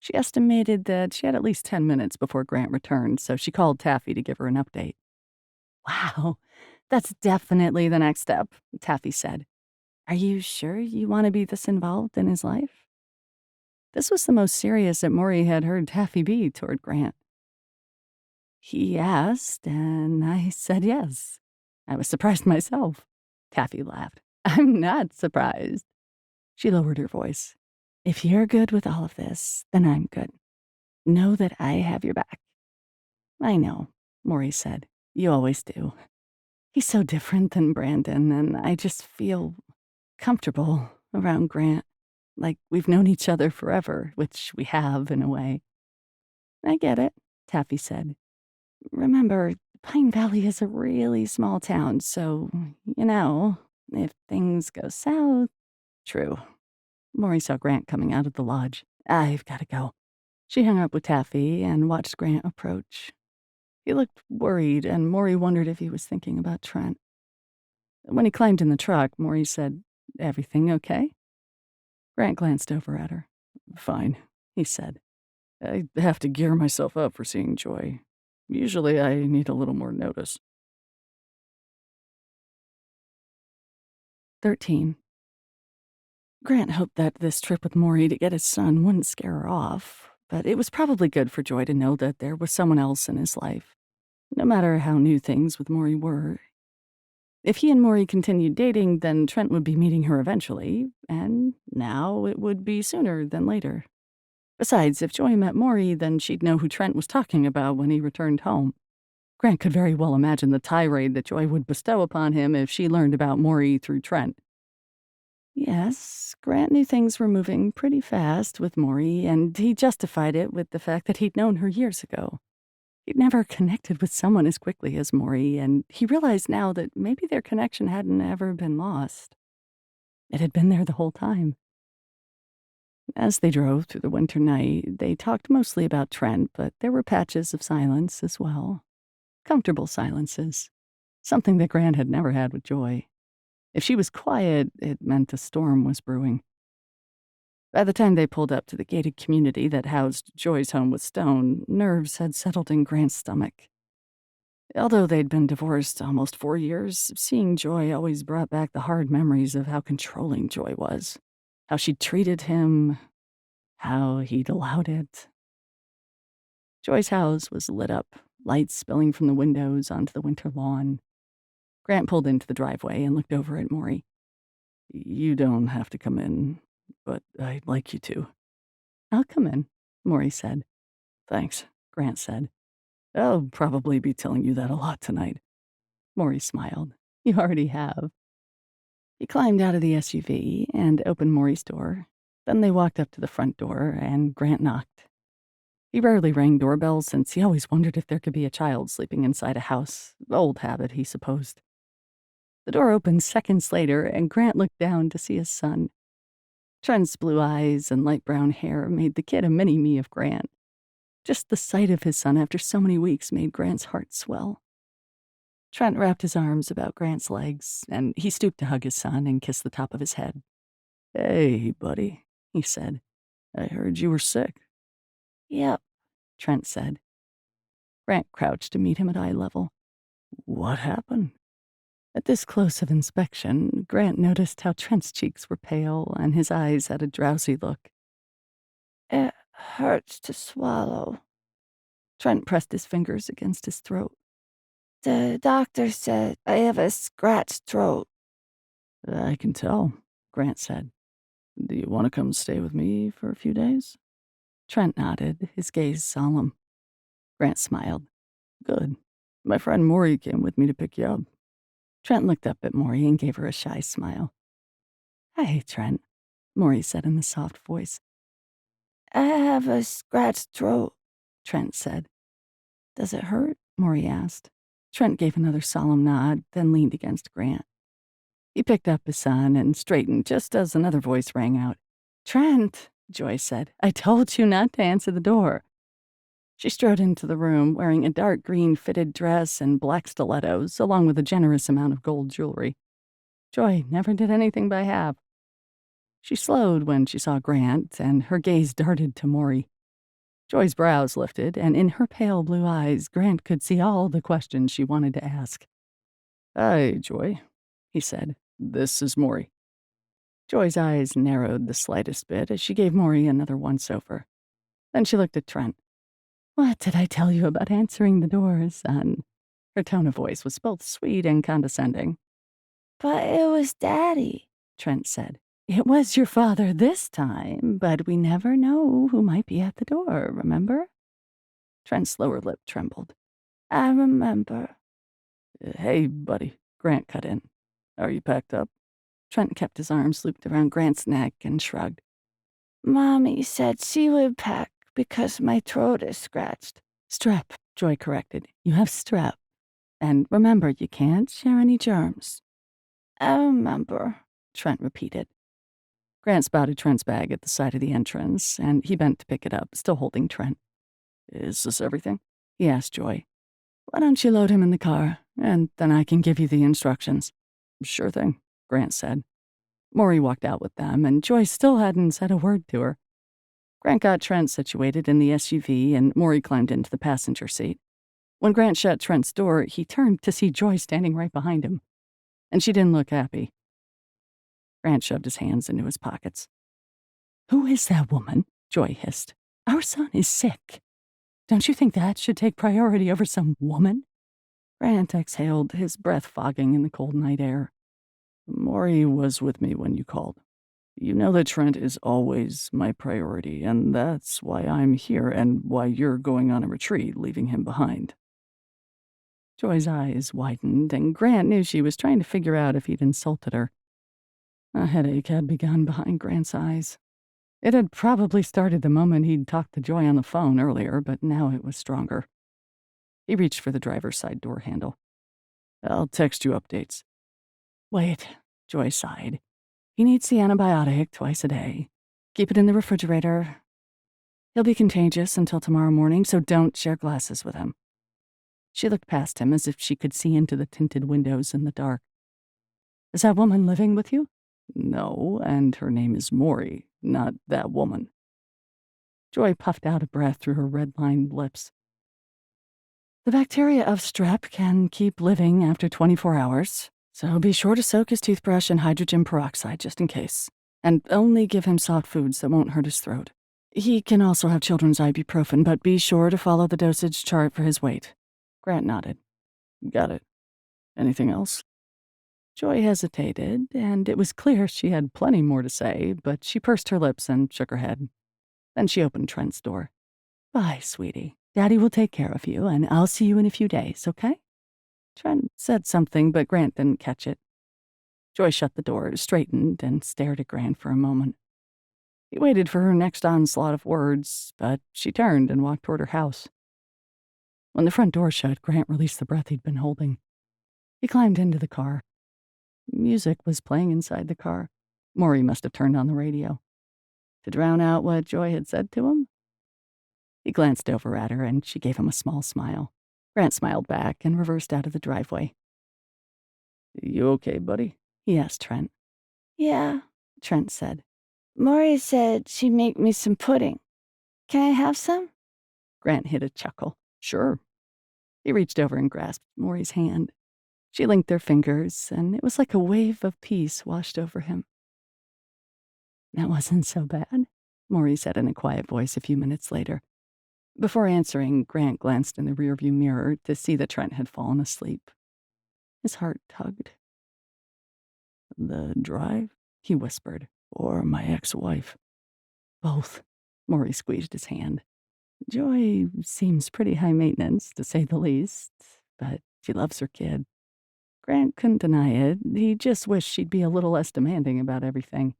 B: She estimated that she had at least 10 minutes before Grant returned, so she called Taffy to give her an update. "Wow, that's definitely the next step," Taffy said. "Are you sure you want to be this involved in his life?" This was the most serious that Maury had heard Taffy be toward Grant. "He asked, and I said yes. I was surprised myself." Taffy laughed. "I'm not surprised." She lowered her voice. "If you're good with all of this, then I'm good. Know that I have your back." "I know," Maury said. "You always do. He's so different than Brandon, and I just feel comfortable around Grant. Like we've known each other forever, which we have in a way." "I get it," Taffy said. "Remember, Pine Valley is a really small town, so, if things go south." "True." Maury saw Grant coming out of the lodge. "I've got to go." She hung up with Taffy and watched Grant approach. He looked worried, and Maury wondered if he was thinking about Trent. When he climbed in the truck, Maury said, "Everything okay?" Grant glanced over at her. "Fine," he said. "I have to gear myself up for seeing Joy. Usually I need a little more notice." 13. Grant hoped that this trip with Maury to get his son wouldn't scare her off, but it was probably good for Joy to know that there was someone else in his life. No matter how new things with Maury were, if he and Maury continued dating, then Trent would be meeting her eventually, and now it would be sooner than later. Besides, if Joy met Maury, then she'd know who Trent was talking about when he returned home. Grant could very well imagine the tirade that Joy would bestow upon him if she learned about Maury through Trent. Yes, Grant knew things were moving pretty fast with Maury, and he justified it with the fact that he'd known her years ago. He'd never connected with someone as quickly as Maury, and he realized now that maybe their connection hadn't ever been lost. It had been there the whole time. As they drove through the winter night, they talked mostly about Trent, but there were patches of silence as well. Comfortable silences. Something that Grant had never had with Joy. If she was quiet, it meant a storm was brewing. By the time they pulled up to the gated community that housed Joy's home with Stone, nerves had settled in Grant's stomach. Although they'd been divorced almost 4 years, seeing Joy always brought back the hard memories of how controlling Joy was, how she treated him, how he'd allowed it. Joy's house was lit up, lights spilling from the windows onto the winter lawn. Grant pulled into the driveway and looked over at Mory. "You don't have to come in, but I'd like you to." "I'll come in," Mory said. "Thanks," Grant said. "I'll probably be telling you that a lot tonight." Mory smiled. "You already have." He climbed out of the SUV and opened Mory's door. Then they walked up to the front door, and Grant knocked. He rarely rang doorbells since he always wondered if there could be a child sleeping inside a house. Old habit, he supposed. The door opened seconds later, and Grant looked down to see his son. Trent's blue eyes and light brown hair made the kid a mini-me of Grant. Just the sight of his son after so many weeks made Grant's heart swell. Trent wrapped his arms about Grant's legs, and he stooped to hug his son and kiss the top of his head. "Hey, buddy," he said. "I heard you were sick." "Yep," Trent said. Grant crouched to meet him at eye level. "What happened?" At this close of inspection, Grant noticed how Trent's cheeks were pale and his eyes had a drowsy look. "It hurts to swallow." Trent pressed his fingers against his throat. "The doctor said I have a scratched throat." "I can tell," Grant said. "Do you want to come stay with me for a few days?" Trent nodded, his gaze solemn. Grant smiled. "Good. My friend Mory came with me to pick you up." Trent looked up at Mory and gave her a shy smile. "Hi, Trent," Mory said in a soft voice. "I have a scratched throat," Trent said. "Does it hurt?" Mory asked. Trent gave another solemn nod, then leaned against Grant. He picked up his son and straightened just as another voice rang out. "Trent," Joy said, "I told you not to answer the door." She strode into the room, wearing a dark green fitted dress and black stilettos, along with a generous amount of gold jewelry. Joy never did anything by half. She slowed when she saw Grant, and her gaze darted to Mory. Joy's brows lifted, and in her pale blue eyes, Grant could see all the questions she wanted to ask. "Hi, Joy," he said. "This is Mory." Joy's eyes narrowed the slightest bit as she gave Mory another once-over. Then she looked at Trent. "What did I tell you about answering the door, son?" Her tone of voice was both sweet and condescending. "But it was Daddy," Trent said. "It was your father this time, but we never know who might be at the door, remember?" Trent's lower lip trembled. "I remember." "Hey, buddy," Grant cut in. "Are you packed up?" Trent kept his arms looped around Grant's neck and shrugged. "Mommy said she would pack because my throat is scratched." "Strep," Joy corrected. "You have strep. And remember, you can't share any germs." "I remember," Trent repeated. Grant spotted Trent's bag at the side of the entrance, and he bent to pick it up, still holding Trent. "Is this everything?" he asked Joy. "Why don't you load him in the car, and then I can give you the instructions." "Sure thing," Grant said. Mory walked out with them, and Joy still hadn't said a word to her. Grant got Trent situated in the SUV, and Mory climbed into the passenger seat. When Grant shut Trent's door, he turned to see Joy standing right behind him, and she didn't look happy. Grant shoved his hands into his pockets. "Who is that woman?" Joy hissed. "Our son is sick. Don't you think that should take priority over some woman?" Grant exhaled, his breath fogging in the cold night air. "Mory was with me when you called. You know that Trent is always my priority, and that's why I'm here and why you're going on a retreat, leaving him behind." Joy's eyes widened, and Grant knew she was trying to figure out if he'd insulted her. A headache had begun behind Grant's eyes. It had probably started the moment he'd talked to Joy on the phone earlier, but now it was stronger. He reached for the driver's side door handle. "I'll text you updates." "Wait," Joy sighed. "He needs the antibiotic twice a day. Keep it in the refrigerator. He'll be contagious until tomorrow morning, so don't share glasses with him." She looked past him as if she could see into the tinted windows in the dark. "Is that woman living with you?" "No, and her name is Mory, not that woman." Joy puffed out a breath through her red-lined lips. The bacteria of strep can keep living after 24 hours, so be sure to soak his toothbrush in hydrogen peroxide just in case. And only give him soft foods that won't hurt his throat. He can also have children's ibuprofen, but be sure to follow the dosage chart for his weight. Grant nodded. Got it. Anything else? Joy hesitated, and it was clear she had plenty more to say, but she pursed her lips and shook her head. Then she opened Trent's door. Bye, sweetie. Daddy will take care of you, and I'll see you in a few days, okay? Trent said something, but Grant didn't catch it. Joy shut the door, straightened, and stared at Grant for a moment. He waited for her next onslaught of words, but she turned and walked toward her house. When the front door shut, Grant released the breath he'd been holding. He climbed into the car. Music was playing inside the car. Mory must have turned on the radio. To drown out what Joy had said to him? He glanced over at her, and she gave him a small smile. Grant smiled back and reversed out of the driveway. You okay, buddy? He asked Trent.
A: Yeah, Trent said. Maury said she'd make me some pudding. Can I have some?
B: Grant hid a chuckle. Sure. He reached over and grasped Maury's hand. She linked their fingers, and it was like a wave of peace washed over him. That wasn't so bad, Maury said in a quiet voice a few minutes later. Before answering, Grant glanced in the rearview mirror to see that Trent had fallen asleep. His heart tugged. The drive? He whispered. Or my ex-wife? Both. Maury squeezed his hand. Joy seems pretty high maintenance, to say the least, but she loves her kid. Grant couldn't deny it. He just wished she'd be a little less demanding about everything.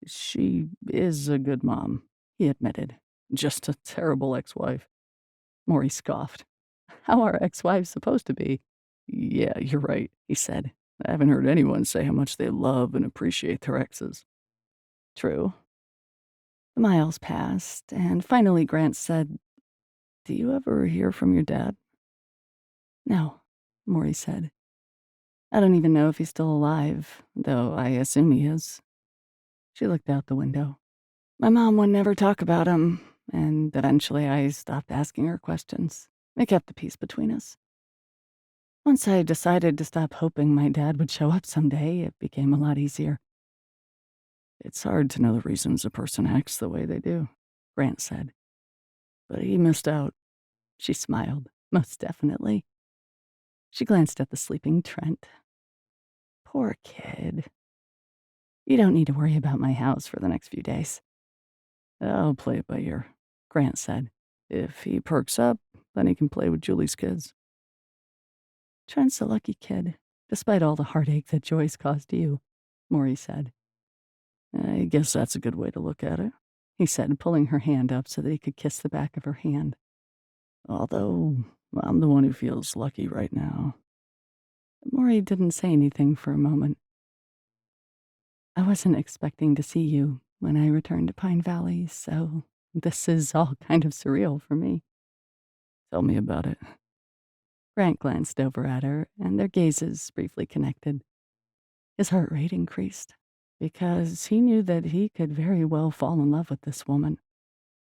B: She is a good mom, he admitted. Just a terrible ex-wife. Maury scoffed. How are ex-wives supposed to be? Yeah, you're right, he said. I haven't heard anyone say how much they love and appreciate their exes. True. The miles passed, and finally Grant said, Do you ever hear from your dad? No, Maury said. I don't even know if he's still alive, though I assume he is. She looked out the window. My mom would never talk about him, and eventually I stopped asking her questions. It kept the peace between us. Once I decided to stop hoping my dad would show up someday, it became a lot easier. It's hard to know the reasons a person acts the way they do, Grant said. But he missed out. She smiled, most definitely. She glanced at the sleeping Trent. Poor kid. You don't need to worry about my house for the next few days. I'll play it by ear, Grant said. If he perks up, then he can play with Julie's kids. Trent's a lucky kid, despite all the heartache that Joy's caused you, Maury said. I guess that's a good way to look at it, he said, pulling her hand up so that he could kiss the back of her hand. Although, I'm the one who feels lucky right now. Maury didn't say anything for a moment. I wasn't expecting to see you when I returned to Pine Valley, so this is all kind of surreal for me. Tell me about it. Grant glanced over at her, and their gazes briefly connected. His heart rate increased, because he knew that he could very well fall in love with this woman,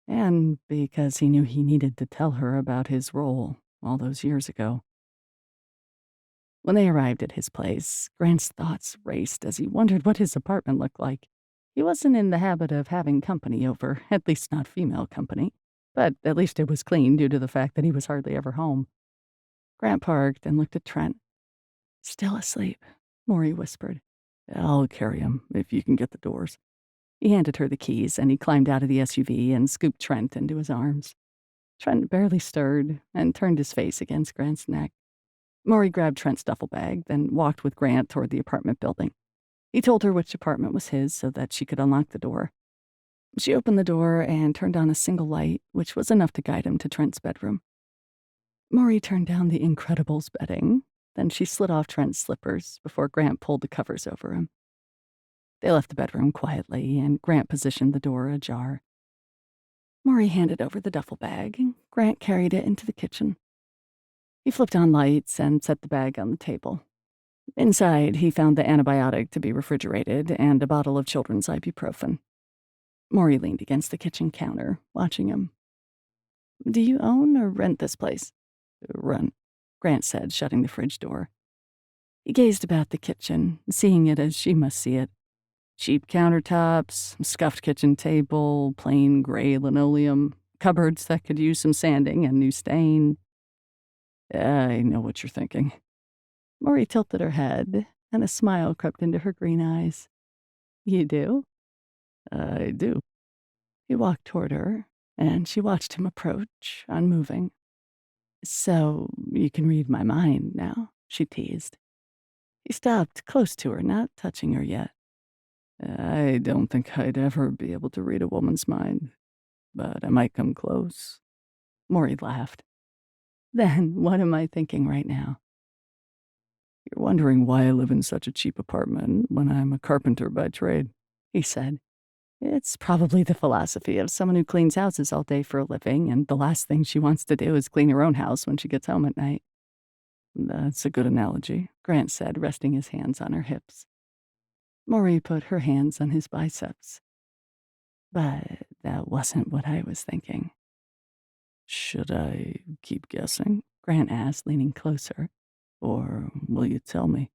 B: and because he knew he needed to tell her about his role all those years ago. When they arrived at his place, Grant's thoughts raced as he wondered what his apartment looked like. He wasn't in the habit of having company over, at least not female company, but at least it was clean due to the fact that he was hardly ever home. Grant parked and looked at Trent. Still asleep, Maury whispered. I'll carry him, if you can get the doors. He handed her the keys, and he climbed out of the SUV and scooped Trent into his arms. Trent barely stirred and turned his face against Grant's neck. Maury grabbed Trent's duffel bag, then walked with Grant toward the apartment building. He told her which apartment was his so that she could unlock the door. She opened the door and turned on a single light, which was enough to guide him to Trent's bedroom. Maury turned down the Incredibles bedding, then she slid off Trent's slippers before Grant pulled the covers over him. They left the bedroom quietly, and Grant positioned the door ajar. Maury handed over the duffel bag, and Grant carried it into the kitchen. He flipped on lights and set the bag on the table. Inside, he found the antibiotic to be refrigerated and a bottle of children's ibuprofen. Maury leaned against the kitchen counter, watching him. Do you own or rent this place? Run, Grant said, shutting the fridge door. He gazed about the kitchen, seeing it as she must see it. Cheap countertops, scuffed kitchen table, plain gray linoleum, cupboards that could use some sanding and new stain. I know what you're thinking. Maury tilted her head, and a smile crept into her green eyes. You do? I do. He walked toward her, and she watched him approach, unmoving. So you can read my mind now, she teased. He stopped close to her, not touching her yet. I don't think I'd ever be able to read a woman's mind, but I might come close. Maury laughed. Then what am I thinking right now? You're wondering why I live in such a cheap apartment when I'm a carpenter by trade, he said. It's probably the philosophy of someone who cleans houses all day for a living, and the last thing she wants to do is clean her own house when she gets home at night. That's a good analogy, Grant said, resting his hands on her hips. Maury put her hands on his biceps. But that wasn't what I was thinking. Should I keep guessing? Grant asked, leaning closer. Or will you tell me?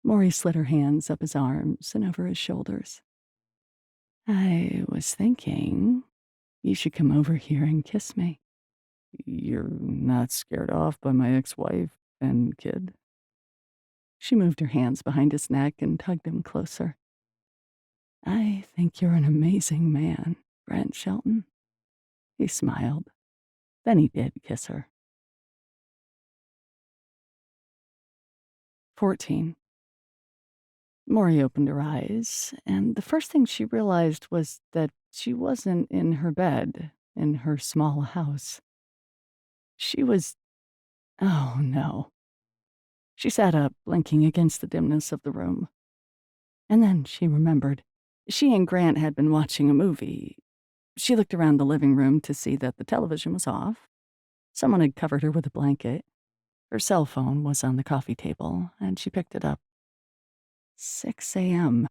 B: Maury slid her hands up his arms and over his shoulders. I was thinking you should come over here and kiss me. You're not scared off by my ex-wife and kid? She moved her hands behind his neck and tugged him closer. I think you're an amazing man, Grant Shelton. He smiled. Then he did kiss her. 14. Maury opened her eyes, and the first thing she realized was that she wasn't in her bed, in her small house. She was... oh, no. She sat up, blinking against the dimness of the room. And then she remembered. She and Grant had been watching a movie. She looked around the living room to see that the television was off. Someone had covered her with a blanket. Her cell phone was on the coffee table, and she picked it up. 6 a.m.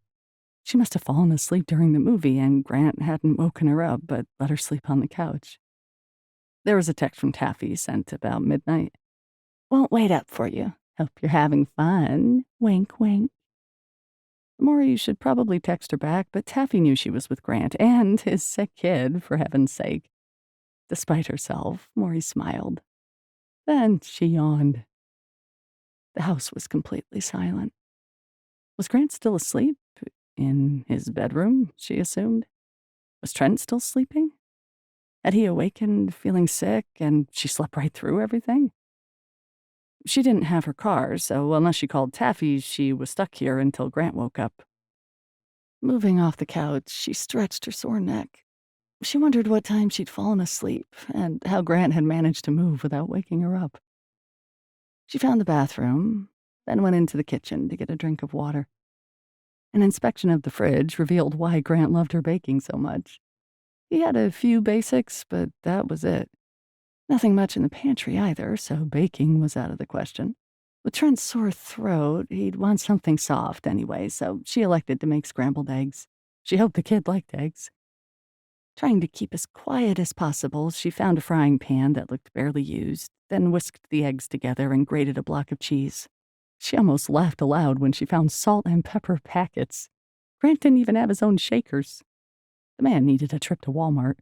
B: She must have fallen asleep during the movie, and Grant hadn't woken her up but let her sleep on the couch. There was a text from Taffy sent about midnight. Won't wait up for you. Hope you're having fun. Wink, wink. Maury should probably text her back, but Taffy knew she was with Grant and his sick kid, for heaven's sake. Despite herself, Maury smiled. Then she yawned. The house was completely silent. Was Grant still asleep? In his bedroom, she assumed. Was Trent still sleeping? Had he awakened feeling sick and she slept right through everything? She didn't have her car, so unless she called Taffy, she was stuck here until Grant woke up. Moving off the couch, she stretched her sore neck. She wondered what time she'd fallen asleep and how Grant had managed to move without waking her up. She found the bathroom, then went into the kitchen to get a drink of water. An inspection of the fridge revealed why Grant loved her baking so much. He had a few basics, but that was it. Nothing much in the pantry either, so baking was out of the question. With Trent's sore throat, he'd want something soft anyway, so she elected to make scrambled eggs. She hoped the kid liked eggs. Trying to keep as quiet as possible, she found a frying pan that looked barely used, then whisked the eggs together and grated a block of cheese. She almost laughed aloud when she found salt and pepper packets. Grant didn't even have his own shakers. The man needed a trip to Walmart.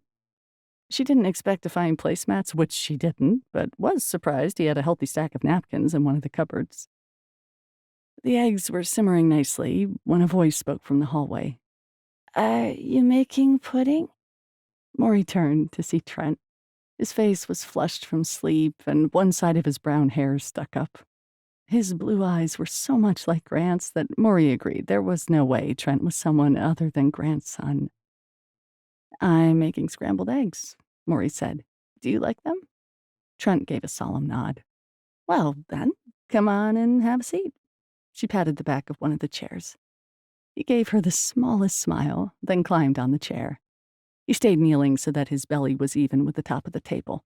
B: She didn't expect to find placemats, which she didn't, but was surprised he had a healthy stack of napkins in one of the cupboards. The eggs were simmering nicely when a voice spoke from the hallway. Are you making pudding? Maury turned to see Trent. His face was flushed from sleep, and one side of his brown hair stuck up. His blue eyes were so much like Grant's that Maury agreed there was no way Trent was someone other than Grant's son. I'm making scrambled eggs, Maury said. Do you like them? Trent gave a solemn nod. Well, then, come on and have a seat. She patted the back of one of the chairs. He gave her the smallest smile, then climbed on the chair. He stayed kneeling so that his belly was even with the top of the table.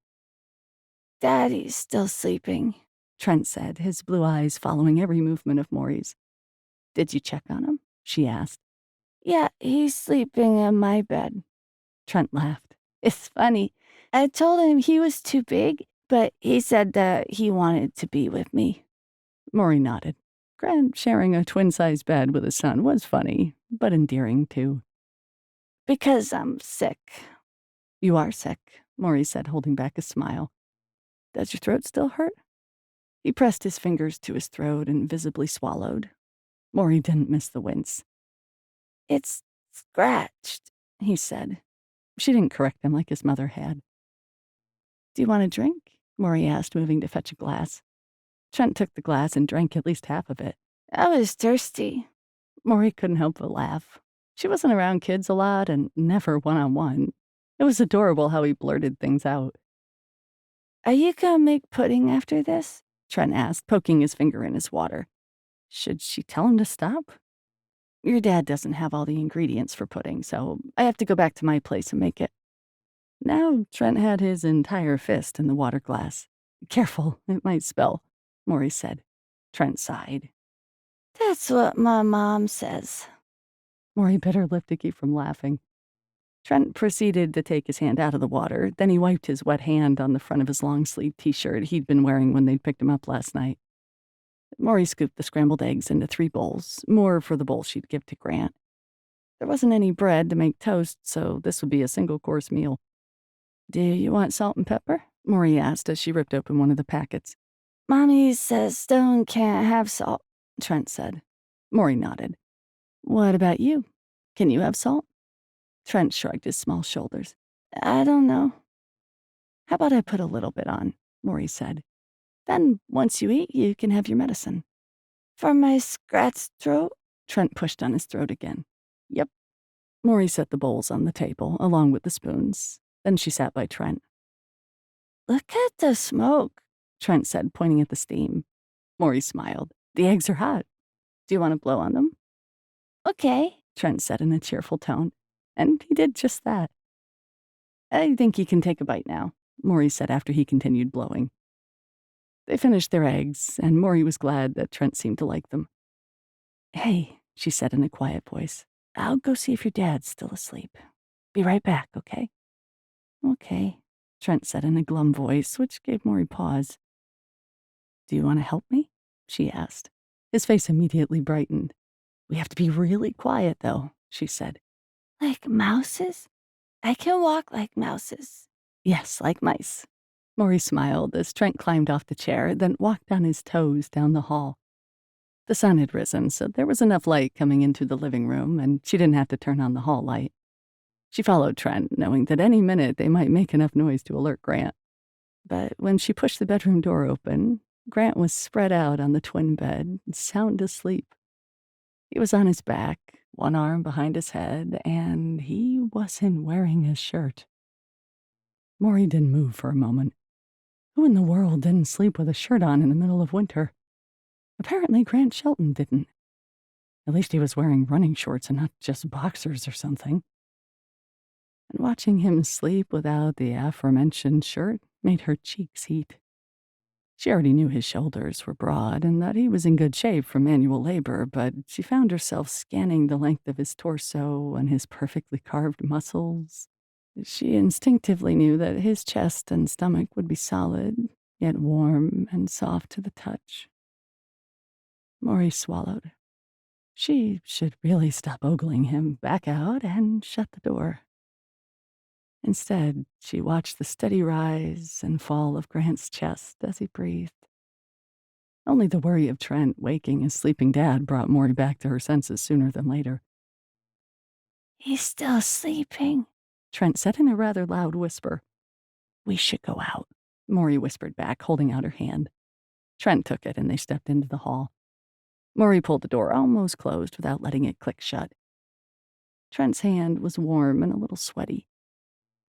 B: Daddy's still sleeping, Trent said, his blue eyes following every movement of Maury's. Did you check on him? She asked. Yeah, he's sleeping in my bed. Trent laughed. It's funny. I told him he was too big,
A: But he said that he wanted to be with me.
B: Mory nodded. Grant sharing a twin-sized bed with his son was funny, but endearing too.
A: Because I'm sick.
B: You are sick, Mory said, holding back a smile. Does your throat still hurt? He pressed his fingers to his throat and visibly swallowed. Mory didn't miss the wince.
A: It's scratched, he said.
B: She didn't correct him like his mother had. Do you want a drink? Mory asked, moving to fetch a glass. Trent took the glass and drank at least half of it.
A: I was thirsty.
B: Mory couldn't help but laugh. She wasn't around kids a lot and never one-on-one. It was adorable how he blurted things out.
A: Are you gonna make pudding after this?
B: Trent asked, poking his finger in his water. Should she tell him to stop? Your dad doesn't have all the ingredients for pudding, so I have to go back to my place and make it. Now Trent had his entire fist in the water glass. Careful, it might spill, Mory said. Trent sighed.
A: That's what my mom says.
B: Mory bit her lip to keep from laughing. Trent proceeded to take his hand out of the water, then he wiped his wet hand on the front of his long-sleeved t-shirt he'd been wearing when they'd picked him up last night. Mory scooped the scrambled eggs into 3 bowls, more for the bowl she'd give to Grant. There wasn't any bread to make toast, so this would be a single-course meal. Do you want salt and pepper? Mory asked as she ripped open one of the packets.
A: Mommy says Stone can't have salt,
B: Trent said. Mory nodded. What about you? Can you have salt? Trent shrugged his small shoulders.
A: I don't know.
B: How about I put a little bit on, Mory said. Then, once you eat, you can have your medicine.
A: For my scratched throat?
B: Trent pushed on his throat again. Yep. Mory set the bowls on the table, along with the spoons. Then she sat by Trent.
A: Look at the smoke,
B: Trent said, pointing at the steam. Mory smiled. The eggs are hot. Do you want to blow on them?
A: Okay,
B: Trent said in a cheerful tone. And he did just that. I think you can take a bite now, Mory said after he continued blowing. They finished their eggs, and Mory was glad that Trent seemed to like them. Hey, she said in a quiet voice, I'll go see if your dad's still asleep. Be right back, okay? Okay, Trent said in a glum voice, which gave Mory pause. Do you want to help me? She asked. His face immediately brightened. We have to be really quiet, though, she said.
A: Like mouses? I can walk like mouses.
B: Yes, like mice. Mory smiled as Trent climbed off the chair, then walked on his toes down the hall. The sun had risen, so there was enough light coming into the living room, and she didn't have to turn on the hall light. She followed Trent, knowing that any minute they might make enough noise to alert Grant. But when she pushed the bedroom door open, Grant was spread out on the twin bed, sound asleep. He was on his back, one arm behind his head, and he wasn't wearing a shirt. Mory didn't move for a moment. Who in the world didn't sleep with a shirt on in the middle of winter? Apparently Grant Shelton didn't. At least he was wearing running shorts and not just boxers or something. And watching him sleep without the aforementioned shirt made her cheeks heat. She already knew his shoulders were broad and that he was in good shape from manual labor, but she found herself scanning the length of his torso and his perfectly carved muscles. She instinctively knew that his chest and stomach would be solid, yet warm and soft to the touch. Mory swallowed. She should really stop ogling him, back out, and shut the door. Instead, she watched the steady rise and fall of Grant's chest as he breathed. Only the worry of Trent waking his sleeping dad brought Mory back to her senses sooner than later.
A: He's still sleeping,
B: Trent said in a rather loud whisper. We should go out, Mory whispered back, holding out her hand. Trent took it and they stepped into the hall. Mory pulled the door almost closed without letting it click shut. Trent's hand was warm and a little sweaty.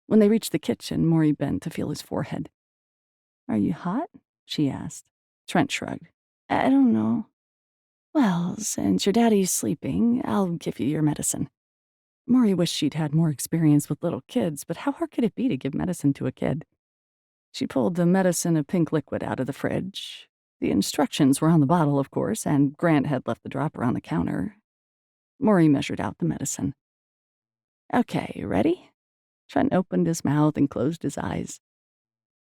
B: When they reached the kitchen, Mory bent to feel his forehead. Are you hot? She asked. Trent shrugged.
A: I don't know.
B: Well, since your daddy's sleeping, I'll give you your medicine. Mory wished she'd had more experience with little kids, but how hard could it be to give medicine to a kid? She pulled the medicine of pink liquid out of the fridge. The instructions were on the bottle, of course, and Grant had left the dropper on the counter. Mory measured out the medicine. Okay, ready? Trent opened his mouth and closed his eyes.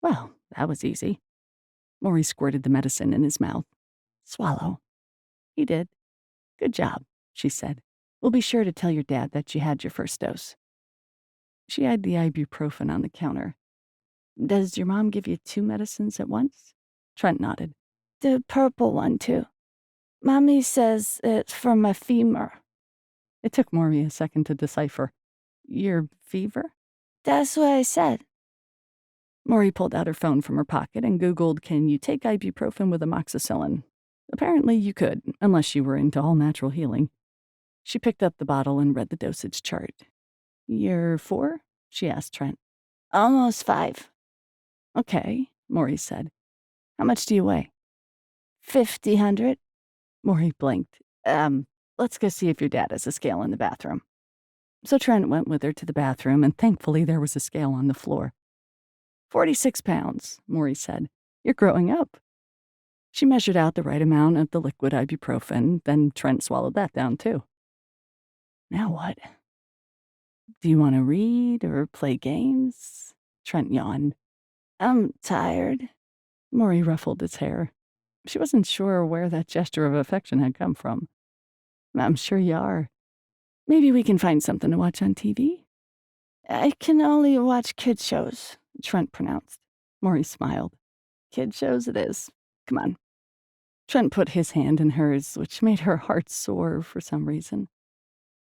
B: Well,
A: That was easy. Maury squirted the medicine in his mouth. Swallow. He did. Good job, she said. We'll be sure to tell your dad that you had your first dose. She eyed the ibuprofen on the counter. Does your mom give you 2 medicines at once? Trent nodded. The purple one, too. Mommy says it's for my femur. It took Maury a second to decipher. Your fever? That's what I said. Maury pulled out her phone from her pocket and Googled, can you take ibuprofen with amoxicillin? Apparently you could, unless you were into all natural healing. She picked up the bottle and read the dosage chart. You're 4? She asked Trent. Almost 5. Okay, Maury said. How much do you weigh? 500. Maury blinked. Let's go see if your dad has a scale in the bathroom. So Trent went with her to the bathroom, and thankfully there was a scale on the floor. 46 pounds, Maury said. You're growing up. She measured out the right amount of the liquid ibuprofen, then Trent swallowed that down too. Now what? Do you want to read or play games? Trent yawned. I'm tired. Maury ruffled his hair. She wasn't sure where that gesture of affection had come from. I'm sure you are. Maybe we can find something to watch on TV? I can only watch kids shows, Trent pronounced. Maury smiled. Kid shows it is. Come on. Trent put his hand in hers, which made her heart soar for some reason.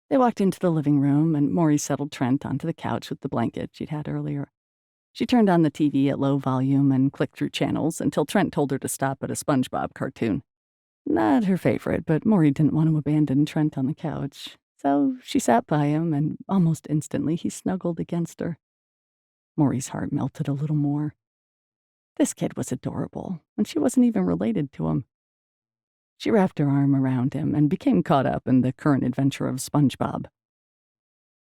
A: They walked into the living room, and Maury settled Trent onto the couch with the blanket she'd had earlier. She turned on the TV at low volume and clicked through channels until Trent told her to stop at a SpongeBob cartoon. Not her favorite, but Maury didn't want to abandon Trent on the couch. So she sat by him, and almost instantly he snuggled against her. Maury's heart melted a little more. This kid was adorable, and she wasn't even related to him. She wrapped her arm around him and became caught up in the current adventure of SpongeBob.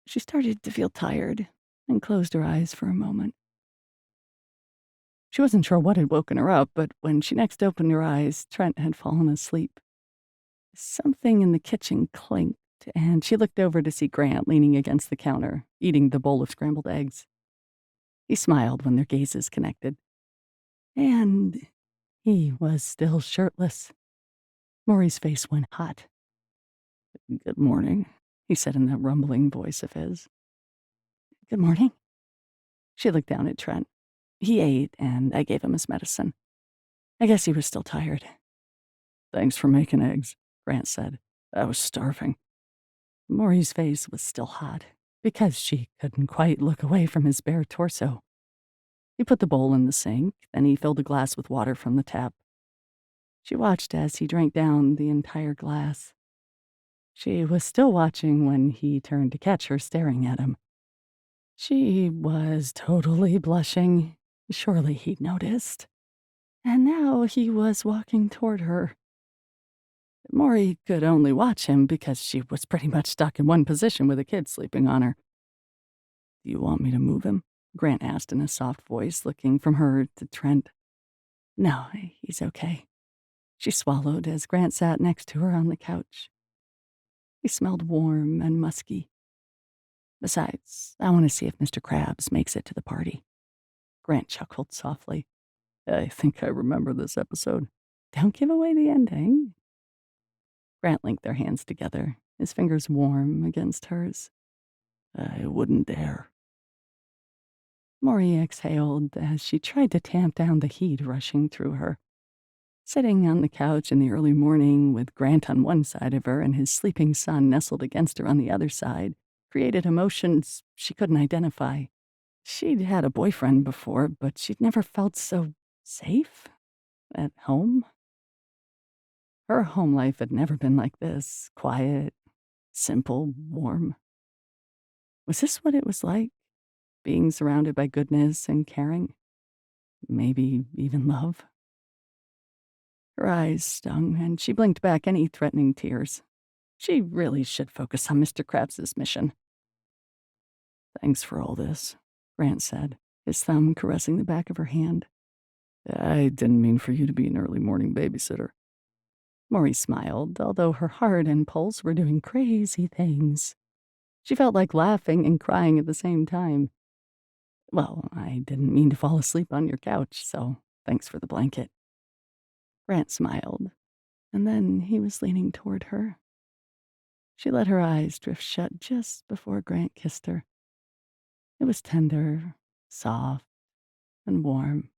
A: She started to feel tired and closed her eyes for a moment. She wasn't sure what had woken her up, but when she next opened her eyes, Trent had fallen asleep. Something in the kitchen clinked, and she looked over to see Grant leaning against the counter, eating the bowl of scrambled eggs. He smiled when their gazes connected. And he was still shirtless. Maury's face went hot. Good morning, he said in that rumbling voice of his. Good morning. She looked down at Trent. He ate, and I gave him his medicine. I guess he was still tired. Thanks for making eggs, Grant said. I was starving. Maury's face was still hot, because she couldn't quite look away from his bare torso. He put the bowl in the sink, then he filled a glass with water from the tap. She watched as he drank down the entire glass. She was still watching when he turned to catch her staring at him. She was totally blushing. Surely he'd noticed. And now he was walking toward her. Maury could only watch him because she was pretty much stuck in one position with a kid sleeping on her. Do you want me to move him? Grant asked in a soft voice, looking from her to Trent. No, he's okay. She swallowed as Grant sat next to her on the couch. He smelled warm and musky. Besides, I want to see if Mr. Krabs makes it to the party. Grant chuckled softly. I think I remember this episode. Don't give away the ending. Grant linked their hands together, his fingers warm against hers. I wouldn't dare. Maury exhaled as she tried to tamp down the heat rushing through her. Sitting on the couch in the early morning with Grant on one side of her and his sleeping son nestled against her on the other side created emotions she couldn't identify. She'd had a boyfriend before, but she'd never felt so safe at home. Her home life had never been like this, quiet, simple, warm. Was this what it was like, being surrounded by goodness and caring? Maybe even love? Her eyes stung, and she blinked back any threatening tears. She really should focus on Mr. Krabs' mission. Thanks for all this, Grant said, his thumb caressing the back of her hand. I didn't mean for you to be an early morning babysitter. Maury smiled, although her heart and pulse were doing crazy things. She felt like laughing and crying at the same time. Well, I didn't mean to fall asleep on your couch, so thanks for the blanket. Grant smiled, and then he was leaning toward her. She let her eyes drift shut just before Grant kissed her. It was tender, soft, and warm,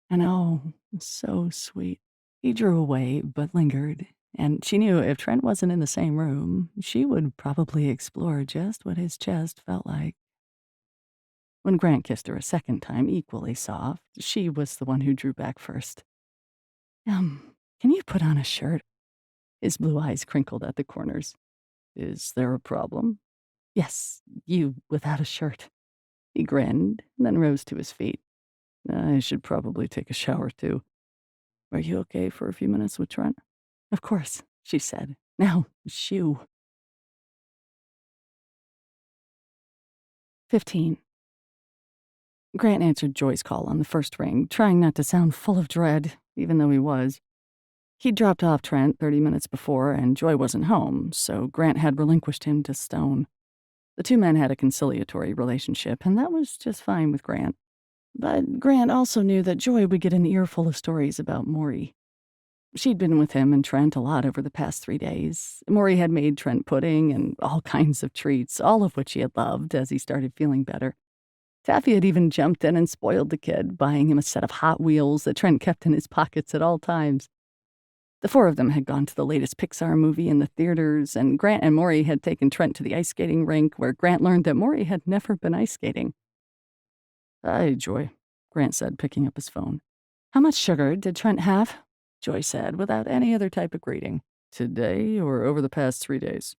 A: and oh, so sweet. He drew away, but lingered, and she knew if Trent wasn't in the same room, she would probably explore just what his chest felt like. When Grant kissed her a second time, equally soft, she was the one who drew back first. Can you put on a shirt? His blue eyes crinkled at the corners. Is there a problem? Yes, you without a shirt. He grinned, then rose to his feet. I should probably take a shower, too. Are you okay for a few minutes with Trent? Of course, she said. Now, shoo. 15. Grant answered Joy's call on the first ring, trying not to sound full of dread, even though he was. He'd dropped off Trent 30 minutes before, and Joy wasn't home, so Grant had relinquished him to Stone. The two men had a conciliatory relationship, and that was just fine with Grant. But Grant also knew that Joy would get an earful of stories about Mory. She'd been with him and Trent a lot over the past 3 days. Mory had made Trent pudding and all kinds of treats, all of which he had loved as he started feeling better. Taffy had even jumped in and spoiled the kid, buying him a set of Hot Wheels that Trent kept in his pockets at all times. The four of them had gone to the latest Pixar movie in the theaters, and Grant and Mory had taken Trent to the ice skating rink, where Grant learned that Mory had never been ice skating. Hi, Joy, Grant said, picking up his phone. How much sugar did Trent have? Joy said, without any other type of greeting. Today or over the past 3 days?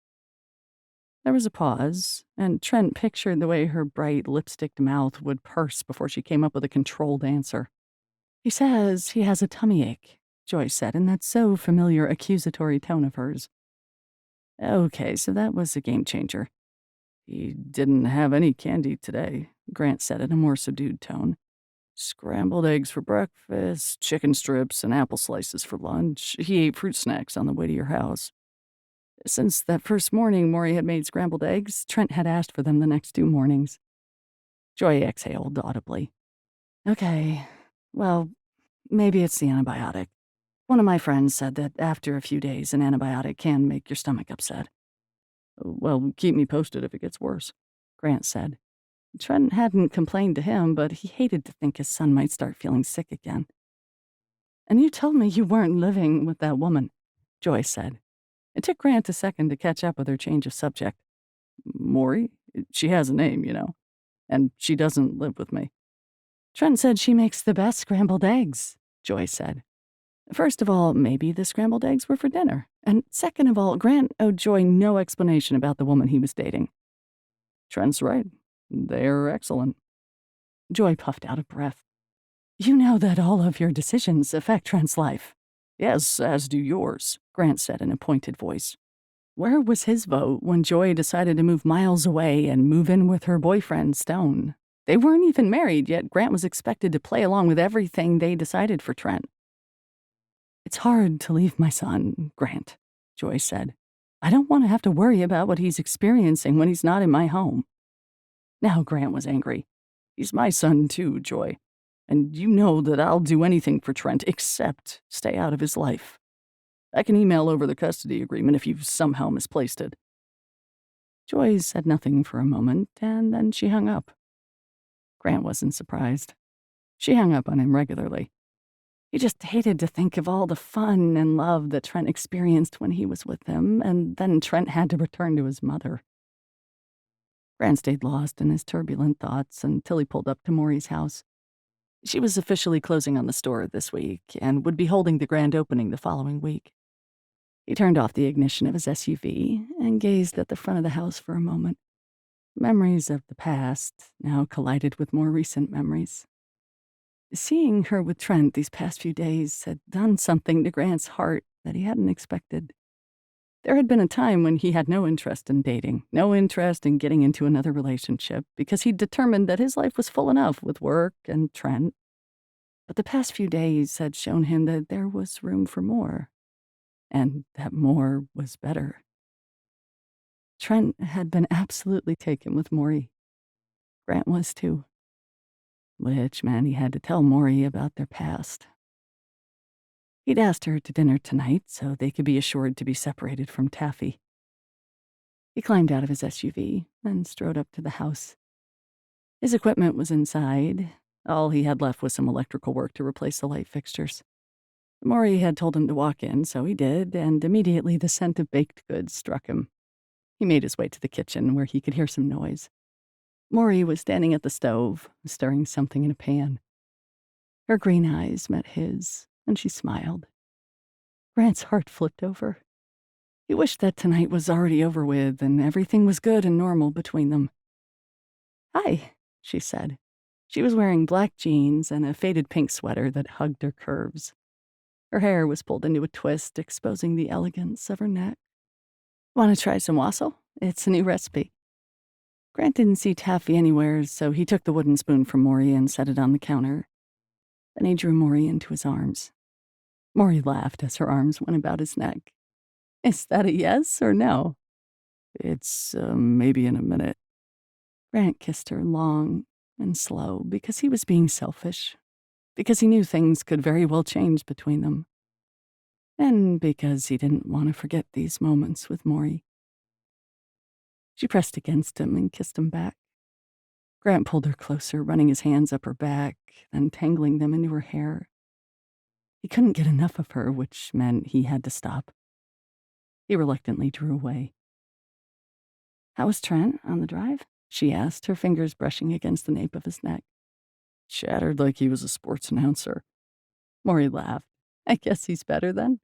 A: There was a pause, and Trent pictured the way her bright, lipsticked mouth would purse before she came up with a controlled answer. He says he has a tummy ache, Joy said in that so familiar accusatory tone of hers. Okay, so that was a game changer. He didn't have any candy today, Grant said in a more subdued tone. Scrambled eggs for breakfast, chicken strips, and apple slices for lunch. He ate fruit snacks on the way to your house. Since that first morning Mory had made scrambled eggs, Trent had asked for them the next 2 mornings. Joy exhaled audibly. Okay, well, maybe it's the antibiotic. One of my friends said that after a few days, an antibiotic can make your stomach upset. Well, keep me posted if it gets worse, Grant said. Trent hadn't complained to him, but he hated to think his son might start feeling sick again. And you told me you weren't living with that woman, Joy said. It took Grant a second to catch up with her change of subject. Mory? She has a name, you know. And she doesn't live with me. Trent said she makes the best scrambled eggs, Joy said. First of all, maybe the scrambled eggs were for dinner. And second of all, Grant owed Joy no explanation about the woman he was dating. Trent's right. They're excellent. Joy puffed out a breath. You know that all of your decisions affect Trent's life. Yes, as do yours, Grant said in a pointed voice. Where was his vote when Joy decided to move miles away and move in with her boyfriend, Stone? They weren't even married, yet Grant was expected to play along with everything they decided for Trent. It's hard to leave my son, Grant, Joy said. I don't want to have to worry about what he's experiencing when he's not in my home. Now Grant was angry. He's my son too, Joy. And you know that I'll do anything for Trent except stay out of his life. I can email over the custody agreement if you've somehow misplaced it. Joy said nothing for a moment, and then she hung up. Grant wasn't surprised. She hung up on him regularly. He just hated to think of all the fun and love that Trent experienced when he was with him, and then Trent had to return to his mother. Grant stayed lost in his turbulent thoughts until he pulled up to Mory's house. She was officially closing on the store this week and would be holding the grand opening the following week. He turned off the ignition of his SUV and gazed at the front of the house for a moment. Memories of the past now collided with more recent memories. Seeing her with Trent these past few days had done something to Grant's heart that he hadn't expected. There had been a time when he had no interest in dating, no interest in getting into another relationship, because he'd determined that his life was full enough with work and Trent. But the past few days had shown him that there was room for more, and that more was better. Trent had been absolutely taken with Mory. Grant was too. which meant he had to tell Maury about their past. He'd asked her to dinner tonight so they could be assured to be separated from Taffy. He climbed out of his SUV and strode up to the house. His equipment was inside. All he had left was some electrical work to replace the light fixtures. Mory had told him to walk in, so he did, and immediately the scent of baked goods struck him. He made his way to the kitchen, where he could hear some noise. Mory was standing at the stove, stirring something in a pan. Her green eyes met his, and she smiled. Grant's heart flipped over. He wished that tonight was already over with, and everything was good and normal between them. "Hi," she said. She was wearing black jeans and a faded pink sweater that hugged her curves. Her hair was pulled into a twist, exposing the elegance of her neck. "Want to try some wassail? It's a new recipe." Grant didn't see Taffy anywhere, so he took the wooden spoon from Mory and set it on the counter. Then he drew Mory into his arms. Mory laughed as her arms went about his neck. "Is that a yes or no?" "It's maybe in a minute." Grant kissed her long and slow because he was being selfish, because he knew things could very well change between them, and because he didn't want to forget these moments with Mory. She pressed against him and kissed him back. Grant pulled her closer, running his hands up her back, then tangling them into her hair. He couldn't get enough of her, which meant he had to stop. He reluctantly drew away. "How was Trent on the drive?" she asked, her fingers brushing against the nape of his neck.
B: Chattered like he was a sports announcer.
A: Mory laughed. "I guess he's better then?"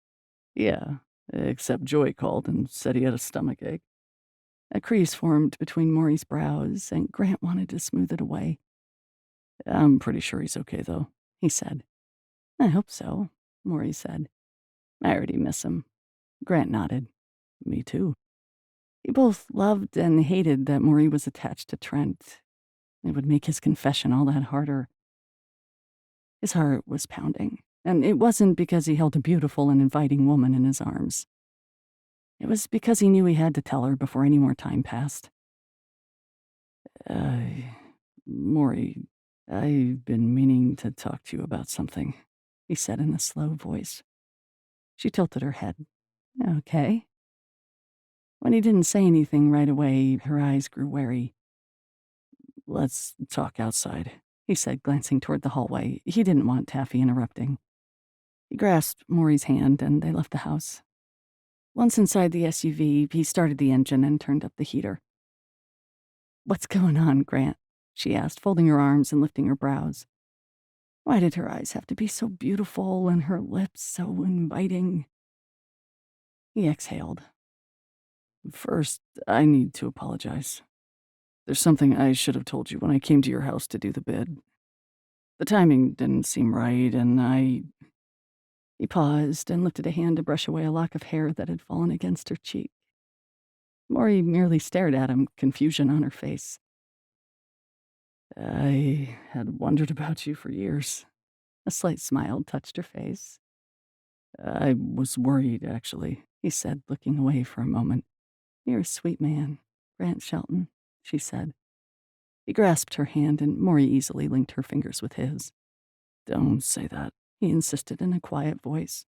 B: Yeah, except Joy called and said he had a stomachache.
A: A crease formed between Mory's brows, and Grant wanted to smooth it away.
B: "I'm pretty sure he's okay, though,"
A: he said. "I hope so," Mory said. "I already miss him." Grant nodded.
B: "Me too."
A: They both loved and hated that Mory was attached to Trent. It would make his confession all that harder. His heart was pounding, and it wasn't because he held a beautiful and inviting woman in his arms. It was because he knew he had to tell her before any more time passed.
B: Mory, I've been meaning to talk to you about something,"
A: he said in a slow voice. She tilted her head. "Okay." When he didn't say anything right away, her eyes grew wary.
B: "Let's talk outside,"
A: he said, glancing toward the hallway. He didn't want Taffy interrupting. He grasped Mory's hand, and they left the house. Once inside the SUV, he started the engine and turned up the heater. "What's going on, Grant?" she asked, folding her arms and lifting her brows. Why did her eyes have to be so beautiful and her lips so inviting? He exhaled.
B: "First, I need to apologize. There's something I should have told you when I came to your house to do the bid. The timing didn't seem right, and
A: He paused and lifted a hand to brush away a lock of hair that had fallen against her cheek. Mory merely stared at him, confusion on her face.
B: "I had wondered about you for years."
A: A slight smile touched her face.
B: "I was worried, actually,"
A: he said, looking away for a moment. "You're a sweet man, Grant Shelton," she said. He grasped her hand, and Mory easily linked her fingers with his.
B: "Don't say that,"
A: he insisted in a quiet voice.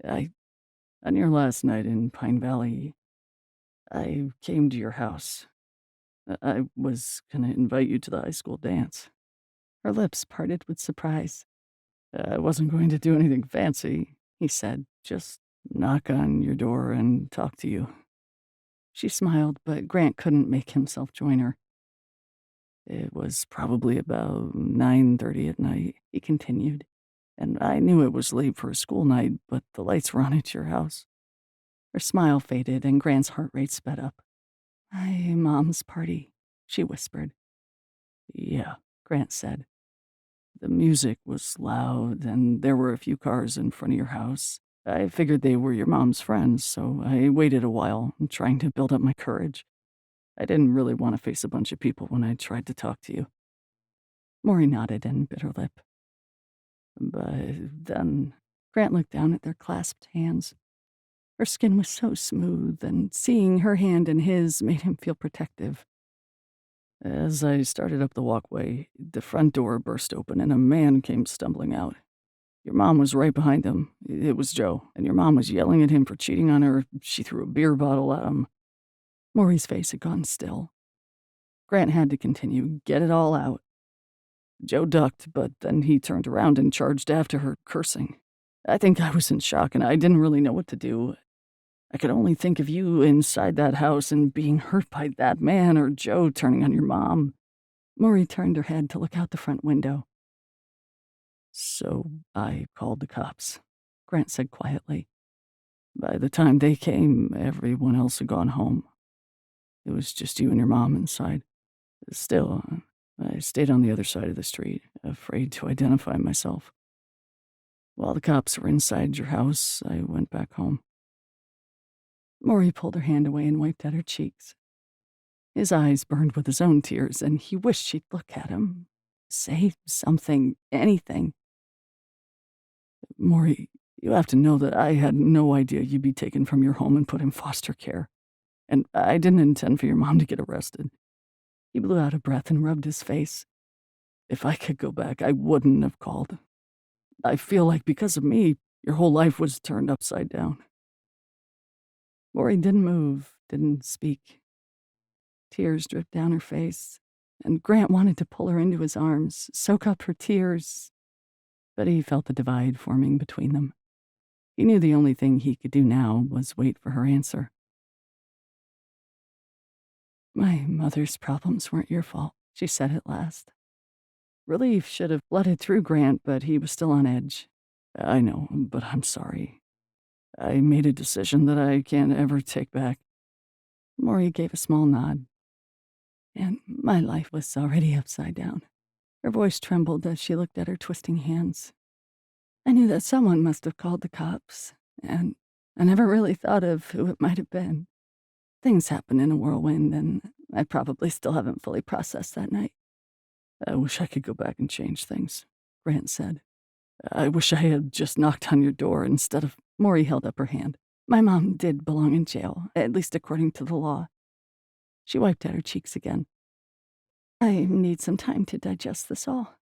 B: On your last night in Pine Valley, I came to your house. I was gonna invite you to the high school dance."
A: Her lips parted with surprise.
B: "I wasn't going to do anything fancy," he said, "just knock on your door and talk to you."
A: She smiled, but Grant couldn't make himself join her.
B: "It was probably about 9:30 at night," he continued, "and I knew it was late for a school night, but the lights were on at your house."
A: Her smile faded, and Grant's heart rate sped up. "My mom's party," she whispered.
B: "Yeah,"
A: Grant said.
B: "The music was loud, and there were a few cars in front of your house. I figured they were your mom's friends, so I waited a while, trying to build up my courage. I didn't really want to face a bunch of people when I tried to talk to you."
A: Mory nodded and bit her lip.
B: "But then—"
A: Grant looked down at their clasped hands. Her skin was so smooth, and seeing her hand in his made him feel protective.
B: As I started up the walkway, the front door burst open and a man came stumbling out. Your mom was right behind him. It was Joe, and your mom was yelling at him for cheating on her. She threw a beer bottle at him. Maury's face had gone still. Grant had to continue, get it all out. Joe ducked, but then he turned around and charged after her, cursing. I think I was in shock, and I didn't really know what to do. I could only think of you inside that house and being hurt by that man or Joe turning on your mom. Maury turned her head to look out the front window. So I called the cops, Grant said quietly. By the time they came, everyone else had gone home. It was just you and your mom inside. Still, I stayed on the other side of the street, afraid to identify myself. While the cops were inside your house, I went back home. Maury pulled her hand away and wiped at her cheeks. His eyes burned with his own tears, and he wished she'd look at him. Say something, anything. Maury, you have to know that I had no idea you'd be taken from your home and put in foster care. And I didn't intend for your mom to get arrested. He blew out a breath and rubbed his face. If I could go back, I wouldn't have called. I feel like because of me, your whole life was turned upside down. Maury didn't move, didn't speak. Tears dripped down her face, and Grant wanted to pull her into his arms, soak up her tears. But he felt the divide forming between them. He knew the only thing he could do now was wait for her answer. My mother's problems weren't your fault, she said at last. Relief should have flooded through Grant, but he was still on edge. I know, but I'm sorry. I made a decision that I can't ever take back. Mory gave a small nod. And my life was already upside down. Her voice trembled as she looked at her twisting hands. I knew that someone must have called the cops, and I never really thought of who it might have been. Things happen in a whirlwind, and I probably still haven't fully processed that night. I wish I could go back and change things, Grant said. I wish I had just knocked on your door instead of... Mory held up her hand. My mom did belong in jail, at least according to the law. She wiped at her cheeks again. I need some time to digest this all.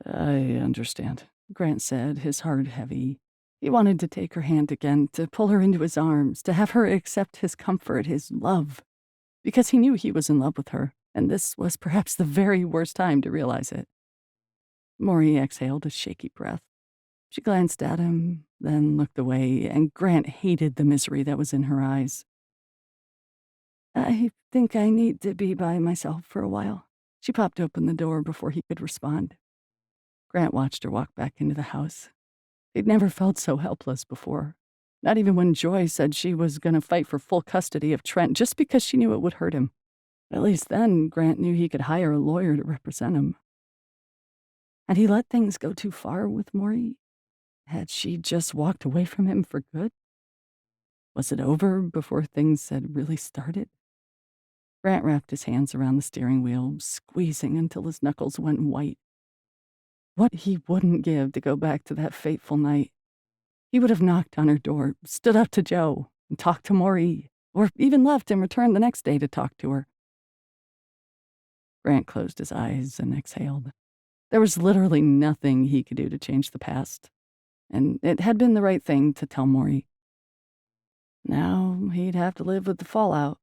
B: I understand, Grant said, his heart heavy. He wanted to take her hand again, to pull her into his arms, to have her accept his comfort, his love, because he knew he was in love with her, and this was perhaps the very worst time to realize it. Mory exhaled a shaky breath. She glanced at him, then looked away, and Grant hated the misery that was in her eyes. I think I need to be by myself for a while. She popped open the door before he could respond. Grant watched her walk back into the house. He'd never felt so helpless before. Not even when Joy said she was going to fight for full custody of Trent just because she knew it would hurt him. At least then, Grant knew he could hire a lawyer to represent him. Had he let things go too far with Mory? Had she just walked away from him for good? Was it over before things had really started? Grant wrapped his hands around the steering wheel, squeezing until his knuckles went white. What he wouldn't give to go back to that fateful night. He would have knocked on her door, stood up to Joe, and talked to Mory, or even left and returned the next day to talk to her. Grant closed his eyes and exhaled. There was literally nothing he could do to change the past, and it had been the right thing to tell Mory. Now he'd have to live with the fallout.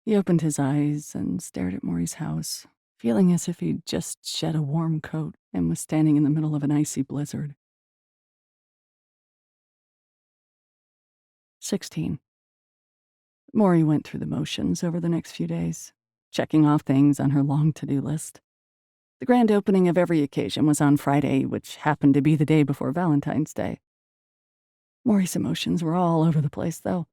B: He opened his eyes and stared at Mory's house, feeling as if he'd just shed a warm coat and was standing in the middle of an icy blizzard. 16. Mory went through the motions over the next few days, checking off things on her long to-do list. The grand opening of every occasion was on Friday, which happened to be the day before Valentine's Day. Mory's emotions were all over the place, though.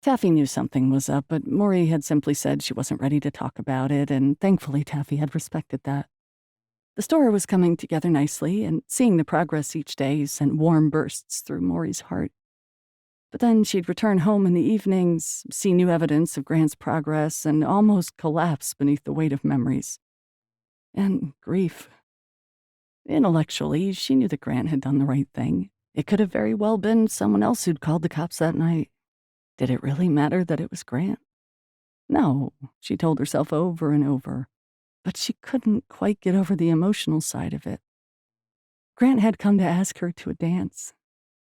B: Taffy knew something was up, but Mory had simply said she wasn't ready to talk about it, and thankfully Taffy had respected that. The store was coming together nicely, and seeing the progress each day sent warm bursts through Mory's heart. But then she'd return home in the evenings, see new evidence of Grant's progress, and almost collapse beneath the weight of memories. And grief. Intellectually, she knew that Grant had done the right thing. It could have very well been someone else who'd called the cops that night. Did it really matter that it was Grant? No, she told herself over and over, but she couldn't quite get over the emotional side of it. Grant had come to ask her to a dance.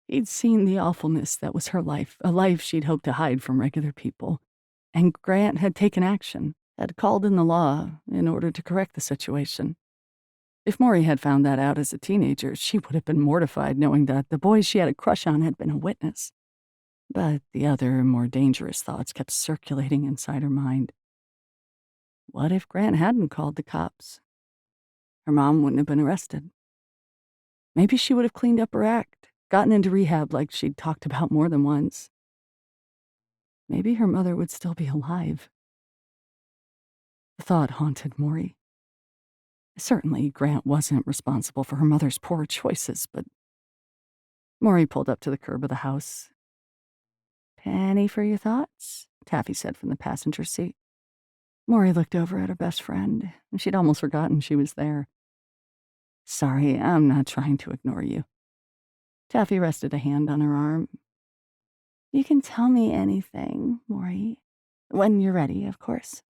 B: He'd seen the awfulness that was her life, a life she'd hoped to hide from regular people. And Grant had taken action, had called in the law in order to correct the situation. If Mory had found that out as a teenager, she would have been mortified knowing that the boy she had a crush on had been a witness. But the other, more dangerous thoughts kept circulating inside her mind. What if Grant hadn't called the cops? Her mom wouldn't have been arrested. Maybe she would have cleaned up her act, gotten into rehab like she'd talked about more than once. Maybe her mother would still be alive. The thought haunted Mory. Certainly, Grant wasn't responsible for her mother's poor choices, but Mory pulled up to the curb of the house. "Penny for your thoughts?" Taffy said from the passenger seat. Mory looked over at her best friend, and she'd almost forgotten she was there. "Sorry, I'm not trying to ignore you." Taffy rested a hand on her arm. "You can tell me anything, Mory. When you're ready, of course."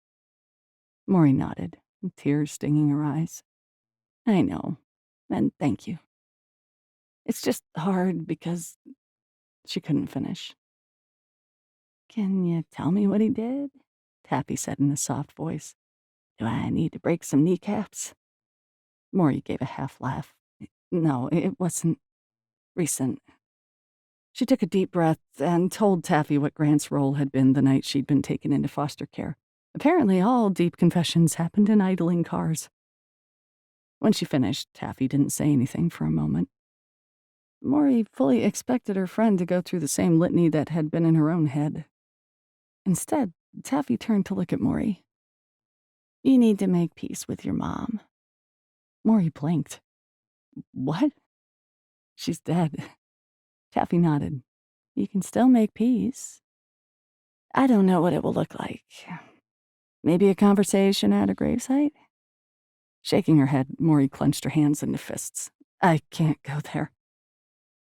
B: Mory nodded, tears stinging her eyes. "I know, and thank you. It's just hard because—" She couldn't finish. "Can you tell me what he did?" Taffy said in a soft voice. "Do I need to break some kneecaps?" Mory gave a half laugh. "No, it wasn't recent." She took a deep breath and told Taffy what Grant's role had been the night she'd been taken into foster care. Apparently, all deep confessions happened in idling cars. When she finished, Taffy didn't say anything for a moment. Mory fully expected her friend to go through the same litany that had been in her own head. Instead, Taffy turned to look at Mory. "You need to make peace with your mom." Mory blinked. "What?" "She's dead." Taffy nodded. "You can still make peace. I don't know what it will look like. Maybe a conversation at a gravesite?" Shaking her head, Mory clenched her hands into fists. "I can't go there."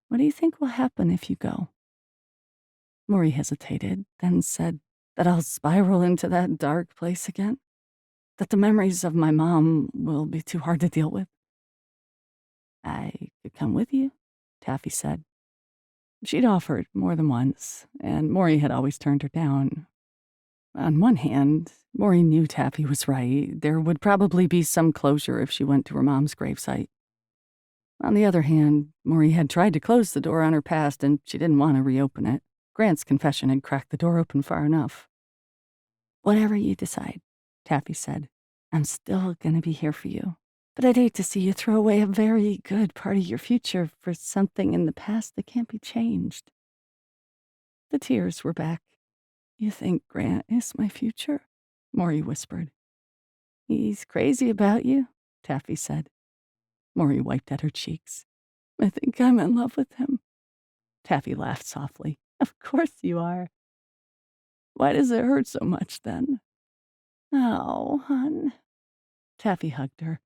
B: "What do you think will happen if you go?" Mory hesitated, then said that I'll spiral into that dark place again. That the memories of my mom will be too hard to deal with. "I could come with you," Taffy said. She'd offered more than once, and Mory had always turned her down. On one hand, Mory knew Taffy was right. There would probably be some closure if she went to her mom's gravesite. On the other hand, Mory had tried to close the door on her past, and she didn't want to reopen it. Grant's confession had cracked the door open far enough. "Whatever you decide," Taffy said, "I'm still gonna be here for you. But I'd hate to see you throw away a very good part of your future for something in the past that can't be changed." The tears were back. "You think Grant is my future?" Mory whispered. "He's crazy about you," Taffy said. Mory wiped at her cheeks. "I think I'm in love with him." Taffy laughed softly. "Of course you are." "Why does it hurt so much then?" "Oh, hon." Taffy hugged her.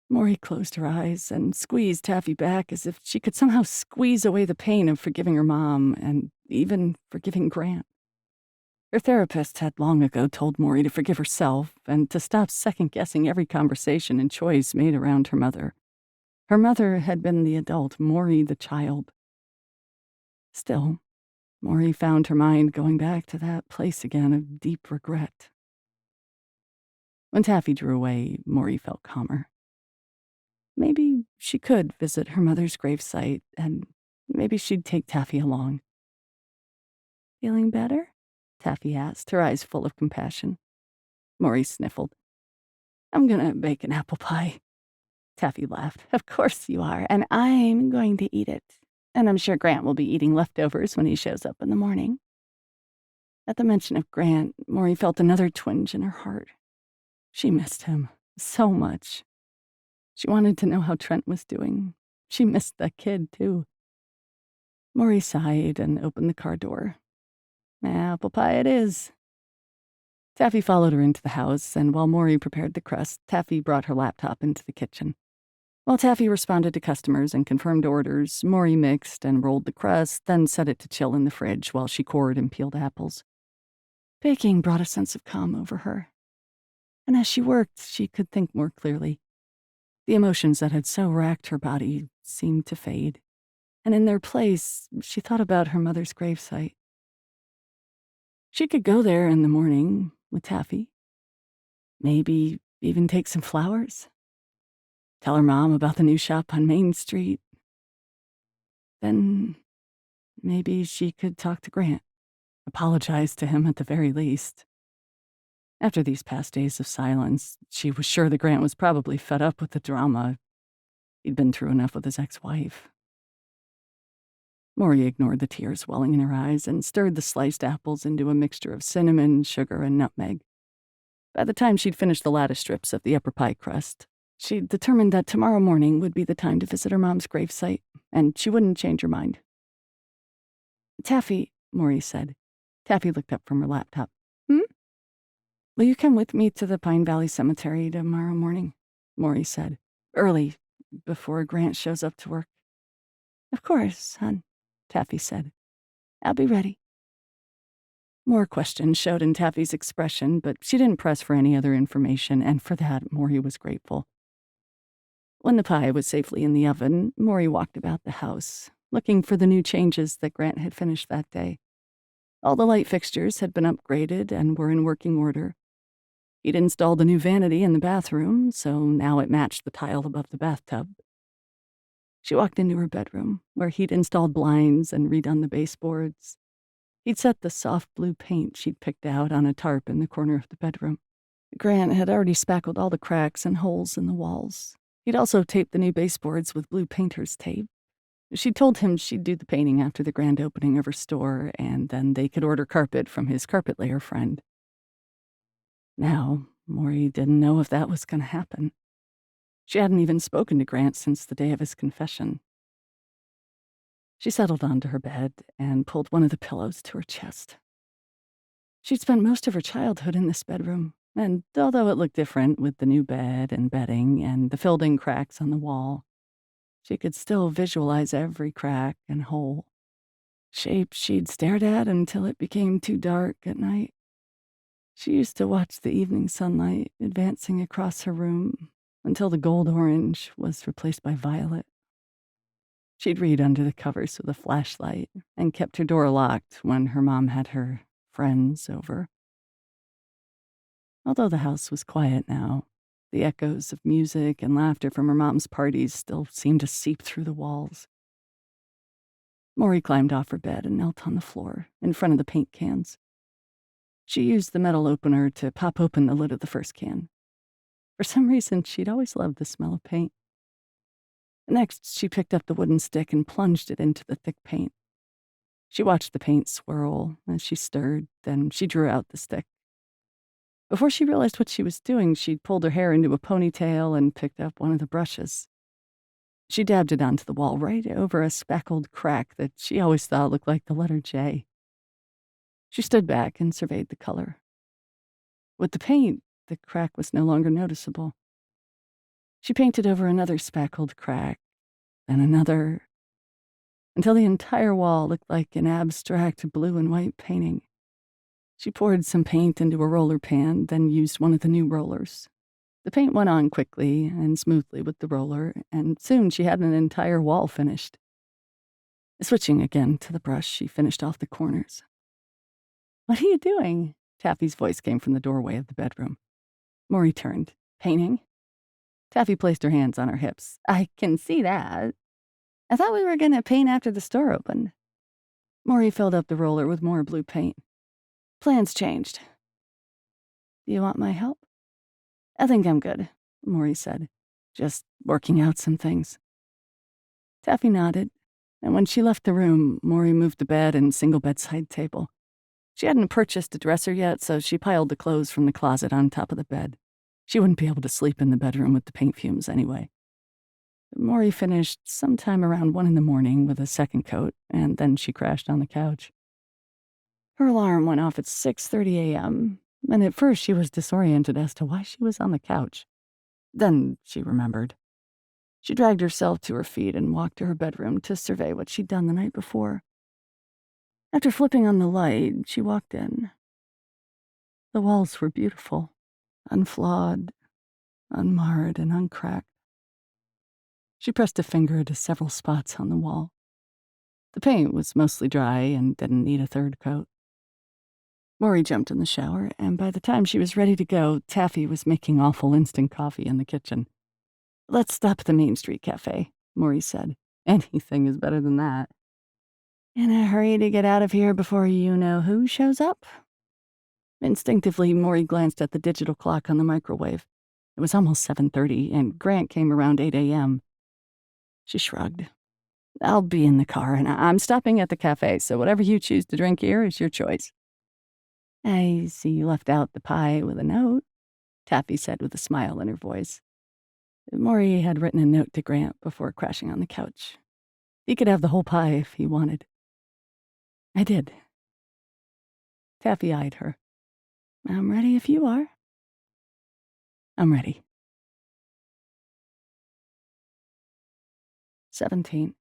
B: Mory closed her eyes and squeezed Taffy back as if she could somehow squeeze away the pain of forgiving her mom and even forgiving Grant. Her therapist had long ago told Mory to forgive herself and to stop second-guessing every conversation and choice made around her mother. Her mother had been the adult, Mory the child. Still, Mory found her mind going back to that place again of deep regret. When Taffy drew away, Mory felt calmer. Maybe she could visit her mother's gravesite, and maybe she'd take Taffy along. "Feeling better?" Taffy asked, her eyes full of compassion. Mory sniffled. "I'm gonna bake an apple pie." Taffy laughed. "Of course you are, and I'm going to eat it. And I'm sure Grant will be eating leftovers when he shows up in the morning." At the mention of Grant, Mory felt another twinge in her heart. She missed him so much. She wanted to know how Trent was doing. She missed that kid, too. Mory sighed and opened the car door. "Apple pie it is." Taffy followed her into the house, and while Mory prepared the crust, Taffy brought her laptop into the kitchen. While Taffy responded to customers and confirmed orders, Mory mixed and rolled the crust, then set it to chill in the fridge while she cored and peeled apples.
A: Baking brought a sense of calm over her, and as she worked, she could think more clearly. The emotions that had so racked her body seemed to fade, and in their place, she thought about her mother's gravesite. She could go there in the morning with Taffy, maybe even take some flowers, tell her mom about the new shop on Main Street. Then maybe she could talk to Grant, apologize to him at the very least. After these past days of silence, she was sure that Grant was probably fed up with the drama. He'd been through enough with his ex-wife. Mory ignored the tears welling in her eyes and stirred the sliced apples into a mixture of cinnamon, sugar, and nutmeg. By the time she'd finished the lattice strips of the upper pie crust, she'd determined that tomorrow morning would be the time to visit her mom's gravesite, and she wouldn't change her mind. "Taffy," Mory said. Taffy looked up from her laptop. "Hmm? Will you come with me to the Pine Valley Cemetery tomorrow morning?" Mory said. "Early, before Grant shows up to work." "Of course, hon," Taffy said. "I'll be ready." More questions showed in Taffy's expression, but she didn't press for any other information, and for that, Mory was grateful. When the pie was safely in the oven, Mory walked about the house, looking for the new changes that Grant had finished that day. All the light fixtures had been upgraded and were in working order. He'd installed a new vanity in the bathroom, so now it matched the tile above the bathtub. She walked into her bedroom, where he'd installed blinds and redone the baseboards. He'd set the soft blue paint she'd picked out on a tarp in the corner of the bedroom. Grant had already spackled all the cracks and holes in the walls. He'd also taped the new baseboards with blue painter's tape. She told him she'd do the painting after the grand opening of her store, and then they could order carpet from his carpet layer friend. Now, Mory didn't know if that was going to happen. She hadn't even spoken to Grant since the day of his confession. She settled onto her bed and pulled one of the pillows to her chest. She'd spent most of her childhood in this bedroom, and although it looked different with the new bed and bedding and the filled-in cracks on the wall, she could still visualize every crack and hole. Shapes she'd stared at until it became too dark at night. She used to watch the evening sunlight advancing across her room until the gold orange was replaced by violet. She'd read under the covers with a flashlight and kept her door locked when her mom had her friends over. Although the house was quiet now, the echoes of music and laughter from her mom's parties still seemed to seep through the walls. Mory climbed off her bed and knelt on the floor in front of the paint cans. She used the metal opener to pop open the lid of the first can. For some reason, she'd always loved the smell of paint. Next, she picked up the wooden stick and plunged it into the thick paint. She watched the paint swirl as she stirred, then she drew out the stick. Before she realized what she was doing, she'd pulled her hair into a ponytail and picked up one of the brushes. She dabbed it onto the wall right over a speckled crack that she always thought looked like the letter J. She stood back and surveyed the color. With the paint, the crack was no longer noticeable. She painted over another speckled crack, then another, until the entire wall looked like an abstract blue and white painting. She poured some paint into a roller pan, then used one of the new rollers. The paint went on quickly and smoothly with the roller, and soon she had an entire wall finished. Switching again to the brush, she finished off the corners. "What are you doing?" Taffy's voice came from the doorway of the bedroom. Mory turned. "Painting?" Taffy placed her hands on her hips. "I can see that. I thought we were going to paint after the store opened." Mory filled up the roller with more blue paint. "Plans changed. Do you want my help?" "I think I'm good," Mory said. "Just working out some things." Taffy nodded, and when she left the room, Mory moved the bed and single bedside table. She hadn't purchased a dresser yet, so she piled the clothes from the closet on top of the bed. She wouldn't be able to sleep in the bedroom with the paint fumes anyway. Mory finished sometime around 1 in the morning with a second coat, and then she crashed on the couch. Her alarm went off at 6:30 a.m., and at first she was disoriented as to why she was on the couch. Then she remembered. She dragged herself to her feet and walked to her bedroom to survey what she'd done the night before. After flipping on the light, she walked in.
B: The walls were beautiful, unflawed, unmarred, and uncracked. She pressed a finger to several spots on the wall. The paint was mostly dry and didn't need a third coat. Mory jumped in the shower, and by the time she was ready to go, Taffy was making awful instant coffee in the kitchen. "Let's stop at the Main Street Cafe," Mory said. "Anything is better than that." "In a hurry to get out of here before you-know-who shows up?" Instinctively, Mory glanced at the digital clock on the microwave. It was almost 7:30, and Grant came around 8 a.m. She shrugged. "I'll be in the car, and I'm stopping at the cafe, so whatever you choose to drink here is your choice." "I see you left out the pie with a note," Taffy said with a smile in her voice. Mory had written a note to Grant before crashing on the couch. He could have the whole pie if he wanted. "I did." Taffy eyed her. "I'm ready if you are." "I'm ready." 17.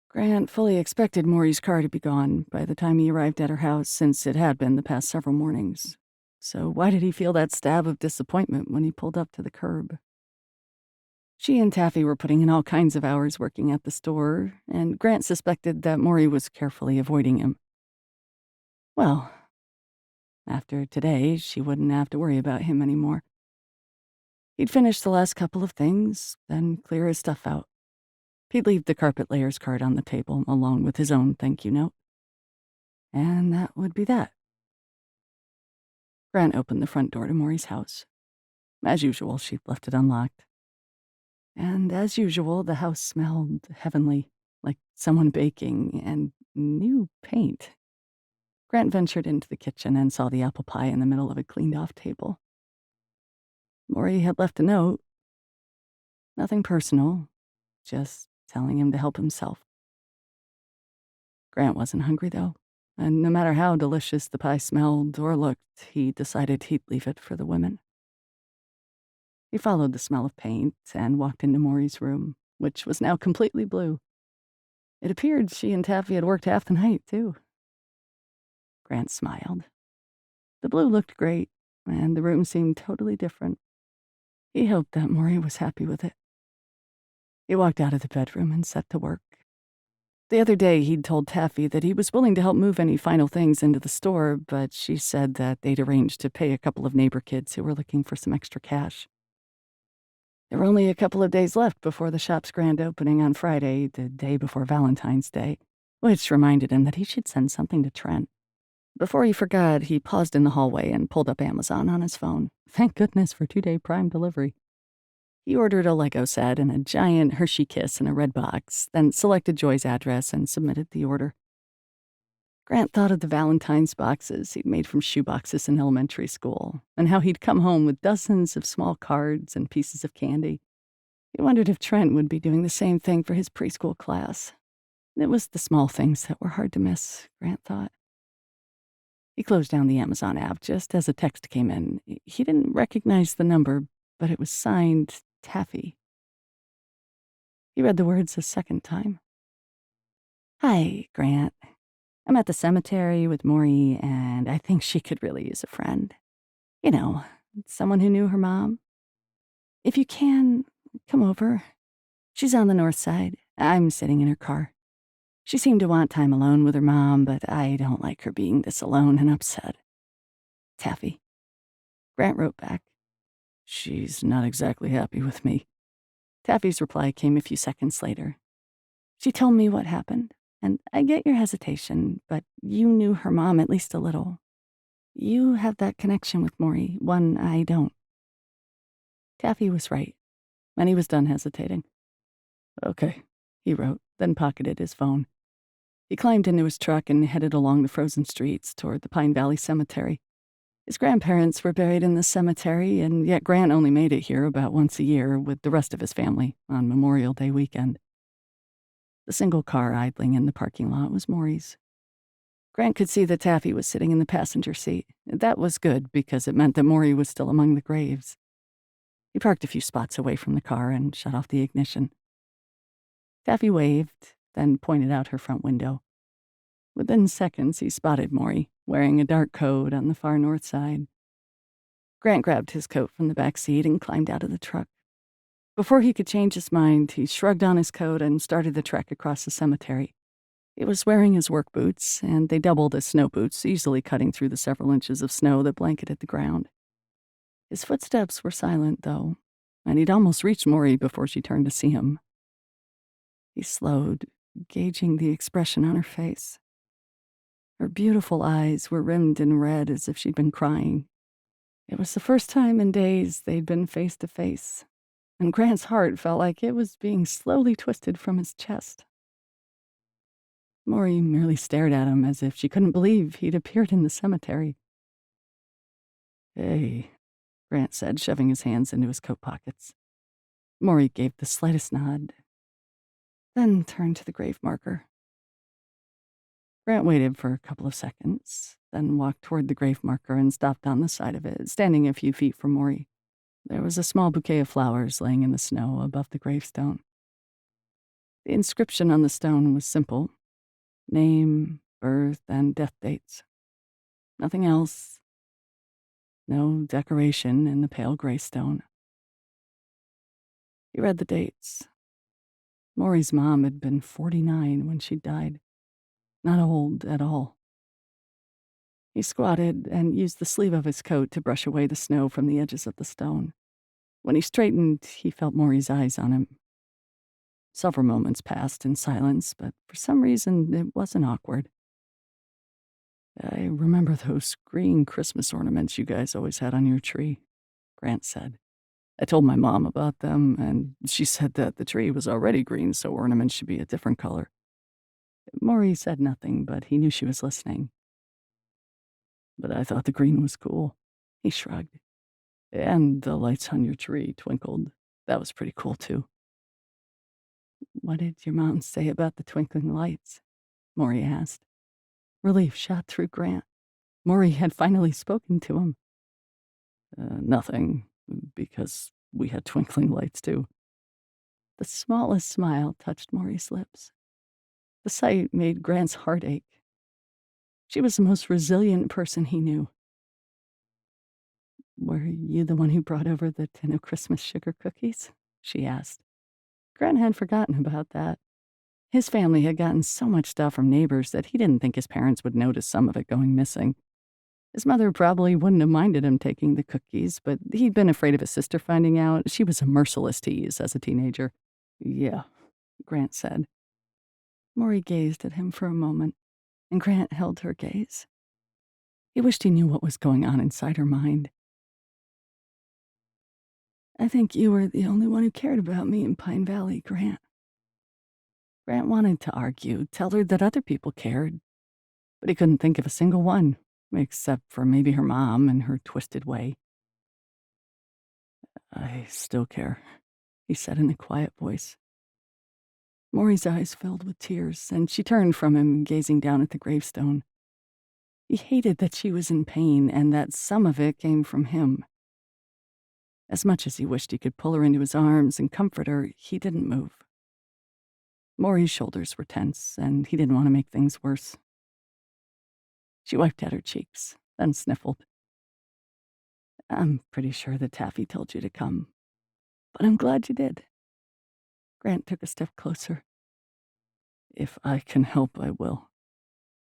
B: Grant fully expected Mory's car to be gone by the time he arrived at her house, since it had been the past several mornings. So why did he feel that stab of disappointment when he pulled up to the curb? She and Taffy were putting in all kinds of hours working at the store, and Grant suspected that Mory was carefully avoiding him. Well, after today, she wouldn't have to worry about him anymore. He'd finish the last couple of things, then clear his stuff out. He'd leave the carpet layers card on the table, along with his own thank you note. And that would be that. Grant opened the front door to Mory's house. As usual, she'd left it unlocked. And as usual, the house smelled heavenly, like someone baking, and new paint. Grant ventured into the kitchen and saw the apple pie in the middle of a cleaned-off table. Mory had left a note. Nothing personal, just telling him to help himself. Grant wasn't hungry, though, and no matter how delicious the pie smelled or looked, he decided he'd leave it for the women. He followed the smell of paint and walked into Mory's room, which was now completely blue. It appeared she and Taffy had worked half the night, too. Grant smiled. The blue looked great, and the room seemed totally different. He hoped that Mory was happy with it. He walked out of the bedroom and set to work. The other day, he'd told Taffy that he was willing to help move any final things into the store, but she said that they'd arranged to pay a couple of neighbor kids who were looking for some extra cash. There were only a couple of days left before the shop's grand opening on Friday, the day before Valentine's Day, which reminded him that he should send something to Trent. Before he forgot, he paused in the hallway and pulled up Amazon on his phone. Thank goodness for 2-day Prime delivery. He ordered a Lego set and a giant Hershey Kiss in a red box, then selected Joy's address and submitted the order. Grant thought of the Valentine's boxes he'd made from shoeboxes in elementary school, and how he'd come home with dozens of small cards and pieces of candy. He wondered if Trent would be doing the same thing for his preschool class. It was the small things that were hard to miss, Grant thought. He closed down the Amazon app just as a text came in. He didn't recognize the number, but it was signed Taffy. He read the words a second time. "Hi, Grant. I'm at the cemetery with Mory, and I think she could really use a friend. You know, someone who knew her mom. If you can, come over. She's on the north side. I'm sitting in her car. She seemed to want time alone with her mom, but I don't like her being this alone and upset. Taffy." Grant wrote back. "She's not exactly happy with me." Taffy's reply came a few seconds later. "She told me what happened, and I get your hesitation, but you knew her mom at least a little. You have that connection with Mory, one I don't." Taffy was right, and he was done hesitating. "Okay," he wrote, then pocketed his phone. He climbed into his truck and headed along the frozen streets toward the Pine Valley Cemetery. His grandparents were buried in the cemetery, and yet Grant only made it here about once a year with the rest of his family on Memorial Day weekend. The single car idling in the parking lot was Mory's. Grant could see that Taffy was sitting in the passenger seat. That was good because it meant that Mory was still among the graves. He parked a few spots away from the car and shut off the ignition. Taffy waved, then pointed out her front window. Within seconds, he spotted Mory,
A: wearing a dark coat on the far north side. Grant grabbed his coat from the back seat and climbed out of the truck. Before he could change his mind, he shrugged on his coat and started the trek across the cemetery. He was wearing his work boots, and they doubled as snow boots, easily cutting through the several inches of snow that blanketed the ground. His footsteps were silent, though, and he'd almost reached Mory before she turned to see him. He slowed, gauging the expression on her face. Her beautiful eyes were rimmed in red as if she'd been crying. It was the first time in days they'd been face to face, and Grant's heart felt like it was being slowly twisted from his chest. Mory merely stared at him as if she couldn't believe he'd appeared in the cemetery. "Hey," Grant said, shoving his hands into his coat pockets. Mory gave the slightest nod, then turned to the grave marker. Grant waited for a couple of seconds, then walked toward the grave marker and stopped on the side of it, standing a few feet from Mory. There was a small bouquet of flowers laying in the snow above the gravestone. The inscription on the stone was simple: name, birth, and death dates. Nothing else. No decoration in the pale gray stone. He read the dates. Mory's mom had been 49 when she died. Not old at all. He squatted and used the sleeve of his coat to brush away the snow from the edges of the stone. When he straightened, he felt Mory's eyes on him. Several moments passed in silence, but for some reason it wasn't awkward. "I remember those green Christmas ornaments you guys always had on your tree," Grant said. "I told my mom about them, and she said that the tree was already green, so ornaments should be a different color." Mory said nothing, but he knew she was listening. "But I thought the green was cool," he shrugged. "And the lights on your tree twinkled. That was pretty cool, too." "What did your mom say about the twinkling lights?" Mory asked. Relief shot through Grant. Mory had finally spoken to him. Nothing, because we had twinkling lights, too." The smallest smile touched Mory's lips. The sight made Grant's heart ache. She was the most resilient person he knew. "Were you the one who brought over the tin of Christmas sugar cookies?" she asked. Grant had forgotten about that. His family had gotten so much stuff from neighbors that he didn't think his parents would notice some of it going missing. His mother probably wouldn't have minded him taking the cookies, but he'd been afraid of his sister finding out. She was a merciless tease as a teenager. "Yeah," Grant said. Mory gazed at him for a moment, and Grant held her gaze. He wished he knew what was going on inside her mind. "I think you were the only one who cared about me in Pine Valley, Grant." Grant wanted to argue, tell her that other people cared, but he couldn't think of a single one, except for maybe her mom and her twisted way. "I still care," he said in a quiet voice. Mory's eyes filled with tears, and she turned from him, gazing down at the gravestone. He hated that she was in pain and that some of it came from him. As much as he wished he could pull her into his arms and comfort her, he didn't move. Mory's shoulders were tense, and he didn't want to make things worse. She wiped at her cheeks, then sniffled. "I'm pretty sure that Taffy told you to come, but I'm glad you did." Grant took a step closer. "If I can help, I will."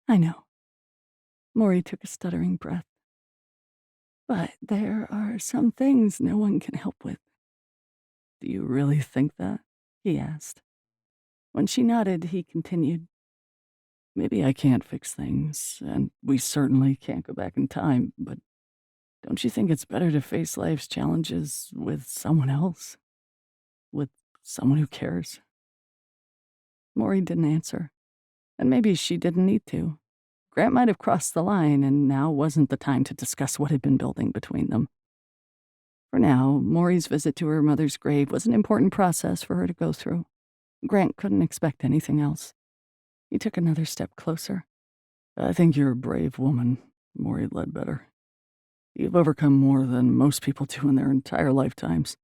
A: "I know." Mory took a stuttering breath. "But there are some things no one can help with." "Do you really think that?" he asked. When she nodded, he continued. "Maybe I can't fix things, and we certainly can't go back in time, but don't you think it's better to face life's challenges with someone else? With someone who cares?" Mory didn't answer, and maybe she didn't need to. Grant might have crossed the line, and now wasn't the time to discuss what had been building between them. For now, Mory's visit to her mother's grave was an important process for her to go through. Grant couldn't expect anything else. He took another step closer. "I think you're a brave woman, Maurie Ledbetter. You've overcome more than most people do in their entire lifetimes.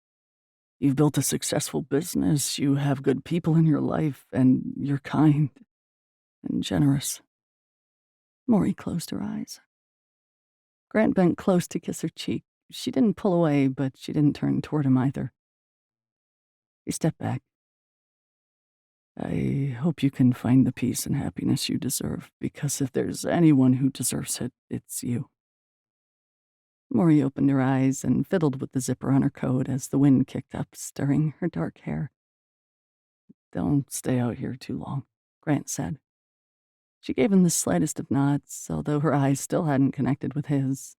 A: You've built a successful business, you have good people in your life, and you're kind and generous." Maury closed her eyes. Grant bent close to kiss her cheek. She didn't pull away, but she didn't turn toward him either. He stepped back. I hope you can find the peace and happiness you deserve, because if there's anyone who deserves it, it's you. Maury opened her eyes and fiddled with the zipper on her coat as the wind kicked up, stirring her dark hair. Don't stay out here too long, Grant said. She gave him the slightest of nods, although her eyes still hadn't connected with his.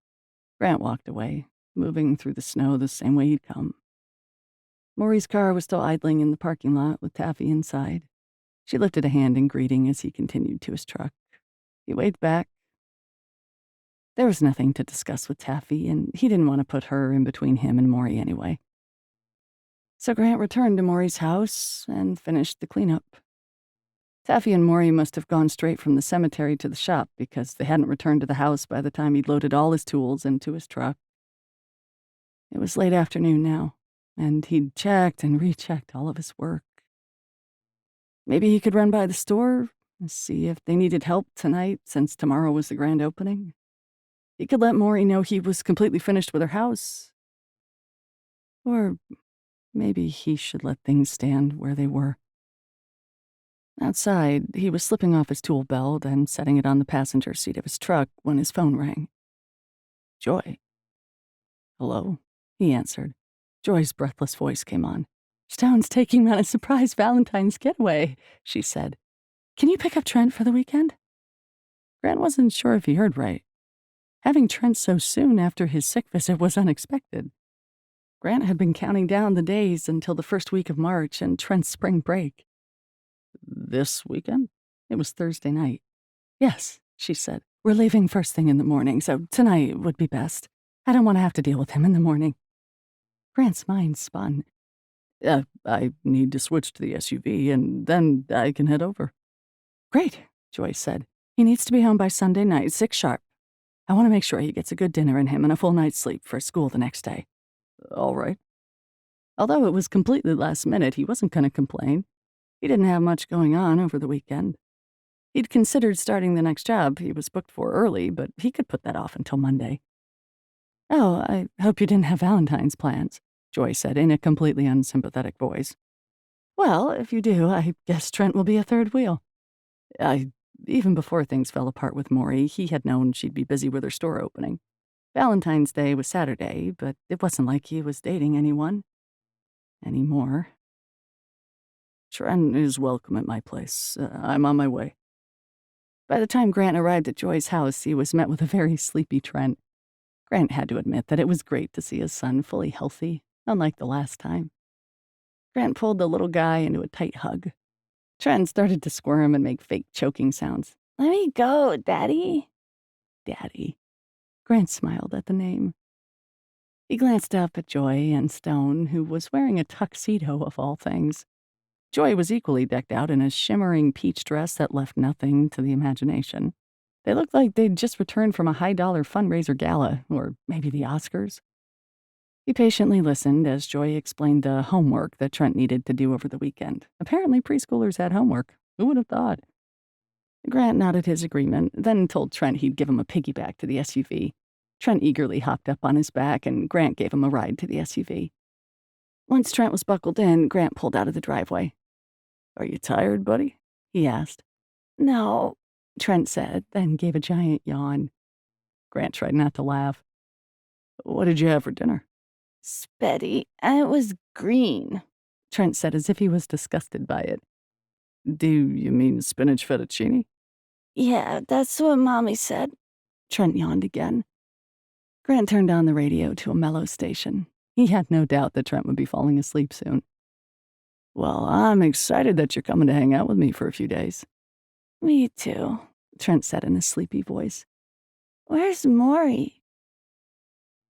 A: Grant walked away, moving through the snow the same way he'd come. Maury's car was still idling in the parking lot with Taffy inside. She lifted a hand in greeting as he continued to his truck. He waved back. There was nothing to discuss with Taffy, and he didn't want to put her in between him and Mory anyway. So Grant returned to Maury's house and finished the cleanup. Taffy and Mory must have gone straight from the cemetery to the shop because they hadn't returned to the house by the time he'd loaded all his tools into his truck. It was late afternoon now, and he'd checked and rechecked all of his work. Maybe he could run by the store and see if they needed help tonight since tomorrow was the grand opening. He could let Mory know he was completely finished with her house. Or maybe he should let things stand where they were. Outside, he was slipping off his tool belt and setting it on the passenger seat of his truck when his phone rang. Joy. Hello, he answered. Joy's breathless voice came on. Stone's taking me on a surprise Valentine's getaway, she said. Can you pick up Trent for the weekend? Grant wasn't sure if he heard right. Having Trent so soon after his sick visit was unexpected. Grant had been counting down the days until the first week of March and Trent's spring break. This weekend? It was Thursday night. Yes, she said. We're leaving first thing in the morning, so tonight would be best. I don't want to have to deal with him in the morning. Grant's mind spun. I need to switch to the SUV, and then I can head over. Great, Joyce said. He needs to be home by Sunday night, 6 sharp. I want to make sure he gets a good dinner in him and a full night's sleep for school the next day. All right. Although it was completely last minute, he wasn't going to complain. He didn't have much going on over the weekend. He'd considered starting the next job he was booked for early, but he could put that off until Monday. Oh, I hope you didn't have Valentine's plans, Joy said in a completely unsympathetic voice. Well, if you do, I guess Trent will be a third wheel. Even before things fell apart with Mory, he had known she'd be busy with her store opening. Valentine's Day was Saturday, but it wasn't like he was dating anyone. Anymore. Trent is welcome at my place. I'm on my way. By the time Grant arrived at Joy's house, he was met with a very sleepy Trent. Grant had to admit that it was great to see his son fully healthy, unlike the last time. Grant pulled the little guy into a tight hug. Trent started to squirm and make fake choking sounds. Let me go, Daddy. Daddy. Grant smiled at the name. He glanced up at Joy and Stone, who was wearing a tuxedo of all things. Joy was equally decked out in a shimmering peach dress that left nothing to the imagination. They looked like they'd just returned from a high-dollar fundraiser gala, or maybe the Oscars. He patiently listened as Joy explained the homework that Trent needed to do over the weekend. Apparently preschoolers had homework. Who would have thought? Grant nodded his agreement, then told Trent he'd give him a piggyback to the SUV. Trent eagerly hopped up on his back, and Grant gave him a ride to the SUV. Once Trent was buckled in, Grant pulled out of the driveway. Are you tired, buddy? He asked. No, Trent said, then gave a giant yawn. Grant tried not to laugh. What did you have for dinner? Spaghetti, and it was green, Trent said as if he was disgusted by it. Do you mean spinach fettuccine? Yeah, that's what Mommy said. Trent yawned again. Grant turned on the radio to a mellow station. He had no doubt that Trent would be falling asleep soon. Well, I'm excited that you're coming to hang out with me for a few days. Me too, Trent said in a sleepy voice. Where's Mory?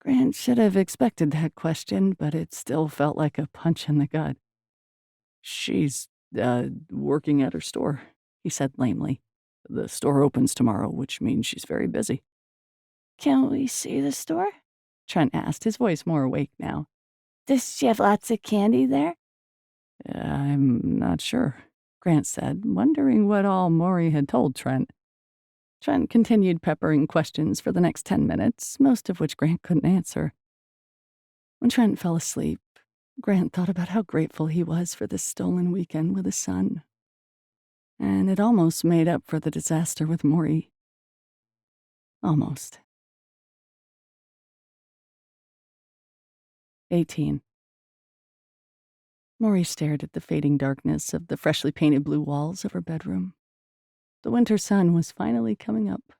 A: Grant should have expected that question, but it still felt like a punch in the gut. She's, working at her store, he said lamely. The store opens tomorrow, which means she's very busy. Can we see the store? Trent asked, his voice more awake now. Does she have lots of candy there? I'm not sure, Grant said, wondering what all Mory had told Trent.
B: Trent continued peppering questions for the next 10 minutes, most of which Grant couldn't answer. When Trent fell asleep, Grant thought about how grateful he was for this stolen weekend with his son. And it almost made up for the disaster with Mory. Almost. 18. Mory stared at the fading darkness of the freshly painted blue walls of her bedroom. The winter sun was finally coming up.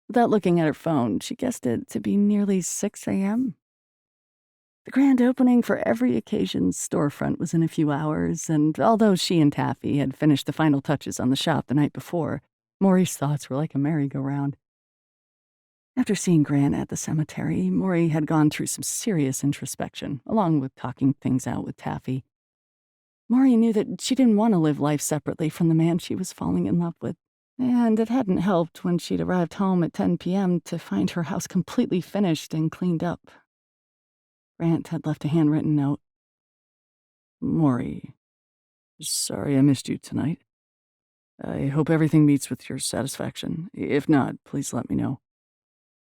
B: Without looking at her phone, she guessed it to be nearly 6 a.m. The grand opening for every occasion's storefront was in a few hours, and although she and Taffy had finished the final touches on the shop the night before, Mory's thoughts were like a merry-go-round. After seeing Grant at the cemetery, Mory had gone through some serious introspection, along with talking things out with Taffy. Mory knew that she didn't want to live life separately from the man she was falling in love with, and it hadn't helped when she'd arrived home at 10 p.m. to find her house completely finished and cleaned up. Grant had left a handwritten note. Mory, sorry I missed you tonight. I hope everything meets with your satisfaction. If not, please let me know.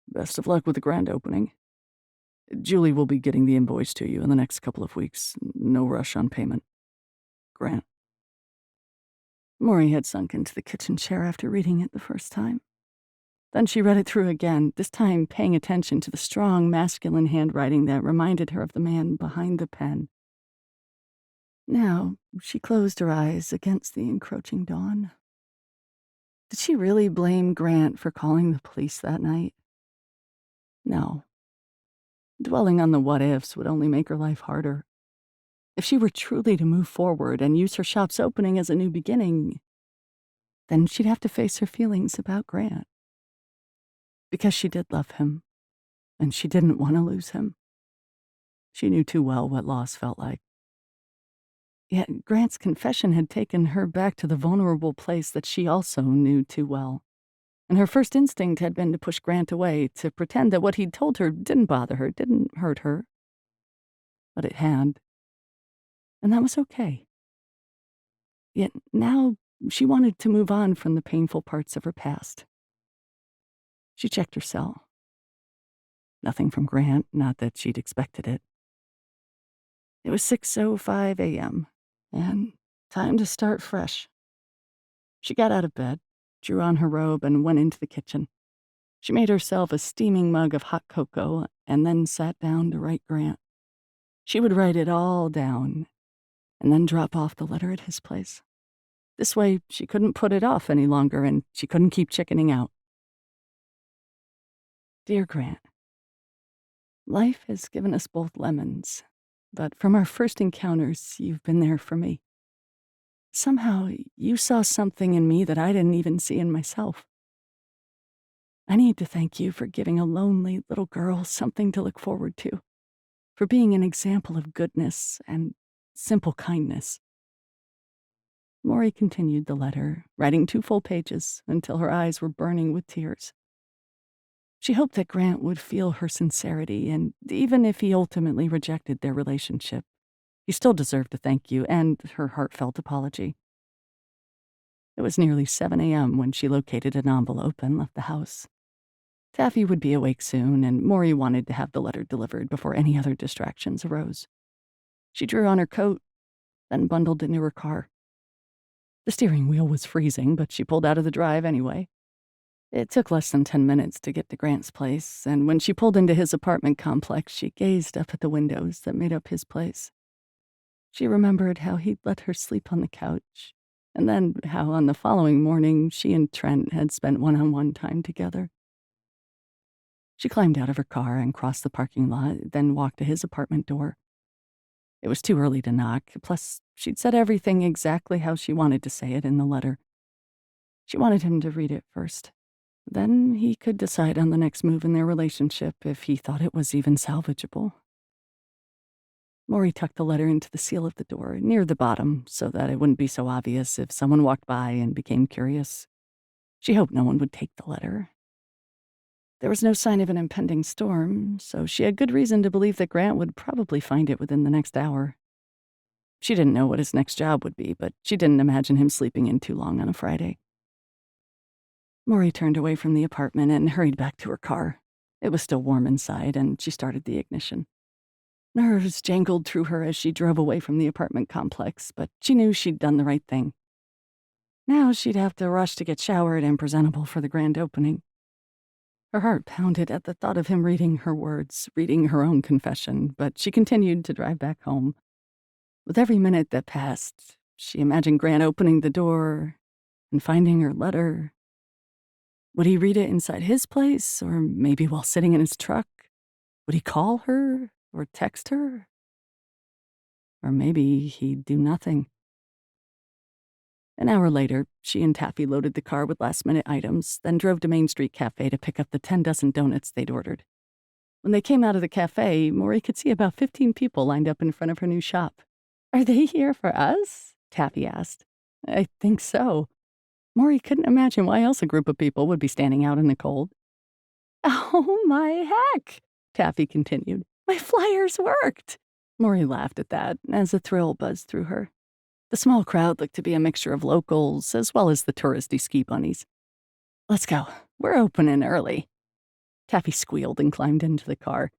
B: Best of luck with the grand opening. Julie will be getting the invoice to you in the next couple of weeks. No rush on payment. Grant. Mory had sunk into the kitchen chair after reading it the first time. Then she read it through again, this time paying attention to the strong, masculine handwriting that reminded her of the man behind the pen. Now, she closed her eyes against the encroaching dawn. Did she really blame Grant for calling the police that night? No. Dwelling on the what-ifs would only make her life harder. If she were truly to move forward and use her shop's opening as a new beginning, then she'd have to face her feelings about Grant. Because she did love him, and she didn't want to lose him. She knew too well what loss felt like. Yet Grant's confession had taken her back to the vulnerable place that she also knew too well. And her first instinct had been to push Grant away, to pretend that what he'd told her didn't bother her, didn't hurt her. But it had. And that was okay. Yet now she wanted to move on from the painful parts of her past. She checked her cell. Nothing from Grant, not that she'd expected it. It was 6:05 a.m., and time to start fresh. She got out of bed, drew on her robe, and went into the kitchen. She made herself a steaming mug of hot cocoa and then sat down to write Grant. She would write it all down and then drop off the letter at his place. This way, she couldn't put it off any longer, and she couldn't keep chickening out. Dear Grant, life has given us both lemons, but from our first encounters, you've been there for me. Somehow, you saw something in me that I didn't even see in myself. I need to thank you for giving a lonely little girl something to look forward to, for being an example of goodness and simple kindness. Mory continued the letter, writing 2 full pages until her eyes were burning with tears. She hoped that Grant would feel her sincerity, and even if he ultimately rejected their relationship, he still deserved a thank you and her heartfelt apology. It was nearly 7 a.m. when she located an envelope and left the house. Taffy would be awake soon, and Mory wanted to have the letter delivered before any other distractions arose. She drew on her coat, then bundled into her car. The steering wheel was freezing, but she pulled out of the drive anyway. It took less than 10 minutes to get to Grant's place, and when she pulled into his apartment complex, she gazed up at the windows that made up his place. She remembered how he'd let her sleep on the couch, and then how on the following morning she and Trent had spent one-on-one time together. She climbed out of her car and crossed the parking lot, then walked to his apartment door. It was too early to knock, plus she'd said everything exactly how she wanted to say it in the letter. She wanted him to read it first. Then he could decide on the next move in their relationship if he thought it was even salvageable. Mory tucked the letter into the seal of the door, near the bottom, so that it wouldn't be so obvious if someone walked by and became curious. She hoped no one would take the letter. There was no sign of an impending storm, so she had good reason to believe that Grant would probably find it within the next hour. She didn't know what his next job would be, but she didn't imagine him sleeping in too long on a Friday.
A: Mory turned away from the apartment and hurried back to her car. It was still warm inside, and she started the ignition. Nerves jangled through her as she drove away from the apartment complex, but she knew she'd done the right thing. Now she'd have to rush to get showered and presentable for the grand opening. Her heart pounded at the thought of him reading her words, reading her own confession, but she continued to drive back home. With every minute that passed, she imagined Grant opening the door and finding her letter. Would he read it inside his place, or maybe while sitting in his truck? Would he call her or text her? Or maybe he'd do nothing. An hour later, she and Taffy loaded the car with last-minute items, then drove to Main Street Cafe to pick up the 10 dozen donuts they'd ordered. When they came out of the cafe, Mory could see about 15 people lined up in front of her new shop. "Are they here for us?" Taffy asked. "I think so." Mory couldn't imagine why else a group of people would be standing out in the cold. "Oh, my heck," Taffy continued. "My flyers worked." Mory laughed at that as a thrill buzzed through her. The small crowd looked to be a mixture of locals as well as the touristy ski bunnies. "Let's go. We're opening early." Taffy squealed and climbed into the car.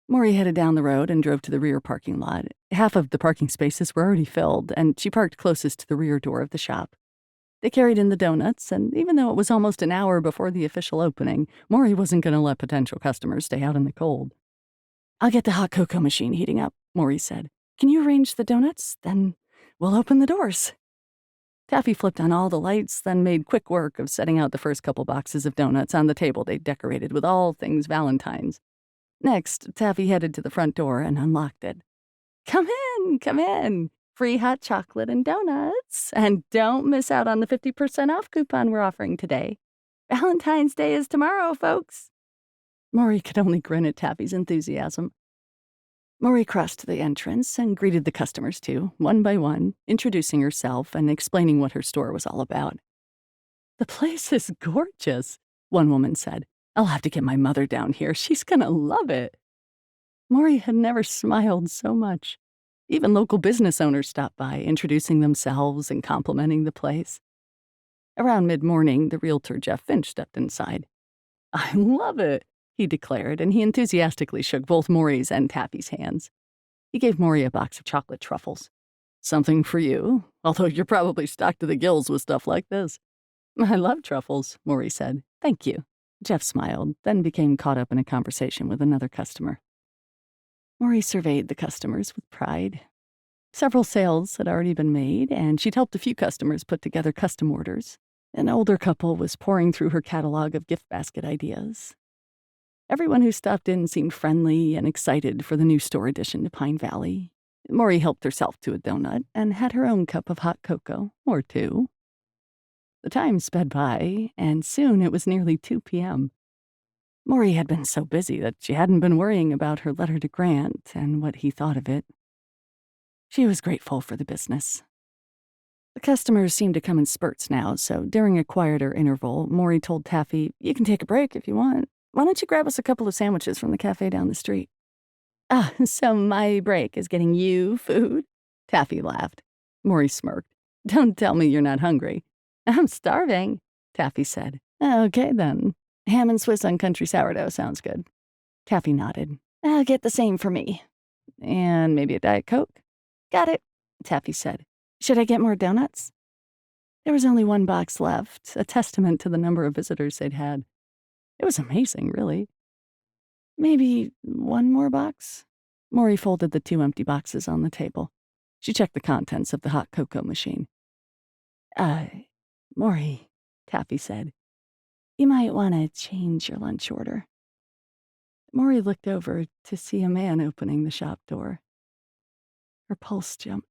A: Mory headed down the road and drove to the rear parking lot. Half of the parking spaces were already filled, and she parked closest to the rear door of the shop. They carried in the donuts, and even though it was almost an hour before the official opening, Mory wasn't going to let potential customers stay out in the cold. "I'll get the hot cocoa machine heating up," Mory said. "Can you arrange the donuts? Then we'll open the doors." Taffy flipped on all the lights, then made quick work of setting out the first couple boxes of donuts on the table they'd decorated with all things Valentine's. Next, Taffy headed to the front door and unlocked it. Come in, come in. Free hot chocolate and donuts. And don't miss out on the 50% off coupon we're offering today. Valentine's Day is tomorrow, folks." Mory could only grin at Taffy's enthusiasm. Mory crossed the entrance and greeted the customers too, one by one, introducing herself and explaining what her store was all about. "The place is gorgeous," one woman said. "I'll have to get my mother down here. She's gonna love it." Mory had never smiled so much. Even local business owners stopped by, introducing themselves and complimenting the place. Around mid-morning, the realtor Jeff Finch stepped inside. "I love it," he declared, and he enthusiastically shook both Mory's and Taffy's hands. He gave Mory a box of chocolate truffles. "Something for you, although you're probably stocked to the gills with stuff like this." "I love truffles," Mory said. "Thank you." Jeff smiled, then became caught up in a conversation with another customer. Mory surveyed the customers with pride. Several sales had already been made, and she'd helped a few customers put together custom orders. An older couple was poring through her catalog of gift basket ideas. Everyone who stopped in seemed friendly and excited for the new store addition to Pine Valley. Mory helped herself to a donut and had her own cup of hot cocoa, or two. The time sped by, and soon it was nearly 2 p.m. Mory had been so busy that she hadn't been worrying about her letter to Grant and what he thought of it. She was grateful for the business. The customers seemed to come in spurts now, so during a quieter interval, Mory told Taffy, "You can take a break if you want. Why don't you grab us a couple of sandwiches from the cafe down the street?" "Ah, so my break is getting you food?" Taffy laughed. Mory smirked. "Don't tell me you're not hungry." "I'm starving," Taffy said. "Okay, then. Ham and Swiss on country sourdough sounds good." Taffy nodded. "I'll get the same for me. And maybe a Diet Coke?" "Got it," Taffy said. "Should I get more donuts?" There was only one box left, a testament to the number of visitors they'd had. It was amazing, really. "Maybe one more box?" Mory folded the 2 empty boxes on the table. She checked the contents of the hot cocoa machine. Uh, Mory," Taffy said, "you might want to change your lunch order." Mory looked over to see a man opening the shop door. Her pulse jumped.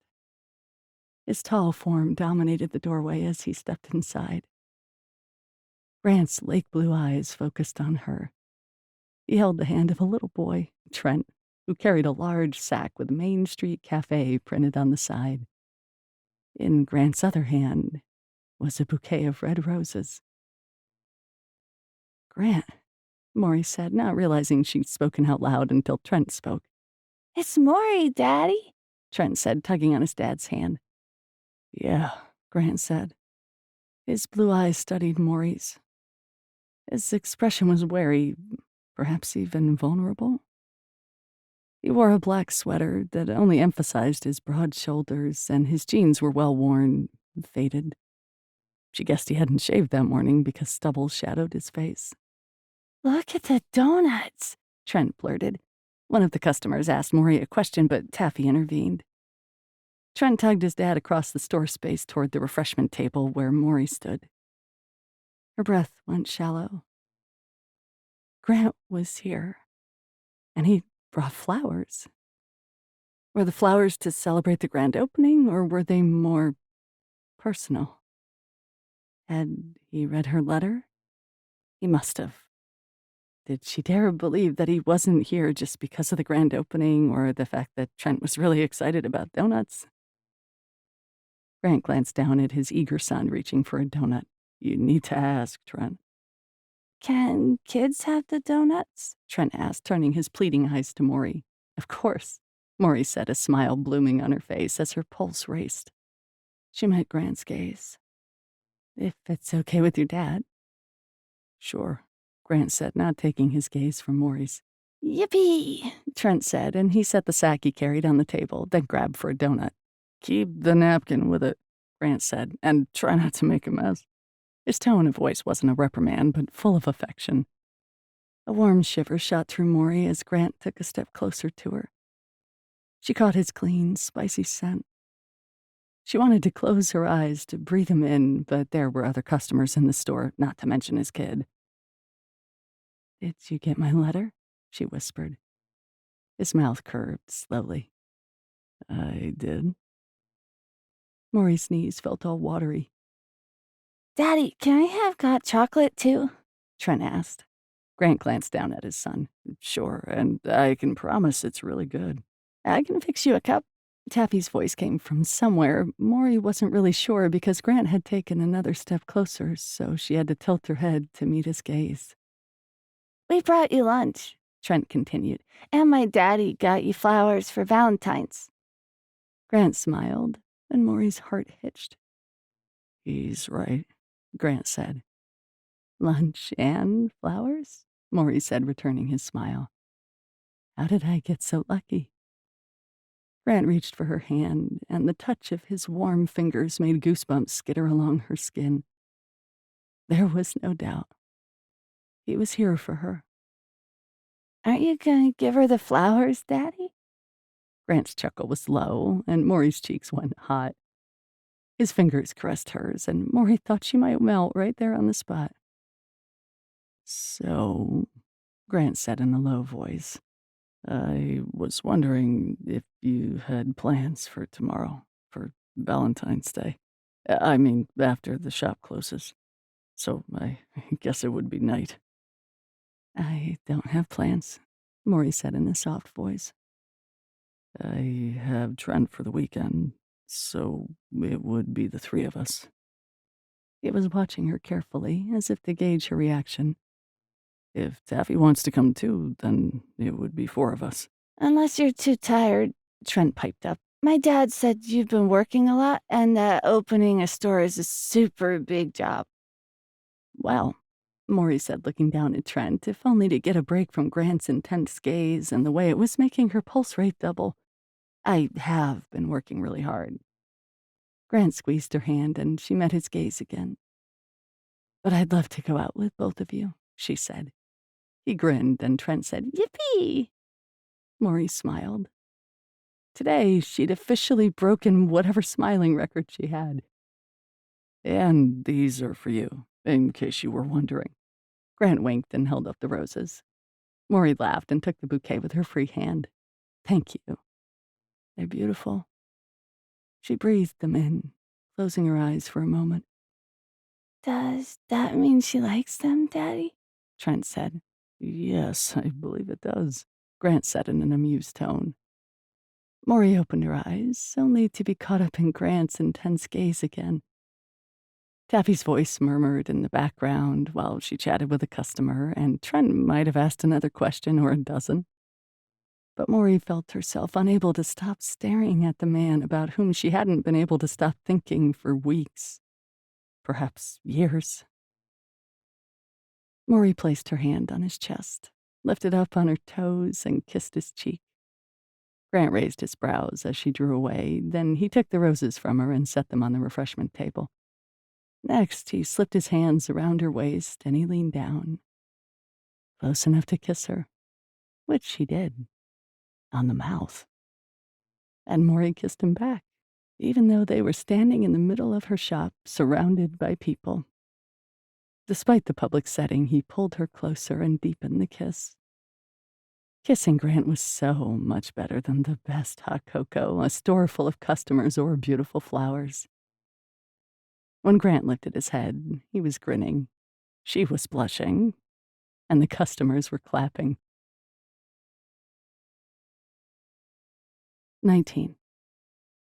A: His tall form dominated the doorway as he stepped inside. Grant's lake blue eyes focused on her. He held the hand of a little boy, Trent, who carried a large sack with Main Street Cafe printed on the side. In Grant's other hand was a bouquet of red roses. "Grant," Mory said, not realizing she'd spoken out loud until Trent spoke. "It's Mory, Daddy," Trent said, tugging on his dad's hand. "Yeah," Grant said. His blue eyes studied Mory's. His expression was wary, perhaps even vulnerable. He wore a black sweater that only emphasized his broad shoulders, and his jeans were well worn, faded. She guessed he hadn't shaved that morning because stubble shadowed his face. "Look at the donuts," Trent blurted. One of the customers asked Maury a question, but Taffy intervened. Trent tugged his dad across the store space toward the refreshment table where Maury stood. Her breath went shallow. Grant was here, and he brought flowers. Were the flowers to celebrate the grand opening, or were they more personal? Had he read her letter? He must have. Did she dare believe that he wasn't here just because of the grand opening or the fact that Trent was really excited about donuts? Grant glanced down at his eager son reaching for a donut. "You need to ask, Trent." "Can kids have the donuts?" Trent asked, turning his pleading eyes to Mory. "Of course," Mory said, a smile blooming on her face as her pulse raced. She met Grant's gaze. "If it's okay with your dad." "Sure," Grant said, not taking his gaze from Mory's. "Yippee!" Trent said, and he set the sack he carried on the table, then grabbed for a donut. "Keep the napkin with it," Grant said, "and try not to make a mess." His tone of voice wasn't a reprimand, but full of affection. A warm shiver shot through Mory as Grant took a step closer to her. She caught his clean, spicy scent. She wanted to close her eyes to breathe him in, but there were other customers in the store, not to mention his kid. "Did you get my letter?" she whispered. His mouth curved slowly. "I did." Maury's knees felt all watery. "Daddy, can I have hot chocolate too?" Trent asked. Grant glanced down at his son. "Sure, and I can promise it's really good." "I can fix you a cup." Taffy's voice came from somewhere. Maury wasn't really sure because Grant had taken another step closer, so she had to tilt her head to meet his gaze. "We brought you lunch," Trent continued, "and my daddy got you flowers for Valentine's." Grant smiled, and Maury's heart hitched. "He's right," Grant said. "Lunch and flowers?" Maury said, returning his smile. "How did I get so lucky?" Grant reached for her hand, and the touch of his warm fingers made goosebumps skitter along her skin. There was no doubt. He was here for her. "Aren't you going to give her the flowers, Daddy?" Grant's chuckle was low, and Maury's cheeks went hot. His fingers caressed hers, and Maury thought she might melt right there on the spot. "So," Grant said in a low voice, "I was wondering if you had plans for tomorrow, for Valentine's Day. I mean, after the shop closes. So I guess it would be night." "I don't have plans," Maury said in a soft voice. "I have Trent for the weekend, so it would be the three of us." He was watching her carefully, as if to gauge her reaction. "If Taffy wants to come too, then it would be four of us." "Unless you're too tired," Trent piped up. "My dad said you've been working a lot and that opening a store is a super big job." "Well," Maury said, looking down at Trent, if only to get a break from Grant's intense gaze and the way it was making her pulse rate double. "I have been working really hard." Grant squeezed her hand, and she met his gaze again. "But I'd love to go out with both of you," she said. He grinned, and Trent said, "Yippee!" Maury smiled. Today, she'd officially broken whatever smiling record she had. "And these are for you, in case you were wondering." Grant winked and held up the roses. Maury laughed and took the bouquet with her free hand. "Thank you. They're beautiful." She breathed them in, closing her eyes for a moment. "Does that mean she likes them, Daddy?" Trent said. "Yes, I believe it does," Grant said in an amused tone. Maury opened her eyes, only to be caught up in Grant's intense gaze again. Taffy's voice murmured in the background while she chatted with a customer, and Trent might have asked another question or a dozen. But Maury felt herself unable to stop staring at the man about whom she hadn't been able to stop thinking for weeks, perhaps years. Mory placed her hand on his chest, lifted up on her toes, and kissed his cheek. Grant raised his brows as she drew away, then he took the roses from her and set them on the refreshment table. Next, he slipped his hands around her waist and he leaned down, close enough to kiss her, which he did, on the mouth. And Mory kissed him back, even though they were standing in the middle of her shop, surrounded by people. Despite the public setting, he pulled her closer and deepened the kiss. Kissing Grant was so much better than the best hot cocoa, a store full of customers, or beautiful flowers. When Grant lifted his head, he was grinning. She was blushing, and the customers were clapping. 19.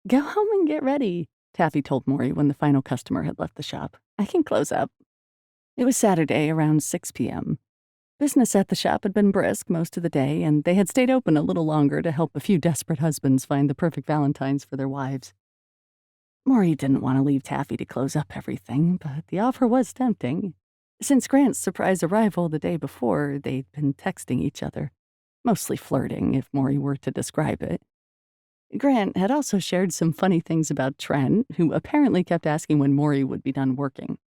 A: Go home and get ready, Taffy told Mory when the final customer had left the shop. I can close up. It was Saturday around 6 p.m. Business at the shop had been brisk most of the day, and they had stayed open a little longer to help a few desperate husbands find the perfect Valentines for their wives. Mory didn't want to leave Taffy to close up everything, but the offer was tempting. Since Grant's surprise arrival the day before, they'd been texting each other, mostly flirting, if Mory were to describe it. Grant had also shared some funny things about Trent, who apparently kept asking when Mory would be done working.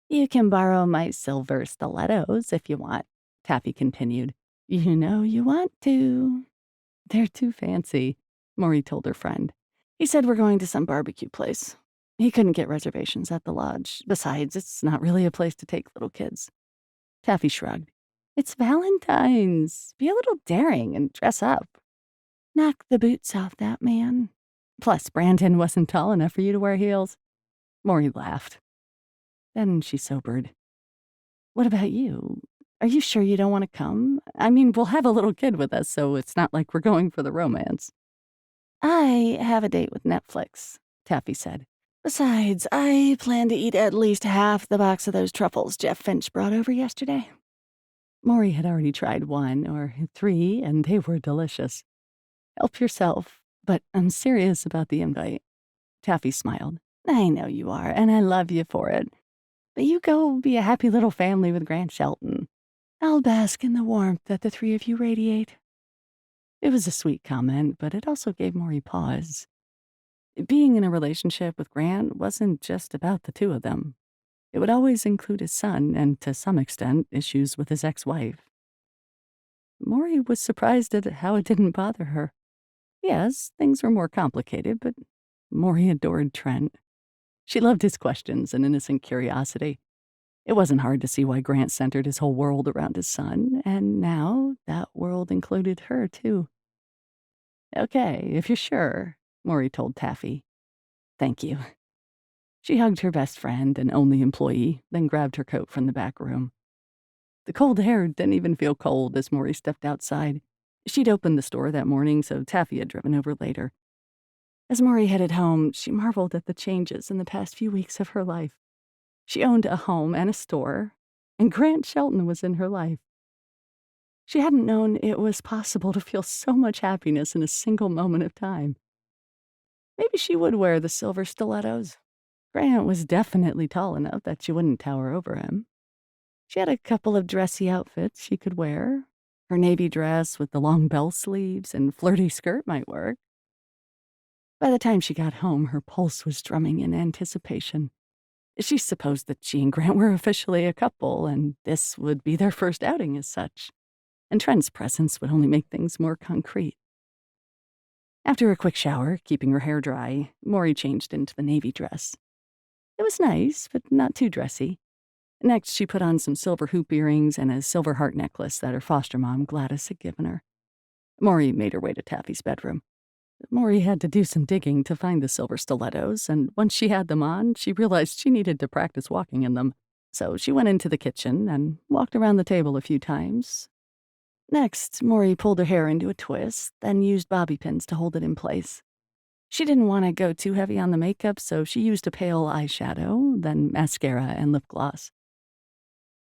A: You can borrow my silver stilettos if you want, Taffy continued. You know you want to. They're too fancy, Mory told her friend. He said we're going to some barbecue place. He couldn't get reservations at the lodge. Besides, it's not really a place to take little kids. Taffy shrugged. It's Valentine's. Be a little daring and dress up. Knock the boots off that man. Plus, Brandon wasn't tall enough for you to wear heels. Mory laughed. Then she sobered. What about you? Are you sure you don't want to come? I mean, we'll have a little kid with us, so it's not like we're going for the romance. I have a date with Netflix, Taffy said. Besides, I plan to eat at least half the box of those truffles Jeff Finch brought over yesterday. Mory had already tried 1 or 3, and they were delicious. Help yourself, but I'm serious about the invite. Taffy smiled. I know you are, and I love you for it. But you go be a happy little family with Grant Shelton. I'll bask in the warmth that the 3 of you radiate. It was a sweet comment, but it also gave Mory pause. Being in a relationship with Grant wasn't just about the 2 of them. It would always include his son and, to some extent, issues with his ex-wife. Mory was surprised at how it didn't bother her. Yes, things were more complicated, but Mory adored Trent. She loved his questions and innocent curiosity. It wasn't hard to see why Grant centered his whole world around his son, and now that world included her, too. Okay, if you're sure, Mory told Taffy. Thank you. She hugged her best friend and only employee, then grabbed her coat from the back room. The cold air didn't even feel cold as Mory stepped outside. She'd opened the store that morning, so Taffy had driven over later. As Mory headed home, she marveled at the changes in the past few weeks of her life. She owned a home and a store, and Grant Shelton was in her life. She hadn't known it was possible to feel so much happiness in a single moment of time. Maybe she would wear the silver stilettos. Grant was definitely tall enough that she wouldn't tower over him. She had a couple of dressy outfits she could wear. Her navy dress with the long bell sleeves and flirty skirt might work. By the time she got home, her pulse was drumming in anticipation. She supposed that she and Grant were officially a couple, and this would be their first outing as such. And Trent's presence would only make things more concrete. After a quick shower, keeping her hair dry, Mory changed into the navy dress. It was nice, but not too dressy. Next, she put on some silver hoop earrings and a silver heart necklace that her foster mom, Gladys, had given her. Mory made her way to Taffy's bedroom. Mory had to do some digging to find the silver stilettos, and once she had them on, she realized she needed to practice walking in them. So she went into the kitchen and walked around the table a few times. Next, Mory pulled her hair into a twist, then used bobby pins to hold it in place. She didn't want to go too heavy on the makeup, so she used a pale eyeshadow, then mascara and lip gloss.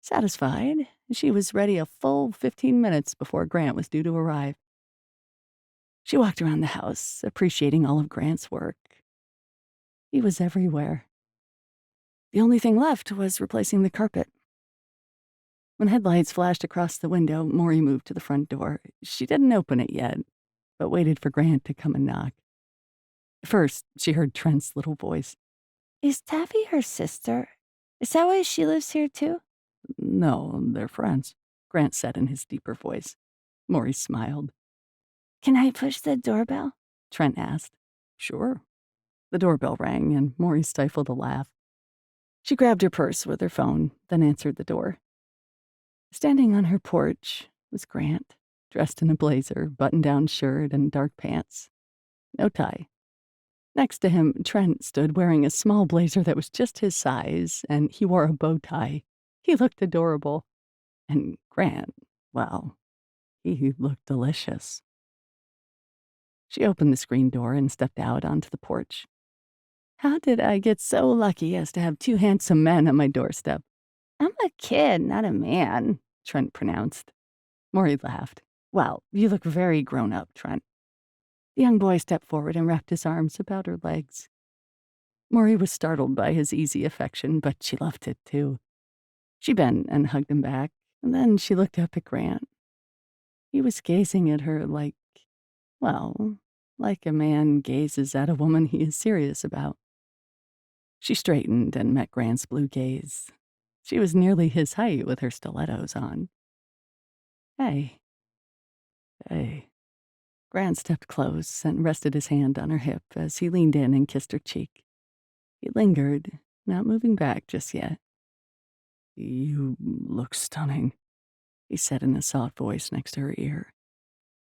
A: Satisfied, she was ready a full 15 minutes before Grant was due to arrive. She walked around the house, appreciating all of Grant's work. He was everywhere. The only thing left was replacing the carpet. When headlights flashed across the window, Maury moved to the front door. She didn't open it yet, but waited for Grant to come and knock. First, she heard Trent's little voice.
C: Is Taffy her sister? Is that why she lives here too?
A: No, they're friends, Grant said in his deeper voice. Maury smiled.
C: Can I push the doorbell?
A: Trent asked. Sure. The doorbell rang, and Maury stifled a laugh. She grabbed her purse with her phone, then answered the door. Standing on her porch was Grant, dressed in a blazer, button-down shirt, and dark pants. No tie. Next to him, Trent stood wearing a small blazer that was just his size, and he wore a bow tie. He looked adorable. And Grant, well, he looked delicious. She opened the screen door and stepped out onto the porch. How did I get so lucky as to have two handsome men on my doorstep?
C: I'm a kid, not a man,
A: Trent pronounced. Maury laughed. Well, you look very grown up, Trent. The young boy stepped forward and wrapped his arms about her legs. Maury was startled by his easy affection, but she loved it too. She bent and hugged him back, and then she looked up at Grant. He was gazing at her like a man gazes at a woman he is serious about. She straightened and met Grant's blue gaze. She was nearly his height with her stilettos on. Hey. Grant stepped close and rested his hand on her hip as he leaned in and kissed her cheek. He lingered, not moving back just yet. You look stunning, he said in a soft voice next to her ear.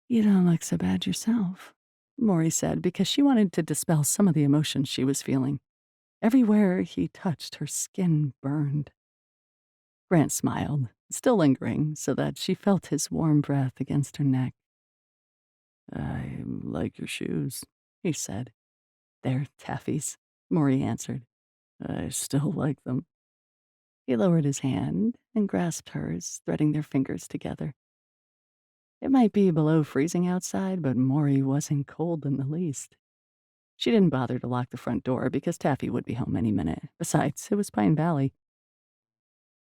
A: You don't look so bad yourself, Maury said, because she wanted to dispel some of the emotions she was feeling. Everywhere he touched, her skin burned. Grant smiled, still lingering, so that she felt his warm breath against her neck. I like your shoes, he said. They're Taffy's, Maury answered. I still like them. He lowered his hand and grasped hers, threading their fingers together. It might be below freezing outside, but Maury wasn't cold in the least. She didn't bother to lock the front door because Taffy would be home any minute. Besides, it was Pine Valley.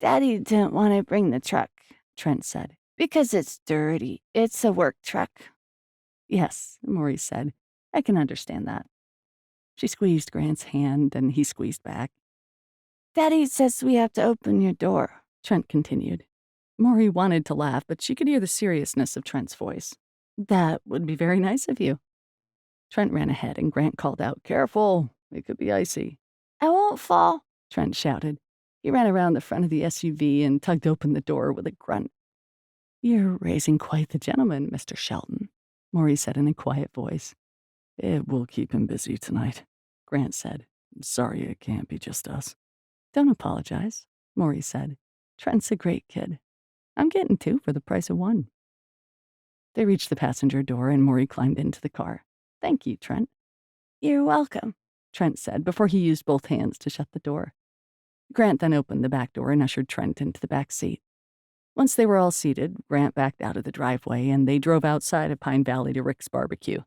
C: Daddy didn't want to bring the truck, Trent said, because it's dirty. It's a work truck.
A: Yes, Maury said. I can understand that. She squeezed Grant's hand, and he squeezed back.
C: Daddy says we have to open your door,
A: Trent continued. Maury wanted to laugh, but she could hear the seriousness of Trent's voice. That would be very nice of you. Trent ran ahead, and Grant called out, Careful, it could be icy.
C: I won't fall,
A: Trent shouted. He ran around the front of the SUV and tugged open the door with a grunt. You're raising quite the gentleman, Mr. Shelton, Maury said in a quiet voice. It will keep him busy tonight, Grant said. Sorry it can't be just us. Don't apologize, Maury said. Trent's a great kid. I'm getting two for the price of one. They reached the passenger door and Maury climbed into the car. Thank you, Trent.
C: You're welcome,
A: Trent said before he used both hands to shut the door. Grant then opened the back door and ushered Trent into the back seat. Once they were all seated, Grant backed out of the driveway and they drove outside of Pine Valley to Rick's barbecue.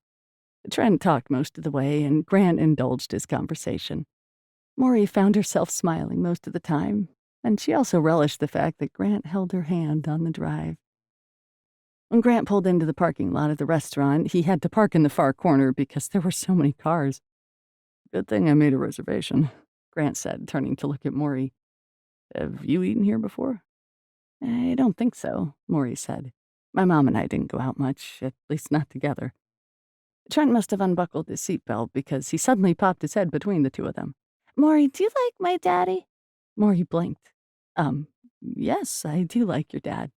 A: Trent talked most of the way and Grant indulged his conversation. Maury found herself smiling most of the time, and she also relished the fact that Grant held her hand on the drive. When Grant pulled into the parking lot of the restaurant, he had to park in the far corner because there were so many cars. Good thing I made a reservation, Grant said, turning to look at Maury. Have you eaten here before? I don't think so, Maury said. My mom and I didn't go out much, at least not together. Trent must have unbuckled his seatbelt because he suddenly popped his head between the two of them.
C: Maury, do you like my daddy?
A: Maury blinked. Yes, I do like your dad.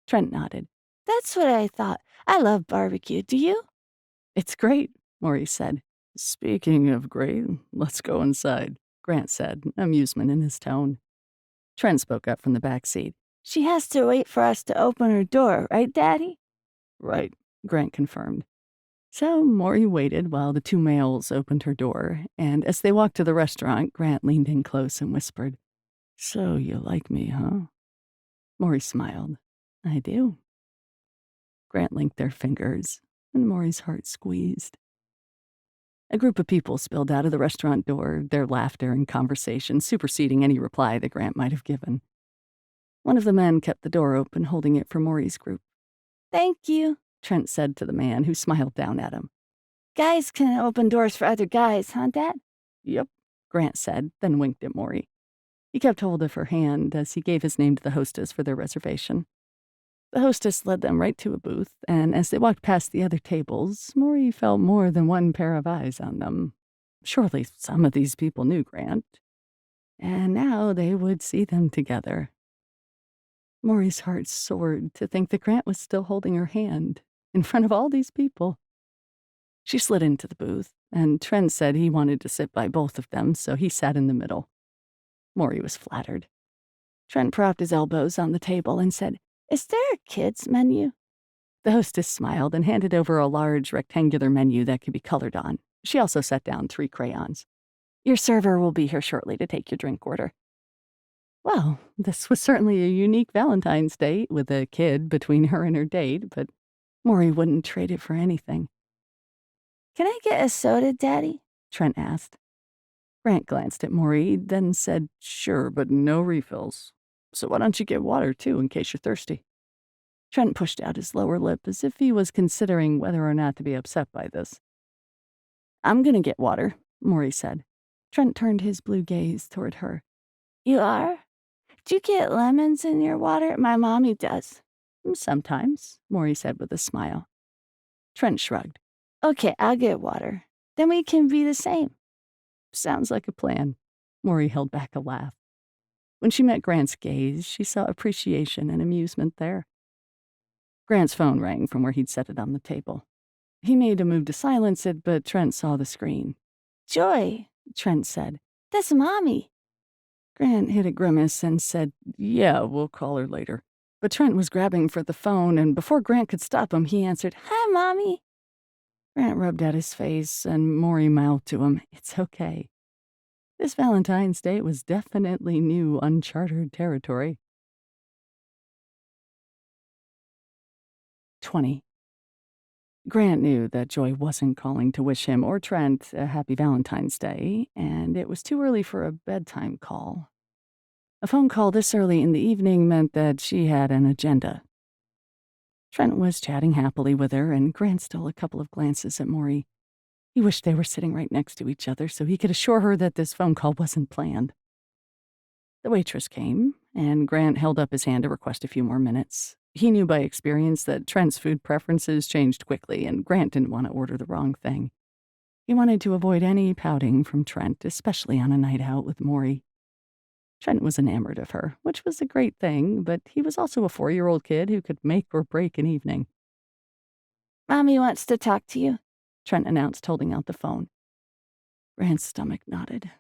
A: Trent nodded.
C: That's what I thought. I love barbecue. Do you?
A: It's great, Maury said. Speaking of great, let's go inside, Grant said, amusement in his tone. Trent spoke up from the back seat.
C: She has to wait for us to open her door, right, Daddy?
A: Right, Grant confirmed. So Maury waited while the two males opened her door, and as they walked to the restaurant, Grant leaned in close and whispered, So you like me, huh? Maury smiled. I do. Grant linked their fingers, and Maury's heart squeezed. A group of people spilled out of the restaurant door, their laughter and conversation superseding any reply that Grant might have given. One of the men kept the door open, holding it for Maury's group.
C: Thank you,
A: Trent said to the man, who smiled down at him.
C: guys can open doors for other guys, huh, Dad?
A: Yep, Grant said, then winked at Maury. He kept hold of her hand as he gave his name to the hostess for their reservation. The hostess led them right to a booth, and as they walked past the other tables, Maury felt more than one pair of eyes on them. Surely some of these people knew Grant. And now they would see them together. Maury's heart soared to think that Grant was still holding her hand in front of all these people. She slid into the booth, and Trent said he wanted to sit by both of them, so he sat in the middle. Maury was flattered. Trent propped his elbows on the table and said,
C: Is there a kids' menu?
A: The hostess smiled and handed over a large rectangular menu that could be colored on. She also set down 3 crayons. Your server will be here shortly to take your drink order. Well, this was certainly a unique Valentine's date with a kid between her and her date, but Maury wouldn't trade it for anything.
C: Can I get a soda, Daddy?
A: Trent asked. Grant glanced at Maury, then said, Sure, but no refills. So why don't you get water, too, in case you're thirsty? Trent pushed out his lower lip as if he was considering whether or not to be upset by this. I'm gonna get water, Maury said. Trent turned his blue gaze toward her.
C: You are? Do you get lemons in your water? My mommy does.
A: Sometimes, Maury said with a smile. Trent shrugged.
C: Okay, I'll get water. Then we can be the same.
A: Sounds like a plan. Maury held back a laugh. When she met Grant's gaze, she saw appreciation and amusement there. Grant's phone rang from where he'd set it on the table. He made a move to silence it, but Trent saw the screen.
C: Joy,
A: Trent said.
C: That's Mommy.
A: Grant hid a grimace and said, Yeah, we'll call her later. But Trent was grabbing for the phone, and before Grant could stop him, he answered,
C: Hi, Mommy.
A: Grant rubbed at his face, and Maury mouthed to him, It's okay. This Valentine's Day was definitely new, uncharted territory. 20. Grant knew that Joy wasn't calling to wish him or Trent a happy Valentine's Day, and it was too early for a bedtime call. A phone call this early in the evening meant that she had an agenda. Trent was chatting happily with her, and Grant stole a couple of glances at Mory. He wished they were sitting right next to each other so he could assure her that this phone call wasn't planned. The waitress came, and Grant held up his hand to request a few more minutes. He knew by experience that Trent's food preferences changed quickly, and Grant didn't want to order the wrong thing. He wanted to avoid any pouting from Trent, especially on a night out with Mory. Trent was enamored of her, which was a great thing, but he was also a 4-year-old kid who could make or break an evening.
C: Mommy wants to talk to you,
A: Trent announced, holding out the phone. Grant's stomach nodded.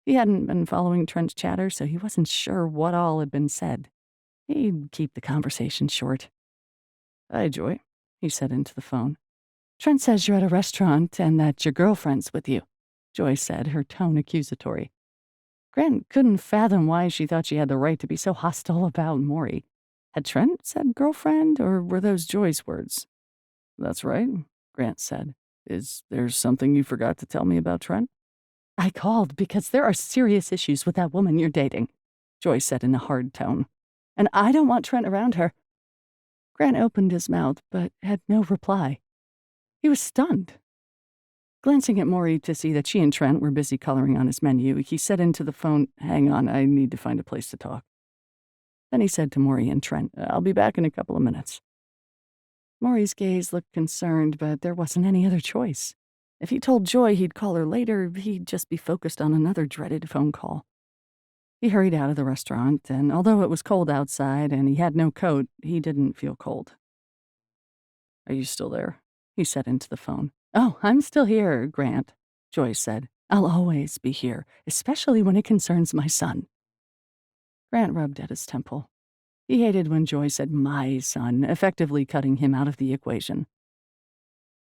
A: He hadn't been following Trent's chatter, so he wasn't sure what all had been said. He'd keep the conversation short. Hi, Joy, he said into the phone. Trent says you're at a restaurant and that your girlfriend's with you, Joy said, her tone accusatory. Grant couldn't fathom why she thought she had the right to be so hostile about Mory. Had Trent said girlfriend, or were those Joy's words? That's right, Grant said. Is there something you forgot to tell me about Trent? I called because there are serious issues with that woman you're dating, Joy said in a hard tone. And I don't want Trent around her. Grant opened his mouth, but had no reply. He was stunned. Glancing at Mory to see that she and Trent were busy coloring on his menu, he said into the phone, Hang on, I need to find a place to talk. Then he said to Mory and Trent, I'll be back in a couple of minutes. Mory's gaze looked concerned, but there wasn't any other choice. If he told Joy he'd call her later, he'd just be focused on another dreaded phone call. He hurried out of the restaurant, and although it was cold outside and he had no coat, he didn't feel cold. Are you still there? He said into the phone. Oh, I'm still here, Grant, Joy said. I'll always be here, especially when it concerns my son. Grant rubbed at his temple. He hated when Joy said my son, effectively cutting him out of the equation.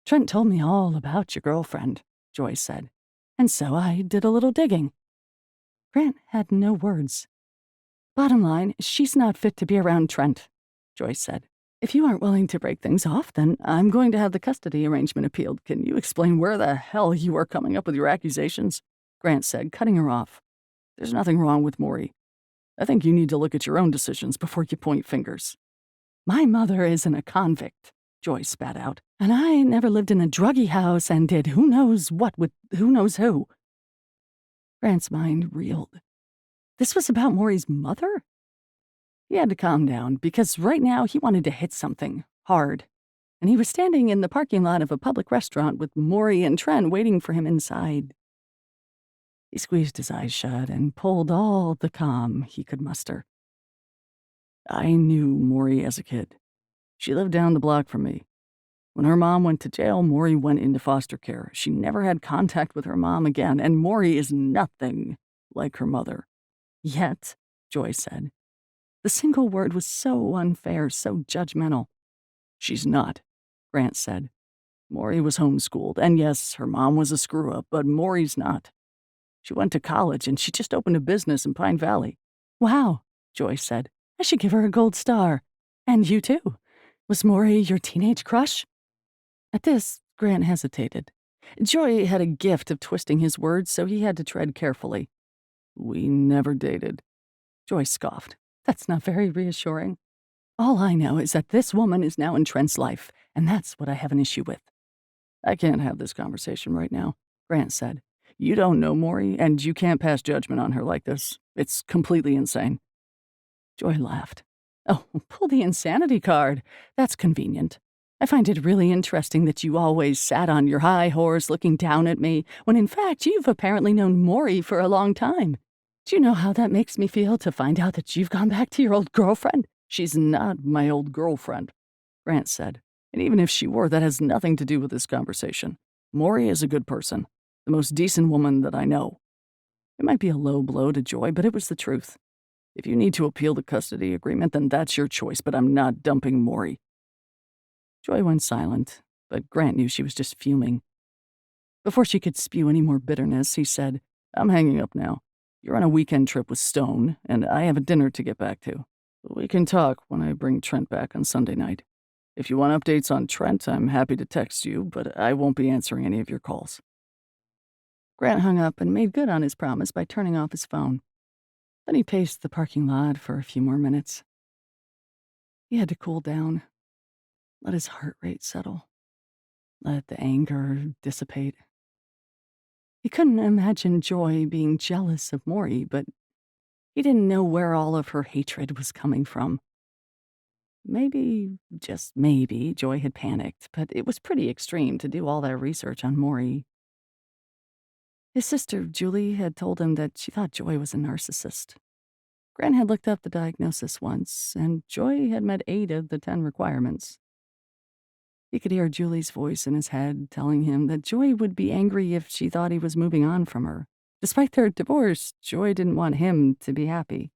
A: Trent told me all about your girlfriend, Joy said, and so I did a little digging. Grant had no words. Bottom line, she's not fit to be around Trent, Joy said. If you aren't willing to break things off, then I'm going to have the custody arrangement appealed. Can you explain where the hell you are coming up with your accusations? Grant said, cutting her off. There's nothing wrong with Mory.
B: I think you need to look at your own decisions before you point fingers."
A: My mother isn't a convict, Joy spat out. And I never lived in a druggy house and did who knows what with who knows who. Grant's mind reeled. This was about Maury's mother? He had to calm down because right now he wanted to hit something hard. And he was standing in the parking lot of a public restaurant with Mory and Trent waiting for him inside. He squeezed his eyes shut and pulled all the calm he could muster. I knew Mory as a kid. She lived down the block from me. When her mom went to jail, Mory went into foster care. She never had contact with her mom again, and Mory is nothing like her mother. Yet, Joy said. The single word was so unfair, so judgmental. She's not, Grant said. Mory was homeschooled, and yes, her mom was a screw-up, but Mory's not. She went to college, and she just opened a business in Pine Valley. Wow, Joy said. I should give her a gold star. And you too. Was Mory your teenage crush? At this, Grant hesitated. Joy had a gift of twisting his words, so he had to tread carefully. We never dated. Joy scoffed. That's not very reassuring. All I know is that this woman is now in Trent's life, and that's what I have an issue with. I can't have this conversation right now, Grant said. You don't know Mory, and you can't pass judgment on her like this. It's completely insane. Joy laughed. Oh, pull the insanity card. That's convenient. I find it really interesting that you always sat on your high horse looking down at me, when in fact you've apparently known Mory for a long time. Do you know how that makes me feel to find out that you've gone back to your old girlfriend? She's not my old girlfriend, Grant said. And even if she were, that has nothing to do with this conversation. Mory is a good person, the most decent woman that I know. It might be a low blow to Joy, but it was the truth. If you need to appeal the custody agreement, then that's your choice, but I'm not dumping Mory. Joy went silent, but Grant knew she was just fuming. Before she could spew any more bitterness, he said, I'm hanging up now. You're on a weekend trip with Stone, and I have a dinner to get back to. We can talk when I bring Trent back on Sunday night. If you want updates on Trent, I'm happy to text you, but I won't be answering any of your calls. Grant hung up and made good on his promise by turning off his phone. Then he paced the parking lot for a few more minutes. He had to cool down, let his heart rate settle, let the anger dissipate. He couldn't imagine Joy being jealous of Mory, but he didn't know where all of her hatred was coming from. Maybe, just maybe, Joy had panicked, but it was pretty extreme to do all that research on Mory. His sister, Julie, had told him that she thought Joy was a narcissist. Grant had looked up the diagnosis once, and Joy had met 8 of the 10 requirements. He could hear Julie's voice in his head telling him that Joy would be angry if she thought he was moving on from her. Despite their divorce, Joy didn't want him to be happy.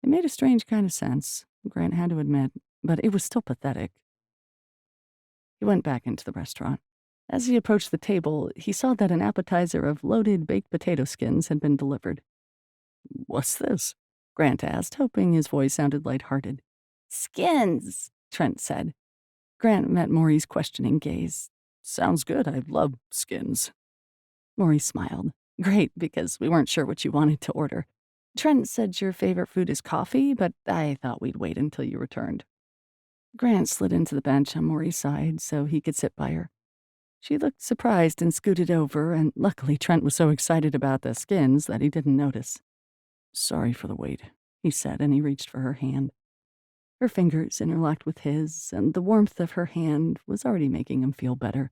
A: It made a strange kind of sense, Grant had to admit, but it was still pathetic. He went back into the restaurant. As he approached the table, he saw that an appetizer of loaded baked potato skins had been delivered. What's this? Grant asked, hoping his voice sounded lighthearted. Skins, Trent said. Grant met Mory's questioning gaze. Sounds good. I love skins. Mory smiled. Great, because we weren't sure what you wanted to order. Trent said your favorite food is coffee, but I thought we'd wait until you returned. Grant slid into the bench on Mory's side so he could sit by her. She looked surprised and scooted over, and luckily Trent was so excited about the skins that he didn't notice. Sorry for the wait, he said, and he reached for her hand. Her fingers interlocked with his, and the warmth of her hand was already making him feel better.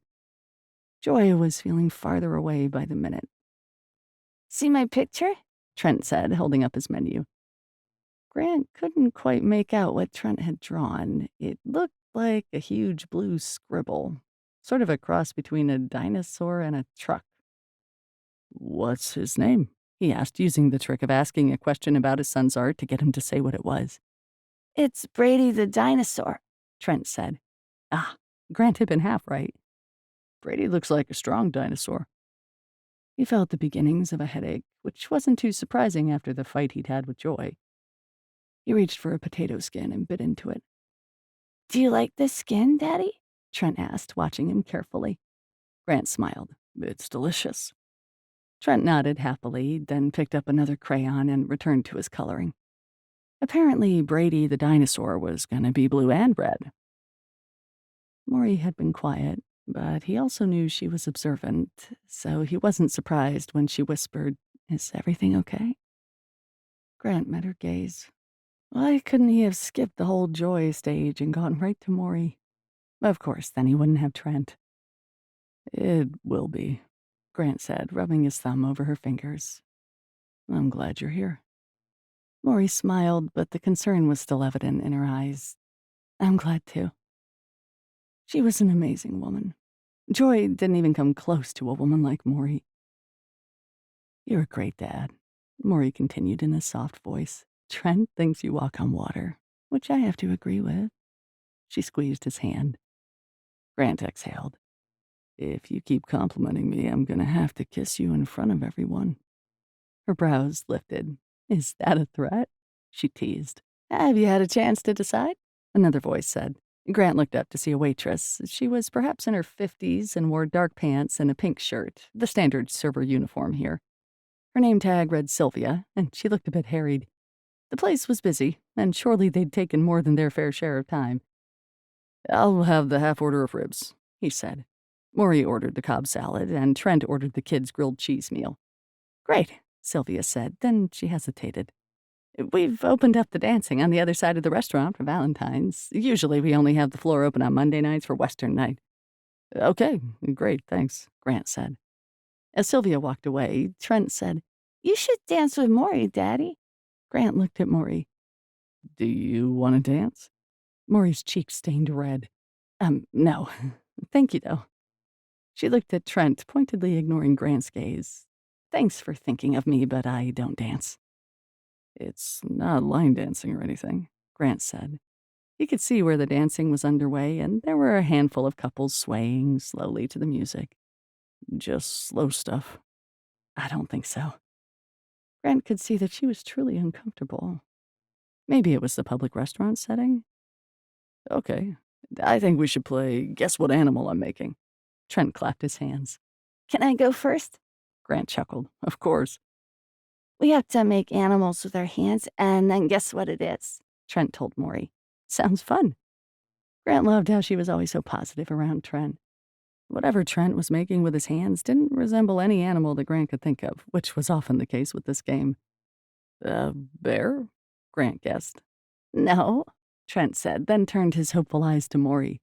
A: Joy was feeling farther away by the minute. See my picture? Trent said, holding up his menu. Grant couldn't quite make out what Trent had drawn. It looked like a huge blue scribble, sort of a cross between a dinosaur and a truck. What's his name? He asked, using the trick of asking a question about his son's art to get him to say what it was. It's Brady the dinosaur, Trent said. Ah, Grant had been half right. Brady looks like a strong dinosaur. He felt the beginnings of a headache, which wasn't too surprising after the fight he'd had with Joy. He reached for a potato skin and bit into it. Do you like this skin, Daddy? Trent asked, watching him carefully. Grant smiled. It's delicious. Trent nodded happily, then picked up another crayon and returned to his coloring. Apparently, Brady the dinosaur was going to be blue and red. Mory had been quiet, but he also knew she was observant, so he wasn't surprised when she whispered, "Is everything okay?" Grant met her gaze. Why couldn't he have skipped the whole joy stage and gone right to Mory? Of course, then he wouldn't have Trent. "It will be," Grant said, rubbing his thumb over her fingers. "I'm glad you're here." Mory smiled, but the concern was still evident in her eyes. "I'm glad too." She was an amazing woman. Joy didn't even come close to a woman like Mory. "You're a great dad," Mory continued in a soft voice. "Trent thinks you walk on water, which I have to agree with." She squeezed his hand. Grant exhaled. "If you keep complimenting me, I'm gonna have to kiss you in front of everyone." Her brows lifted. "Is that a threat?" she teased. "Have you had a chance to decide?" another voice said. Grant looked up to see a waitress. She was perhaps in her 50s and wore dark pants and a pink shirt, the standard server uniform here. Her name tag read Sylvia, and she looked a bit harried. The place was busy, and surely they'd taken more than their fair share of time. "I'll have the half order of ribs," he said. Mory ordered the Cobb salad, and Trent ordered the kids' grilled cheese meal. "Great," Sylvia said. Then she hesitated. "We've opened up the dancing on the other side of the restaurant for Valentine's. Usually we only have the floor open on Monday nights for Western night." "Okay, great, thanks," Grant said. As Sylvia walked away, Trent said,
C: You should dance with Maury, Daddy.
A: Grant looked at Mory. "Do you want to dance?" Mory's cheeks stained red. No. Thank you, though." She looked at Trent, pointedly ignoring Grant's gaze. "Thanks for thinking of me, but I don't dance." "It's not line dancing or anything," Grant said. He could see where the dancing was underway, and there were a handful of couples swaying slowly to the music. "Just slow stuff." "I don't think so." Grant could see that she was truly uncomfortable. Maybe it was the public restaurant setting? "Okay, I think we should play Guess What Animal I'm Making." Trent clapped his hands.
C: Can I go first?
A: Grant chuckled. "Of course."
C: We have to make animals with our hands, and then guess what it is?
A: Trent told Mory. "Sounds fun." Grant loved how she was always so positive around Trent. Whatever Trent was making with his hands didn't resemble any animal that Grant could think of, which was often the case with this game. "A bear?" Grant guessed.
C: No,
A: Trent said, then turned his hopeful eyes to Mory.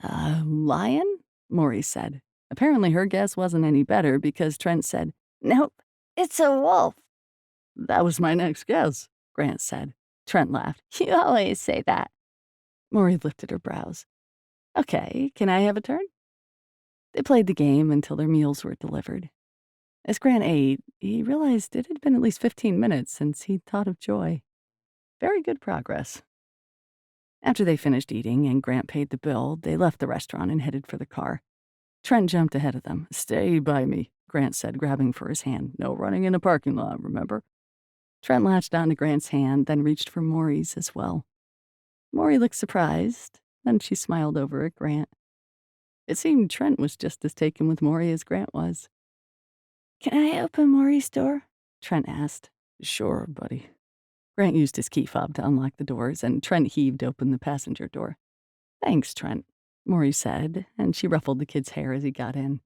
A: "A lion?" Mory said. Apparently her guess wasn't any better because Trent said,
C: nope, it's a wolf.
A: "That was my next guess," Grant said. Trent laughed.
C: You always say that.
A: Mory lifted her brows. "Okay, can I have a turn?" They played the game until their meals were delivered. As Grant ate, he realized it had been at least 15 minutes since he'd thought of Joy. Very good progress. After they finished eating and Grant paid the bill, they left the restaurant and headed for the car. Trent jumped ahead of them. "Stay by me," Grant said, grabbing for his hand. "No running in the parking lot, remember?" Trent latched onto Grant's hand, then reached for Mory's as well. Mory looked surprised, then she smiled over at Grant. It seemed Trent was just as taken with Mory as Grant was.
C: Can I open Maury's door?
A: Trent asked. "Sure, buddy." Grant used his key fob to unlock the doors, and Trent heaved open the passenger door. "Thanks, Trent," Mory said, and she ruffled the kid's hair as he got in.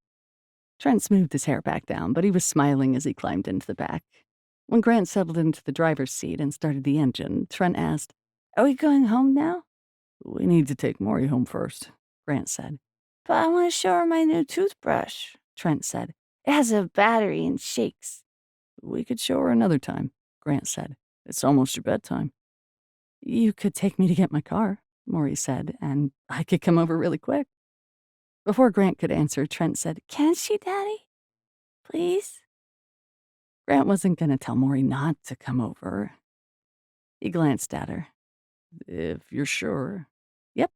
A: Trent smoothed his hair back down, but he was smiling as he climbed into the back. When Grant settled into the driver's seat and started the engine, Trent asked,
C: Are we going home now?
A: "We need to take Mory home first," Grant said.
C: But I want to show her my new toothbrush, Trent said. It has a battery and shakes.
A: "We could show her another time," Grant said. "It's almost your bedtime." "You could take me to get my car," Mory said, "and I could come over really quick." Before Grant could answer, Trent said,
C: Can she, Daddy? Please?
A: Grant wasn't going to tell Mory not to come over. He glanced at her. "If you're sure." "Yep."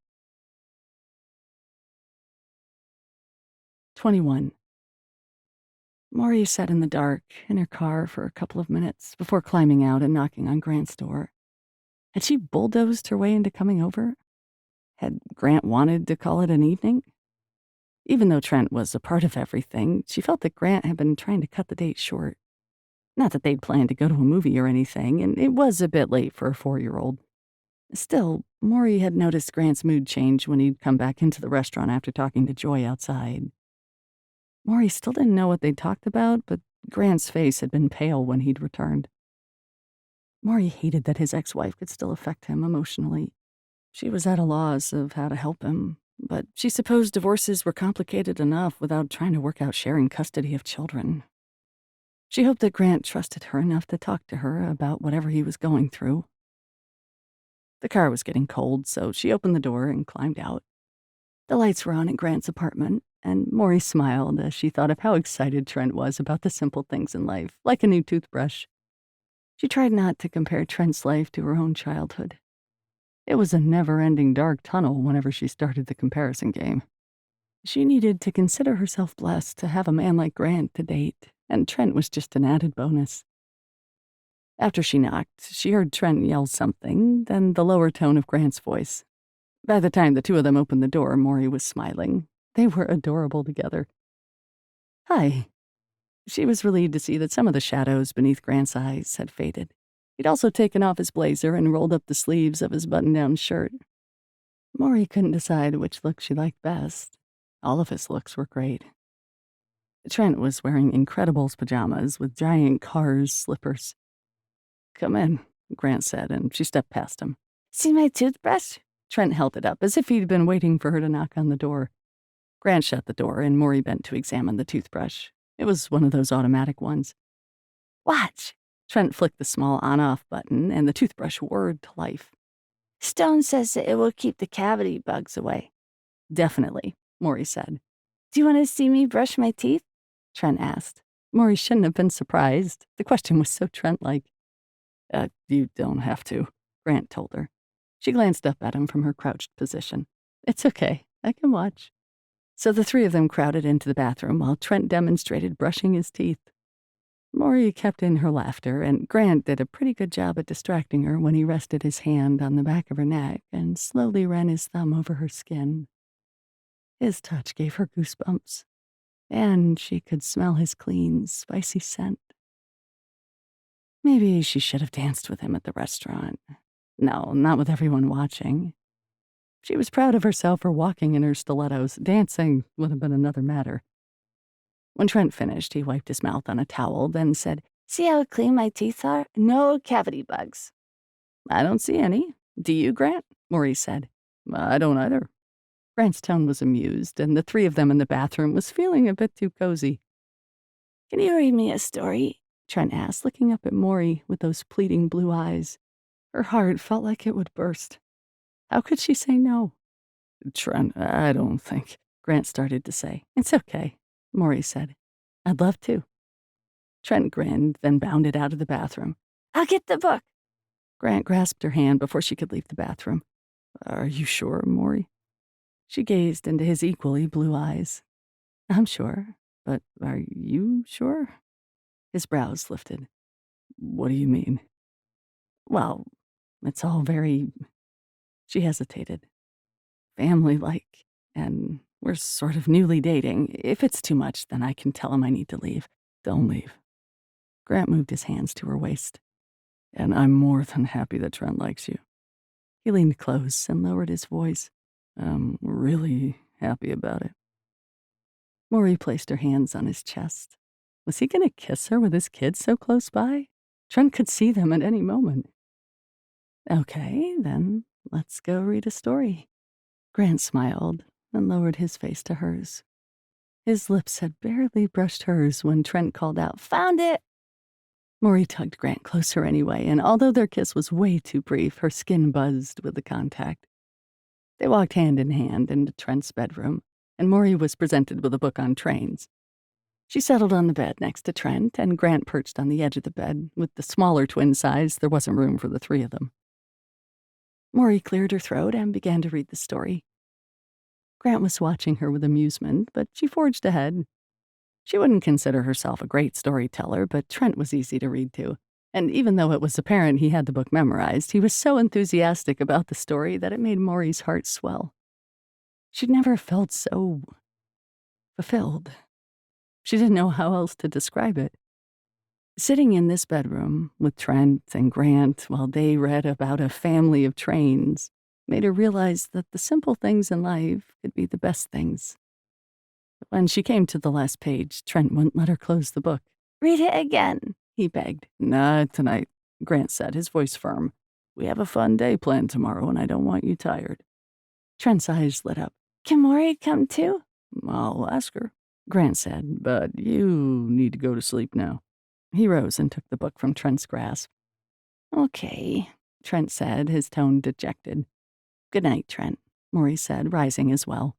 A: 21. Mory sat in the dark in her car for a couple of minutes before climbing out and knocking on Grant's door. Had she bulldozed her way into coming over? Had Grant wanted to call it an evening? Even though Trent was a part of everything, she felt that Grant had been trying to cut the date short. Not that they'd planned to go to a movie or anything, and it was a bit late for a 4-year-old. Still, Mory had noticed Grant's mood change when he'd come back into the restaurant after talking to Joy outside. Mory still didn't know what they'd talked about, but Grant's face had been pale when he'd returned. Mory hated that his ex-wife could still affect him emotionally. She was at a loss of how to help him, but she supposed divorces were complicated enough without trying to work out sharing custody of children. She hoped that Grant trusted her enough to talk to her about whatever he was going through. The car was getting cold, so she opened the door and climbed out. The lights were on at Grant's apartment, and Mory smiled as she thought of how excited Trent was about the simple things in life, like a new toothbrush. She tried not to compare Trent's life to her own childhood. It was a never-ending dark tunnel whenever she started the comparison game. She needed to consider herself blessed to have a man like Grant to date, and Trent was just an added bonus. After she knocked, she heard Trent yell something, then the lower tone of Grant's voice. By the time the two of them opened the door, Mory was smiling. They were adorable together. "Hi." She was relieved to see that some of the shadows beneath Grant's eyes had faded. He'd also taken off his blazer and rolled up the sleeves of his button-down shirt. Mory couldn't decide which look she liked best. All of his looks were great. Trent was wearing Incredibles pajamas with giant Cars slippers. "Come in," Grant said, and she stepped past him.
C: See my toothbrush?
A: Trent held it up as if he'd been waiting for her to knock on the door. Grant shut the door, and Mory bent to examine the toothbrush. It was one of those automatic ones.
C: Watch.
A: Trent flicked the small on-off button, and the toothbrush whirred to life.
C: Stone says that it will keep the cavity bugs away.
A: "Definitely," Mory said.
C: Do you want to see me brush my teeth?
A: Trent asked. Mory shouldn't have been surprised. The question was so Trent-like. You don't have to," Grant told her. She glanced up at him from her crouched position. "It's okay. I can watch." So the three of them crowded into the bathroom while Trent demonstrated brushing his teeth. Mory kept in her laughter, and Grant did a pretty good job at distracting her when he rested his hand on the back of her neck and slowly ran his thumb over her skin. His touch gave her goosebumps, and she could smell his clean, spicy scent. Maybe she should have danced with him at the restaurant. No, not with everyone watching. She was proud of herself for walking in her stilettos. Dancing would have been another matter. When Trent finished, he wiped his mouth on a towel, then said,
C: See how clean my teeth are? No cavity bugs.
A: "I don't see any. Do you, Grant?" Mory said. "I don't either." Grant's tone was amused, and the three of them in the bathroom was feeling a bit too cozy.
C: Can you read me a story?
A: Trent asked, looking up at Mory with those pleading blue eyes. Her heart felt like it would burst. How could she say no? "Trent, I don't think," Grant started to say. "It's okay," Mory said. "I'd love to." Trent grinned, then bounded out of the bathroom.
C: I'll get the book.
A: Grant grasped her hand before she could leave the bathroom. "Are you sure, Mory?" She gazed into his equally blue eyes. "I'm sure, but are you sure?" His brows lifted. "What do you mean?" "Well, it's all very..." She hesitated. "Family-like, and we're sort of newly dating. If it's too much, then I can tell him I need to leave." "Don't leave." Grant moved his hands to her waist. "And I'm more than happy that Trent likes you." He leaned close and lowered his voice. "I'm really happy about it." Mory placed her hands on his chest. Was he going to kiss her with his kids so close by? Trent could see them at any moment. "Okay, then let's go read a story." Grant smiled and lowered his face to hers. His lips had barely brushed hers when Trent called out,
C: Found it.
A: Mory tugged Grant closer anyway, and although their kiss was way too brief, her skin buzzed with the contact. They walked hand in hand into Trent's bedroom, and Mory was presented with a book on trains. She settled on the bed next to Trent, and Grant perched on the edge of the bed. With the smaller twin size, there wasn't room for the three of them. Mory cleared her throat and began to read the story. Grant was watching her with amusement, but she forged ahead. She wouldn't consider herself a great storyteller, but Trent was easy to read to. And even though it was apparent he had the book memorized, he was so enthusiastic about the story that it made Mory's heart swell. She'd never felt so fulfilled. She didn't know how else to describe it. Sitting in this bedroom with Trent and Grant while they read about a family of trains made her realize that the simple things in life could be the best things. When she came to the last page, Trent wouldn't let her close the book.
C: Read it again,
A: He begged. Not tonight, Grant said, his voice firm. We have a fun day planned tomorrow, and I don't want you tired. Trent's eyes lit up.
C: Can Maury come too?
A: I'll ask her, Grant said, but you need to go to sleep now. He rose and took the book from Trent's grasp.
C: Okay,
A: Trent said, his tone dejected. Good night, Trent, Maury said, rising as well.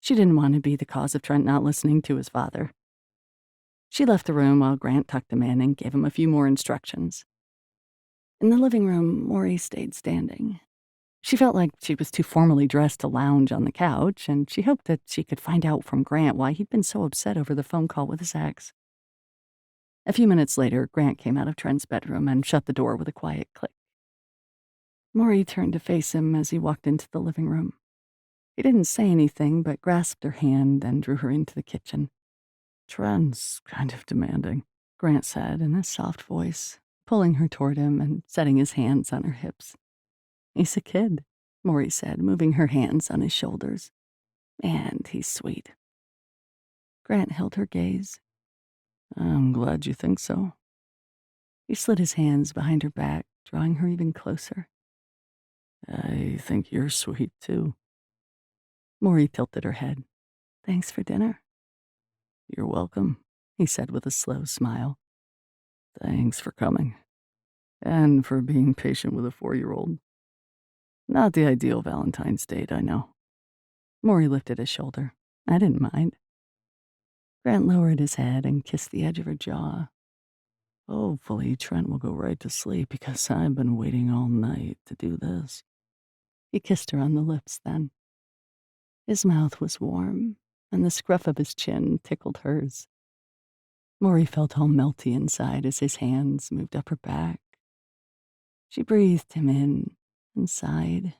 A: She didn't want to be the cause of Trent not listening to his father. She left the room while Grant tucked him in and gave him a few more instructions. In the living room, Maury stayed standing. She felt like she was too formally dressed to lounge on the couch, and she hoped that she could find out from Grant why he'd been so upset over the phone call with his ex. A few minutes later, Grant came out of Trent's bedroom and shut the door with a quiet click. Maury turned to face him as he walked into the living room. He didn't say anything, but grasped her hand and drew her into the kitchen. Trent's kind of demanding, Grant said in a soft voice, pulling her toward him and setting his hands on her hips. He's a kid, Maury said, moving her hands on his shoulders. And he's sweet. Grant held her gaze. I'm glad you think so. He slid his hands behind her back, drawing her even closer. I think you're sweet, too. Maury tilted her head. Thanks for dinner. You're welcome, he said with a slow smile. Thanks for coming. And for being patient with a 4-year-old. Not the ideal Valentine's date, I know. Maury lifted his shoulder. I didn't mind. Grant lowered his head and kissed the edge of her jaw. Hopefully, Trent will go right to sleep because I've been waiting all night to do this. He kissed her on the lips then. His mouth was warm, and the scruff of his chin tickled hers. Maury felt all melty inside as his hands moved up her back. She breathed him in and sighed.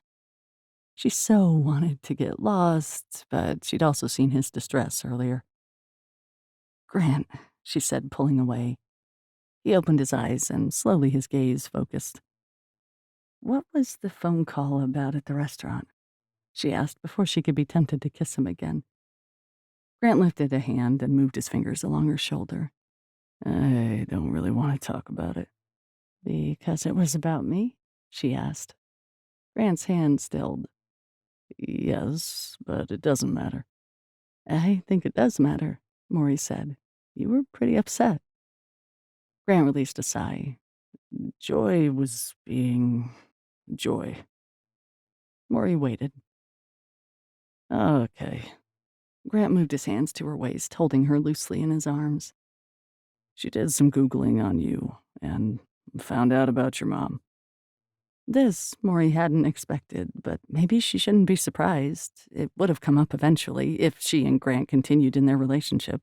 A: She so wanted to get lost, but she'd also seen his distress earlier. Grant, she said, pulling away. He opened his eyes, and slowly his gaze focused. What was the phone call about at the restaurant? She asked before she could be tempted to kiss him again. Grant lifted a hand and moved his fingers along her shoulder. I don't really want to talk about it. Because it was about me? She asked. Grant's hand stilled. Yes, but it doesn't matter. I think it does matter, Maury said. You were pretty upset. Grant released a sigh. Joy was being joy. Maury waited. Okay. Grant moved his hands to her waist, holding her loosely in his arms. She did some Googling on you and found out about your mom. This Maury hadn't expected, but maybe she shouldn't be surprised. It would have come up eventually if she and Grant continued in their relationship.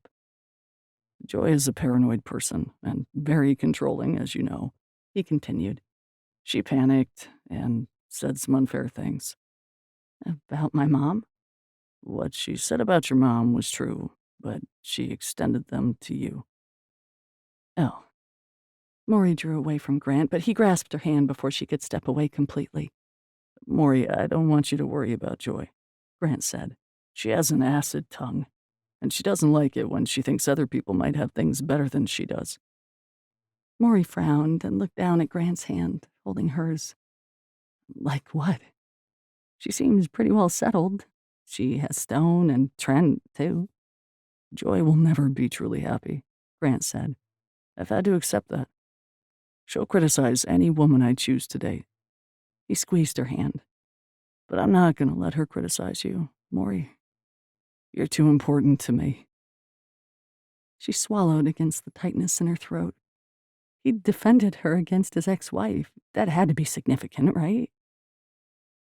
A: Joy is a paranoid person and very controlling, as you know, he continued. She panicked and said some unfair things. About my mom? What she said about your mom was true, but she extended them to you. Oh. Maury drew away from Grant, but he grasped her hand before she could step away completely. Maury, I don't want you to worry about Joy, Grant said. She has an acid tongue, and she doesn't like it when she thinks other people might have things better than she does. Maury frowned and looked down at Grant's hand, holding hers. Like what? She seems pretty well settled. She has Stone and Trent, too. Joy will never be truly happy, Grant said. I've had to accept that. She'll criticize any woman I choose to date. He squeezed her hand. But I'm not going to let her criticize you, Maury. You're too important to me. She swallowed against the tightness in her throat. He'd defended her against his ex-wife. That had to be significant, right?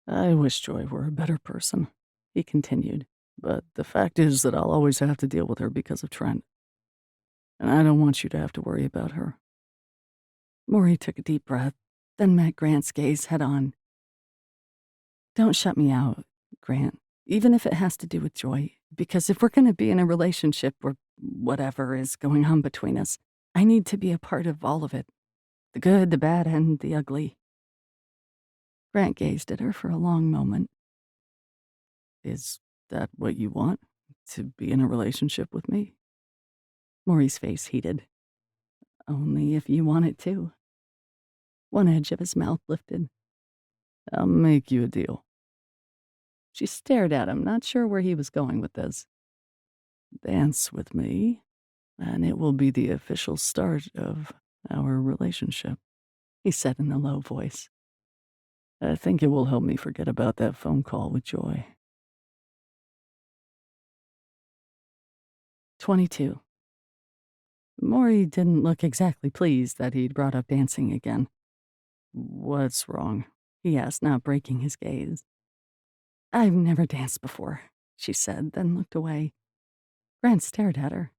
A: I wish Joy were a better person, he continued. But the fact is that I'll always have to deal with her because of Trent. And I don't want you to have to worry about her. Maury took a deep breath, then met Grant's gaze head on. Don't shut me out, Grant,
B: even if it has to do with Joy, because if we're going to be in a relationship or whatever is going on between us, I need to be a part of all of it. The good, the bad, and the ugly. Grant gazed at her for a long moment. Is that what you want? To be in a relationship with me? Maury's face heated. Only if you want it too. One edge of his mouth lifted. I'll make you a deal. She stared at him, not sure where he was going with this. Dance with me, and it will be the official start of our relationship, he said in a low voice. I think it will help me forget about that phone call with Joy. 22. Mory didn't look exactly pleased that he'd brought up dancing again. What's wrong? He asked, not breaking his gaze. I've never danced before, she said, then looked away. Grant stared at her.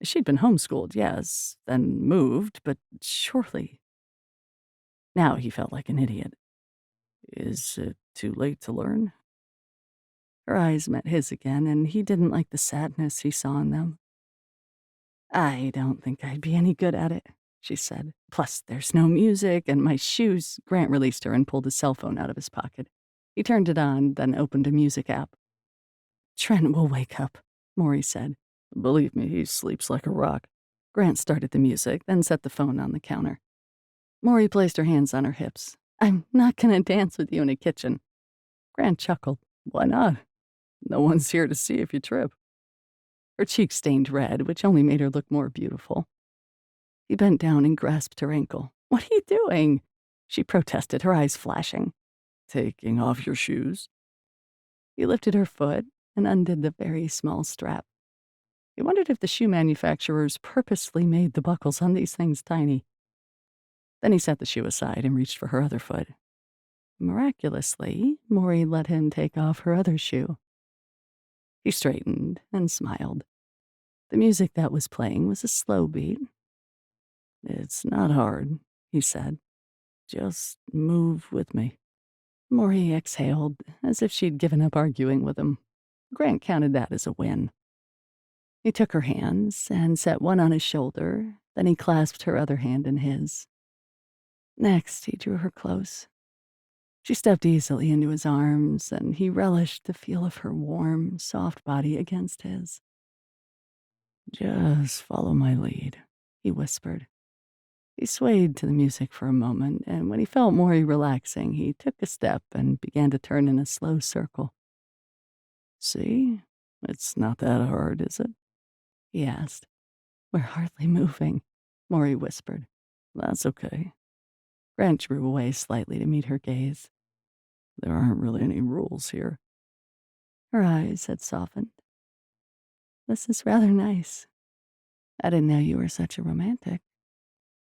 B: She'd been homeschooled, yes, then moved, but surely. Now he felt like an idiot. Is it too late to learn? Her eyes met his again, and he didn't like the sadness he saw in them. I don't think I'd be any good at it, she said. Plus, there's no music, and my shoes. Grant released her and pulled his cell phone out of his pocket. He turned it on, then opened a music app. Trent will wake up, Mory said. Believe me, he sleeps like a rock. Grant started the music, then set the phone on the counter. Mory placed her hands on her hips. I'm not going to dance with you in a kitchen. Grant chuckled. Why not? No one's here to see if you trip. Her cheeks stained red, which only made her look more beautiful. He bent down and grasped her ankle. What are you doing? She protested, her eyes flashing. Taking off your shoes? He lifted her foot and undid the very small strap. He wondered if the shoe manufacturers purposely made the buckles on these things tiny. Then he set the shoe aside and reached for her other foot. Miraculously, Mory let him take off her other shoe. He straightened and smiled. The music that was playing was a slow beat. It's not hard, he said. Just move with me. Mory exhaled, as if she'd given up arguing with him. Grant counted that as a win. He took her hands and set one on his shoulder, then he clasped her other hand in his. Next, he drew her close. She stepped easily into his arms, and he relished the feel of her warm, soft body against his. Just follow my lead, he whispered. He swayed to the music for a moment, and when he felt Mory relaxing, he took a step and began to turn in a slow circle. See? It's not that hard, is it? He asked. We're hardly moving, Mory whispered. That's okay. Grant drew away slightly to meet her gaze. There aren't really any rules here. Her eyes had softened. This is rather nice. I didn't know you were such a romantic.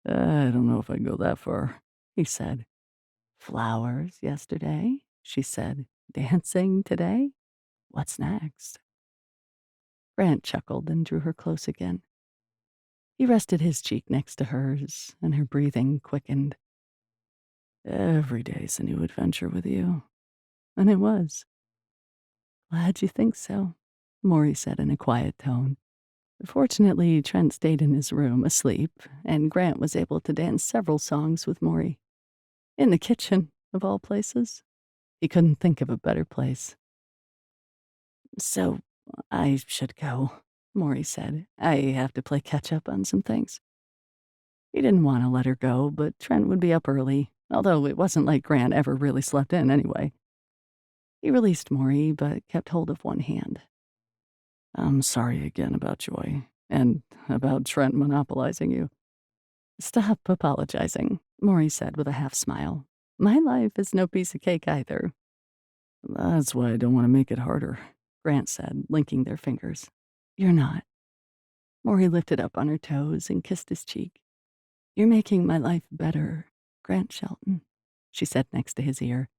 B: I don't know if I'd go that far, he said. Flowers yesterday, she said. Dancing today? What's next? Grant chuckled and drew her close again. He rested his cheek next to hers, and her breathing quickened. Every day's a new adventure with you. And it was. Glad you think so, Mory said in a quiet tone. Fortunately, Trent stayed in his room, asleep, and Grant was able to dance several songs with Mory. In the kitchen, of all places. He couldn't think of a better place. So, I should go, Mory said. I have to play catch-up on some things. He didn't want to let her go, but Trent would be up early, although it wasn't like Grant ever really slept in anyway. He released Mory, but kept hold of one hand. I'm sorry again about Joy, and about Trent monopolizing you. Stop apologizing, Mory said with a half-smile. My life is no piece of cake either. That's why I don't want to make it harder, Grant said, linking their fingers. You're not. Mory lifted up on her toes and kissed his cheek. You're making my life better, Grant Shelton, she said next to his ear.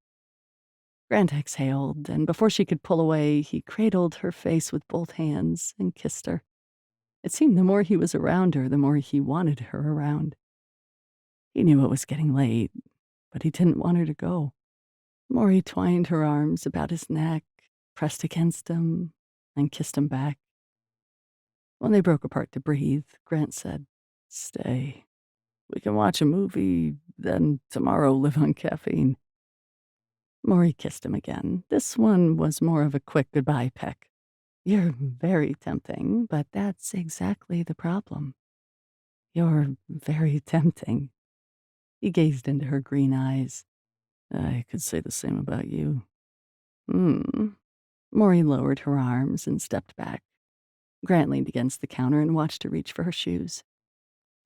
B: Grant exhaled, and before she could pull away, he cradled her face with both hands and kissed her. It seemed the more he was around her, the more he wanted her around. He knew it was getting late, but he didn't want her to go. Mory twined her arms about his neck
A: pressed against him, and kissed him back. When they broke apart to breathe, Grant said, "Stay. We can watch a movie, then tomorrow live on caffeine." Mory kissed him again. This one was more of a quick goodbye peck. "You're very tempting, but that's exactly the problem. You're very tempting." He gazed into her green eyes. "I could say the same about you." Hmm. Mory lowered her arms and stepped back. Grant leaned against the counter and watched her reach for her shoes.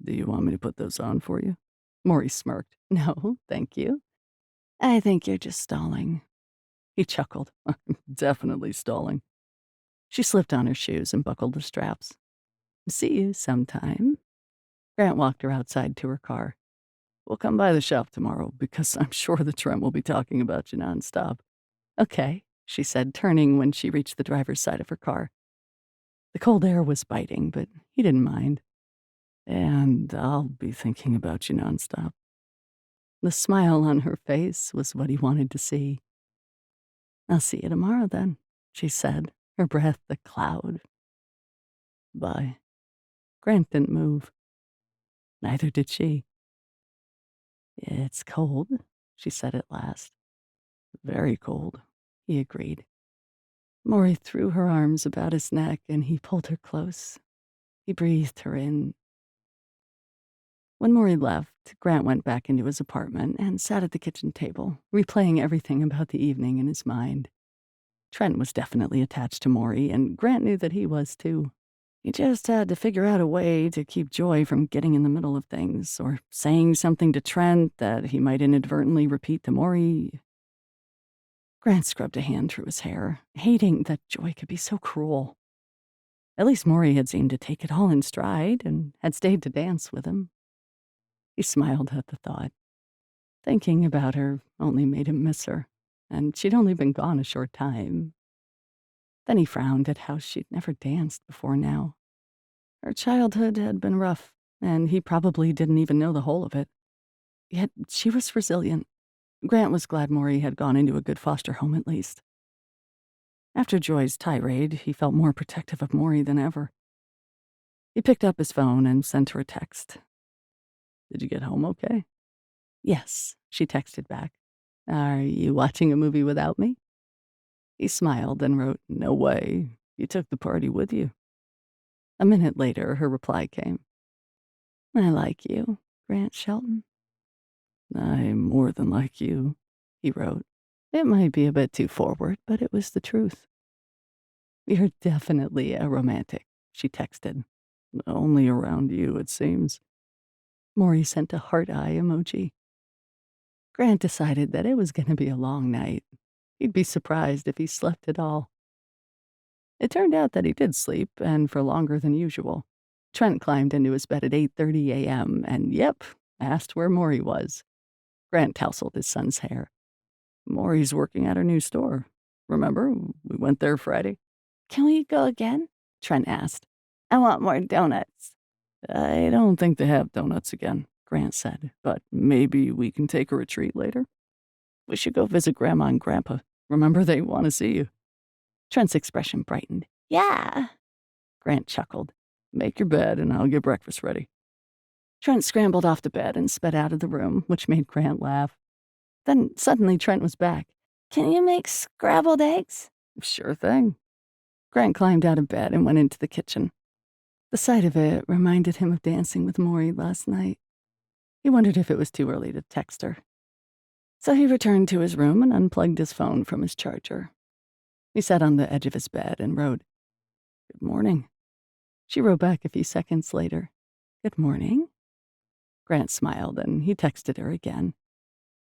A: "Do you want me to put those on for you?" Mory smirked. "No, thank you. I think you're just stalling." He chuckled. "I'm definitely stalling." She slipped on her shoes and buckled the straps. "See you sometime." Grant walked her outside to her car. "We'll come by the shop tomorrow because I'm sure the Trent will be talking about you nonstop." "Okay," she said, turning when she reached the driver's side of her car. The cold air was biting, but he didn't mind. "And I'll be thinking about you nonstop." The smile on her face was what he wanted to see. "I'll see you tomorrow then," she said, her breath a cloud. "Bye." Grant didn't move. Neither did she. "It's cold," she said at last. "Very cold," he agreed. Mory threw her arms about his neck and he pulled her close. He breathed her in. When Mory left, Grant went back into his apartment and sat at the kitchen table, replaying everything about the evening in his mind. Trent was definitely attached to Mory, and Grant knew that he was too. He just had to figure out a way to keep Joy from getting in the middle of things, or saying something to Trent that he might inadvertently repeat to Mory. Grant scrubbed a hand through his hair, hating that Joy could be so cruel. At least Mory had seemed to take it all in stride and had stayed to dance with him. He smiled at the thought. Thinking about her only made him miss her, and she'd only been gone a short time. Then he frowned at how she'd never danced before now. Her childhood had been rough, and he probably didn't even know the whole of it. Yet she was resilient. Grant was glad Mory had gone into a good foster home at least. After Joy's tirade, he felt more protective of Mory than ever. He picked up his phone and sent her a text. "Did you get home okay?" "Yes," she texted back. "Are you watching a movie without me?" He smiled and wrote, "No way. You took the party with you." A minute later, her reply came. "I like you, Grant Shelton." "I more than like you," he wrote. It might be a bit too forward, but it was the truth. "You're definitely a romantic," she texted. "Only around you, it seems." Mory sent a heart eye emoji. Grant decided that it was going to be a long night. He'd be surprised if he slept at all. It turned out that he did sleep, and for longer than usual. Trent climbed into his bed at 8:30 a.m. and, yep, asked where Mory was. Grant tousled his son's hair. "Mory's working at our new store. Remember, we went there Friday?"
C: "Can we go again?"
A: Trent asked.
C: "I want more donuts."
A: "I don't think they have donuts again," Grant said, "but maybe we can take a retreat later. We should go visit Grandma and Grandpa. Remember, they want to see you." Trent's expression brightened.
C: "Yeah."
A: Grant chuckled. "Make your bed and I'll get breakfast ready." Trent scrambled off the bed and sped out of the room, which made Grant laugh. Then suddenly Trent was back.
C: "Can you make scrambled eggs?"
A: "Sure thing." Grant climbed out of bed and went into the kitchen. The sight of it reminded him of dancing with Mory last night. He wondered if it was too early to text her. So he returned to his room and unplugged his phone from his charger. He sat on the edge of his bed and wrote, "Good morning." She wrote back a few seconds later, "Good morning." Grant smiled and he texted her again.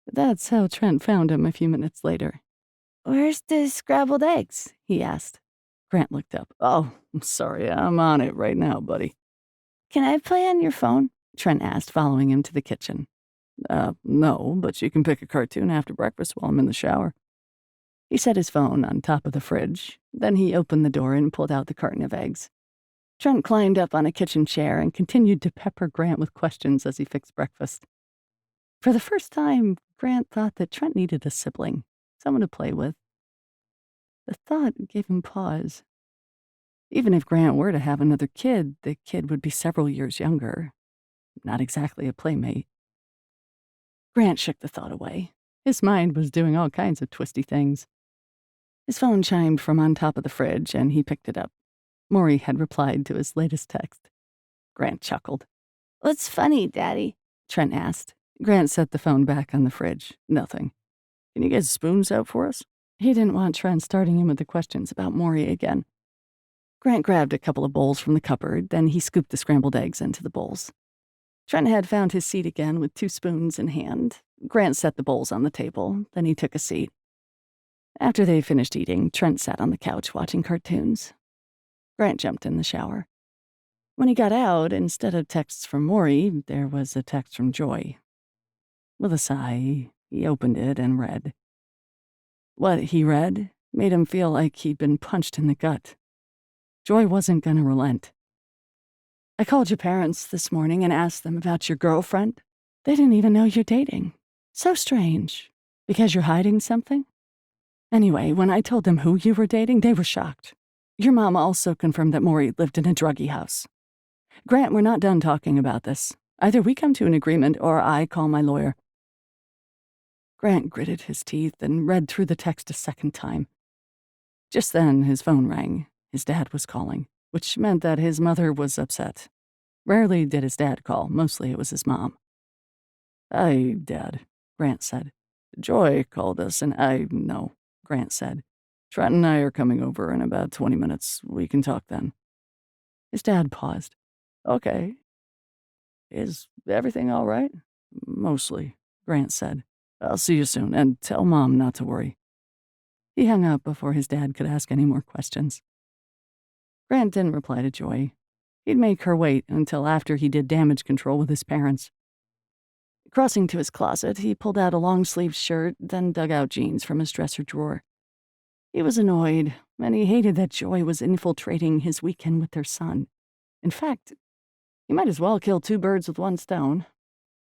A: That's how Trent found him a few minutes later.
C: "Where's the scrambled eggs?"
A: He asked. Grant looked up. "Oh, I'm sorry, I'm on it right now, buddy."
C: "Can I play on your phone?"
A: Trent asked, following him to the kitchen. No, but you can pick a cartoon after breakfast while I'm in the shower." He set his phone on top of the fridge. Then he opened the door and pulled out the carton of eggs. Trent climbed up on a kitchen chair and continued to pepper Grant with questions as he fixed breakfast. For the first time, Grant thought that Trent needed a sibling, someone to play with. The thought gave him pause. Even if Grant were to have another kid, the kid would be several years younger. Not exactly a playmate. Grant shook the thought away. His mind was doing all kinds of twisty things. His phone chimed from on top of the fridge, and he picked it up. Mory had replied to his latest text. Grant chuckled.
C: "What's funny, Daddy?"
A: Trent asked. Grant set the phone back on the fridge. Nothing. Can you get spoons out for us? He didn't want Trent starting him with the questions about Mory again. Grant grabbed a couple of bowls from the cupboard, then he scooped the scrambled eggs into the bowls. Trent had found his seat again with 2 spoons in hand. Grant set the bowls on the table, then he took a seat. After they finished eating, Trent sat on the couch watching cartoons. Grant jumped in the shower. When he got out, instead of texts from Mory, there was a text from Joy. With a sigh, he opened it and read. What he read made him feel like he'd been punched in the gut. Joy wasn't gonna relent. I called your parents this morning and asked them about your girlfriend. They didn't even know you're dating. So strange. Because you're hiding something? Anyway, when I told them who you were dating, they were shocked. Your mom also confirmed that Mory lived in a druggie house. Grant, we're not done talking about this. Either we come to an agreement or I call my lawyer. Grant gritted his teeth and read through the text a second time. Just then, his phone rang. His dad was calling, which meant that his mother was upset. Rarely did his dad call. Mostly it was his mom. Hi, Dad, Grant said. Joy called us and I know, Grant said. Trent and I are coming over in about 20 minutes. We can talk then. His dad paused. Okay. Is everything all right? Mostly, Grant said. I'll see you soon, and tell Mom not to worry. He hung up before his dad could ask any more questions. Grant didn't reply to Joy. He'd make her wait until after he did damage control with his parents. Crossing to his closet, he pulled out a long-sleeved shirt, then dug out jeans from his dresser drawer. He was annoyed, and he hated that Joy was infiltrating his weekend with their son. In fact, he might as well kill 2 birds with 1 stone.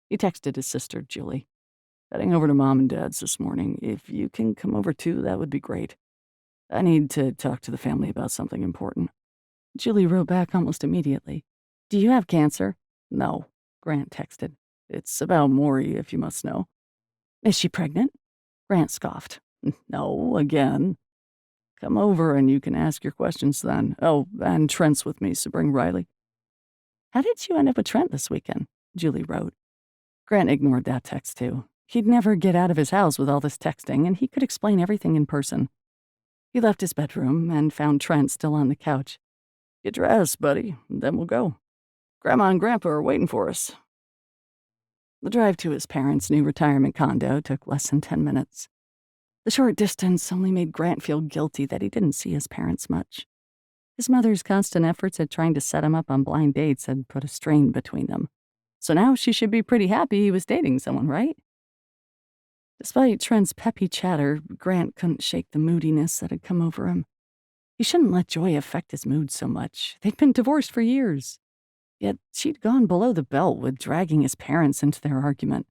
A: He texted his sister, Julie. Heading over to Mom and Dad's this morning. If you can come over too, that would be great. I need to talk to the family about something important. Julie wrote back almost immediately. Do you have cancer? No, Grant texted. It's about Mory, if you must know. Is she pregnant? Grant scoffed. No, again. Come over and you can ask your questions then. Oh, and Trent's with me, so bring Riley. How did you end up with Trent this weekend? Julie wrote. Grant ignored that text too. He'd never get out of his house with all this texting, and he could explain everything in person. He left his bedroom and found Trent still on the couch. Get dressed, buddy, and then we'll go. Grandma and Grandpa are waiting for us. The drive to his parents' new retirement condo took less than 10 minutes. The short distance only made Grant feel guilty that he didn't see his parents much. His mother's constant efforts at trying to set him up on blind dates had put a strain between them. So now she should be pretty happy he was dating someone, right? Despite Trent's peppy chatter, Grant couldn't shake the moodiness that had come over him. He shouldn't let Joy affect his mood so much. They'd been divorced for years. Yet she'd gone below the belt with dragging his parents into their argument.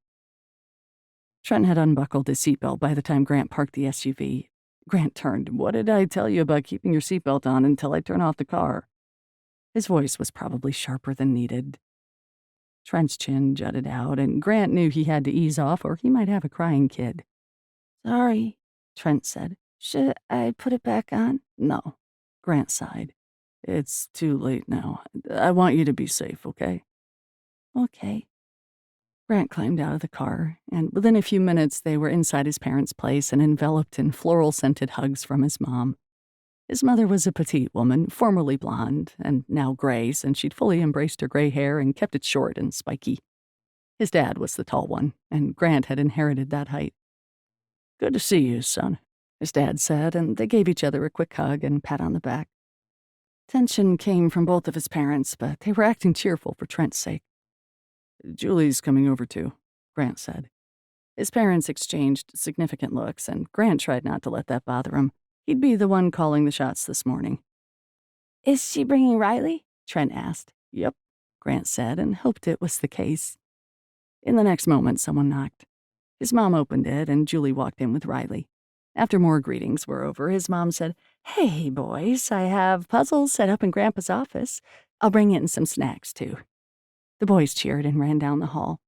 A: Trent had unbuckled his seatbelt by the time Grant parked the SUV. Grant turned. What did I tell you about keeping your seatbelt on until I turn off the car? His voice was probably sharper than needed. Trent's chin jutted out, and Grant knew he had to ease off or he might have a crying kid.
C: Sorry, Trent said. Should I put it back on?
A: No, Grant sighed. It's too late now. I want you to be safe, okay?
C: Okay.
A: Grant climbed out of the car, and within a few minutes they were inside his parents' place and enveloped in floral-scented hugs from his mom. His mother was a petite woman, formerly blonde, and now gray since she'd fully embraced her gray hair and kept it short and spiky. His dad was the tall one, and Grant had inherited that height. Good to see you, son, his dad said, and they gave each other a quick hug and pat on the back. Tension came from both of his parents, but they were acting cheerful for Trent's sake. Julie's coming over too, Grant said. His parents exchanged significant looks, and Grant tried not to let that bother him. He'd be the one calling the shots this morning.
C: Is she bringing Riley?
A: Trent asked. Yep, Grant said, and hoped it was the case. In the next moment, someone knocked. His mom opened it, and Julie walked in with Riley. After more greetings were over, his mom said, "Hey, boys, I have puzzles set up in Grandpa's office. I'll bring in some snacks, too." The boys cheered and ran down the hall.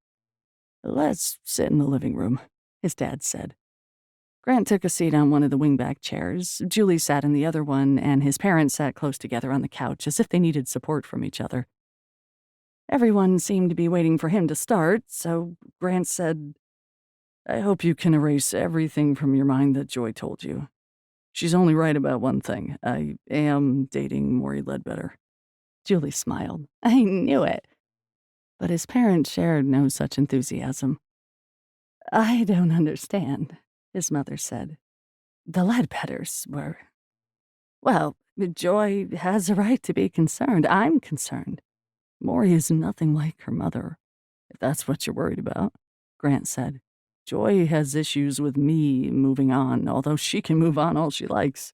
A: "Let's sit in the living room," his dad said. Grant took a seat on one of the wingback chairs. Julie sat in the other one, and his parents sat close together on the couch as if they needed support from each other. Everyone seemed to be waiting for him to start, so Grant said, "I hope you can erase everything from your mind that Joy told you. She's only right about one thing. I am dating Maurie Ledbetter." Julie smiled. "I knew it." But his parents shared no such enthusiasm. "I don't understand," his mother said. "The Ledbetters were... Well, Joy has a right to be concerned. I'm concerned. Maury is nothing like her mother, if that's what you're worried about," Grant said. "Joy has issues with me moving on, although she can move on all she likes.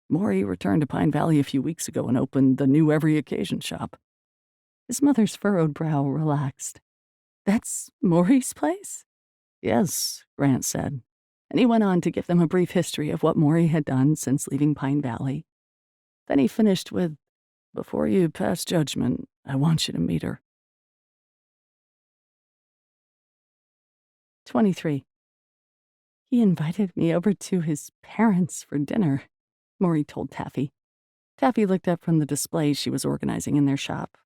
A: Maury returned to Pine Valley a few weeks ago and opened the new Every Occasion shop." His mother's furrowed brow relaxed. "That's Maury's place?" "Yes," Grant said. And he went on to give them a brief history of what Maury had done since leaving Pine Valley. Then he finished with, "Before you pass judgment, I want you to meet her." 23. "He invited me over to his parents for dinner," Maury told Taffy. Taffy looked up from the display she was organizing in their shop.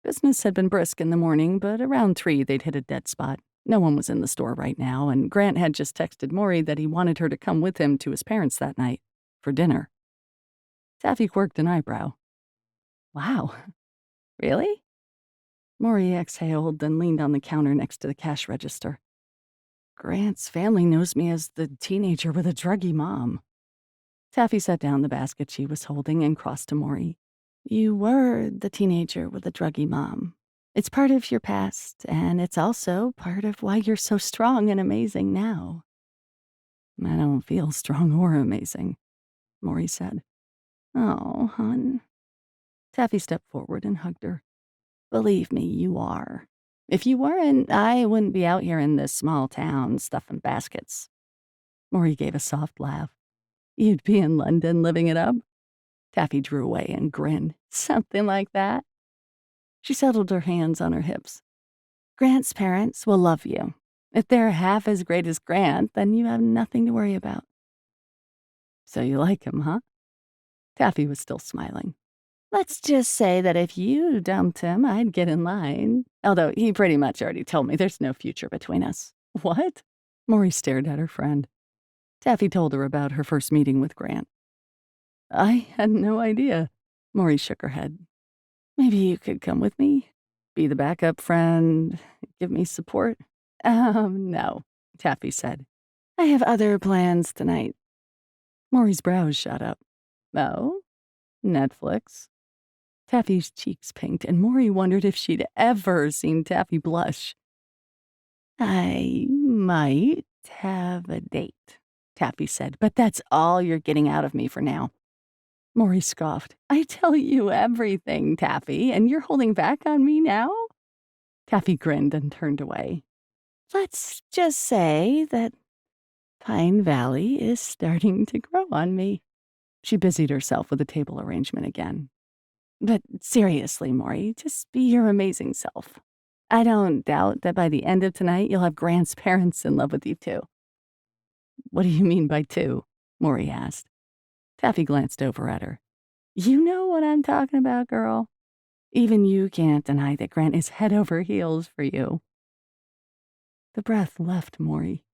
A: Business had been brisk in the morning, but around 3 they'd hit a dead spot. No one was in the store right now, and Grant had just texted Maury that he wanted her to come with him to his parents that night, for dinner. Taffy quirked an eyebrow. "Wow, really?" Maury exhaled, then leaned on the counter next to the cash register. "Grant's family knows me as the teenager with a druggy mom." Taffy set down the basket she was holding and crossed to Maury. "You were the teenager with a druggy mom. It's part of your past, and it's also part of why you're so strong and amazing now." "I don't feel strong or amazing," Maury said. "Oh, hon." Taffy stepped forward and hugged her. "Believe me, you are. If you weren't, I wouldn't be out here in this small town stuffing baskets." Maury gave a soft laugh. "You'd be in London living it up?" Taffy drew away and grinned. "Something like that." She settled her hands on her hips. "Grant's parents will love you. If they're half as great as Grant, then you have nothing to worry about." "So you like him, huh?" Taffy was still smiling. "Let's just say that if you dumped him, I'd get in line. Although he pretty much already told me there's no future between us." "What?" Maury stared at her friend. Taffy told her about her first meeting with Grant. "I had no idea." Maury shook her head. "Maybe you could come with me? Be the backup friend? Give me support?" No," Taffy said. "I have other plans tonight." Maury's brows shot up. "Oh? Netflix?" Taffy's cheeks pinked, and Maury wondered if she'd ever seen Taffy blush. "I might have a date," Taffy said, "but that's all you're getting out of me for now." Maury scoffed. "I tell you everything, Taffy, and you're holding back on me now?" Taffy grinned and turned away. "Let's just say that Pine Valley is starting to grow on me." She busied herself with the table arrangement again. "But seriously, Maury, just be your amazing self. I don't doubt that by the end of tonight you'll have Grant's parents in love with you, too." "What do you mean by two?" Maury asked. Taffy glanced over at her. "You know what I'm talking about, girl. Even you can't deny that Grant is head over heels for you." The breath left Maury.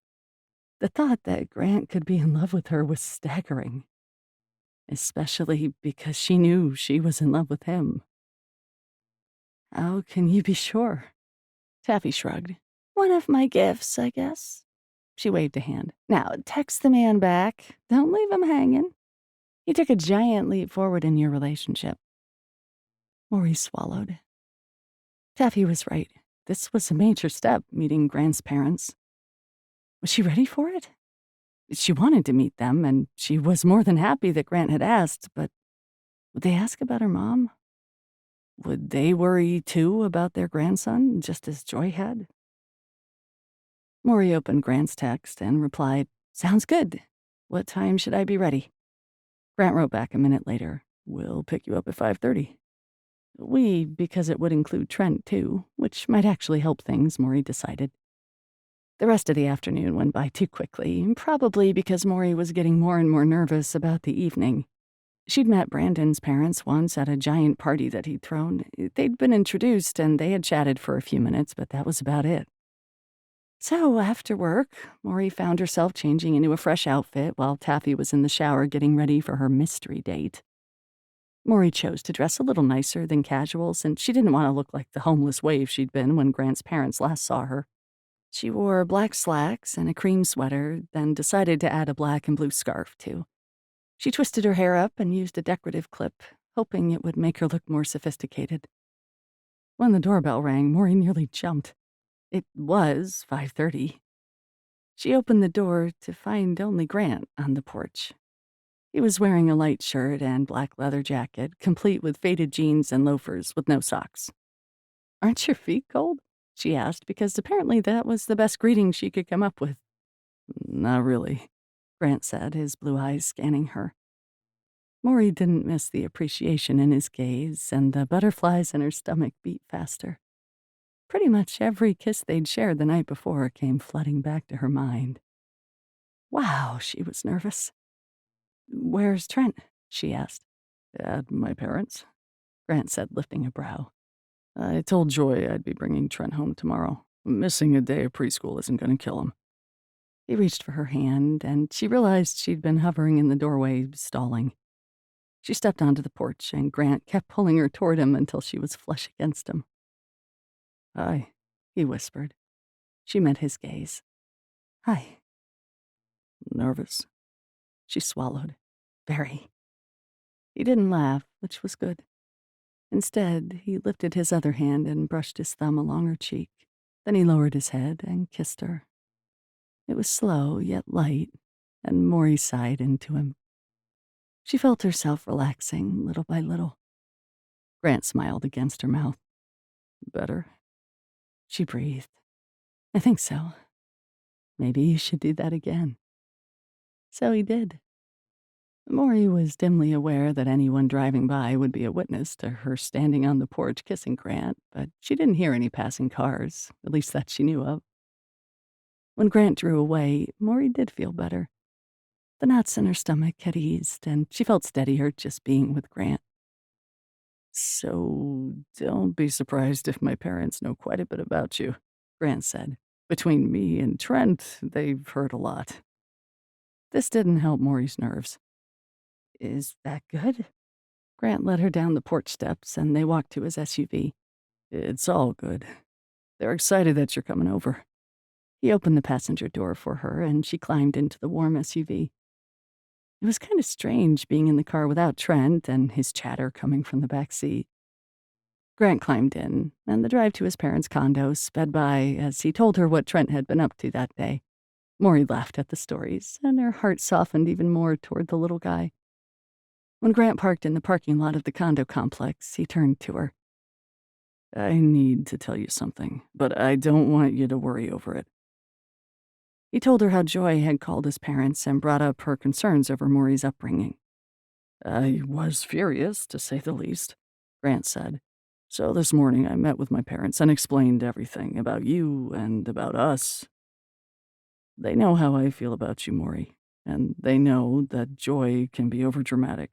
A: The thought that Grant could be in love with her was staggering, especially because she knew she was in love with him. "How can you be sure?" Taffy shrugged. "One of my gifts, I guess." She waved a hand. "Now, text the man back. Don't leave him hanging. You took a giant leap forward in your relationship." Maury swallowed. Taffy was right. This was a major step, meeting Grant's parents. Was she ready for it? She wanted to meet them, and she was more than happy that Grant had asked, but would they ask about her mom? Would they worry, too, about their grandson, just as Joy had? Maury opened Grant's text and replied, "Sounds good." What time should I be ready? Grant wrote back a minute later. We'll pick you up at 5:30. We, because it would include Trent, too, which might actually help things, Mory decided. The rest of the afternoon went by too quickly, probably because Mory was getting more and more nervous about the evening. She'd met Brandon's parents once at a giant party that he'd thrown. They'd been introduced and they had chatted for a few minutes, but that was about it. So after work, Mory found herself changing into a fresh outfit while Taffy was in the shower getting ready for her mystery date. Mory chose to dress a little nicer than casual since she didn't want to look like the homeless waif she'd been when Grant's parents last saw her. She wore black slacks and a cream sweater, then decided to add a black and blue scarf, too. She twisted her hair up and used a decorative clip, hoping it would make her look more sophisticated. When the doorbell rang, Mory nearly jumped. It was 5:30. She opened the door to find only Grant on the porch. He was wearing a light shirt and black leather jacket, complete with faded jeans and loafers with no socks. "Aren't your feet cold?" she asked, because apparently that was the best greeting she could come up with. "Not really," Grant said, his blue eyes scanning her. Mory didn't miss the appreciation in his gaze, and the butterflies in her stomach beat faster. Pretty much every kiss they'd shared the night before came flooding back to her mind. Wow, she was nervous. "Where's Trent?" she asked. "At my parents'," Grant said, lifting a brow. "I told Joy I'd be bringing Trent home tomorrow. Missing a day of preschool isn't going to kill him." He reached for her hand, and she realized she'd been hovering in the doorway, stalling. She stepped onto the porch, and Grant kept pulling her toward him until she was flush against him. "Hi," he whispered. She met his gaze. "Hi." "Nervous?" She swallowed. "Very." He didn't laugh, which was good. Instead, he lifted his other hand and brushed his thumb along her cheek. Then he lowered his head and kissed her. It was slow, yet light, and Mory sighed into him. She felt herself relaxing little by little. Grant smiled against her mouth. "Better?" She breathed. "I think so. Maybe you should do that again." So he did. Mory was dimly aware that anyone driving by would be a witness to her standing on the porch kissing Grant, but she didn't hear any passing cars, at least that she knew of. When Grant drew away, Mory did feel better. The knots in her stomach had eased, and she felt steadier just being with Grant. "So don't be surprised if my parents know quite a bit about you," Grant said. "Between me and Trent, they've heard a lot." This didn't help Mory's nerves. "Is that good?" Grant led her down the porch steps, and they walked to his SUV. "It's all good. They're excited that you're coming over." He opened the passenger door for her, and she climbed into the warm SUV. It was kind of strange being in the car without Trent and his chatter coming from the back seat. Grant climbed in, and the drive to his parents' condo sped by as he told her what Trent had been up to that day. Mory laughed at the stories, and her heart softened even more toward the little guy. When Grant parked in the parking lot of the condo complex, he turned to her. "I need to tell you something, but I don't want you to worry over it." He told her how Joy had called his parents and brought up her concerns over Mory's upbringing. "I was furious, to say the least," Grant said. "So this morning I met with my parents and explained everything about you and about us. They know how I feel about you, Mory, and they know that Joy can be overdramatic."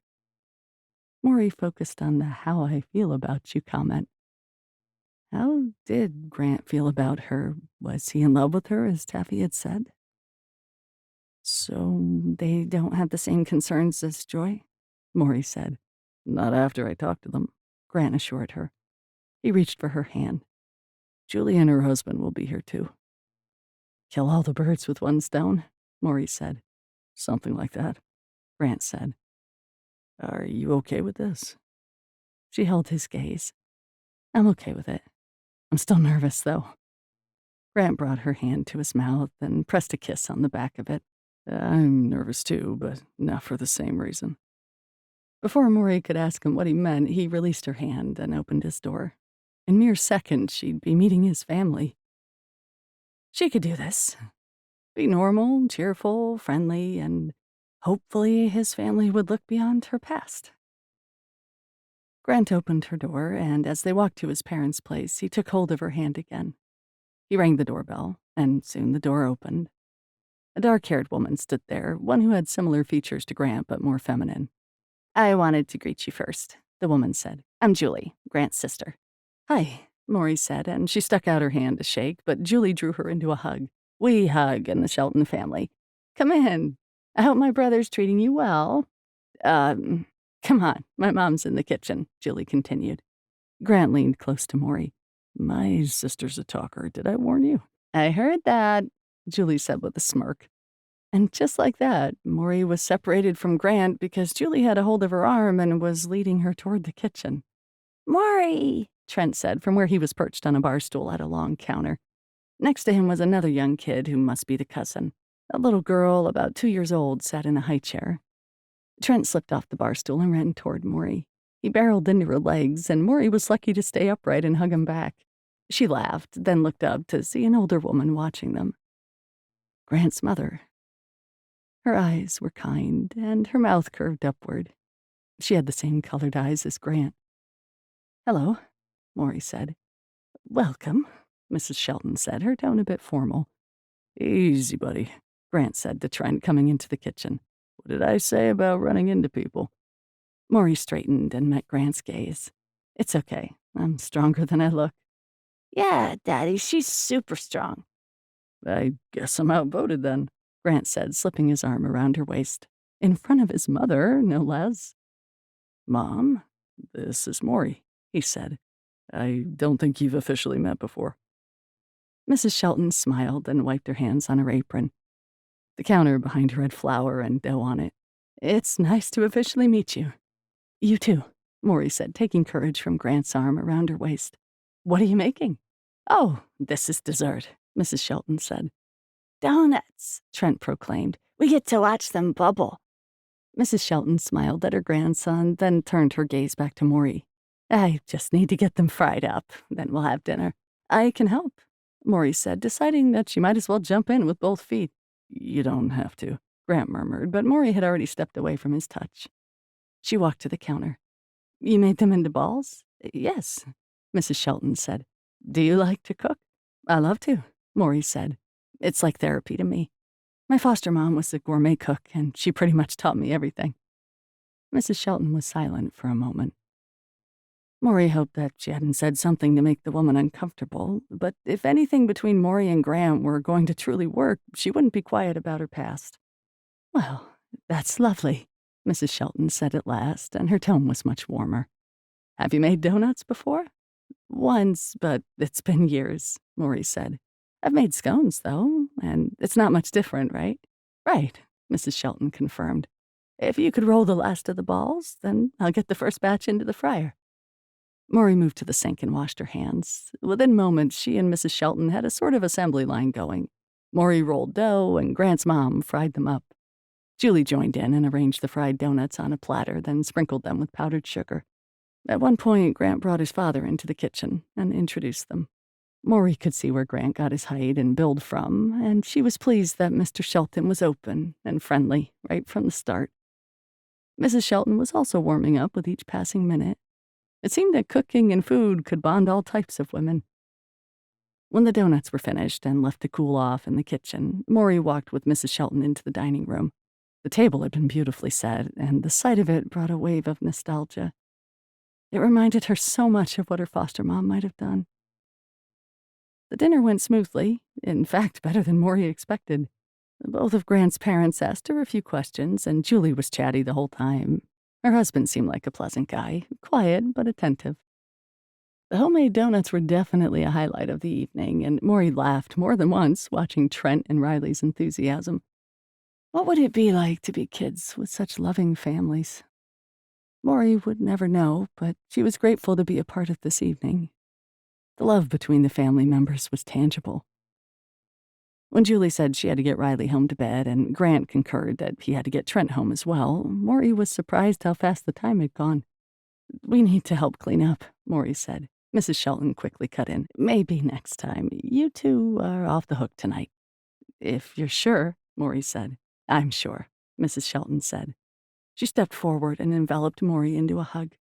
A: Mory focused on the "how I feel about you" comment. How did Grant feel about her? Was he in love with her, as Taffy had said? "So they don't have the same concerns as Joy?" Mory said. "Not after I talked to them," Grant assured her. He reached for her hand. "Julie and her husband will be here, too." "Kill all the birds with one stone," Mory said. "Something like that," Grant said. "Are you okay with this?" She held his gaze. "I'm okay with it. I'm still nervous, though." Grant brought her hand to his mouth and pressed a kiss on the back of it. "I'm nervous too, but not for the same reason." Before Mory could ask him what he meant, he released her hand and opened his door. In mere seconds, she'd be meeting his family. She could do this. Be normal, cheerful, friendly, and Hopefully his family would look beyond her past. Grant opened her door, and as they walked to his parents' place, he took hold of her hand again. He rang the doorbell, and soon the door opened. A dark-haired woman stood there, one who had similar features to Grant but more feminine. "I wanted to greet you first," the woman said. "I'm Julie, Grant's sister." "Hi," Maury said, and she stuck out her hand to shake, but Julie drew her into a hug. "We hug in the Shelton family. Come in. I hope my brother's treating you well." Um, come on, my mom's in the kitchen," Julie continued. Grant leaned close to Maury. "My sister's a talker, did I warn you?" "I heard that," Julie said with a smirk. And just like that, Maury was separated from Grant because Julie had a hold of her arm and was leading her toward the kitchen. "Maury," Trent said from where he was perched on a bar stool at a long counter. Next to him was another young kid who must be the cousin. A little girl, about 2 years old, sat in a high chair. Trent slipped off the bar stool and ran toward Maury. He barreled into her legs, and Maury was lucky to stay upright and hug him back. She laughed, then looked up to see an older woman watching them. Grant's mother. Her eyes were kind, and her mouth curved upward. She had the same colored eyes as Grant. "Hello," Maury said. "Welcome," Mrs. Shelton said, her tone a bit formal. "Easy, buddy," Grant said to Trent, coming into the kitchen. "What did I say about running into people?" Maury straightened and met Grant's gaze. "It's okay. I'm stronger than I look."
C: Yeah, Daddy, she's super strong.
A: "I guess I'm outvoted then," Grant said, slipping his arm around her waist. In front of his mother, no less. "Mom, this is Mory," he said. "I don't think you've officially met before." Mrs. Shelton smiled and wiped her hands on her apron. The counter behind her had flour and dough on it. "It's nice to officially meet you." "You too," Mory said, taking courage from Grant's arm around her waist. "What are you making?" "Oh, this is dessert," Mrs. Shelton said.
C: "Donuts," Trent proclaimed. "We get to watch them bubble."
A: Mrs. Shelton smiled at her grandson, then turned her gaze back to Mory. "I just need to get them fried up, then we'll have dinner." "I can help," Mory said, deciding that she might as well jump in with both feet. "You don't have to," Grant murmured, but Mory had already stepped away from his touch. She walked to the counter. "You made them into balls?" "Yes," Mrs. Shelton said. "Do you like to cook?" "I love to," Mory said. "It's like therapy to me. My foster mom was a gourmet cook, and she pretty much taught me everything." Mrs. Shelton was silent for a moment. Mory hoped that she hadn't said something to make the woman uncomfortable, but if anything between Mory and Grant were going to truly work, she wouldn't be quiet about her past. "Well, that's lovely," Mrs. Shelton said at last, and her tone was much warmer. "Have you made donuts before?" "Once, but it's been years," Mory said. "I've made scones, though, and it's not much different, right?" "Right," Mrs. Shelton confirmed. "If you could roll the last of the balls, then I'll get the first batch into the fryer." Mory moved to the sink and washed her hands. Within moments, she and Mrs. Shelton had a sort of assembly line going. Mory rolled dough, and Grant's mom fried them up. Julie joined in and arranged the fried donuts on a platter, then sprinkled them with powdered sugar. At one point, Grant brought his father into the kitchen and introduced them. Mory could see where Grant got his height and build from, and she was pleased that Mr. Shelton was open and friendly right from the start. Mrs. Shelton was also warming up with each passing minute. It seemed that cooking and food could bond all types of women. When the donuts were finished and left to cool off in the kitchen, Mory walked with Mrs. Shelton into the dining room. The table had been beautifully set, and the sight of it brought a wave of nostalgia. It reminded her so much of what her foster mom might have done. The dinner went smoothly, in fact, better than Mory expected. Both of Grant's parents asked her a few questions, and Julie was chatty the whole time. Her husband seemed like a pleasant guy, quiet but attentive. The homemade donuts were definitely a highlight of the evening, and Mory laughed more than once watching Trent and Riley's enthusiasm. What would it be like to be kids with such loving families? Mory would never know, but she was grateful to be a part of this evening. The love between the family members was tangible. When Julie said she had to get Riley home to bed, and Grant concurred that he had to get Trent home as well, Mory was surprised how fast the time had gone. "We need to help clean up," Mory said. Mrs. Shelton quickly cut in. "Maybe next time. You two are off the hook tonight." "If you're sure," Mory said. "I'm sure." Mrs. Shelton said. She stepped forward and enveloped Maury into a hug.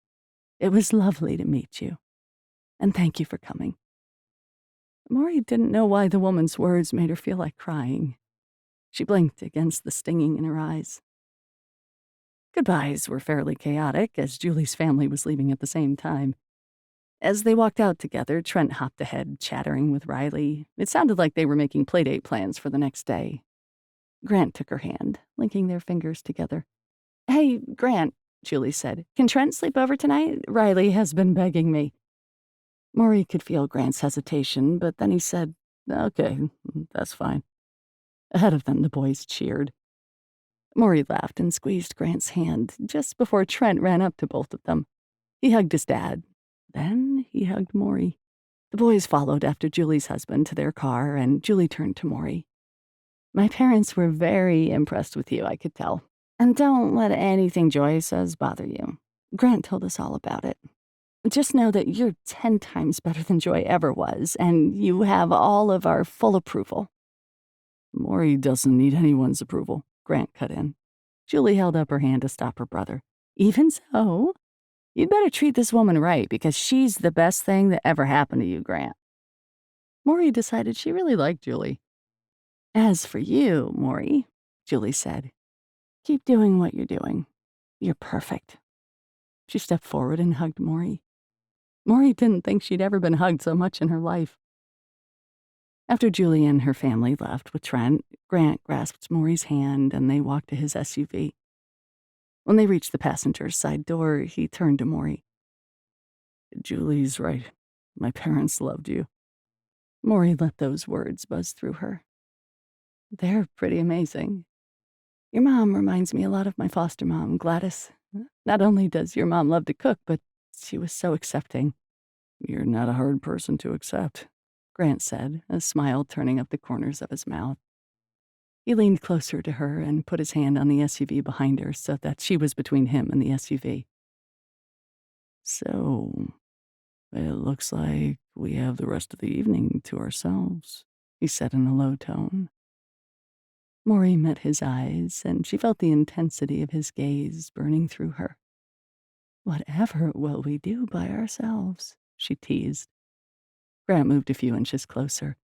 A: It was lovely to meet you, and thank you for coming. Maury didn't know why the woman's words made her feel like crying. She blinked against the stinging in her eyes. Goodbyes were fairly chaotic, as Julie's family was leaving at the same time. As they walked out together, Trent hopped ahead, chattering with Riley. It sounded like they were making playdate plans for the next day. Grant took her hand, linking their fingers together. Hey, Grant, Julie said, can Trent sleep over tonight? Riley has been begging me. Mory could feel Grant's hesitation, but then he said, okay, that's fine. Ahead of them, the boys cheered. Mory laughed and squeezed Grant's hand just before Trent ran up to both of them. He hugged his dad. Then he hugged Mory. The boys followed after Julie's husband to their car, and Julie turned to Mory. My parents were very impressed with you, I could tell. And don't let anything Joy says bother you. Grant told us all about it. Just know that you're 10 times better than Joy ever was, and you have all of our full approval. Mory doesn't need anyone's approval, Grant cut in. Julie held up her hand to stop her brother. Even so, you'd better treat this woman right, because she's the best thing that ever happened to you, Grant. Mory decided she really liked Julie. As for you, Mory, Julie said, keep doing what you're doing. You're perfect. She stepped forward and hugged Mory. Mory didn't think she'd ever been hugged so much in her life. After Julie and her family left with Trent, Grant grasped Mory's hand and they walked to his SUV. When they reached the passenger's side door, he turned to Mory. Julie's right. My parents loved you. Mory let those words buzz through her. They're pretty amazing. Your mom reminds me a lot of my foster mom, Gladys. Not only does your mom love to cook, but she was so accepting. You're not a hard person to accept, Grant said, a smile turning up the corners of his mouth. He leaned closer to her and put his hand on the SUV behind her so that she was between him and the SUV. So, it looks like we have the rest of the evening to ourselves, he said in a low tone. Mory met his eyes, and she felt the intensity of his gaze burning through her. Whatever will we do by ourselves? She teased. Grant moved a few inches closer.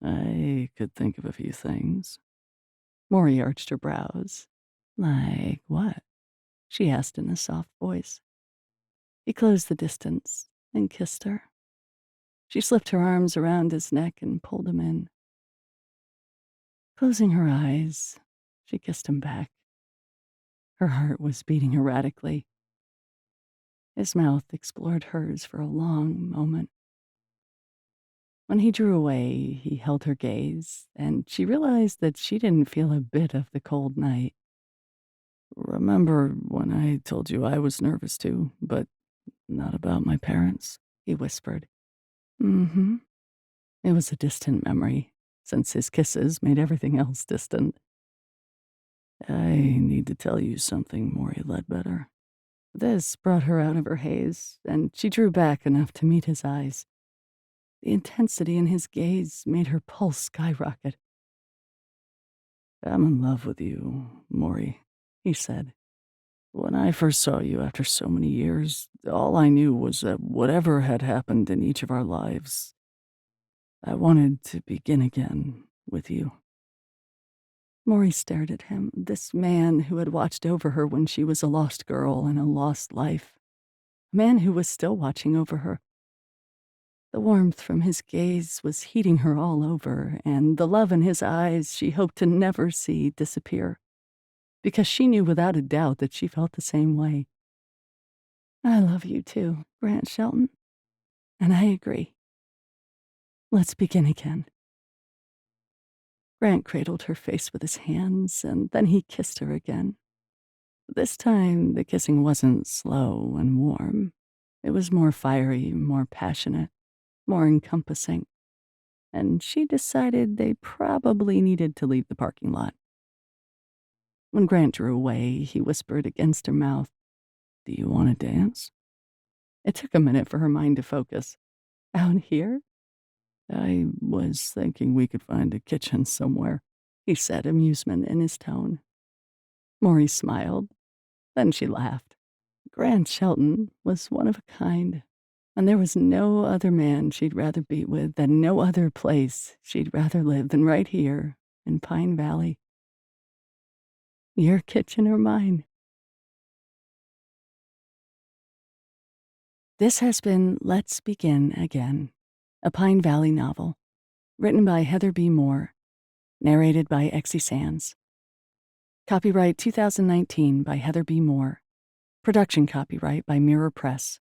A: I could think of a few things. Mory arched her brows. Like what? She asked in a soft voice. He closed the distance and kissed her. She slipped her arms around his neck and pulled him in. Closing her eyes, she kissed him back. Her heart was beating erratically. His mouth explored hers for a long moment. When he drew away, he held her gaze, and she realized that she didn't feel a bit of the cold night. Remember when I told you I was nervous too, but not about my parents? He whispered. Mm-hmm. It was a distant memory, since his kisses made everything else distant. I need to tell you something, Maurie Ledbetter. This brought her out of her haze, and she drew back enough to meet his eyes. The intensity in his gaze made her pulse skyrocket. I'm in love with you, Mory, he said. When I first saw you after so many years, all I knew was that whatever had happened in each of our lives, I wanted to begin again with you. Mory stared at him, this man who had watched over her when she was a lost girl in a lost life. A man who was still watching over her. The warmth from his gaze was heating her all over, and the love in his eyes she hoped to never see disappear, because she knew without a doubt that she felt the same way. I love you too, Grant Shelton, and I agree. Let's begin again. Grant cradled her face with his hands, and then he kissed her again. This time, the kissing wasn't slow and warm. It was more fiery, more passionate, more encompassing, and she decided they probably needed to leave the parking lot. When Grant drew away, he whispered against her mouth, Do you want to dance? It took a minute for her mind to focus. Out here? I was thinking we could find a kitchen somewhere, he said, amusement in his tone. Maury smiled. Then she laughed. Grant Shelton was one of a kind, and there was no other man she'd rather be with, and no other place she'd rather live than right here in Pine Valley. Your kitchen or mine. This has been Let's Begin Again, a Pine Valley novel, written by Heather B. Moore, narrated by Exie Sands. Copyright 2019 by Heather B. Moore. Production copyright by Mirror Press.